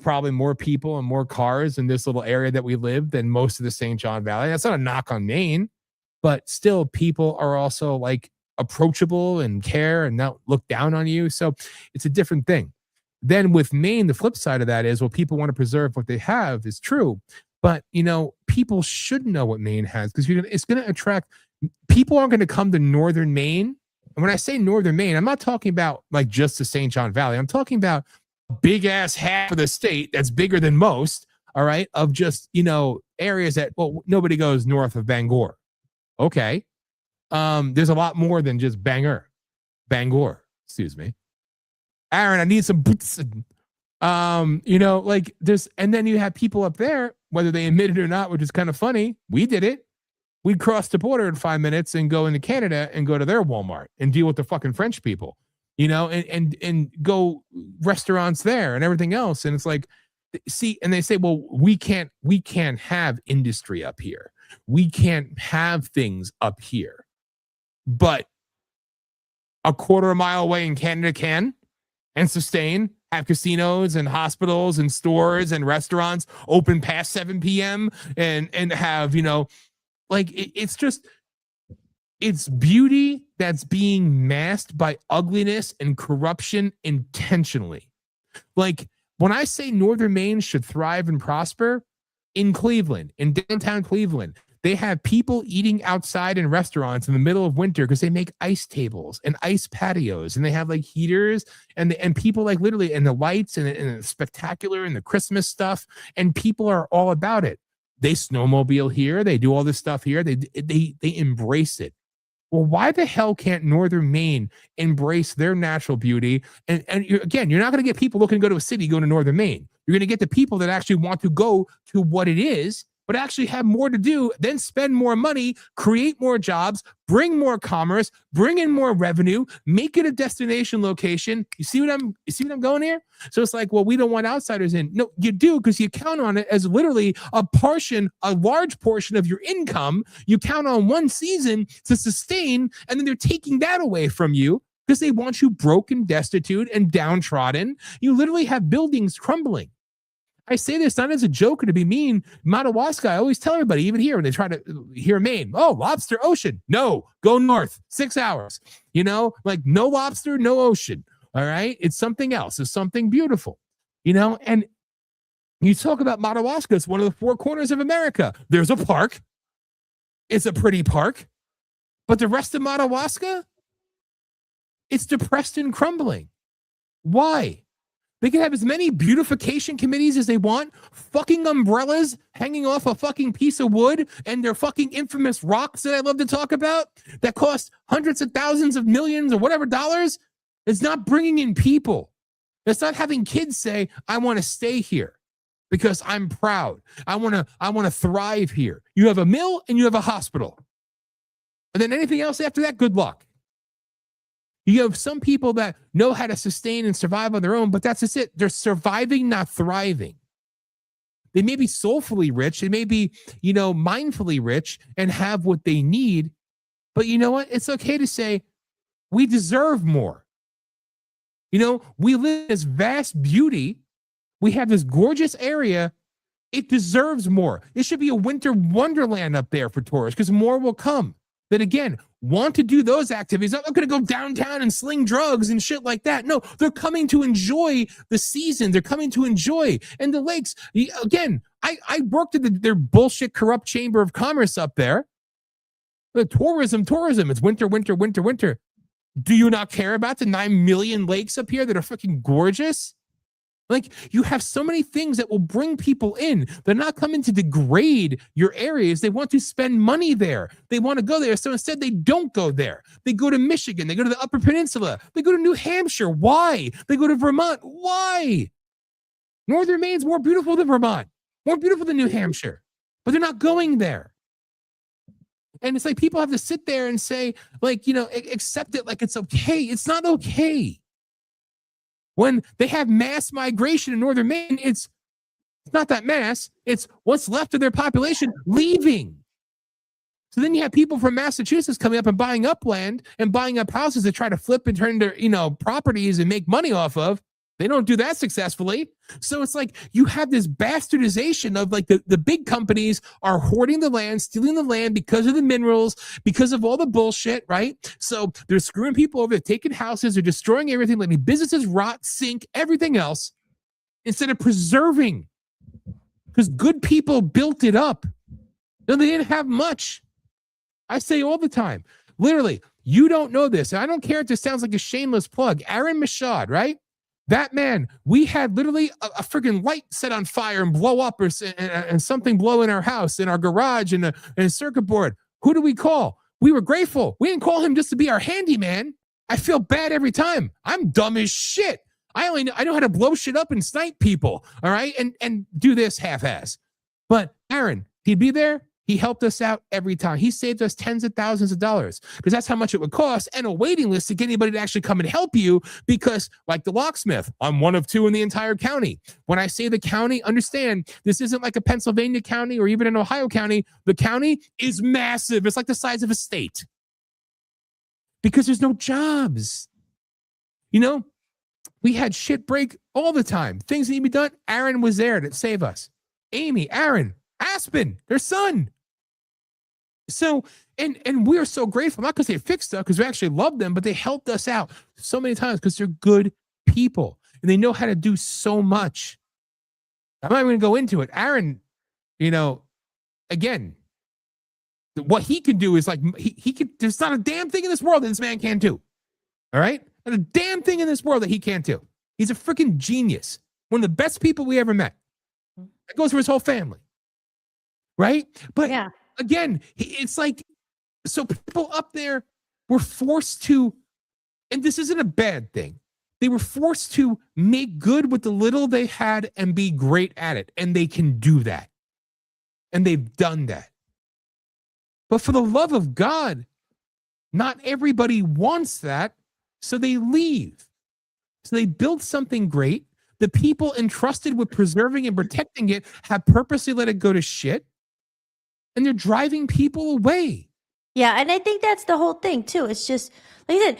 probably more people and more cars in this little area that we live than most of the St. John Valley. That's not a knock on Maine, but still people are also like approachable and care and not look down on you. So it's a different thing. Then with Maine, the flip side of that is, well, people want to preserve what they have is true. But, people should know what Maine has, because it's going to attract people. Aren't going to come to northern Maine. And when I say northern Maine, I'm not talking about like just the St. John Valley. I'm talking about big ass half of the state that's bigger than most. All right. Of just, areas that, well, nobody goes north of Bangor. Okay. There's a lot more than just Bangor, excuse me. Aaron, I need some boots. Like there's, and then you have people up there, whether they admit it or not, which is kind of funny. We did it. We'd cross the border in 5 minutes and go into Canada and go to their Walmart and deal with the fucking French people, and go restaurants there and everything else. And it's like, see, and they say, well, we can't have industry up here. We can't have things up here, but a quarter mile away in Canada can and sustain, have casinos and hospitals and stores and restaurants open past 7 p.m. and have, like it's beauty that's being masked by ugliness and corruption intentionally. Like when I say northern Maine should thrive and prosper, in Cleveland, in downtown Cleveland, they have people eating outside in restaurants in the middle of winter because they make ice tables and ice patios, and they have like heaters and people like literally, and the lights and the spectacular and the Christmas stuff, and people are all about it. They snowmobile here. They do all this stuff here. They embrace it. Well, why the hell can't northern Maine embrace their natural beauty? And you're not going to get people looking to go to a city, go to northern Maine. You're going to get the people that actually want to go to what it is but actually have more to do, then spend more money, create more jobs, bring more commerce, bring in more revenue, make it a destination location. You see what I'm going here? So it's like, well, we don't want outsiders in. No, you do, because you count on it as literally a large portion of your income. You count on one season to sustain, and then they're taking that away from you because they want you broken, destitute, and downtrodden. You literally have buildings crumbling. I say this not as a joke or to be mean. Madawaska, I always tell everybody, even here when they try to hear Maine, oh, lobster ocean. No, go north, 6 hours. You know, like no lobster, no ocean. All right. It's something else. It's something beautiful. You know, and you talk about Madawaska, it's one of the four corners of America. There's a park. It's a pretty park. But the rest of Madawaska, it's depressed and crumbling. Why? They can have as many beautification committees as they want, fucking umbrellas hanging off a fucking piece of wood, and their fucking infamous rocks that I love to talk about that cost hundreds of thousands of millions or whatever dollars. It's not bringing in people. It's not having kids say, I want to stay here because I'm proud. I want to thrive here. You have a mill and you have a hospital. And then anything else after that, good luck. You have some people that know how to sustain and survive on their own, but that's just it. They're surviving, not thriving. They may be soulfully rich. They may be, mindfully rich and have what they need. But you know what? It's okay to say, we deserve more. We live in this vast beauty. We have this gorgeous area. It deserves more. It should be a winter wonderland up there for tourists because more will come. That again, want to do those activities. I'm not going to go downtown and sling drugs and shit like that. No, they're coming to enjoy the season. They're coming to enjoy. And the lakes, again, I worked at their bullshit corrupt chamber of commerce up there. The tourism. It's winter. Do you not care about the 9 million lakes up here that are fucking gorgeous? Like, you have so many things that will bring people in. They're not coming to degrade your areas. They want to spend money there. They want to go there. So instead, they don't go there. They go to Michigan. They go to the Upper Peninsula. They go to New Hampshire. Why? They go to Vermont. Why? Northern Maine's more beautiful than Vermont, more beautiful than New Hampshire, but they're not going there. And it's like people have to sit there and say, accept it like it's okay. It's not okay. When they have mass migration in Northern Maine, it's not that mass. It's what's left of their population leaving. So then you have people from Massachusetts coming up and buying up land and buying up houses that try to flip and turn into, properties and make money off of. They don't do that successfully. So it's like you have this bastardization of like the big companies are hoarding the land, stealing the land because of the minerals, because of all the bullshit, right? So they're screwing people over, they're taking houses, they're destroying everything, letting businesses rot, sink, everything else, instead of preserving. Because good people built it up. No, they didn't have much. I say all the time, literally, you don't know this. And I don't care if this sounds like a shameless plug. Aaron Mashad, right? That man, we had literally a freaking light set on fire and blow up and something blow in our house, in our garage, and a circuit board. Who do we call? We were grateful. We didn't call him just to be our handyman. I feel bad every time. I'm dumb as shit. I know how to blow shit up and snipe people, all right, and do this half-ass. But Aaron, he'd be there. He helped us out every time. He saved us tens of thousands of dollars because that's how much it would cost, and a waiting list to get anybody to actually come and help you because, like the locksmith, I'm one of two in the entire county. When I say the county, understand, this isn't like a Pennsylvania county or even an Ohio county. The county is massive. It's like the size of a state because there's no jobs. We had shit break all the time. Things need to be done. Aaron was there to save us. Amy, Aaron, Aspen, their son. So, and we are so grateful, not because they fixed us, because we actually love them, but they helped us out so many times because they're good people and they know how to do so much. I'm not even going to go into it. Aaron, again, what he can do is like, he could, there's not a damn thing in this world that this man can't do. All right? Not a damn thing in this world that he can't do. He's a freaking genius. One of the best people we ever met. That goes for his whole family. Right? But again, it's like, so people up there were forced to, and this isn't a bad thing, they were forced to make good with the little they had and be great at it. And they can do that. And they've done that. But for the love of God, not everybody wants that. So they leave. So they build something great. The people entrusted with preserving and protecting it have purposely let it go to shit. And they're driving people away. Yeah, and I think that's the whole thing too. It's just like I said.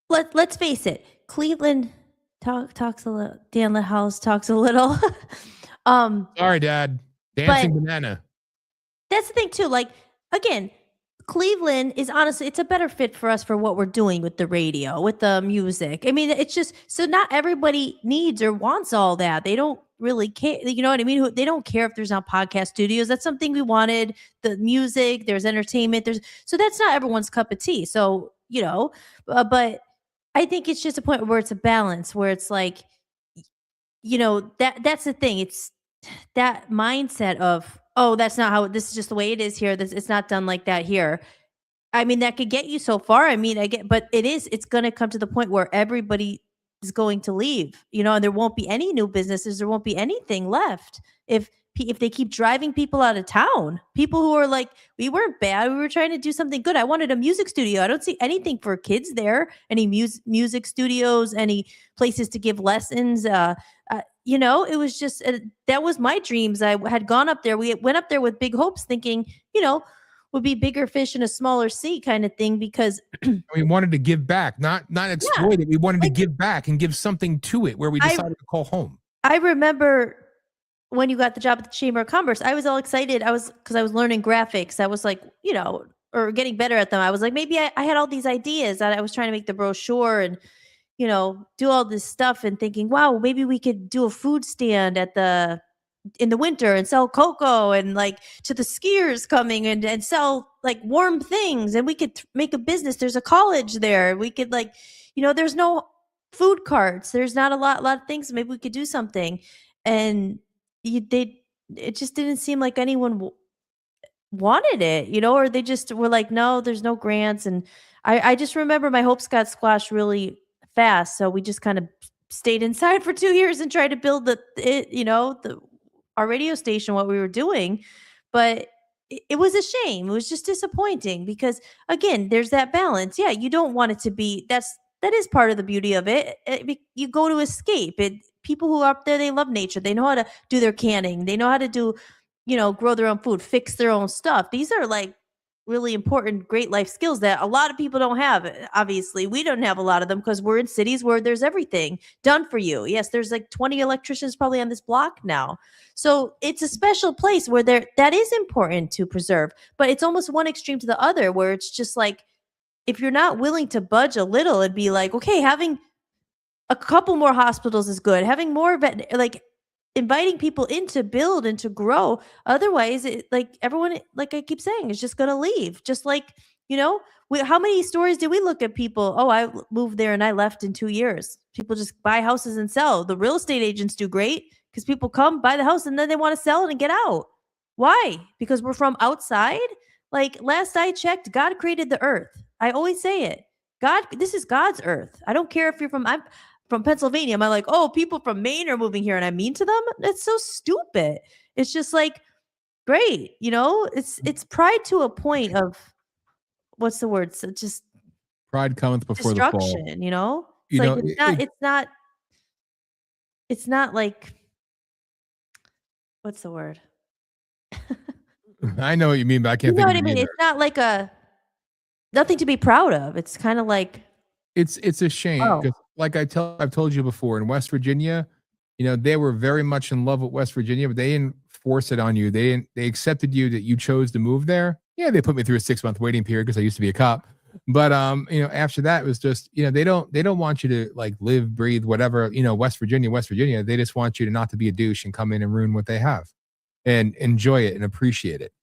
Let's face it. Cleveland talks a little. Dan House talks a little. Sorry, Dad. Dancing banana. That's the thing too. Like again, Cleveland is honestly, it's a better fit for us for what we're doing with the radio, with the music. I mean, it's just so not everybody needs or wants all that. They don't really care. You know what I mean? They don't care if there's not podcast studios. That's something we wanted. The music, there's entertainment. So that's not everyone's cup of tea. So, but I think it's just a point where it's a balance where it's like, that's the thing. It's that mindset of, oh, that's not how, this is just the way it is here. It's not done like that here. I mean, that could get you so far. I mean, but it's going to come to the point where everybody is going to leave, and there won't be any new businesses. There won't be anything left. If they keep driving people out of town, people who are like, we weren't bad. We were trying to do something good. I wanted a music studio. I don't see anything for kids there. Any music studios, any places to give lessons. It was just, that was my dreams. I had gone up there. We went up there with big hopes thinking, would be bigger fish in a smaller sea kind of thing because we wanted to give back, not exploit it. We wanted to give back and give something to it where we decided to call home. I remember when you got the job at the Chamber of Commerce, I was all excited. Because I was learning graphics. I was like, or getting better at them. I was like, maybe I had all these ideas that I was trying to make the brochure and, do all this stuff and thinking, wow, maybe we could do a food stand in the winter and sell cocoa and like to the skiers coming and sell like warm things. And we could make a business. There's a college there. We could there's no food carts. There's not a lot of things. Maybe we could do something. And it just didn't seem like anyone wanted it, or they just were like, no, there's no grants. And I just remember my hopes got squashed really fast. So we just kind of stayed inside for 2 years and tried to build our radio station, what we were doing. But it was a shame. It was just disappointing because again, there's that balance. Yeah. You don't want it to be, that is part of the beauty of it. You go to escape it. People who are up there, they love nature. They know how to do their canning. They know how to do, grow their own food, fix their own stuff. These are like really important, great life skills that a lot of people don't have. Obviously, we don't have a lot of them because we're in cities where there's everything done for you. Yes, there's like 20 electricians probably on this block now. So it's a special place where that is important to preserve, but it's almost one extreme to the other where it's just like, if you're not willing to budge a little and be like, okay, having a couple more hospitals is good. Having more inviting people in to build and to grow. Otherwise, everyone, like I keep saying, is just going to leave. Just like, how many stories did we look at people? Oh, I moved there and I left in 2 years. People just buy houses and sell. The real estate agents do great because people come buy the house and then they want to sell it and get out. Why? Because we're from outside. Like last I checked, God created the earth. I always say it. This is God's earth. I don't care if I'm from Pennsylvania. Am I like, oh, people from Maine are moving here and I'm mean to them? That's so stupid. It's just like, great. It's pride to a point of, what's the word? So just pride cometh before the fall. Destruction, it's not like, what's the word? I know what you mean, but I can't think of it. It's not like nothing to be proud of. It's kind of like, it's a shame because like I've told you before, in West Virginia, they were very much in love with West Virginia, but they didn't force it on you. They accepted you that you chose to move there. Yeah, they put me through a 6-month waiting period because I used to be a cop. But after that, it was just, they don't want you to like live, breathe, whatever, West Virginia. They just want you to not to be a douche and come in and ruin what they have and enjoy it and appreciate it.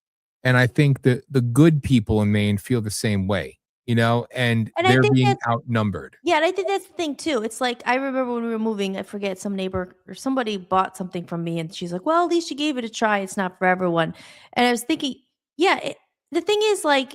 And I think that the good people in Maine feel the same way. And they're being outnumbered. Yeah, and I think that's the thing too. It's like, I remember when we were moving, I forget, some neighbor or somebody bought something from me and she's like, well, at least you gave it a try. It's not for everyone. And I was thinking, yeah, the thing is like,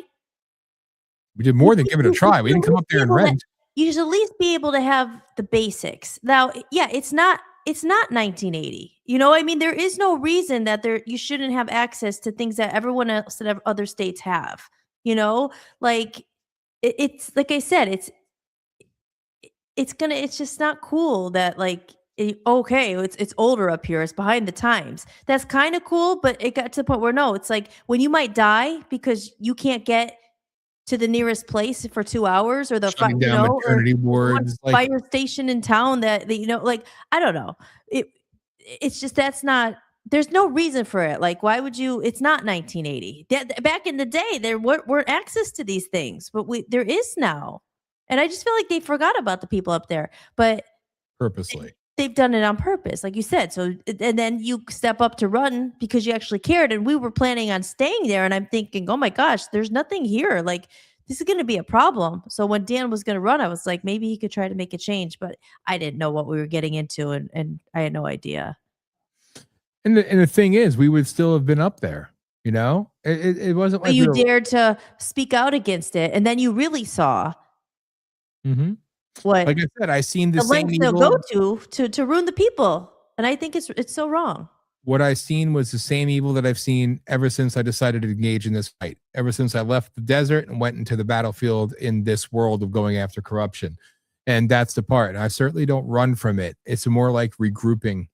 we did more than give it a try. We didn't come up there and rent. You should at least be able to have the basics. Now, yeah, it's not it's not 1980. You know, I mean, there is no reason that you shouldn't have access to things that everyone else that other states have. You know, like it's like I said, it's just not cool that like okay, it's older up here, it's behind the times. That's kind of cool, but it got to the point where no, it's like when you might die because you can't get to the nearest place for 2 hours, or Shutting down maternity wards, like fire station in town that you know, like I don't know. It's just that's not. There's no reason for it. Like, why would you? It's not 1980. Back in the day, there weren't access to these things, but there is now. And I just feel like they forgot about the people up there, but purposely. They've done it on purpose, like you said. So, and then you step up to run because you actually cared. And we were planning on staying there. And I'm thinking, oh my gosh, there's nothing here. Like, this is going to be a problem. So when Dan was going to run, I was like, maybe he could try to make a change. But I didn't know what we were getting into. And I had no idea. And the thing is, we would still have been up there. You know, it wasn't like you dared to speak out against it. And then you really saw. Mm-hmm. What, like I said, I seen the same lengths they'll go to ruin the people, and I think it's so wrong. What I seen was the same evil that I've seen ever since I decided to engage in this fight. Ever since I left the desert and went into the battlefield in this world of going after corruption, and that's the part. And I certainly don't run from it. It's more like regrouping,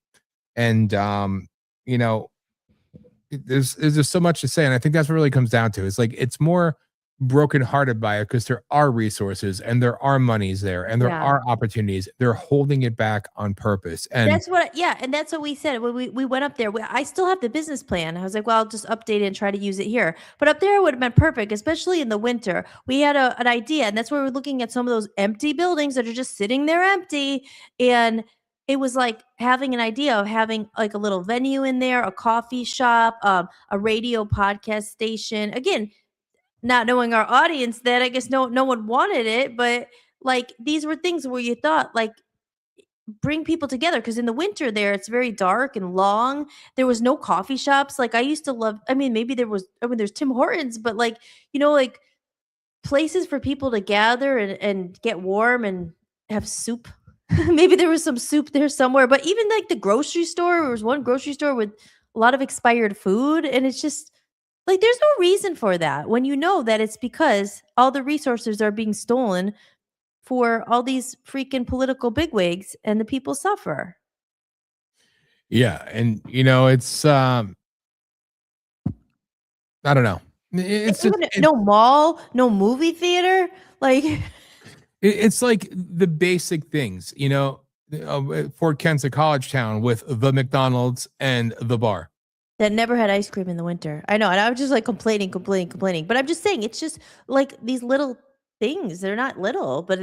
and you know, there's just so much to say, and I think that's what it really comes down to. It's like it's more brokenhearted by it because there are resources and there are monies there and there are opportunities. They're holding it back on purpose. And that's what, and that's what we said when we went up there. I still have the business plan. I was like, well, I'll just update it and try to use it here. But up there would have been perfect, especially in the winter. We had an idea, and that's where we're looking at some of those empty buildings that are just sitting there empty. And it was like having an idea of having like a little venue in there, a coffee shop, a radio podcast station. Again, not knowing our audience, that I guess no one wanted it, but like these were things where you thought like bring people together, because in the winter there it's very dark and long. There was no coffee shops. Like I used to love, I mean, maybe there's Tim Hortons, but like, you know, like places for people to gather and get warm and have soup. Maybe there was some soup there somewhere, but even like the grocery store, there was one grocery store with a lot of expired food, and it's just like, there's no reason for that when you know that it's because all the resources are being stolen for all these freaking political bigwigs and the people suffer. Yeah. And, you know, it's, I don't know. It's no mall, no movie theater. Like, it's like the basic things, you know, Fort Kent's a college town with the McDonald's and the bar. That never had ice cream in the winter. I know. And I was just like complaining. But I'm just saying, it's just like these little things. They're not little, but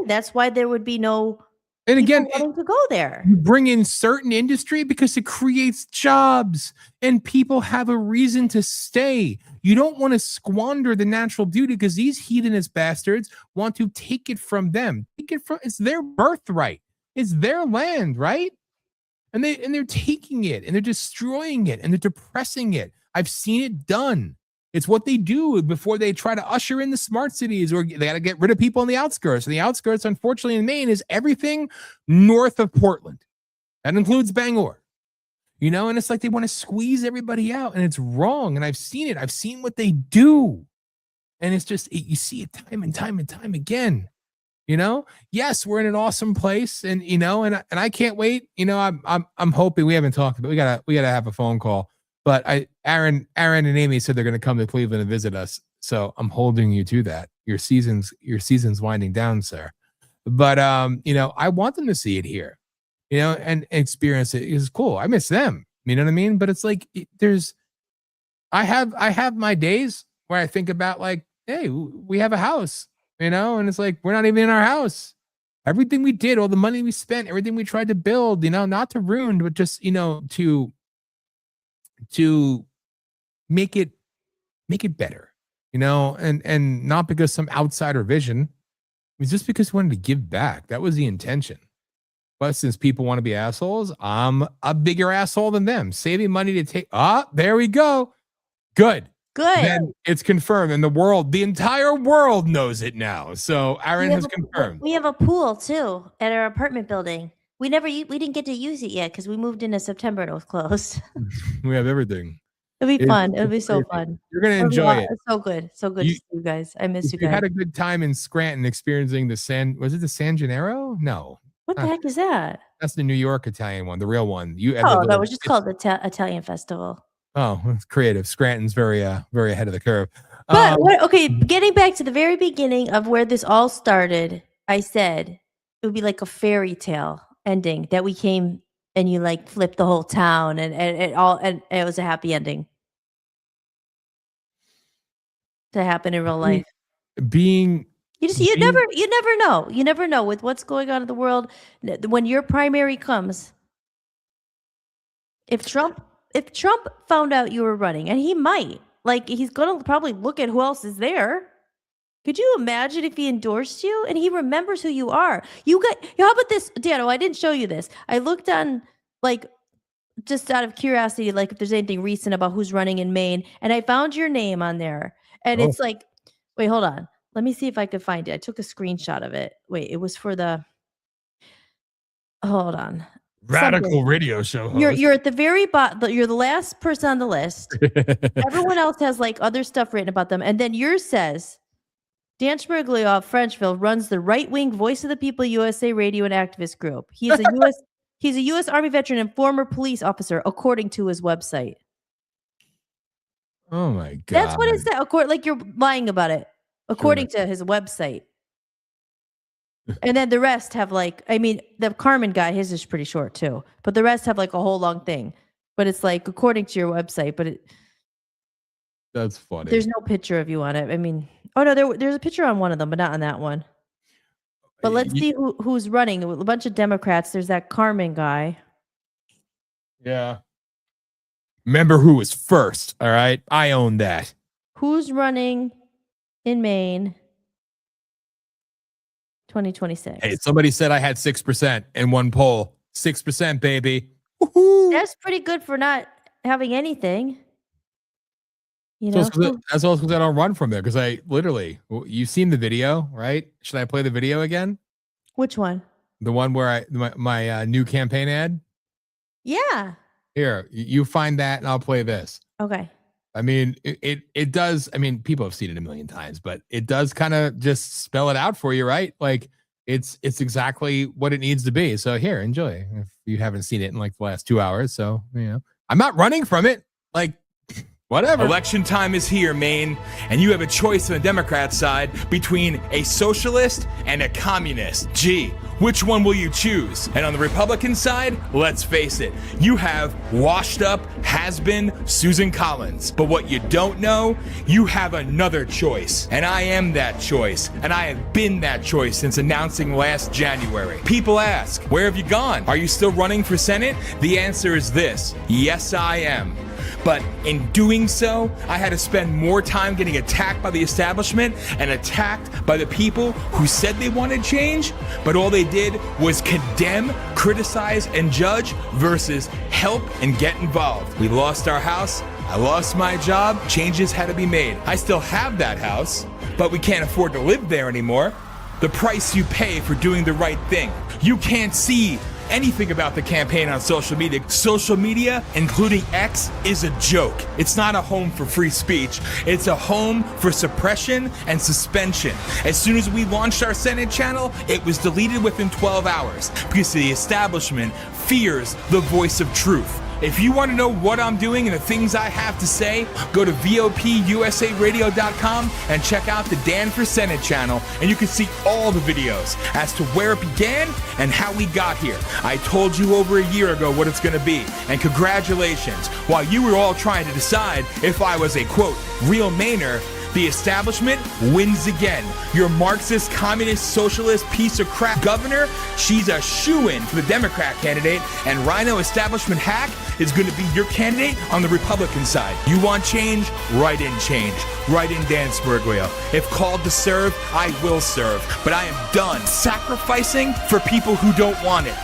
that's why there would be no. And again, wanting to go there. You bring in certain industry because it creates jobs and people have a reason to stay. You don't want to squander the natural beauty because these heathenist bastards want to take it from them. It's their birthright. It's their land, right? And they're taking it and they're destroying it and they're depressing it. I've seen it done. It's what they do before they try to usher in the smart cities, or they got to get rid of people on the outskirts. And the outskirts, unfortunately, in Maine is everything north of Portland. That includes Bangor. You know, and it's like they want to squeeze everybody out, and it's wrong. And I've seen it. I've seen what they do. And it's just, you see it time and time and time again. You know, yes, we're in an awesome place, and you know, and I can't wait. You know, I'm hoping, we haven't talked, but we gotta have a phone call. But Aaron and Amy said they're gonna come to Cleveland and visit us, so I'm holding you to that. Your season's winding down, sir. But you know, I want them to see it here, you know, and experience it. It's cool. I miss them. You know what I mean? But it's like I have my days where I think about like, hey, we have a house. You know, and it's like, we're not even in our house. Everything we did, all the money we spent, everything we tried to build, you know, not to ruin, but just, you know, to make it better, you know, and not because some outsider vision. It's just because we wanted to give back. That was the intention. But since people want to be assholes, I'm a bigger asshole than them. Saving money to take, there we go. Good. Then it's confirmed, and the entire world knows it now. So Aaron has confirmed. We have a pool too at our apartment building. We didn't get to use it yet because we moved in September and it was closed. We have everything. It'll be It's- fun. It'll it's be so crazy. fun. You're gonna It'll be enjoy it. It's so good. So good to see you guys. I miss If you you guys. had a good time in Scranton experiencing the was it the San Gennaro? No. What the heck is that? That's the New York Italian one, the real one. Oh, that was just called the Italian Festival. Oh, it's creative. Scranton's very ahead of the curve. But okay, getting back to the very beginning of where this all started, I said it would be like a fairy tale ending that we came and you like flipped the whole town and it was a happy ending to happen in real life. You never know with what's going on in the world when your primary comes. If Trump found out you were running, and he might, like he's gonna probably look at who else is there. Could you imagine if he endorsed you and he remembers who you are? How about this, Dano? I didn't show you this. I looked on, like, just out of curiosity, like if there's anything recent about who's running in Maine, and I found your name on there. And it's like, wait, hold on. Let me see if I could find it. I took a screenshot of it. Wait, it was for hold on. Radical radio show host. You're at the very bottom. You're the last person on the list. Everyone else has like other stuff written about them. And then yours says, Dan Smirglio of Frenchville runs the right-wing Voice of the People USA radio and activist group. He's a U.S. Army veteran and former police officer, according to his website. Oh my God. That's what it said. Like you're lying about it, according to his website. And then the rest have like, I mean, the Carmen guy, his is pretty short too. But the rest have like a whole long thing. But it's like according to your website. But that's funny. There's no picture of you on it. I mean, oh no, there's a picture on one of them, but not on that one. But let's see who's running. A bunch of Democrats. There's that Carmen guy. Yeah. Remember who was first, all right? I own that. Who's running in Maine 2026? Hey, somebody said I had 6% in one poll. 6%, baby. That's pretty good for not having anything. You know, That's also because I don't run from there. Because I literally, you've seen the video, right? Should I play the video again? Which one? The one where my new campaign ad? Yeah. Here, you find that and I'll play this. Okay. I mean, it does. I mean, people have seen it a million times, but it does kind of just spell it out for you, right? Like it's exactly what it needs to be. So here, enjoy if you haven't seen it in like the last 2 hours. So, you know, I'm not running from it. Like, whatever. Election time is here, Maine, and you have a choice on the Democrat side between a socialist and a communist. Gee, which one will you choose? And on the Republican side, let's face it, you have washed up, has-been Susan Collins. But what you don't know, you have another choice. And I am that choice. And I have been that choice since announcing last January. People ask, where have you gone? Are you still running for Senate? The answer is this: yes, I am. But in doing so, I had to spend more time getting attacked by the establishment and attacked by the people who said they wanted change, but all they did was condemn, criticize, and judge versus help and get involved. We lost our house. I lost my job. Changes had to be made. I still have that house, but we can't afford to live there anymore. The price you pay for doing the right thing. You can't see anything about the campaign on social media. Social media, including X, is a joke. It's not a home for free speech. It's a home for suppression and suspension. As soon as we launched our Senate channel, it was deleted within 12 hours because the establishment fears the voice of truth. If you want to know what I'm doing and the things I have to say, go to VOPUSARadio.com and check out the Dan for Senate channel, and you can see all the videos as to where it began and how we got here. I told you over a year ago what it's going to be, and congratulations. While you were all trying to decide if I was a, quote, real Mainer, the establishment wins again. Your Marxist, communist, socialist piece of crap governor, she's a shoo-in for the Democrat candidate, and Rhino establishment hack is going to be your candidate on the Republican side. You want change? Write in change. Write in Dan Smirglio. If called to serve, I will serve. But I am done sacrificing for people who don't want it.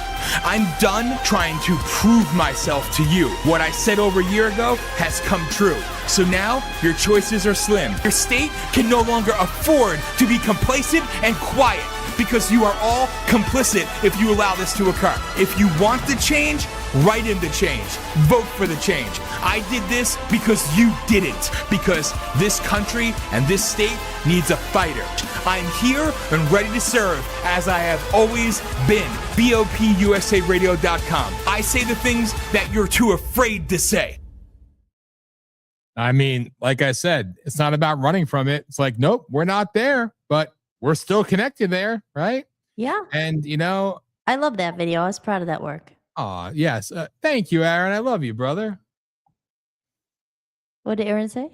I'm done trying to prove myself to you. What I said over a year ago has come true. So now your choices are slim. Your state can no longer afford to be complacent and quiet because you are all complicit if you allow this to occur. If you want the change, write in the change. Vote for the change. I did this because you didn't. Because this country and this state needs a fighter. I'm here and ready to serve as I have always been. BOPUSARadio.com. I say the things that you're too afraid to say. I mean, like I said, it's not about running from it. It's like, nope, we're not there, but we're still connected there, right? Yeah. And, you know, I love that video. I was proud of that work. yes. Thank you, Aaron. I love you, brother. What did Aaron say?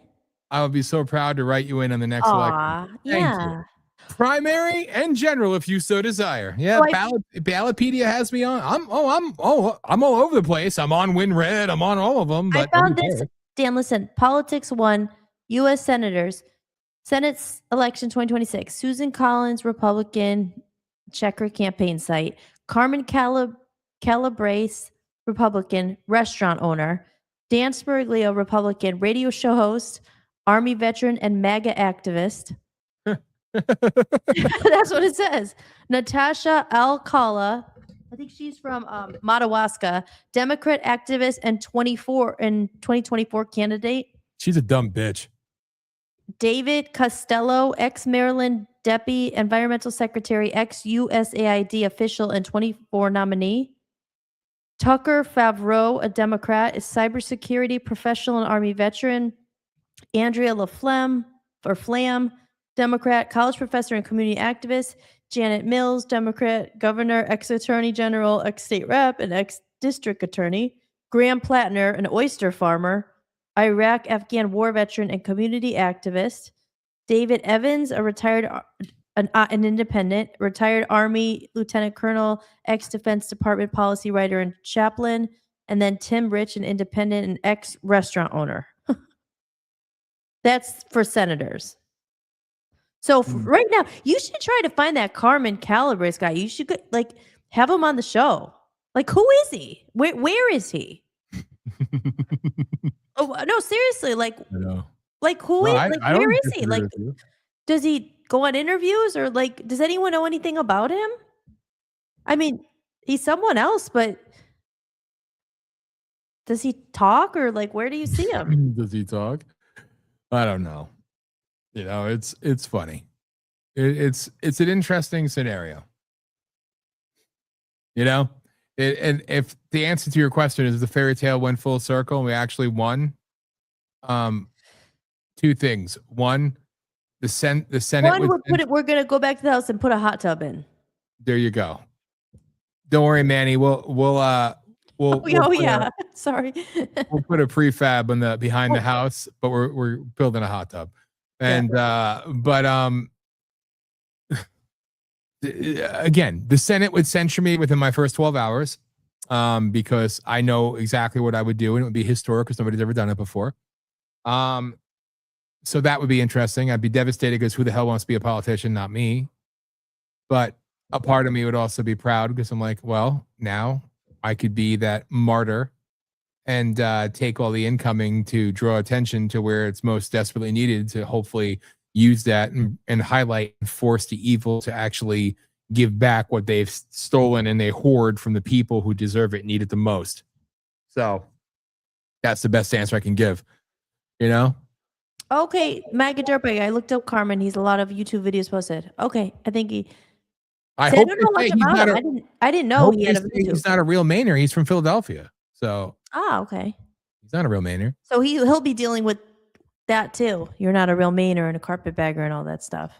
I would be so proud to write you in on the next election. Thank you. Primary and general, if you so desire. Yeah, Ballotpedia has me on. I'm all over the place. I'm on WinRed. I'm on all of them. But I found this. Dan, listen. Politics 1, U.S. Senators, Senate's election 2026. Susan Collins, Republican, check her campaign site. Carmen Calabrese, Republican, restaurant owner. Dan Sperglio, Republican, radio show host, Army veteran, and MAGA activist. That's what it says. Natasha Alcala, I think she's from Madawaska, Democrat activist and 2024 candidate. She's a dumb bitch. David Costello, ex-Maryland Deputy Environmental Secretary, ex-USAID official and 24 nominee. Tucker Favreau, a Democrat, is cybersecurity professional and Army veteran. Andrea LaFlemme, or Flam, Democrat, college professor and community activist. Janet Mills, Democrat, governor, ex-attorney general, ex-state rep, and ex-district attorney. Graham Plattner, an oyster farmer. Iraq-Afghan war veteran and community activist. David Evans, a retired, an independent, retired Army lieutenant colonel, ex-Defense Department policy writer and chaplain. And then Tim Rich, an independent and ex-restaurant owner. That's for senators. So right now, you should try to find that Carmen Calabrese guy. You should have him on the show. Like, who is he? Where is he? Oh no, seriously. Who where is he? Like, does he go on interviews or does anyone know anything about him? I mean, he's someone else, but does he talk or where do you see him? Does he talk? I don't know. You know, it's funny. It's an interesting scenario. You know, and if the answer to your question is the fairy tale went full circle and we actually won, two things. One, the Senate. We're gonna go back to the house and put a hot tub in. There you go. Don't worry, Manny. Sorry. We'll put a prefab on the behind the house, but we're building a hot tub. And again, the Senate would censure me within my first 12 hours because I know exactly what I would do, and it would be historic because nobody's ever done it before. So that would be interesting. I'd be devastated because who the hell wants to be a politician? Not me. But a part of me would also be proud because I'm like, well, now I could be that martyr and take all the incoming to draw attention to where it's most desperately needed to hopefully use that and highlight and force the evil to actually give back what they've stolen and they hoard from the people who deserve it and need it the most. So that's the best answer I can give, you know? Okay, MAGA Dirtbag. I looked up Carmen. He's a lot of YouTube videos posted. Okay, I think he... I don't know much about him. I didn't know he had a video. He's not a real Mainer. He's from Philadelphia. So... okay. He's not a real Mainer. So he'll be dealing with that too. You're not a real Mainer and a carpetbagger and all that stuff.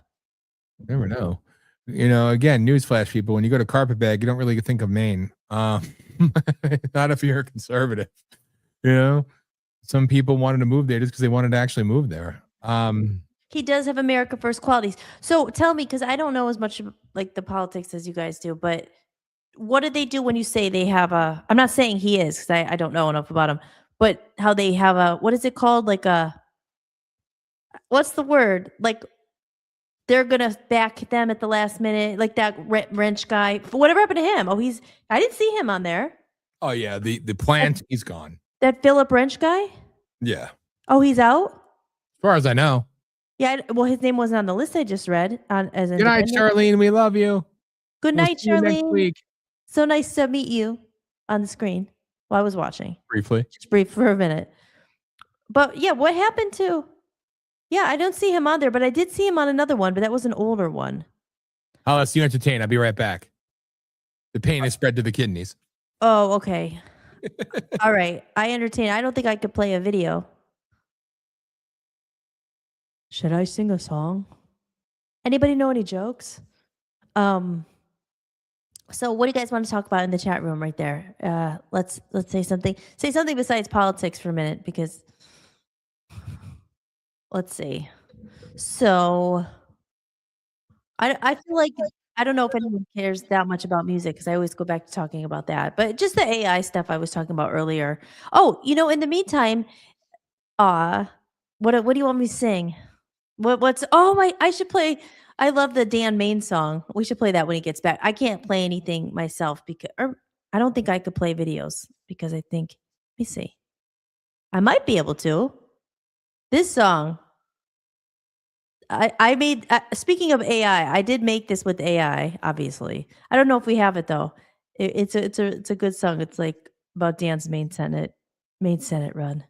Never know. You know, again, newsflash, people, when you go to carpetbag, you don't really think of Maine. Not if you're a conservative. You know, some people wanted to move there just because they wanted to actually move there. He does have America First qualities. So tell me, because I don't know as much like the politics as you guys do, but what did they do when you say they have a, I'm not saying he is, because I don't know enough about him, but how they have a, what is it called? Like a, what's the word? Like they're gonna back them at the last minute, like that wrench guy. Whatever happened to him? Oh, I didn't see him on there. Oh yeah, the plant, he's gone. That Philip Wrench guy? Yeah. Oh, he's out? As far as I know. Yeah, well, his name wasn't on the list I just read as Good night, independent. Charlene. We love you. Good We'll night, see you next Charlene. week. So nice to meet you on the screen while I was watching. Briefly. Just brief for a minute. But yeah, what happened to... Yeah, I don't see him on there, but I did see him on another one, but that was an older one. I'll let you entertain. I'll be right back. The pain is spread to the kidneys. Oh, okay. All right. I entertain. I don't think I could play a video. Should I sing a song? Anybody know any jokes? So what do you guys want to talk about in the chat room right there? Let's say something. Say something besides politics for a minute, because let's see. So I feel like I don't know if anyone cares that much about music, because I always go back to talking about that. But just the AI stuff I was talking about earlier. Oh, in the meantime, what do you want me to sing? I should play. I love the Dan Main song. We should play that when he gets back. I can't play anything myself or I don't think I could play videos, because I think, let me see. I might be able to. This song, I made, speaking of AI, I did make this with AI, obviously. I don't know if we have it though. It's a good song. It's like about Dan's main Senate run.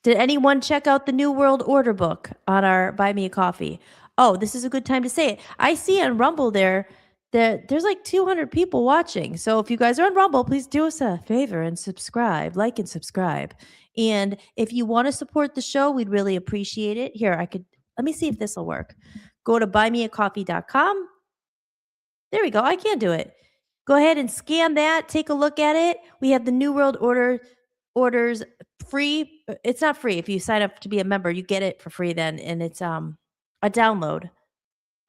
Did anyone check out the New World Order book on our Buy Me a Coffee? Oh, this is a good time to say it. I see on Rumble there's like 200 people watching. So if you guys are on Rumble, please do us a favor and subscribe, like and subscribe. And if you want to support the show, we'd really appreciate it. Here, let me see if this will work. Go to buymeacoffee.com. There we go. I can do it. Go ahead and scan that. Take a look at it. We have the New World Orders free. It's not free. If you sign up to be a member, you get it for free then. And it's a download.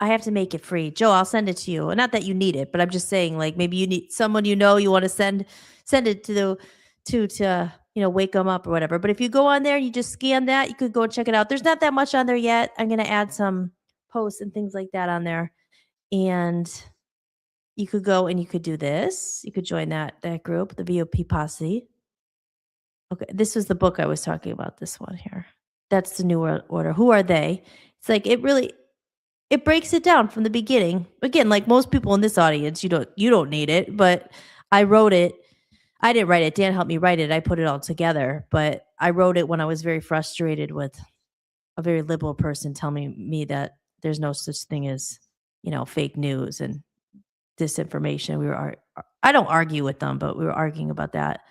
I have to make it free. Joe, I'll send it to you. Not that you need it, but I'm just saying, like, maybe you need someone you want to send it to wake them up or whatever. But if you go on there, you just scan that, you could go and check it out. There's not that much on there yet. I'm going to add some posts and things like that on there. And you could go and you could do this. You could join that group, the VOP Posse. Okay, this was the book I was talking about, this one here. That's the New World Order. Who are they? It's like it breaks it down from the beginning. Again, like most people in this audience, you don't need it, but I wrote it. I didn't write it. Dan helped me write it. I put it all together, but I wrote it when I was very frustrated with a very liberal person telling me that there's no such thing as, fake news and disinformation. I don't argue with them, but we were arguing about that.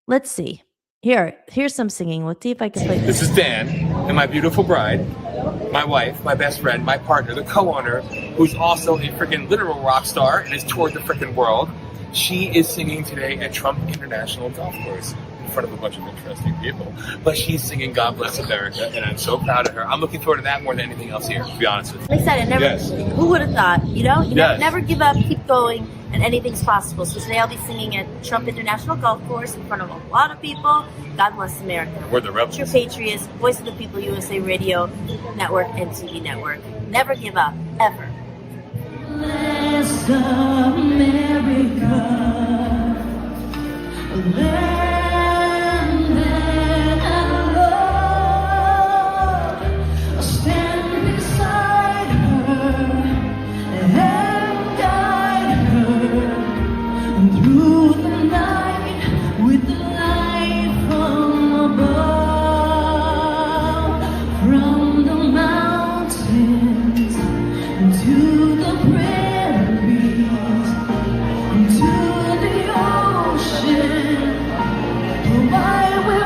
Let's see. Here's some singing. Let's see if I can play this. This is Dan and my beautiful bride, my wife, my best friend, my partner, the co-owner, who's also a freaking literal rock star and has toured the freaking world. She is singing today at Trump International Golf Course in front of a bunch of interesting people. But she's singing God Bless America, and I'm so proud of her. I'm looking forward to that more than anything else here, to be honest with you. Like I said, who would have thought, never give up, keep going, and anything's possible. So today I'll be singing at Trump International Golf Course in front of a lot of people. God bless America. We're the rebels. True Patriots, Voice of the People, USA Radio Network and TV Network. Never give up, ever. Bless America, land that I love. Stand beside her and guide her through the night with the light from above, from the mountains to the prairies, to the ocean, why we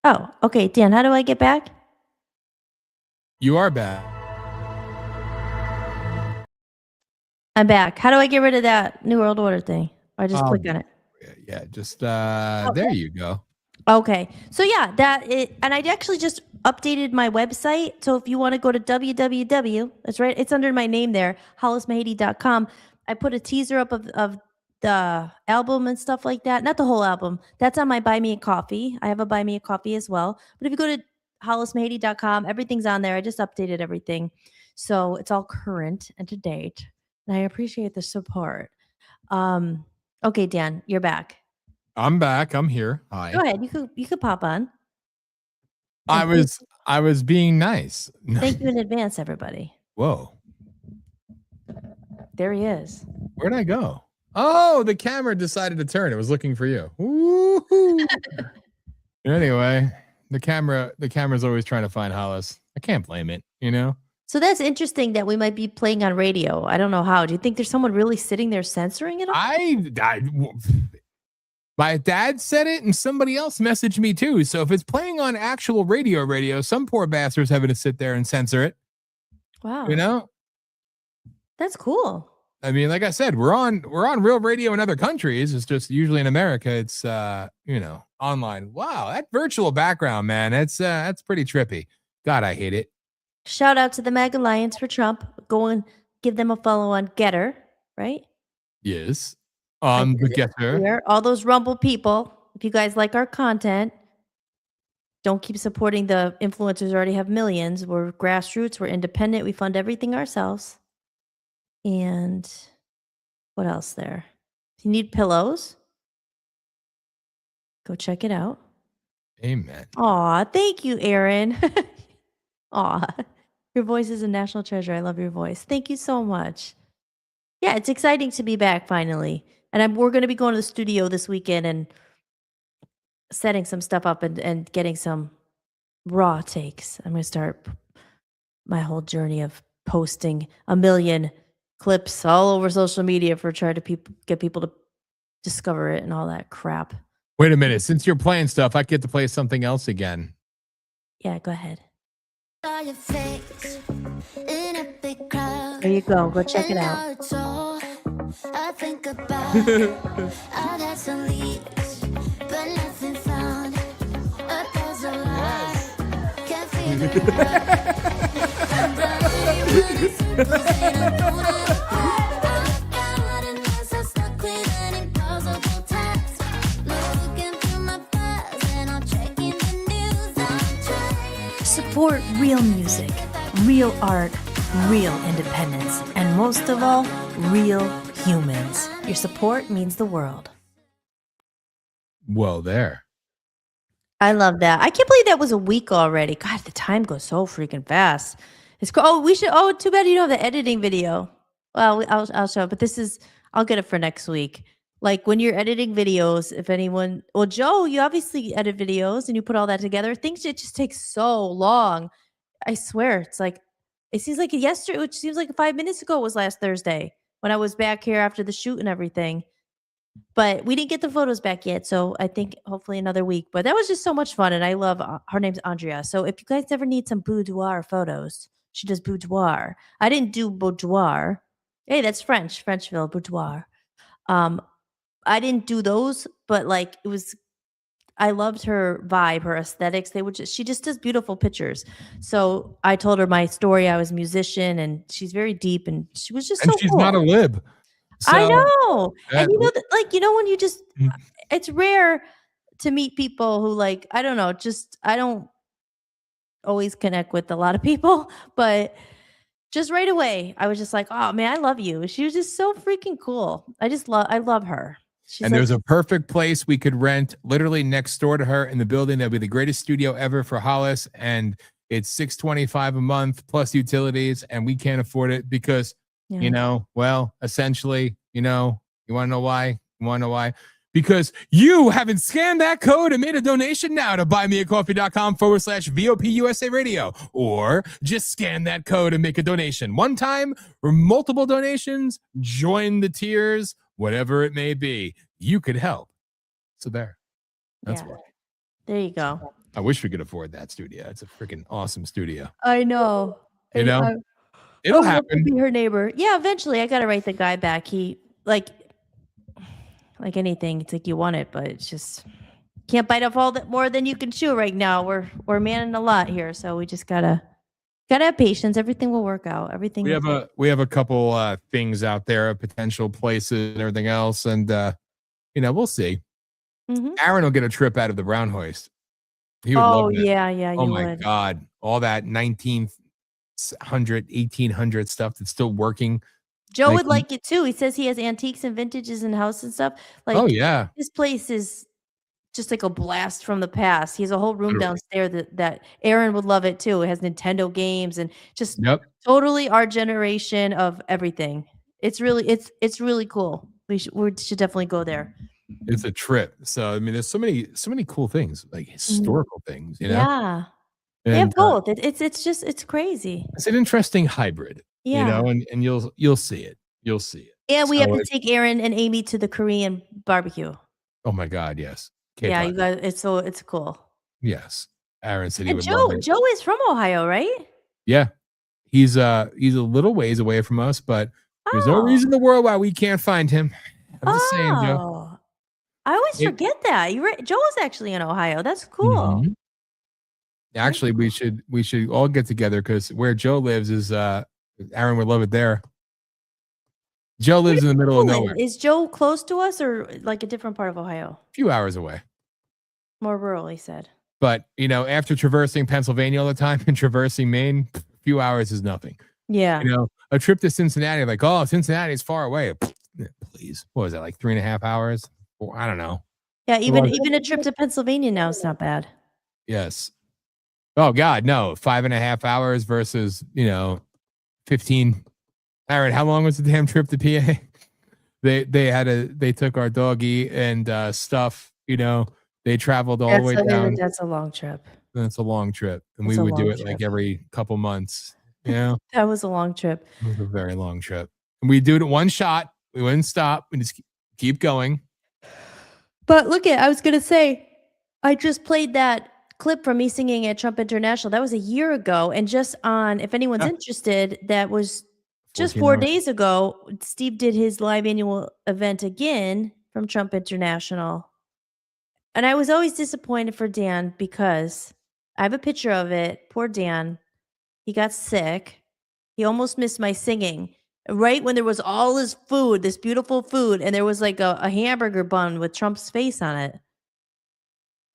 Oh, okay. Dan, how do I get back? You are back. I'm back. How do I get rid of that New World Order thing? I just click on it. Yeah, just there you go. Okay. So yeah, and I actually just updated my website. So if you want to go to www, that's right, it's under my name there, hollismahady.com. I put a teaser up of the album and stuff like that. Not the whole album. That's on my Buy Me a Coffee. I have a Buy Me a Coffee as well. But if you go to hollismahady.com, everything's on there. I just updated everything. So it's all current and to date. And I appreciate the support. Okay, Dan, you're back. I'm back. I'm here. Hi. Go ahead. You could pop on. I was being nice. Thank you in advance, everybody. Whoa. There he is. Where'd I go? Oh, the camera decided to turn. It was looking for you. Woo-hoo. Anyway, the camera's always trying to find Hollis. I can't blame it, you know? So that's interesting that we might be playing on radio. I don't know how. Do you think there's someone really sitting there censoring it all? My dad said it and somebody else messaged me too. So if it's playing on actual radio, some poor bastard's having to sit there and censor it. Wow. You know? That's cool. I mean, like I said, we're on real radio in other countries. It's just usually in America, it's online. Wow, that virtual background, man. That's pretty trippy. God, I hate it. Shout out to the MAGA Lions for Trump. Go and give them a follow on Getter, right? Yes. On the Getter. All those Rumble people. If you guys like our content, don't keep supporting the influencers who already have millions. We're grassroots. We're independent. We fund everything ourselves. And what else there? If you need pillows, go check it out. Amen. Aw, thank you, Aaron. Aw, your voice is a national treasure. I love your voice. Thank you so much. Yeah, it's exciting to be back finally. And we're going to be going to the studio this weekend and setting some stuff up and getting some raw takes. I'm going to start my whole journey of posting 1 million clips all over social media for trying to get people to discover it and all that crap. Wait a minute. Since you're playing stuff, I get to play something else again. Yeah, go ahead. There you go. Go check it out. I think about I've had some leads, but nothing found. There's a lot. Can't figure it Support real music, real art, real independence, and most of all, real humans. Your support means the world. Well, there. I love that. I can't believe that was a week already. God, the time goes so freaking fast. It's cool. Oh, we should. Oh, too bad you don't have the editing video. Well, I'll show it, but I'll get it for next week. Like when you're editing videos, if anyone, well, Joe, you obviously edit videos and you put all that together. Things it just takes so long. I swear, it seems like yesterday, which seems like 5 minutes ago was last Thursday when I was back here after the shoot and everything. But we didn't get the photos back yet, so I think hopefully another week. But that was just so much fun, and I love her name's Andrea. So if you guys ever need some boudoir photos, she does boudoir. I didn't do boudoir. Hey, that's Frenchville boudoir. I didn't do those, but like it was. I loved her vibe, her aesthetics. She just does beautiful pictures. So I told her my story. I was a musician, and she's very deep, and she was just so she's cool. not a lib. So I know. And when you just, it's rare to meet people who like, I don't know, I don't always connect with a lot of people, but just right away, I was just like, oh man, I love you. She was just so freaking cool. I love her. There's a perfect place we could rent literally next door to her in the building. That'd be the greatest studio ever for Hollis. And it's $625 a month plus utilities. And we can't afford it because essentially, you want to know why? Because you haven't scanned that code and made a donation now to buymeacoffee.com/VOP USA Radio, or just scan that code and make a donation one time or multiple donations, join the tiers, whatever it may be, you could help. So that's why. There you go. I wish we could afford that studio. It's a freaking awesome studio. I know. It'll happen. Be her neighbor. Yeah, eventually. I gotta write the guy back. like anything, it's like you want it, but it's just can't bite off all that more than you can chew right now. We're manning a lot here, so we just gotta have patience. Everything will work out. Everything. We have a couple things out there, potential places and everything else, and we'll see. Aaron will get a trip out of the Brown Hoist. He would love that. Yeah, Oh you my would. God, all that 1900, 1800 stuff that's still working. Joe would like it too. He says he has antiques and vintages in the house and stuff. Like, oh yeah, this place is just like a blast from the past. He has a whole room downstairs that Aaron would love it too. It has Nintendo games and just totally our generation of everything. It's really cool. We should definitely go there. It's a trip. So I mean, there's so many cool things, like historical things. Yeah, they and have both. It's crazy. it's an interesting hybrid. Yeah. And you'll see it. You'll see it. And we So have to take Aaron and Amy to the Korean barbecue. Oh my God, yes. Yeah, K-pop. you guys. It's cool. Yes. Aaron said he And would love it. Joe is from Ohio, right? Yeah. He's a little ways away from us, but there's no reason in the world why we can't find him. I'm just saying, Joe. I always forget that. You're right. Joe is actually in Ohio. That's cool. Mhm. Actually, we should all get together because where Joe lives is Aaron would love it there. Joe lives in the middle of nowhere. Is Joe close to us or like a different part of Ohio? A few hours away. More rural, he said. But after traversing Pennsylvania all the time and traversing Maine, a few hours is nothing. Yeah. A trip to Cincinnati, like, oh, Cincinnati is far away. Please. What was that, like 3.5 hours? Or, I don't know. Yeah, even a trip to Pennsylvania now is not bad. Yes. Oh God, no. 5.5 hours versus 15. Aaron, how long was the damn trip to PA? They took our doggy and stuff. They traveled all the way down. That's a long trip. That's a long trip, and we would do it like every couple months. That was a long trip. It was a very long trip. And we do it in one shot. We wouldn't stop. We just keep going. But I was gonna say, I just played that clip from me singing at Trump International. That was a year ago, and just on, if anyone's interested, that was just 4 days ago. Steve did his live annual event again from Trump International, and I was always disappointed for Dan because I have a picture of it. Poor Dan, he got sick. He almost missed my singing. Right when there was all this food, this beautiful food, and there was like a hamburger bun with Trump's face on it.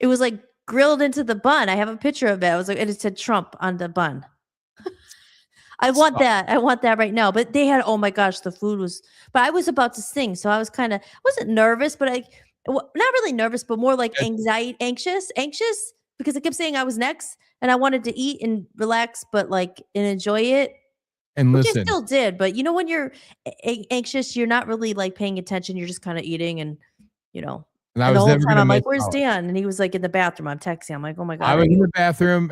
It was like grilled into the bun. I have a picture of it. I was like, and it said Trump on the bun. I want that. I want that right now. But they had, oh my gosh, the food was, but I was about to sing. So I was wasn't nervous, but not really nervous, but more like anxious because I kept saying I was next and I wanted to eat and relax, but and enjoy it. And which listen, I still did, but when you're anxious, you're not really paying attention. You're just kind of eating, and and the I was whole never time gonna I'm like, miss "Where's out. Dan?" And he was like in the bathroom. I'm texting. I'm like, "Oh my god!" I was in the bathroom,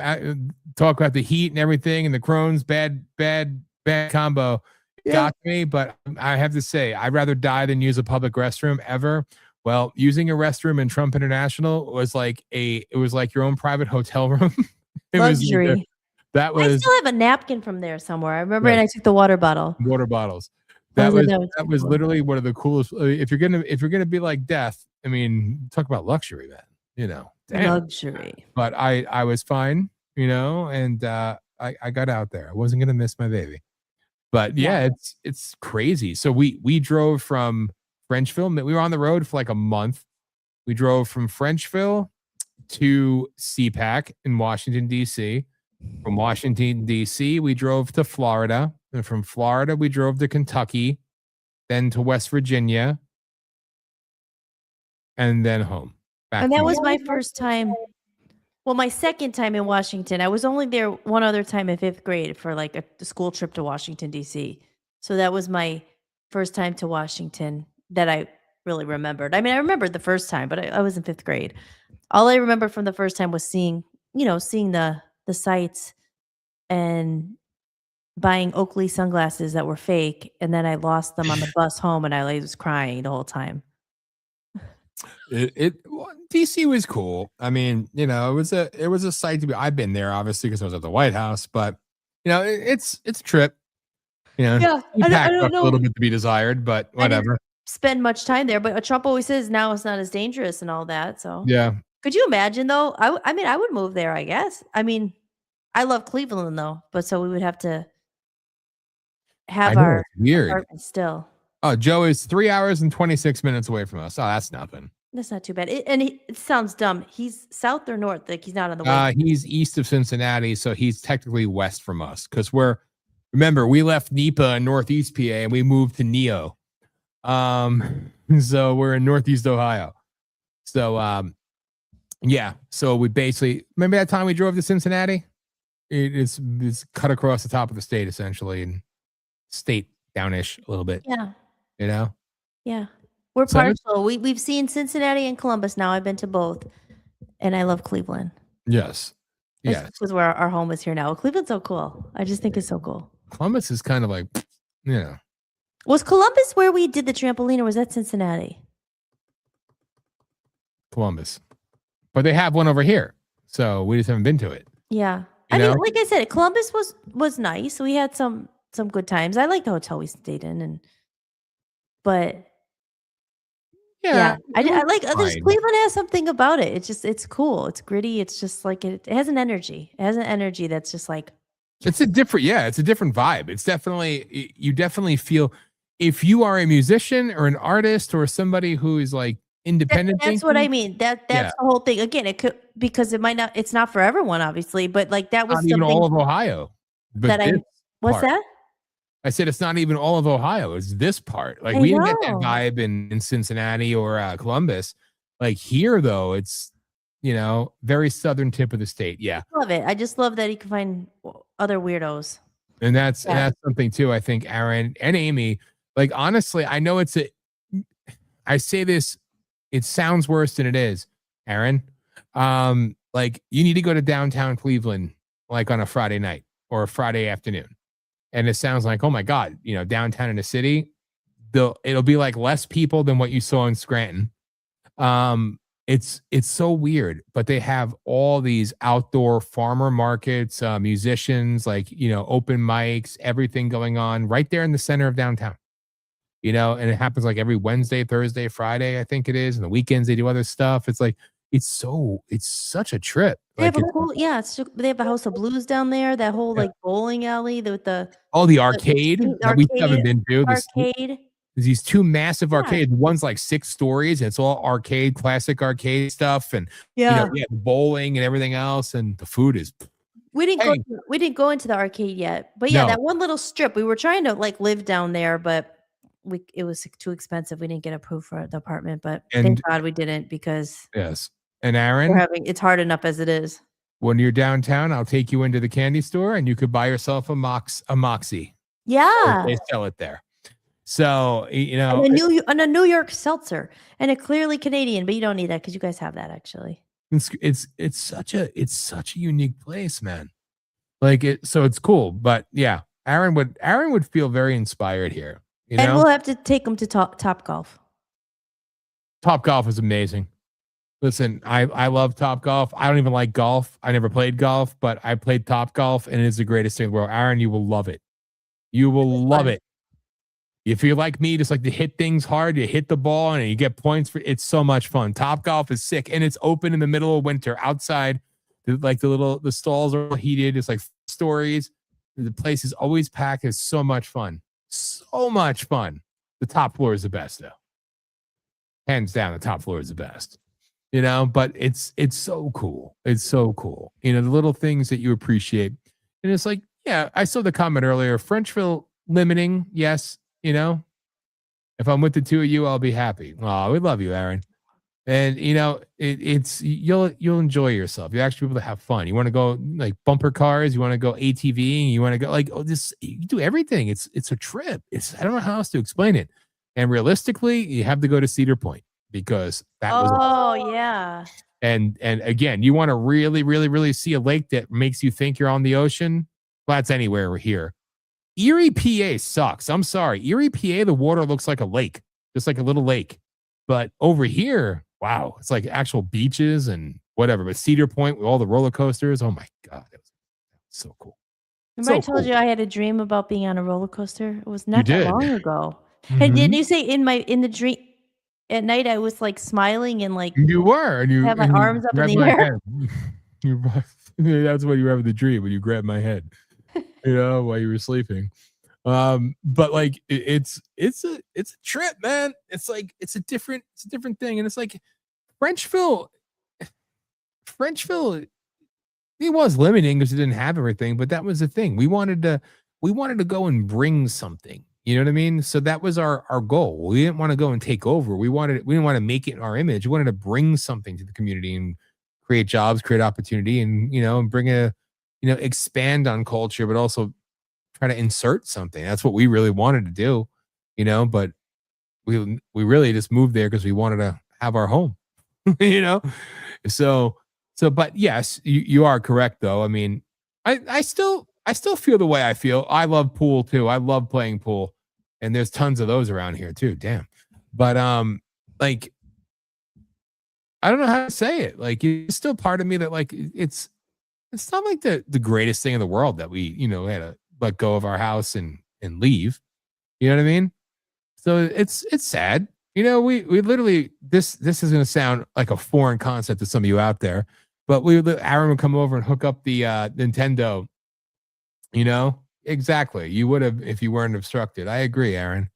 talk about the heat and everything, and the Crohn's bad combo got me. But I have to say, I'd rather die than use a public restroom ever. Well, using a restroom in Trump International was like your own private hotel room. Luxury. That was. I still have a napkin from there somewhere. I remember, and I took the water bottle. Water bottles. That was literally one of the coolest. If you're gonna be like death, I mean, talk about luxury, man. Damn. Luxury. But I was fine, and I got out there. I wasn't gonna miss my baby. But yeah, it's crazy. So we drove from Frenchville. We were on the road for like a month. We drove from Frenchville to CPAC in Washington, D.C. From Washington, D.C., we drove to Florida. And from Florida, we drove to Kentucky, then to West Virginia, and then home. And that was my first time. Well, my second time in Washington. I was only there one other time in 5th grade for like a school trip to Washington, D.C. So that was my first time to Washington that I really remembered. I mean, I remembered the first time, but I was in 5th grade. All I remember from the first time was seeing the sights and buying Oakley sunglasses that were fake, and then I lost them on the bus home, and I was crying the whole time. DC was cool. I mean, it was a sight to be. I've been there obviously because I was at the White House, but it's a trip. Yeah, you I packed don't up know. a little bit to be desired, but whatever. spend much time there. But Trump always says now it's not as dangerous and all that. So Yeah. could you imagine though? I mean, I would move there. I guess. I mean, I love Cleveland though, but so we would have to have know, our it's weird. apartment still. Oh, Joe is 3 hours and 26 minutes away from us. Oh, that's nothing. That's not too bad. It sounds dumb. He's south or north? Like he's not on the way. He's east of Cincinnati, so he's technically west from us because remember, we left NEPA in Northeast PA and we moved to NEO. So we're in Northeast Ohio. So, yeah. So we basically, remember that time we drove to Cincinnati? It's cut across the top of the state essentially, and state downish a little bit. Yeah. You know? Yeah. We're partial. We've seen Cincinnati and Columbus now. I've been to both. And I love Cleveland. Yes. Yes. This is where our home is here now. Cleveland's so cool. I just think it's so cool. Columbus is kind of like, yeah. Was Columbus where we did the trampoline or was that Cincinnati? Columbus. But they have one over here. So we just haven't been to it. Yeah. I mean, like I said, Columbus was nice. We had some good times. I like the hotel we stayed in, but yeah, I like others. Cleveland has something about it. It's cool. It's gritty. It's just like it has an energy. It has an energy that's just like it's a different vibe. It's definitely, you definitely feel, if you are a musician or an artist or somebody who is like independent. That's what I mean. That's the whole thing. Again, it could, because it might not, it's not for everyone, obviously, but like that was not even all of Ohio. What's that? I said it's not even all of Ohio. It's this part. Like we didn't get that vibe in Cincinnati or Columbus. Like here, though, it's very southern tip of the state. Yeah, love it. I just love that you can find other weirdos. And that's something too. I think Aaron and Amy. Like honestly, I know I say this, it sounds worse than it is, Aaron. Like you need to go to downtown Cleveland, like on a Friday night or a Friday afternoon. And it sounds like, oh my God, downtown in the city, it'll be like less people than what you saw in Scranton. It's so weird, but they have all these outdoor farmer markets, musicians, like, open mics, everything going on right there in the center of downtown, and it happens like every Wednesday, Thursday, Friday, I think it is. And the weekends they do other stuff. It's like, it's such a trip. They have they have a House of Blues down there. That whole like bowling alley with the arcade that we haven't been to. Arcade. There's these two massive arcades. One's like 6 stories. And it's all arcade, classic arcade stuff, and bowling and everything else. And the food is. We didn't go into the arcade yet, but that one little strip. We were trying to like live down there, but it was too expensive. We didn't get approved for the apartment, but thank God we didn't, because yes. And Aaron, it's hard enough as it is. When you're downtown, I'll take you into the candy store and you could buy yourself a Moxie. Yeah. They sell it there. So, and a New York seltzer and a clearly Canadian, but you don't need that because you guys have that actually. It's such a unique place, man. Like so it's cool. But yeah, Aaron would feel very inspired here. And we'll have to take him to Top Golf. Top Golf is amazing. Listen, I love Top Golf. I don't even like golf. I never played golf, but I played Top Golf, and it is the greatest thing in the world. Aaron, you will love it. You will love it. If you're like me, just like to hit things hard, you hit the ball and you get points for it's so much fun. Top Golf is sick, and it's open in the middle of winter outside. Like the stalls are all heated. It's like stories. The place is always packed. It's so much fun. So much fun. The top floor is the best, though. Hands down, the top floor is the best. But it's so cool. It's so cool. The little things that you appreciate. And it's like, yeah, I saw the comment earlier. Frenchville limiting, yes. If I'm with the two of you, I'll be happy. Oh, we love you, Aaron. And it's you'll enjoy yourself. You actually be able to have fun. You want to go like bumper cars. You want to go ATV. You want to go like you do everything. It's a trip. I don't know how else to explain it. And realistically, you have to go to Cedar Point because that was. Yeah. And again, you want to really, really, really see a lake that makes you think you're on the ocean. Well, that's anywhere we're here. Erie, PA sucks. I'm sorry. Erie, PA, the water looks like a lake, just like a little lake. But over here, wow, it's like actual beaches and whatever. But Cedar Point with all the roller coasters, oh my God, it was so cool. Remember I told you I had a dream about being on a roller coaster? It was not that long ago. And didn't Mhm. you say in the dream at night I was like smiling and like You were, and had my you arms up in grabbed the my air? head. You that's what you have in the dream when you grab my head, while you were sleeping. But like it's a trip, man. It's like it's a different thing, and it's like Frenchville. Frenchville, it was limiting because it didn't have everything, but that was the thing. We wanted to go and bring something. You know what I mean? So that was our goal. We didn't want to go and take over. We didn't want to make it in our image. We wanted to bring something to the community and create jobs, create opportunity, and and bring expand on culture, but also try to insert something. That's what we really wanted to do, but we really just moved there because we wanted to have our home. you know so but yes, you are correct though. I mean, I still feel the way I feel. I love pool too. I love playing pool, and there's tons of those around here too. Damn. But like, I don't know how to say it. Like, it's still part of me that like it's not like the greatest thing in the world that we had to let go of our house and leave. You know what I mean? So it's sad. We literally, this is going to sound like a foreign concept to some of you out there, but Aaron would come over and hook up the Nintendo. Exactly. You would have if you weren't obstructed. I agree, Aaron.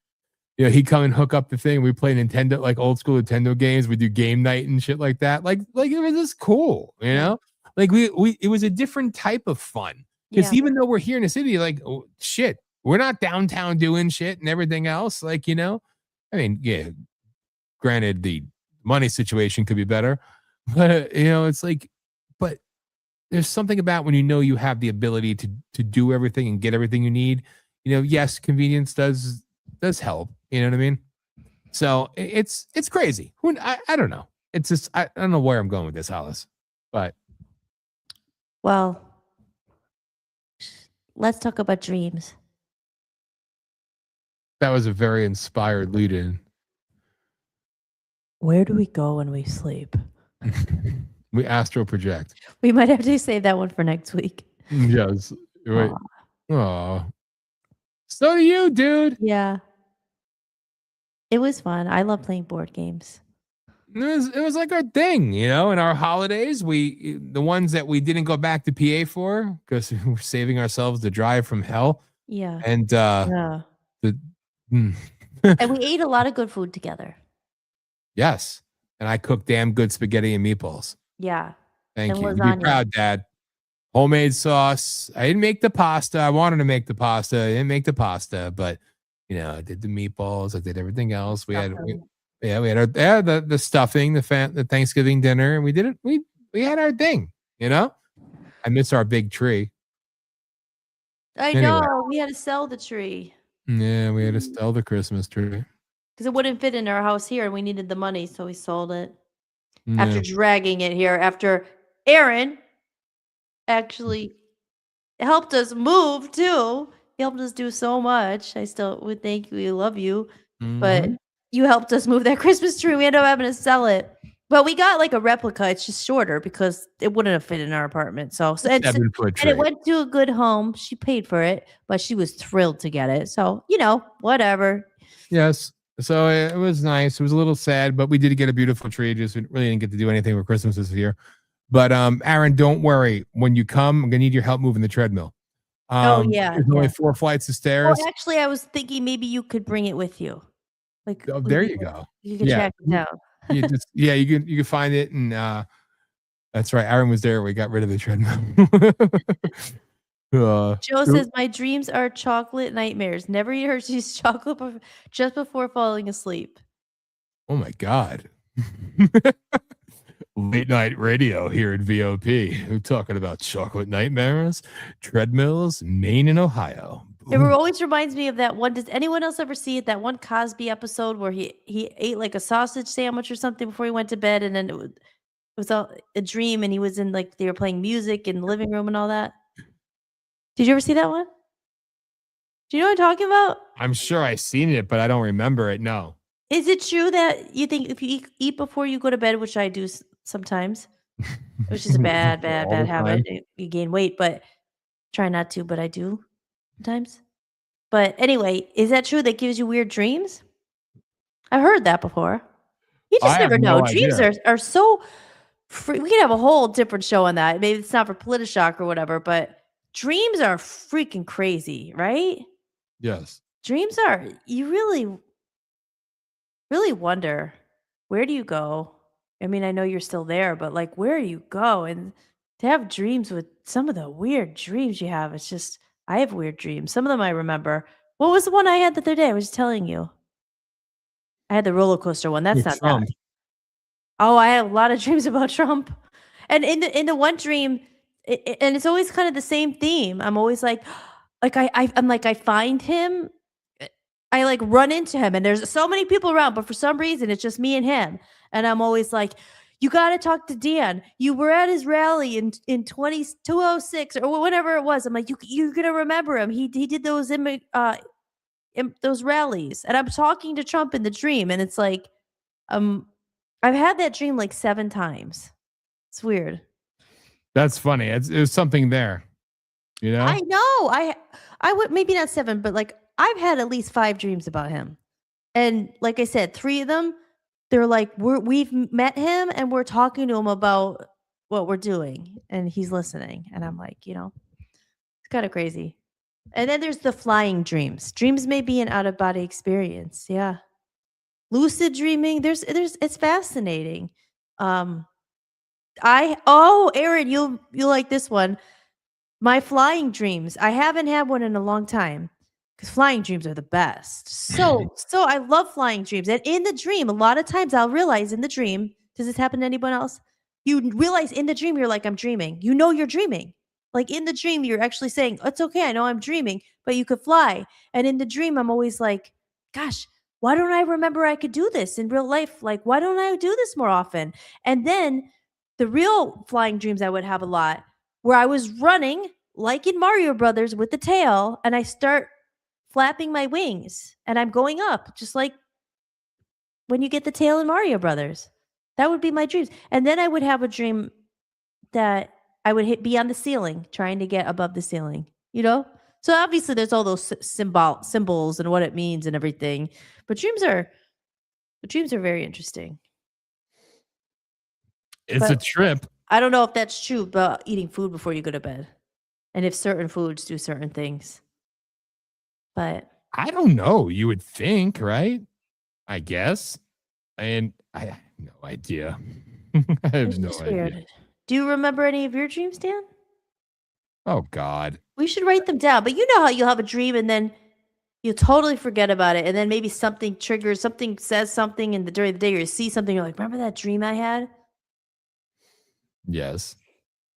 He'd come and hook up the thing. We play Nintendo, like old school Nintendo games. We do game night and shit like that. Like it was just cool, Like it was a different type of fun. Because Yeah. even though we're here in the city, like shit, we're not downtown doing shit and everything else. Like, I mean, yeah, granted the money situation could be better, but it's like, but there's something about when you have the ability to do everything and get everything you need. Yes, convenience does help. You know what I mean? So it's crazy. I don't know. It's just I don't know where I'm going with this, Hollis. But Well, let's talk about dreams. that was a very inspired lead-in. Where do we go when we sleep? We astral project. We might have to save that one for next week. Yes. Right. Aw. So do you, dude. Yeah. It was fun. I love playing board games. It was like our thing, in our holidays, the ones that we didn't go back to PA for because we're saving ourselves the drive from hell. Yeah. And Yeah. and we ate a lot of good food together. yes. And I cooked damn good spaghetti and meatballs. Yeah. Thank And you. You'd lasagna. be proud, Dad. Homemade sauce. I didn't make the pasta. I wanted to make the pasta. I didn't make the pasta, but I did the meatballs. I did everything else. We had the stuffing, the Thanksgiving dinner, and we did it. We had our thing. I miss our big tree. I Anyway. know. We had to sell the tree Yeah, we had to sell the Christmas tree. because it wouldn't fit in our house here, and we needed the money, so we sold it. Yeah. After dragging it here, after Aaron actually helped us move too. He helped us do so much. I still would thank you. We love you. But Mhm. you helped us move that Christmas tree. We ended up having to sell it. But we got like a replica. It's just shorter because it wouldn't have fit in our apartment. So and 7-foot it tree. went to a good home. She paid for it, but she was thrilled to get it. So, whatever. Yes. So it was nice. It was a little sad, but we did get a beautiful tree. Just we really didn't get to do anything for Christmas this year. But Aaron, don't worry. When you come, I'm gonna need your help moving the treadmill. Yeah. There's only 4 flights of stairs. Oh, actually, I was thinking maybe you could bring it with you. Like, Oh, there you go. You can track it down. you can find it, and that's right. Aaron was there. We got rid of the treadmill. Joe says, my dreams are chocolate nightmares. Never eat Hershey's chocolate just before falling asleep. Oh my God. Late night radio here at VOP. We're talking about chocolate nightmares, treadmills, Maine and Ohio. It always reminds me of that one. Does anyone else ever see it? That one Cosby episode where he ate like a sausage sandwich or something before he went to bed, and then it was a dream, and he was in like they were playing music in the living room and all that. Did you ever see that one? Do you know what I'm talking about? I'm sure I've seen it, but I don't remember it. No. Is it true that you think if you eat before you go to bed, which I do sometimes, which is a bad habit, you gain weight, but try not to, but I do sometimes. But anyway, is that true? That gives you weird dreams? I've heard that before. You just I have never know. no Dreams idea. are so free. We could have a whole different show on that. Maybe it's not for POLITI-SHOCK or whatever, but dreams are freaking crazy, right? Yes. Dreams are, you really, really wonder, where do you go? I mean, I know you're still there, but like, where do you go? And to have dreams with some of the weird dreams you have, it's just, I have weird dreams. Some of them I remember. What was the one I had the other day? I was telling you. I had the roller coaster one. That's With not Trump. that. Oh, I have a lot of dreams about Trump. And in the one dream, and it's always kind of the same theme. I'm always like I'm like, I find him, I like run into him, and there's so many people around, but for some reason it's just me and him. And I'm always like, you got to talk to Dan. You were at his rally in 206 or whatever it was. I'm like, you're gonna remember him. He did those those rallies, and I'm talking to Trump in the dream, and it's like, I've had that dream like 7 times. It's weird. That's funny. It's something there. You know? I know. I would, maybe not 7, but like I've had at least 5 dreams about him. And like I said, 3 of them, they're like, we've met him and we're talking to him about what we're doing, and he's listening. And I'm like, it's kind of crazy. And then there's the flying dreams. Dreams may be an out of body experience. Yeah. Lucid dreaming. It's fascinating. Aaron, you'll like this one. My flying dreams. I haven't had one in a long time, because flying dreams are the best. So I love flying dreams. And in the dream, a lot of times I'll realize in the dream, does this happen to anyone else? You realize in the dream, you're like, I'm dreaming. You know you're dreaming. Like in the dream, you're actually saying, it's okay, I know I'm dreaming, but you could fly. And in the dream, I'm always like, gosh, why don't I remember I could do this in real life? Like, why don't I do this more often? And then the real flying dreams I would have a lot, where I was running like in Mario Brothers with the tail, and I start flapping my wings and I'm going up, just like when you get the tail in Mario Brothers. That would be my dreams. And then I would have a dream that I would be on the ceiling, trying to get above the ceiling, So obviously there's all those symbols and what it means and everything. But dreams are very interesting. It's a trip. I don't know if that's true about eating food before you go to bed, and if certain foods do certain things. But I don't know. You would think, right? I guess. And I have no idea. I have no idea. Weird. Do you remember any of your dreams, Dan? Oh, God. We should write them down. But you know how you'll have a dream and then you'll totally forget about it. And then maybe something triggers, something says something during the day, or you see something, you're like, remember that dream I had? Yes.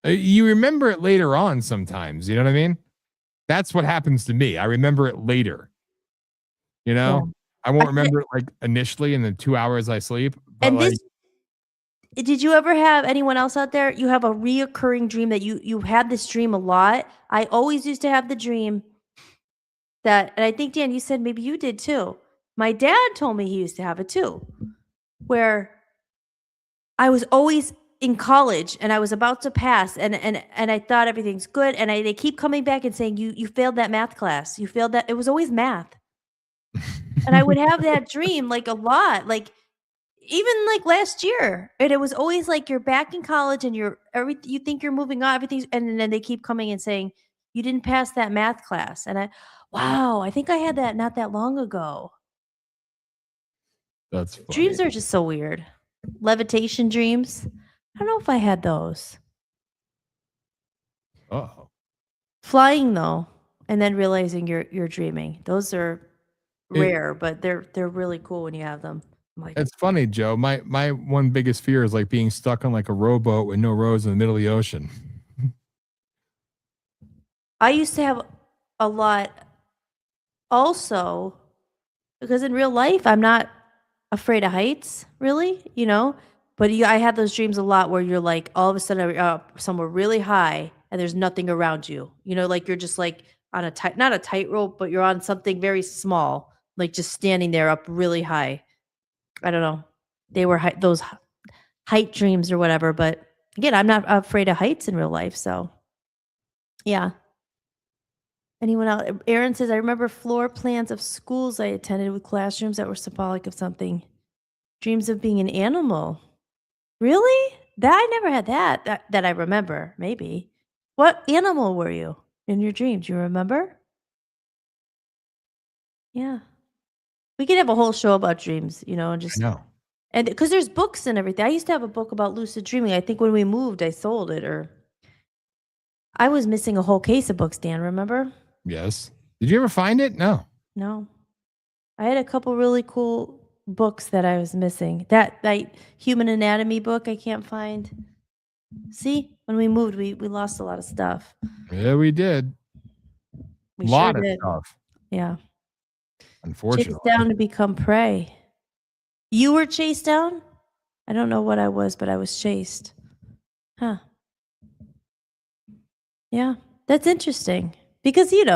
You remember it later on sometimes. You know what I mean? That's what happens to me. I remember it later. Yeah. I won't remember it like initially in the 2 hours I sleep. But and did you ever have anyone else out there? You have a reoccurring dream that you had this dream a lot. I always used to have the dream that, and I think, Dan, you said maybe you did too. My dad told me he used to have it too, where I was always in college and I was about to pass, and I thought everything's good, and they keep coming back and saying, you failed that math class. You failed that. It was always math. And I would have that dream like a lot, like even like last year. And it was always like you're back in college and you think you're moving on, everything's, and then they keep coming and saying, you didn't pass that math class. And I think I had that not that long ago. That's funny. Dreams are just so weird. Levitation dreams. I don't know if I had those. Oh. Flying though, and then realizing you're dreaming. Those are rare, but they're really cool when you have them. It's funny, Joe. My one biggest fear is like being stuck on like a rowboat with no rows in the middle of the ocean. I used to have a lot also, because in real life I'm not afraid of heights, really, but I had those dreams a lot where you're like all of a sudden up somewhere really high and there's nothing around you, like you're just like on not a tightrope, but you're on something very small, like just standing there up really high. I don't know. They were those height dreams or whatever. But again, I'm not afraid of heights in real life. So, yeah. Anyone else? Aaron says, I remember floor plans of schools I attended with classrooms that were symbolic of something. Dreams of being an animal. Really? That I never had that I remember. Maybe. What animal were you in your dreams? You remember? Yeah. We could have a whole show about dreams, and just and because there's books and everything. I used to have a book about lucid dreaming. I think when we moved, I sold it, or I was missing a whole case of books, Dan, remember? Yes. Did you ever find it? No. No. I had a couple really cool books that I was missing. That human anatomy book I can't find. See, when we moved, we lost a lot of stuff. Yeah, we did. We a lot sure of did. stuff. Yeah. Unfortunately. Chased down to become prey. You were chased down? I don't know what I was, but I was chased. Huh. Yeah, that's interesting. Because, it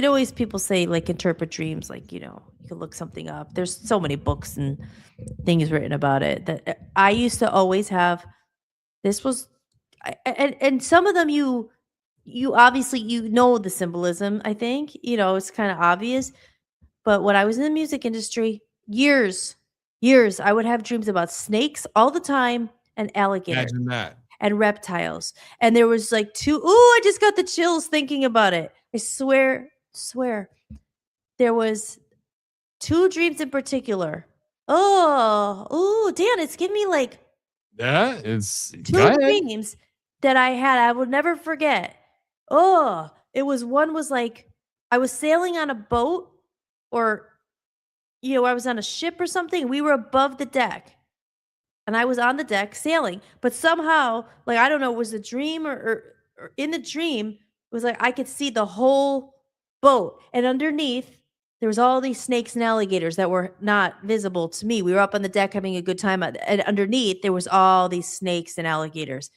always people say, like, interpret dreams, like, you can look something up. There's so many books and things written about it that I used to always have. This was, and some of them you obviously, the symbolism, I think, it's kind of obvious. But when I was in the music industry, years, I would have dreams about snakes all the time and alligators. Imagine that. And reptiles. And there was like two. Ooh, I just got the chills thinking about it. I swear. There was two dreams in particular. Oh, Dan, it's giving me like Yeah, it's two dreams that I had. I would never forget. Oh, one was like I was sailing on a boat, or I was on a ship or something. We were above the deck. And I was on the deck sailing, but somehow, like, I don't know, was a dream or in the dream, it was like I could see the whole boat, and underneath there was all these snakes and alligators that were not visible to me. We were up on the deck having a good time, and underneath there was all these snakes and alligators.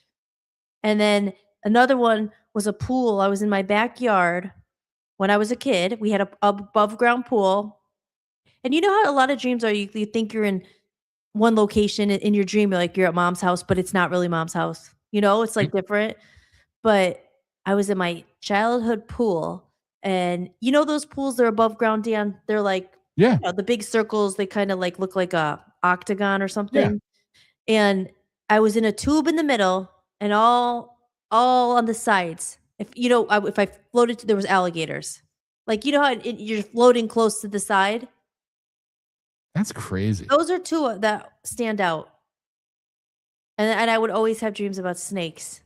And then another one was a pool. I was in my backyard when I was a kid. We had a above ground pool, and you know how a lot of dreams are. You think you're in one location in your dream, you're at mom's house, but it's not really mom's house. It's like different. But I was in my childhood pool, and those pools, they're above ground, Dan. They're like, the big circles. They kind of like look like a octagon or something. Yeah. And I was in a tube in the middle, and all on the sides. If I floated, there was alligators. Like, how you're floating close to the side. That's crazy. Those are two that stand out. And I would always have dreams about snakes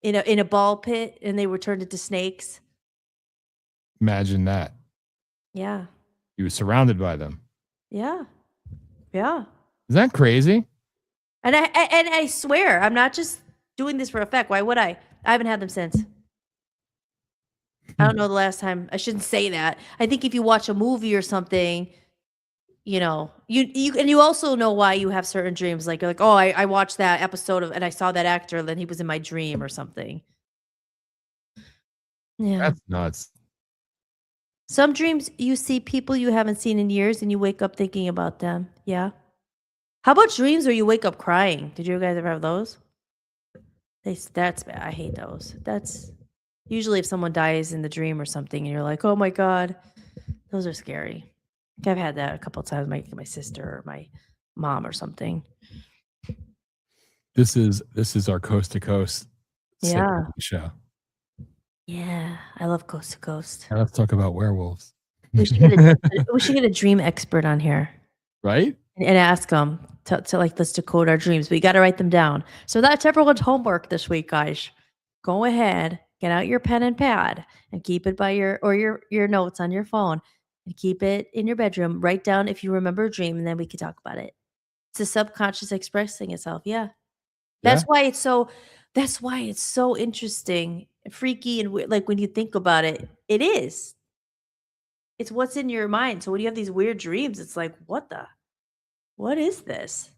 in a ball pit, and they were turned into snakes. Imagine that. Yeah. You were surrounded by them. Yeah. Yeah. Is that crazy? And I swear, I'm not just doing this for effect. Why would I? I haven't had them since. I don't know the last time. I shouldn't say that. I think if you watch a movie or something, you also know why you have certain dreams. Like, you're like, oh, I watched that episode and I saw that actor, and then he was in my dream or something. Yeah. That's nuts. Some dreams you see people you haven't seen in years, and you wake up thinking about them. Yeah. How about dreams where you wake up crying? Did you guys ever have those? That's bad. I hate those. That's usually if someone dies in the dream or something, and you're like, oh my God, those are scary. I've had that a couple of times, my sister or my mom or something. This is our coast to coast show. Yeah, I love coast to coast. Now let's talk about werewolves. We should get a dream expert on here, right? And ask them to like, let's decode our dreams. But you got to write them down. So that's everyone's homework this week, guys. Go ahead, get out your pen and pad, and keep it by your notes on your phone. And keep it in your bedroom. Write down if you remember a dream, and then we can talk about it. It's the subconscious expressing itself. Yeah. That's why it's so interesting, freaky, and like when you think about it, it is. It's what's in your mind. So when you have these weird dreams, it's like, what is this?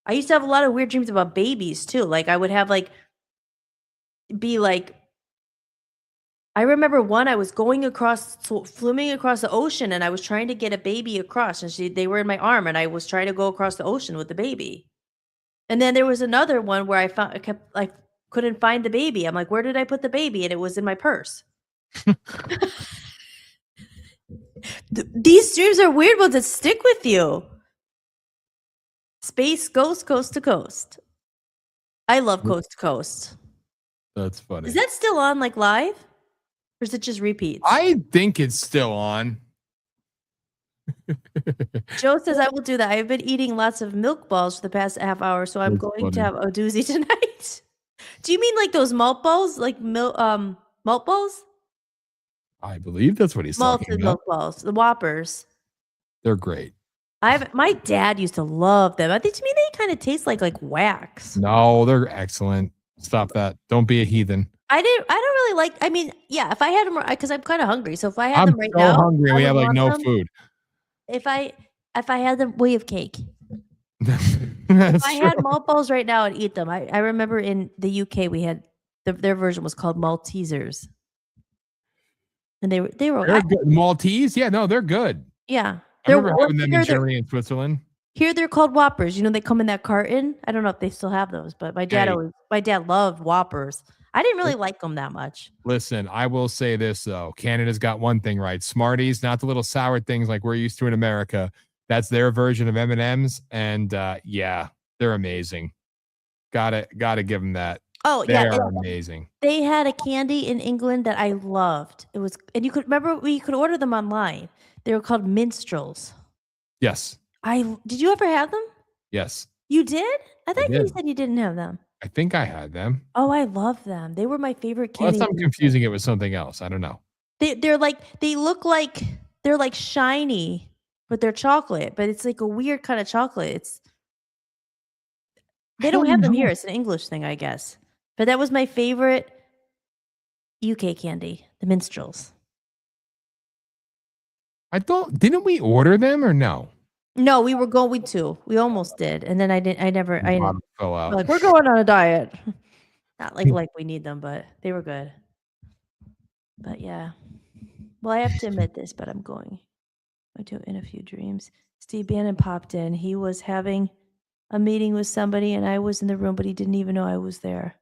I used to have a lot of weird dreams about babies too. Like, I would have I remember one, I was swimming across the ocean, and I was trying to get a baby across, and they were in my arm, and I was trying to go across the ocean with the baby. And then there was another one where I couldn't find the baby. I'm like, where did I put the baby? And it was in my purse. These streams are weird ones that stick with you. Space Ghost Coast to Coast. I love Coast to Coast. That's funny. Is that still on like live? Or is it just repeats? I think it's still on. Joe says I will do that. I've been eating lots of milk balls for the past half hour, so I'm That's going to funny. have a doozy tonight. Do you mean like those malt balls? Like malt balls? I believe that's what he's talking Malted about. milk balls. The Whoppers. They're great. My dad used to love them. I think to me they kind of taste like wax. No, they're excellent. Stop that. Don't be a heathen. I don't really like. I mean, yeah. If I had them, because I'm kind of hungry. So if I had I'm them right so now, hungry. I We would have like want no them. food. If I had them, we have cake. That's If I had true. malt balls right now, I'd eat them. I remember in the UK we had their version was called Maltesers, and they were They're good. Maltese? Yeah, no, they're good. yeah. I remember having them in Germany and Switzerland. Here they're called Whoppers. You know, they come in that carton. I don't know if they still have those, but my dad loved Whoppers. I didn't really like them that much. Listen, I will say this though. Canada's got one thing right. Smarties, not the little sour things like we're used to in America. That's their version of M&Ms, and yeah, they're amazing. Gotta give them that. Oh They yeah, are amazing. They had a candy in England that I loved. It was, and you could remember we could order them online. They were called minstrels. Yes, Did you ever have them? yes. You did? I thought you did. said you didn't have them. I think I had them. Oh, I love them. They were my favorite candy. Unless I'm confusing it with something else. I don't know. They're like they look like they're like shiny, but they're chocolate. But it's like a weird kind of chocolate. They don't have them here. It's an English thing, I guess. But that was my favorite UK candy, the minstrels. Didn't we order them or no? No, we were going to. We almost did, and then I Bottom fell out. like we're going on a diet. Not like we need them, but they were good. But yeah. Well, I have to admit this, but I'm going to In a Few Dreams. Steve Bannon popped in. He was having a meeting with somebody, and I was in the room, but he didn't even know I was there.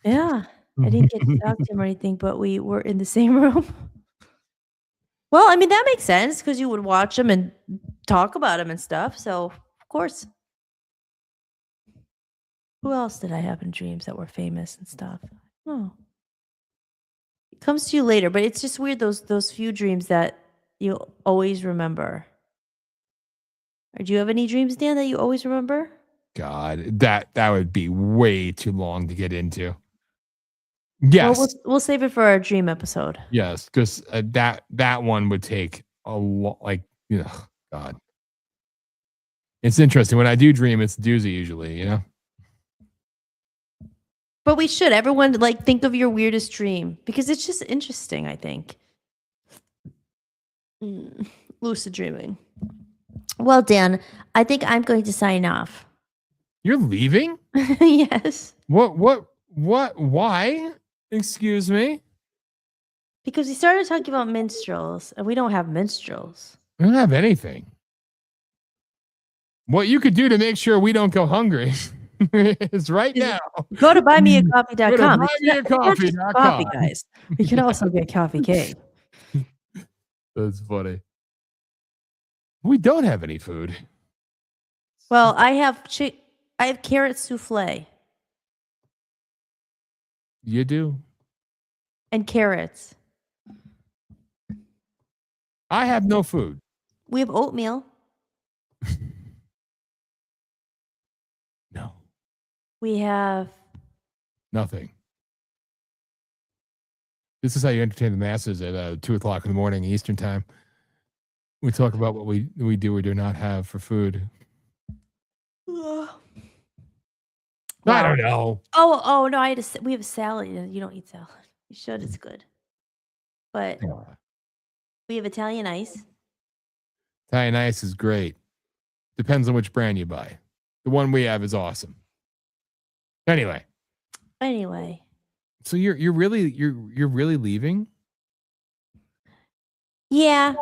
Yeah. I didn't get to talk to him or anything, but we were in the same room. Well, I mean, that makes sense because you would watch him and talk about him and stuff. So, of course. Who else did I have in dreams that were famous and stuff? Oh. It comes to you later, but it's just weird those few dreams that you always remember. Or do you have any dreams, Dan, that you always remember? God, that would be way too long to get into. Yes. Well, we'll save it for our dream episode. Yes, because that one would take a lot. Like, God, it's interesting. When I do dream, it's a doozy usually. But we should. Everyone, think of your weirdest dream because it's just interesting, I think. Lucid dreaming. Well, Dan, I think I'm going to sign off. You're leaving? Yes. What? Why? Excuse me? Because we started talking about minstrels, and we don't have minstrels. I don't have anything. What you could do to make sure we don't go hungry is right now. Go to buymeacoffee.com. Go to It's not just buymeacoffee.com. coffee, guys. You can also get coffee cake. That's funny. We don't have any food. Well, I have carrot souffle You do. and carrots. I have no food. We have oatmeal. No. We have Nothing. This is how you entertain the masses at 2:00 in the morning Eastern time. We talk about what we do or do not have for food. I don't know. Oh no! We have a salad. You don't eat salad. You should. It's good. But we have Italian ice. Italian ice is great. Depends on which brand you buy. The one we have is awesome. Anyway, so you're really leaving? Yeah.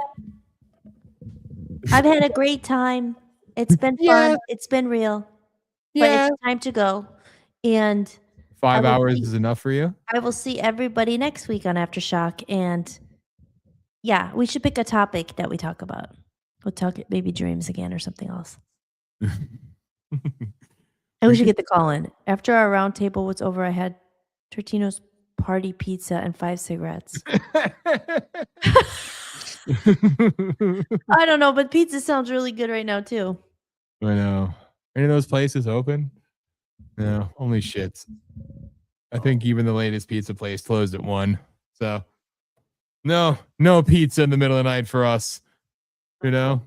I've had a great time. It's been fun. It's been real. But it's time to go. And 5 will hours see- is enough for you? I will see everybody next week on Aftershock. And yeah, we should pick a topic that we talk about. We'll talk baby dreams again or something else. And we should get the call in. After our round table was over, I had Tortino's party pizza and 5 cigarettes. I don't know, but pizza sounds really good right now too. I know. Any of those places open? No, only shits. I think even the latest pizza place closed at 1. So no pizza in the middle of the night for us. You know?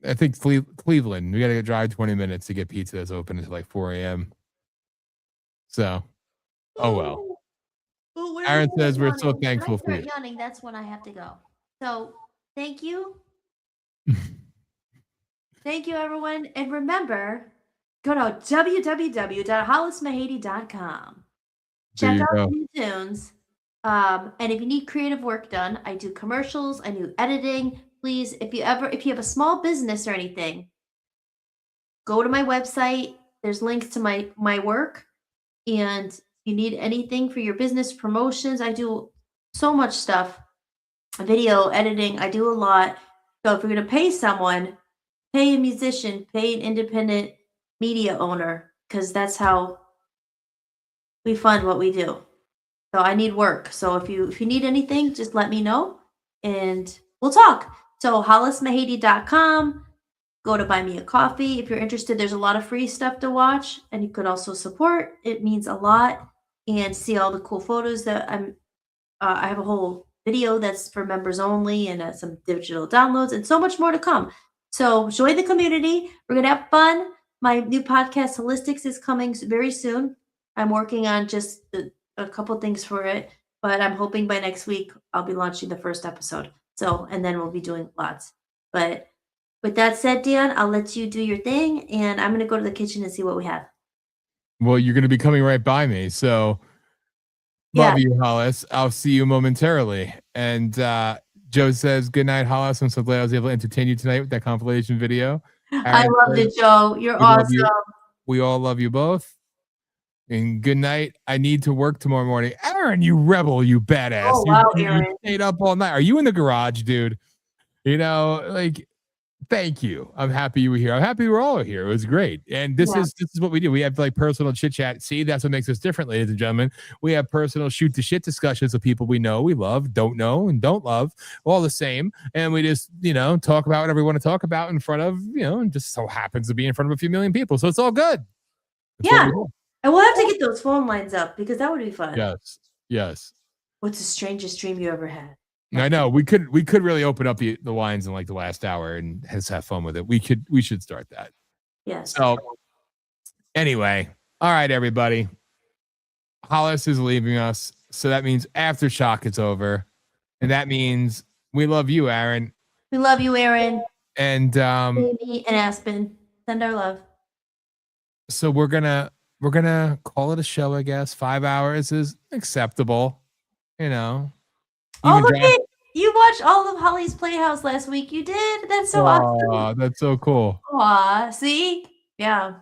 I think Cleveland, we got to drive 20 minutes to get pizza that's open until like 4 a.m. So, oh well. Aaron says we're so thankful for you. Yawning, that's when I have to go. So, thank you. Thank you, everyone. And remember, go to www.hollismahady.com. Check out the new tunes. And if you need creative work done, I do commercials, I do editing. Please, if you have a small business or anything, go to my website. There's links to my work. And if you need anything for your business promotions, I do so much stuff. Video editing, I do a lot. So if you're going to pay someone, pay a musician, pay an independent media owner, because that's how we fund what we do. So I need work. So if you need anything, just let me know and we'll talk. So hollismahady.com. Go to buy me a coffee. If you're interested, there's a lot of free stuff to watch, and you could also support. It means a lot. And see all the cool photos that I have a whole video that's for members only, and some digital downloads, and so much more to come. So join the community. We're gonna have fun. My new podcast, Holistics, is coming very soon. I'm working on just a couple things for it, but I'm hoping by next week I'll be launching the first episode. So, and then we'll be doing lots. But with that said, Dan, I'll let you do your thing, and I'm going to go to the kitchen and see what we have. Well, you're going to be coming right by me. So, love you, Hollis. I'll see you momentarily. And Joe says, good night, Hollis. I'm so glad I was able to entertain you tonight with that compilation video. I loved it, Joe. You're awesome. We all love you both. And good night. I need to work tomorrow morning. Aaron, you rebel, you badass. Oh, wow, you stayed up all night. Are you in the garage, dude? You know, like, thank you. I'm happy you were here. I'm happy we're all here. It was great. And this is what we do. We have like personal chit chat. See, that's what makes us different, ladies and gentlemen. We have personal shoot the shit discussions with people we know, we love, don't know, and don't love, all the same. And we just, talk about whatever we want to talk about in front of, and just so happens to be in front of a few million people. So it's all good. Yeah. And we'll have to get those phone lines up because that would be fun. Yes. What's the strangest dream you ever had? I know we could really open up the lines in like the last hour and just have fun with it. We should start that. Yes. So anyway, all right, everybody. Hollis is leaving us, so that means Aftershock is over, and that means we love you, Aaron. We love you, Aaron. And Baby and Aspen, send our love. So we're gonna call it a show, I guess. 5 hours is acceptable, Oh, look at you watched all of Holly's Playhouse last week. You did. That's so awesome. That's so cool. Aw, see? Yeah.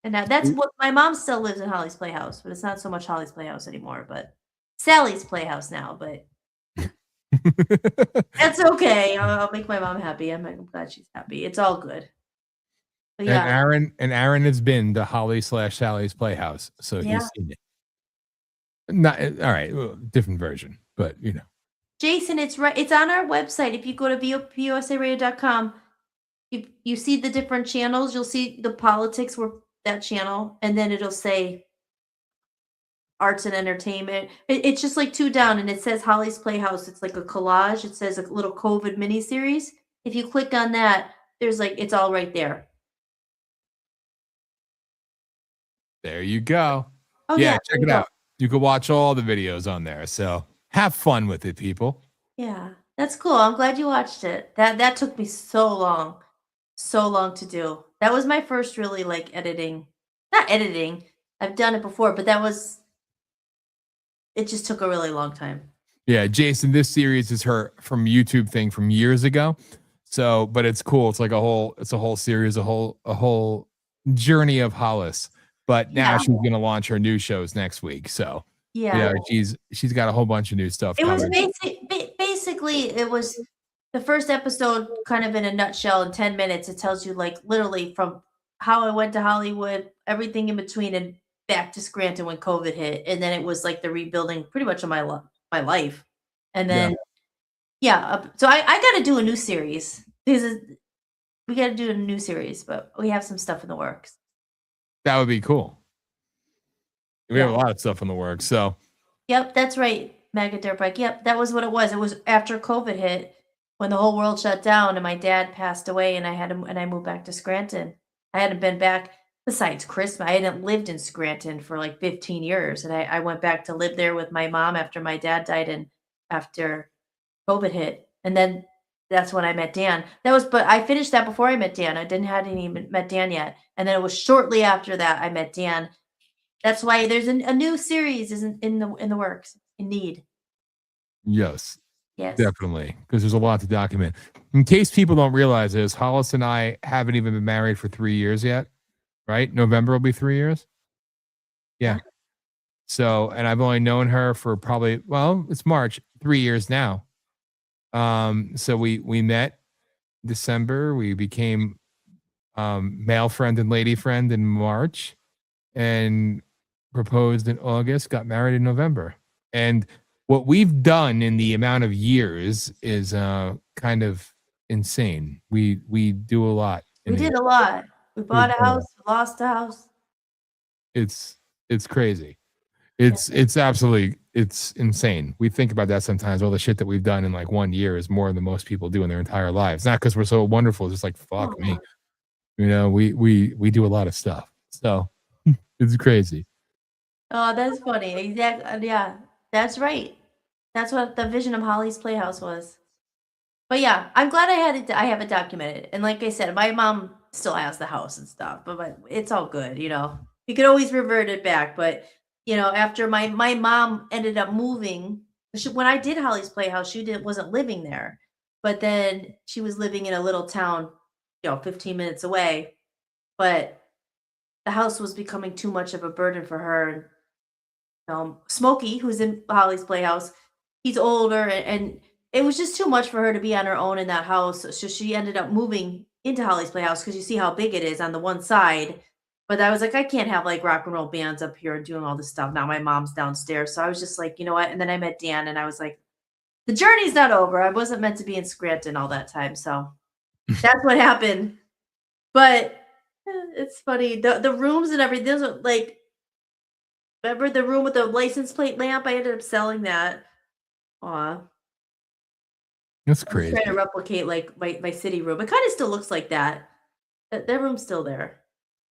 And that's what my mom still lives in Holly's Playhouse, but it's not so much Holly's Playhouse anymore, but Sally's Playhouse now, but that's okay. I'll make my mom happy. I'm glad she's happy. It's all good. But yeah. And Aaron has been to Holly/Sally's Playhouse, so he's seen it. Not all right, well, different version, but Jason, it's right. It's on our website. If you go to POSAradio.com, you see the different channels. You'll see the politics were that channel, and then it'll say arts and entertainment. It's just like 2 down, and it says Holly's Playhouse. It's like a collage. It says a little COVID miniseries. If you click on that, there's it's all right there. There you go. Oh, check it out. You can watch all the videos on there. So have fun with it, people. Yeah, that's cool. I'm glad you watched it. That took me so long to do. That was my first really editing. Not editing. I've done it before, but it just took a really long time. Yeah, Jason, this series is her from YouTube thing from years ago. So, but it's cool. It's like a whole series, a whole journey of Hollis. but now Yeah. she's going to launch her new shows next week. So, Yeah. she's got a whole bunch of new stuff It was coming. basically it was the first episode, kind of in a nutshell. In 10 minutes, it tells you like literally from how I went to Hollywood, everything in between, and back to Scranton when COVID hit, and then it was like the rebuilding, pretty much of my life, and then so I got to do a new series because we got to do a new series, but we have some stuff in the works. That would be cool. We have a lot of stuff in the works. So, Yep, that's right, MAGA Dirtbike. Yep, that was what it was. It was after COVID hit, when the whole world shut down, and my dad passed away, and I moved back to Scranton. I hadn't been back besides Christmas. I hadn't lived in Scranton for like 15 years, and I went back to live there with my mom after my dad died and after COVID hit, and then that's when I met Dan. But I finished that before I met Dan. I hadn't even met Dan yet, and then it was shortly after that I met Dan. That's why there's a new series in the works. Indeed. yes. Yes. Definitely, because there's a lot to document. In case people don't realize this, Hollis and I haven't even been married for 3 years yet, right? November will be 3 years. Yeah. So, and I've only known her for probably, it's March, 3 years now. So we met December. We became male friend and lady friend in March, and proposed in August, got married in November. And what we've done in the amount of years is kind of insane. We do a lot. We did a lot. We bought a house, lost a house. It's crazy. It's absolutely, it's insane. We think about that sometimes. All the shit that we've done in like 1 year is more than most people do in their entire lives. Not because we're so wonderful, just like fuck me. You know, we do a lot of stuff. So it's crazy. Oh, that's funny. Exactly. Yeah, that's right. That's what the vision of Holly's Playhouse was. But yeah, I'm glad I have it documented. And like I said, my mom still has the house and stuff, but it's all good. You know, you could always revert it back. But you know, after my mom ended up moving, when I did Holly's Playhouse, she wasn't living there, but then she was living in a little town, 15 minutes away. But the house was becoming too much of a burden for her. Smokey, who's in Holly's Playhouse, he's older, and it was just too much for her to be on her own in that house. So she ended up moving into Holly's Playhouse because you see how big it is on the one side. But I was like, I can't have like rock and roll bands up here and doing all this stuff. Now my mom's downstairs. So I was just like, you know what? And then I met Dan, and I was like, the journey's not over. I wasn't meant to be in Scranton all that time. So that's what happened. But it's funny. The rooms and everything, those are like, remember the room with the license plate lamp? I ended up selling that. Aw. That's I'm crazy. trying to replicate like my city room. It kind of still looks like that. That room's still there.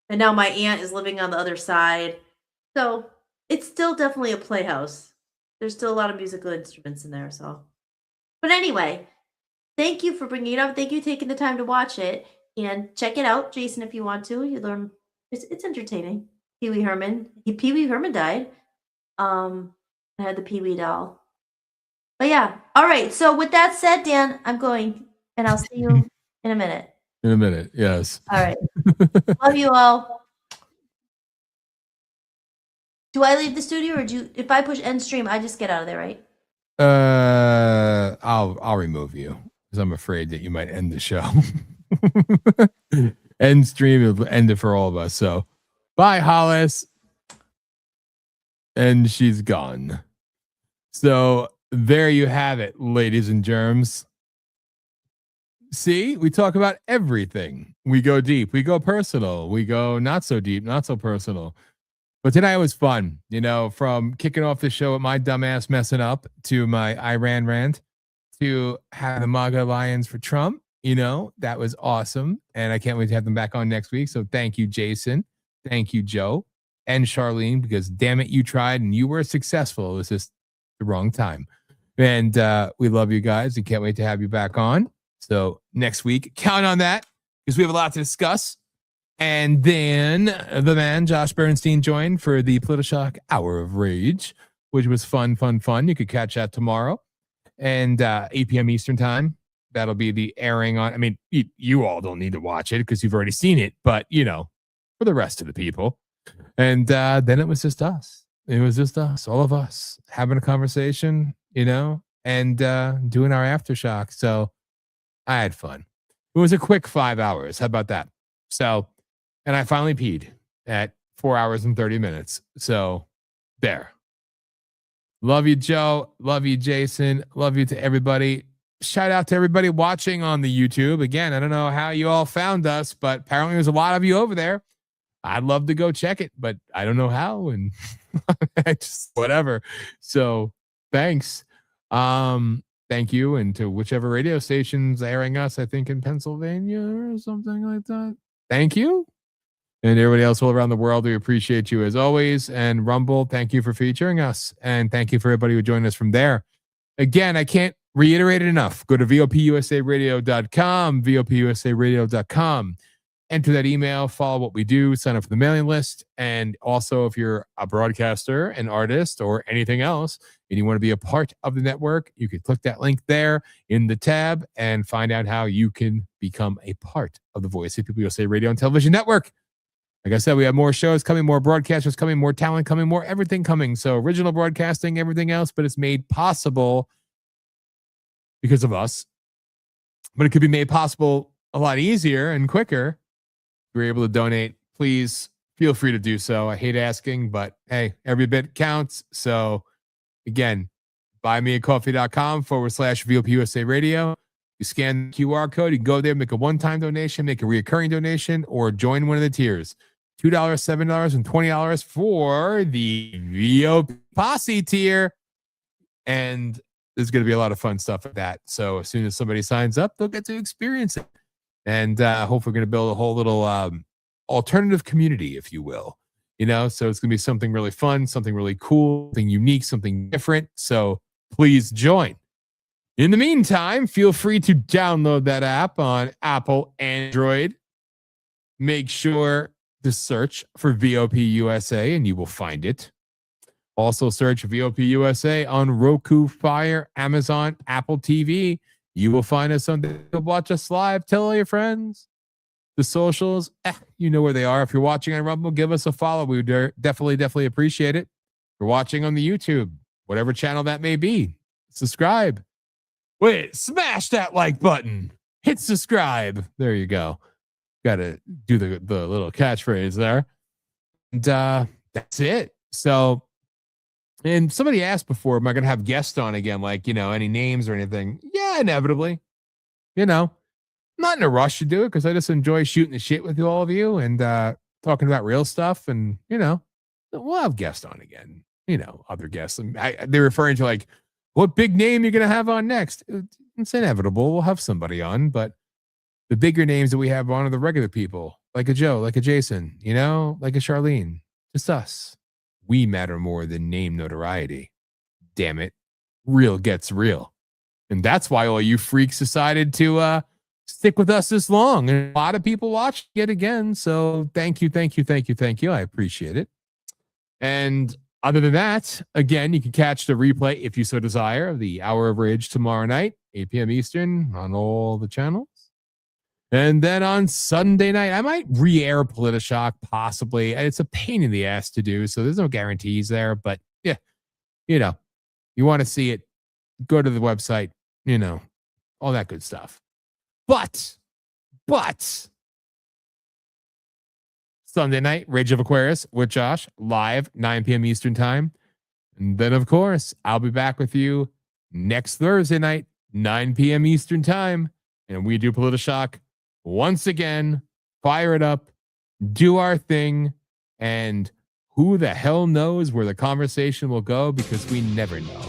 And now my aunt is living on the other side. So it's still definitely a playhouse. There's still a lot of musical instruments in there. So, but anyway, thank you for bringing it up. Thank you for taking the time to watch it, and check it out, Jason, if you want to. You learn. It's entertaining. Pee Wee Herman died. I had the Pee Wee doll. But yeah. All right. So with that said, Dan, I'm going, and I'll see you in a minute. In a minute, yes. All right. Love you all. Do I leave the studio, or if I push end stream, I just get out of there, right? I'll remove you because I'm afraid that you might end the show. End stream will end it for all of us. So bye, Hollis. And she's gone. So there you have it, ladies and germs. See, we talk about everything. We go deep, we go personal, we go not so deep, not so personal. But tonight was fun, from kicking off the show with my dumbass messing up to my Iran rant to have the MAGA Lions for Trump. That was awesome. And I can't wait to have them back on next week. So thank you, Jason. Thank you, Joe and Charlene, because damn it, you tried and you were successful. It was just the wrong time. And we love you guys and can't wait to have you back on. So next week, count on that because we have a lot to discuss. And then the man, Josh Bernstein, joined for the POLITI-SHOCK Hour of Rage, which was fun. You could catch that tomorrow. And 8 p.m. Eastern time. That'll be the airing on. I mean, you all don't need to watch it because you've already seen it. But, for the rest of the people, And then it was just us. It was just us, all of us, having a conversation, and doing our aftershock. So I had fun. It was a quick 5 hours. How about that? So, and I finally peed at 4 hours and 30 minutes. So there. Love you, Joe. Love you, Jason. Love you to everybody. Shout out to everybody watching on the YouTube. Again, I don't know how you all found us, but apparently there's a lot of you over there. I'd love to go check it, but I don't know how, and just whatever. So thanks. Thank you. And to whichever radio station's airing us, I think in Pennsylvania or something like that. Thank you. And everybody else all around the world, we appreciate you as always. And Rumble, thank you for featuring us. And thank you for everybody who joined us from there. Again, I can't reiterate it enough. Go to VOPUSAradio.com, VOPUSAradio.com. Enter that email, follow what we do, sign up for the mailing list. And also, if you're a broadcaster, an artist, or anything else, and you want to be a part of the network, you can click that link there in the tab and find out how you can become a part of the Voice of People USA Radio and Television Network. Like I said, we have more shows coming, more broadcasters coming, more talent coming, more everything coming. So original broadcasting, everything else, but it's made possible because of us. But it could be made possible a lot easier and quicker. If you're able to donate, please feel free to do so. I hate asking, but hey, every bit counts. So again, buymeacoffee.com/VOPUSA Radio. You scan the QR code, you can go there, make a one-time donation, make a reoccurring donation, or join one of the tiers. $2, $7, and $20 for the VO Posse tier. And there's going to be a lot of fun stuff with that. So as soon as somebody signs up, they'll get to experience it. And hopefully we're going to build a whole little alternative community, if you will. So it's going to be something really fun, something really cool, something unique, something different. So please join. In the meantime, feel free to download that app on Apple, Android. Make sure to search for VOP USA and you will find it. Also search VOP USA on Roku, Fire, Amazon, Apple TV. You will find us on there. Watch us live. Tell all your friends. The socials, you know where they are. If you're watching on Rumble, give us a follow. We would definitely appreciate it. If you're watching on the YouTube, whatever channel that may be, subscribe. Wait, smash that like button. Hit subscribe. There you go. Got to do the little catchphrase there. And that's it. So, and somebody asked before, am I going to have guests on again? Like, any names or anything? Yeah, inevitably. Not in a rush to do it because I just enjoy shooting the shit with all of you and talking about real stuff. And, we'll have guests on again. Other guests. They're referring to like, what big name you're going to have on next? It's inevitable. We'll have somebody on, but the bigger names that we have on are the regular people, like a Joe, like a Jason, like a Charlene, just us. We matter more than name notoriety. Damn it. Real gets real. And that's why all you freaks decided to stick with us this long. And a lot of people watched it again. So thank you. I appreciate it. And other than that, again, you can catch the replay if you so desire of the Hour of Rage tomorrow night, 8 p.m. Eastern on all the channels. And then on Sunday night, I might re-air POLITI-SHOCK, possibly. It's a pain in the ass to do, so there's no guarantees there. But yeah, you want to see it, go to the website, all that good stuff. But Sunday night, Rage of Aquarius with Josh, live, 9 p.m. Eastern time. And then, of course, I'll be back with you next Thursday night, 9 p.m. Eastern time. And we do POLITI-SHOCK once again, fire it up, do our thing, and who the hell knows where the conversation will go because we never know.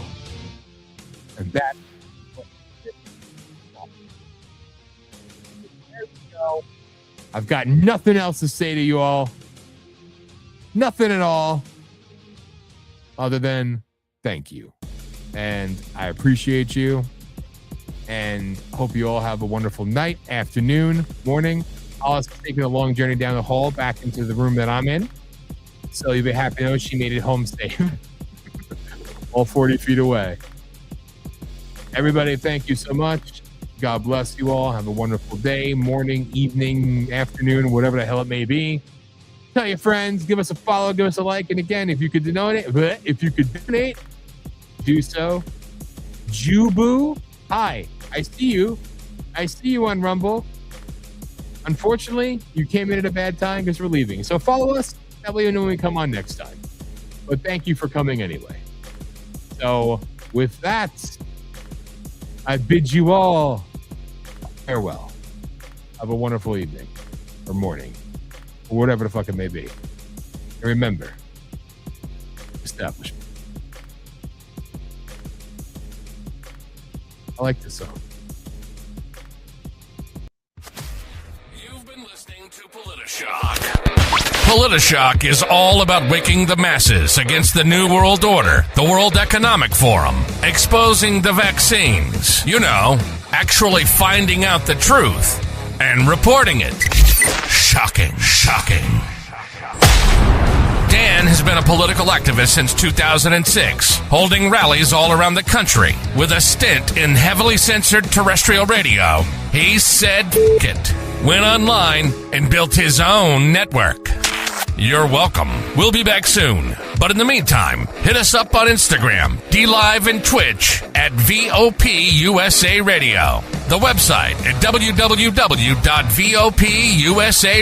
And that. There we go. I've got nothing else to say to you all. Nothing at all. Other than thank you. And I appreciate you. And hope you all have a wonderful night, afternoon, morning. Alice is taking a long journey down the hall back into the room that I'm in. So you'll be happy to know she made it home safe. All 40 feet away. Everybody, thank you so much. God bless you all. Have a wonderful day, morning, evening, afternoon, whatever the hell it may be. Tell your friends, give us a follow, give us a like. And again, if you could donate, do so. Jubu, hi, I see you. I see you on Rumble. Unfortunately, you came in at a bad time because we're leaving. So follow us. That way you know when we come on next time. But thank you for coming anyway. So with that, I bid you all farewell. Have a wonderful evening or morning or whatever the fuck it may be. And remember, establishment. I like this song. You've been listening to POLITI-SHOCK. POLITI-SHOCK is all about waking the masses against the New World Order, the World Economic Forum, exposing the vaccines, you know, actually finding out the truth and reporting it. Shocking, shocking. Dan has been a political activist since 2006, holding rallies all around the country. With a stint in heavily censored terrestrial radio, he said F it, went online, and built his own network. You're welcome. We'll be back soon. But in the meantime, hit us up on Instagram, DLive, and Twitch at VOP USA Radio. The website at www.VOPUSA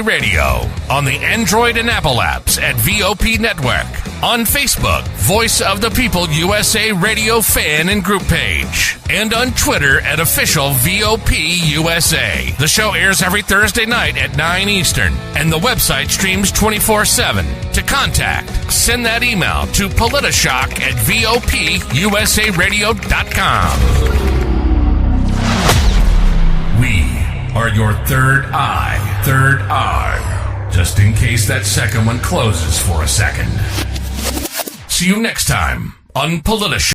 Radio. On the Android and Apple apps at VOP Network. On Facebook, Voice of the People USA Radio fan and group page. And on Twitter at official VOP USA. The show airs every Thursday night at 9 Eastern. And the website streams 24/7. To contact, send that email to POLITISHOCK at VOPUSARadio.com. We are your third eye. Just in case that second one closes for a second. See you next time on POLITI-SHOCK.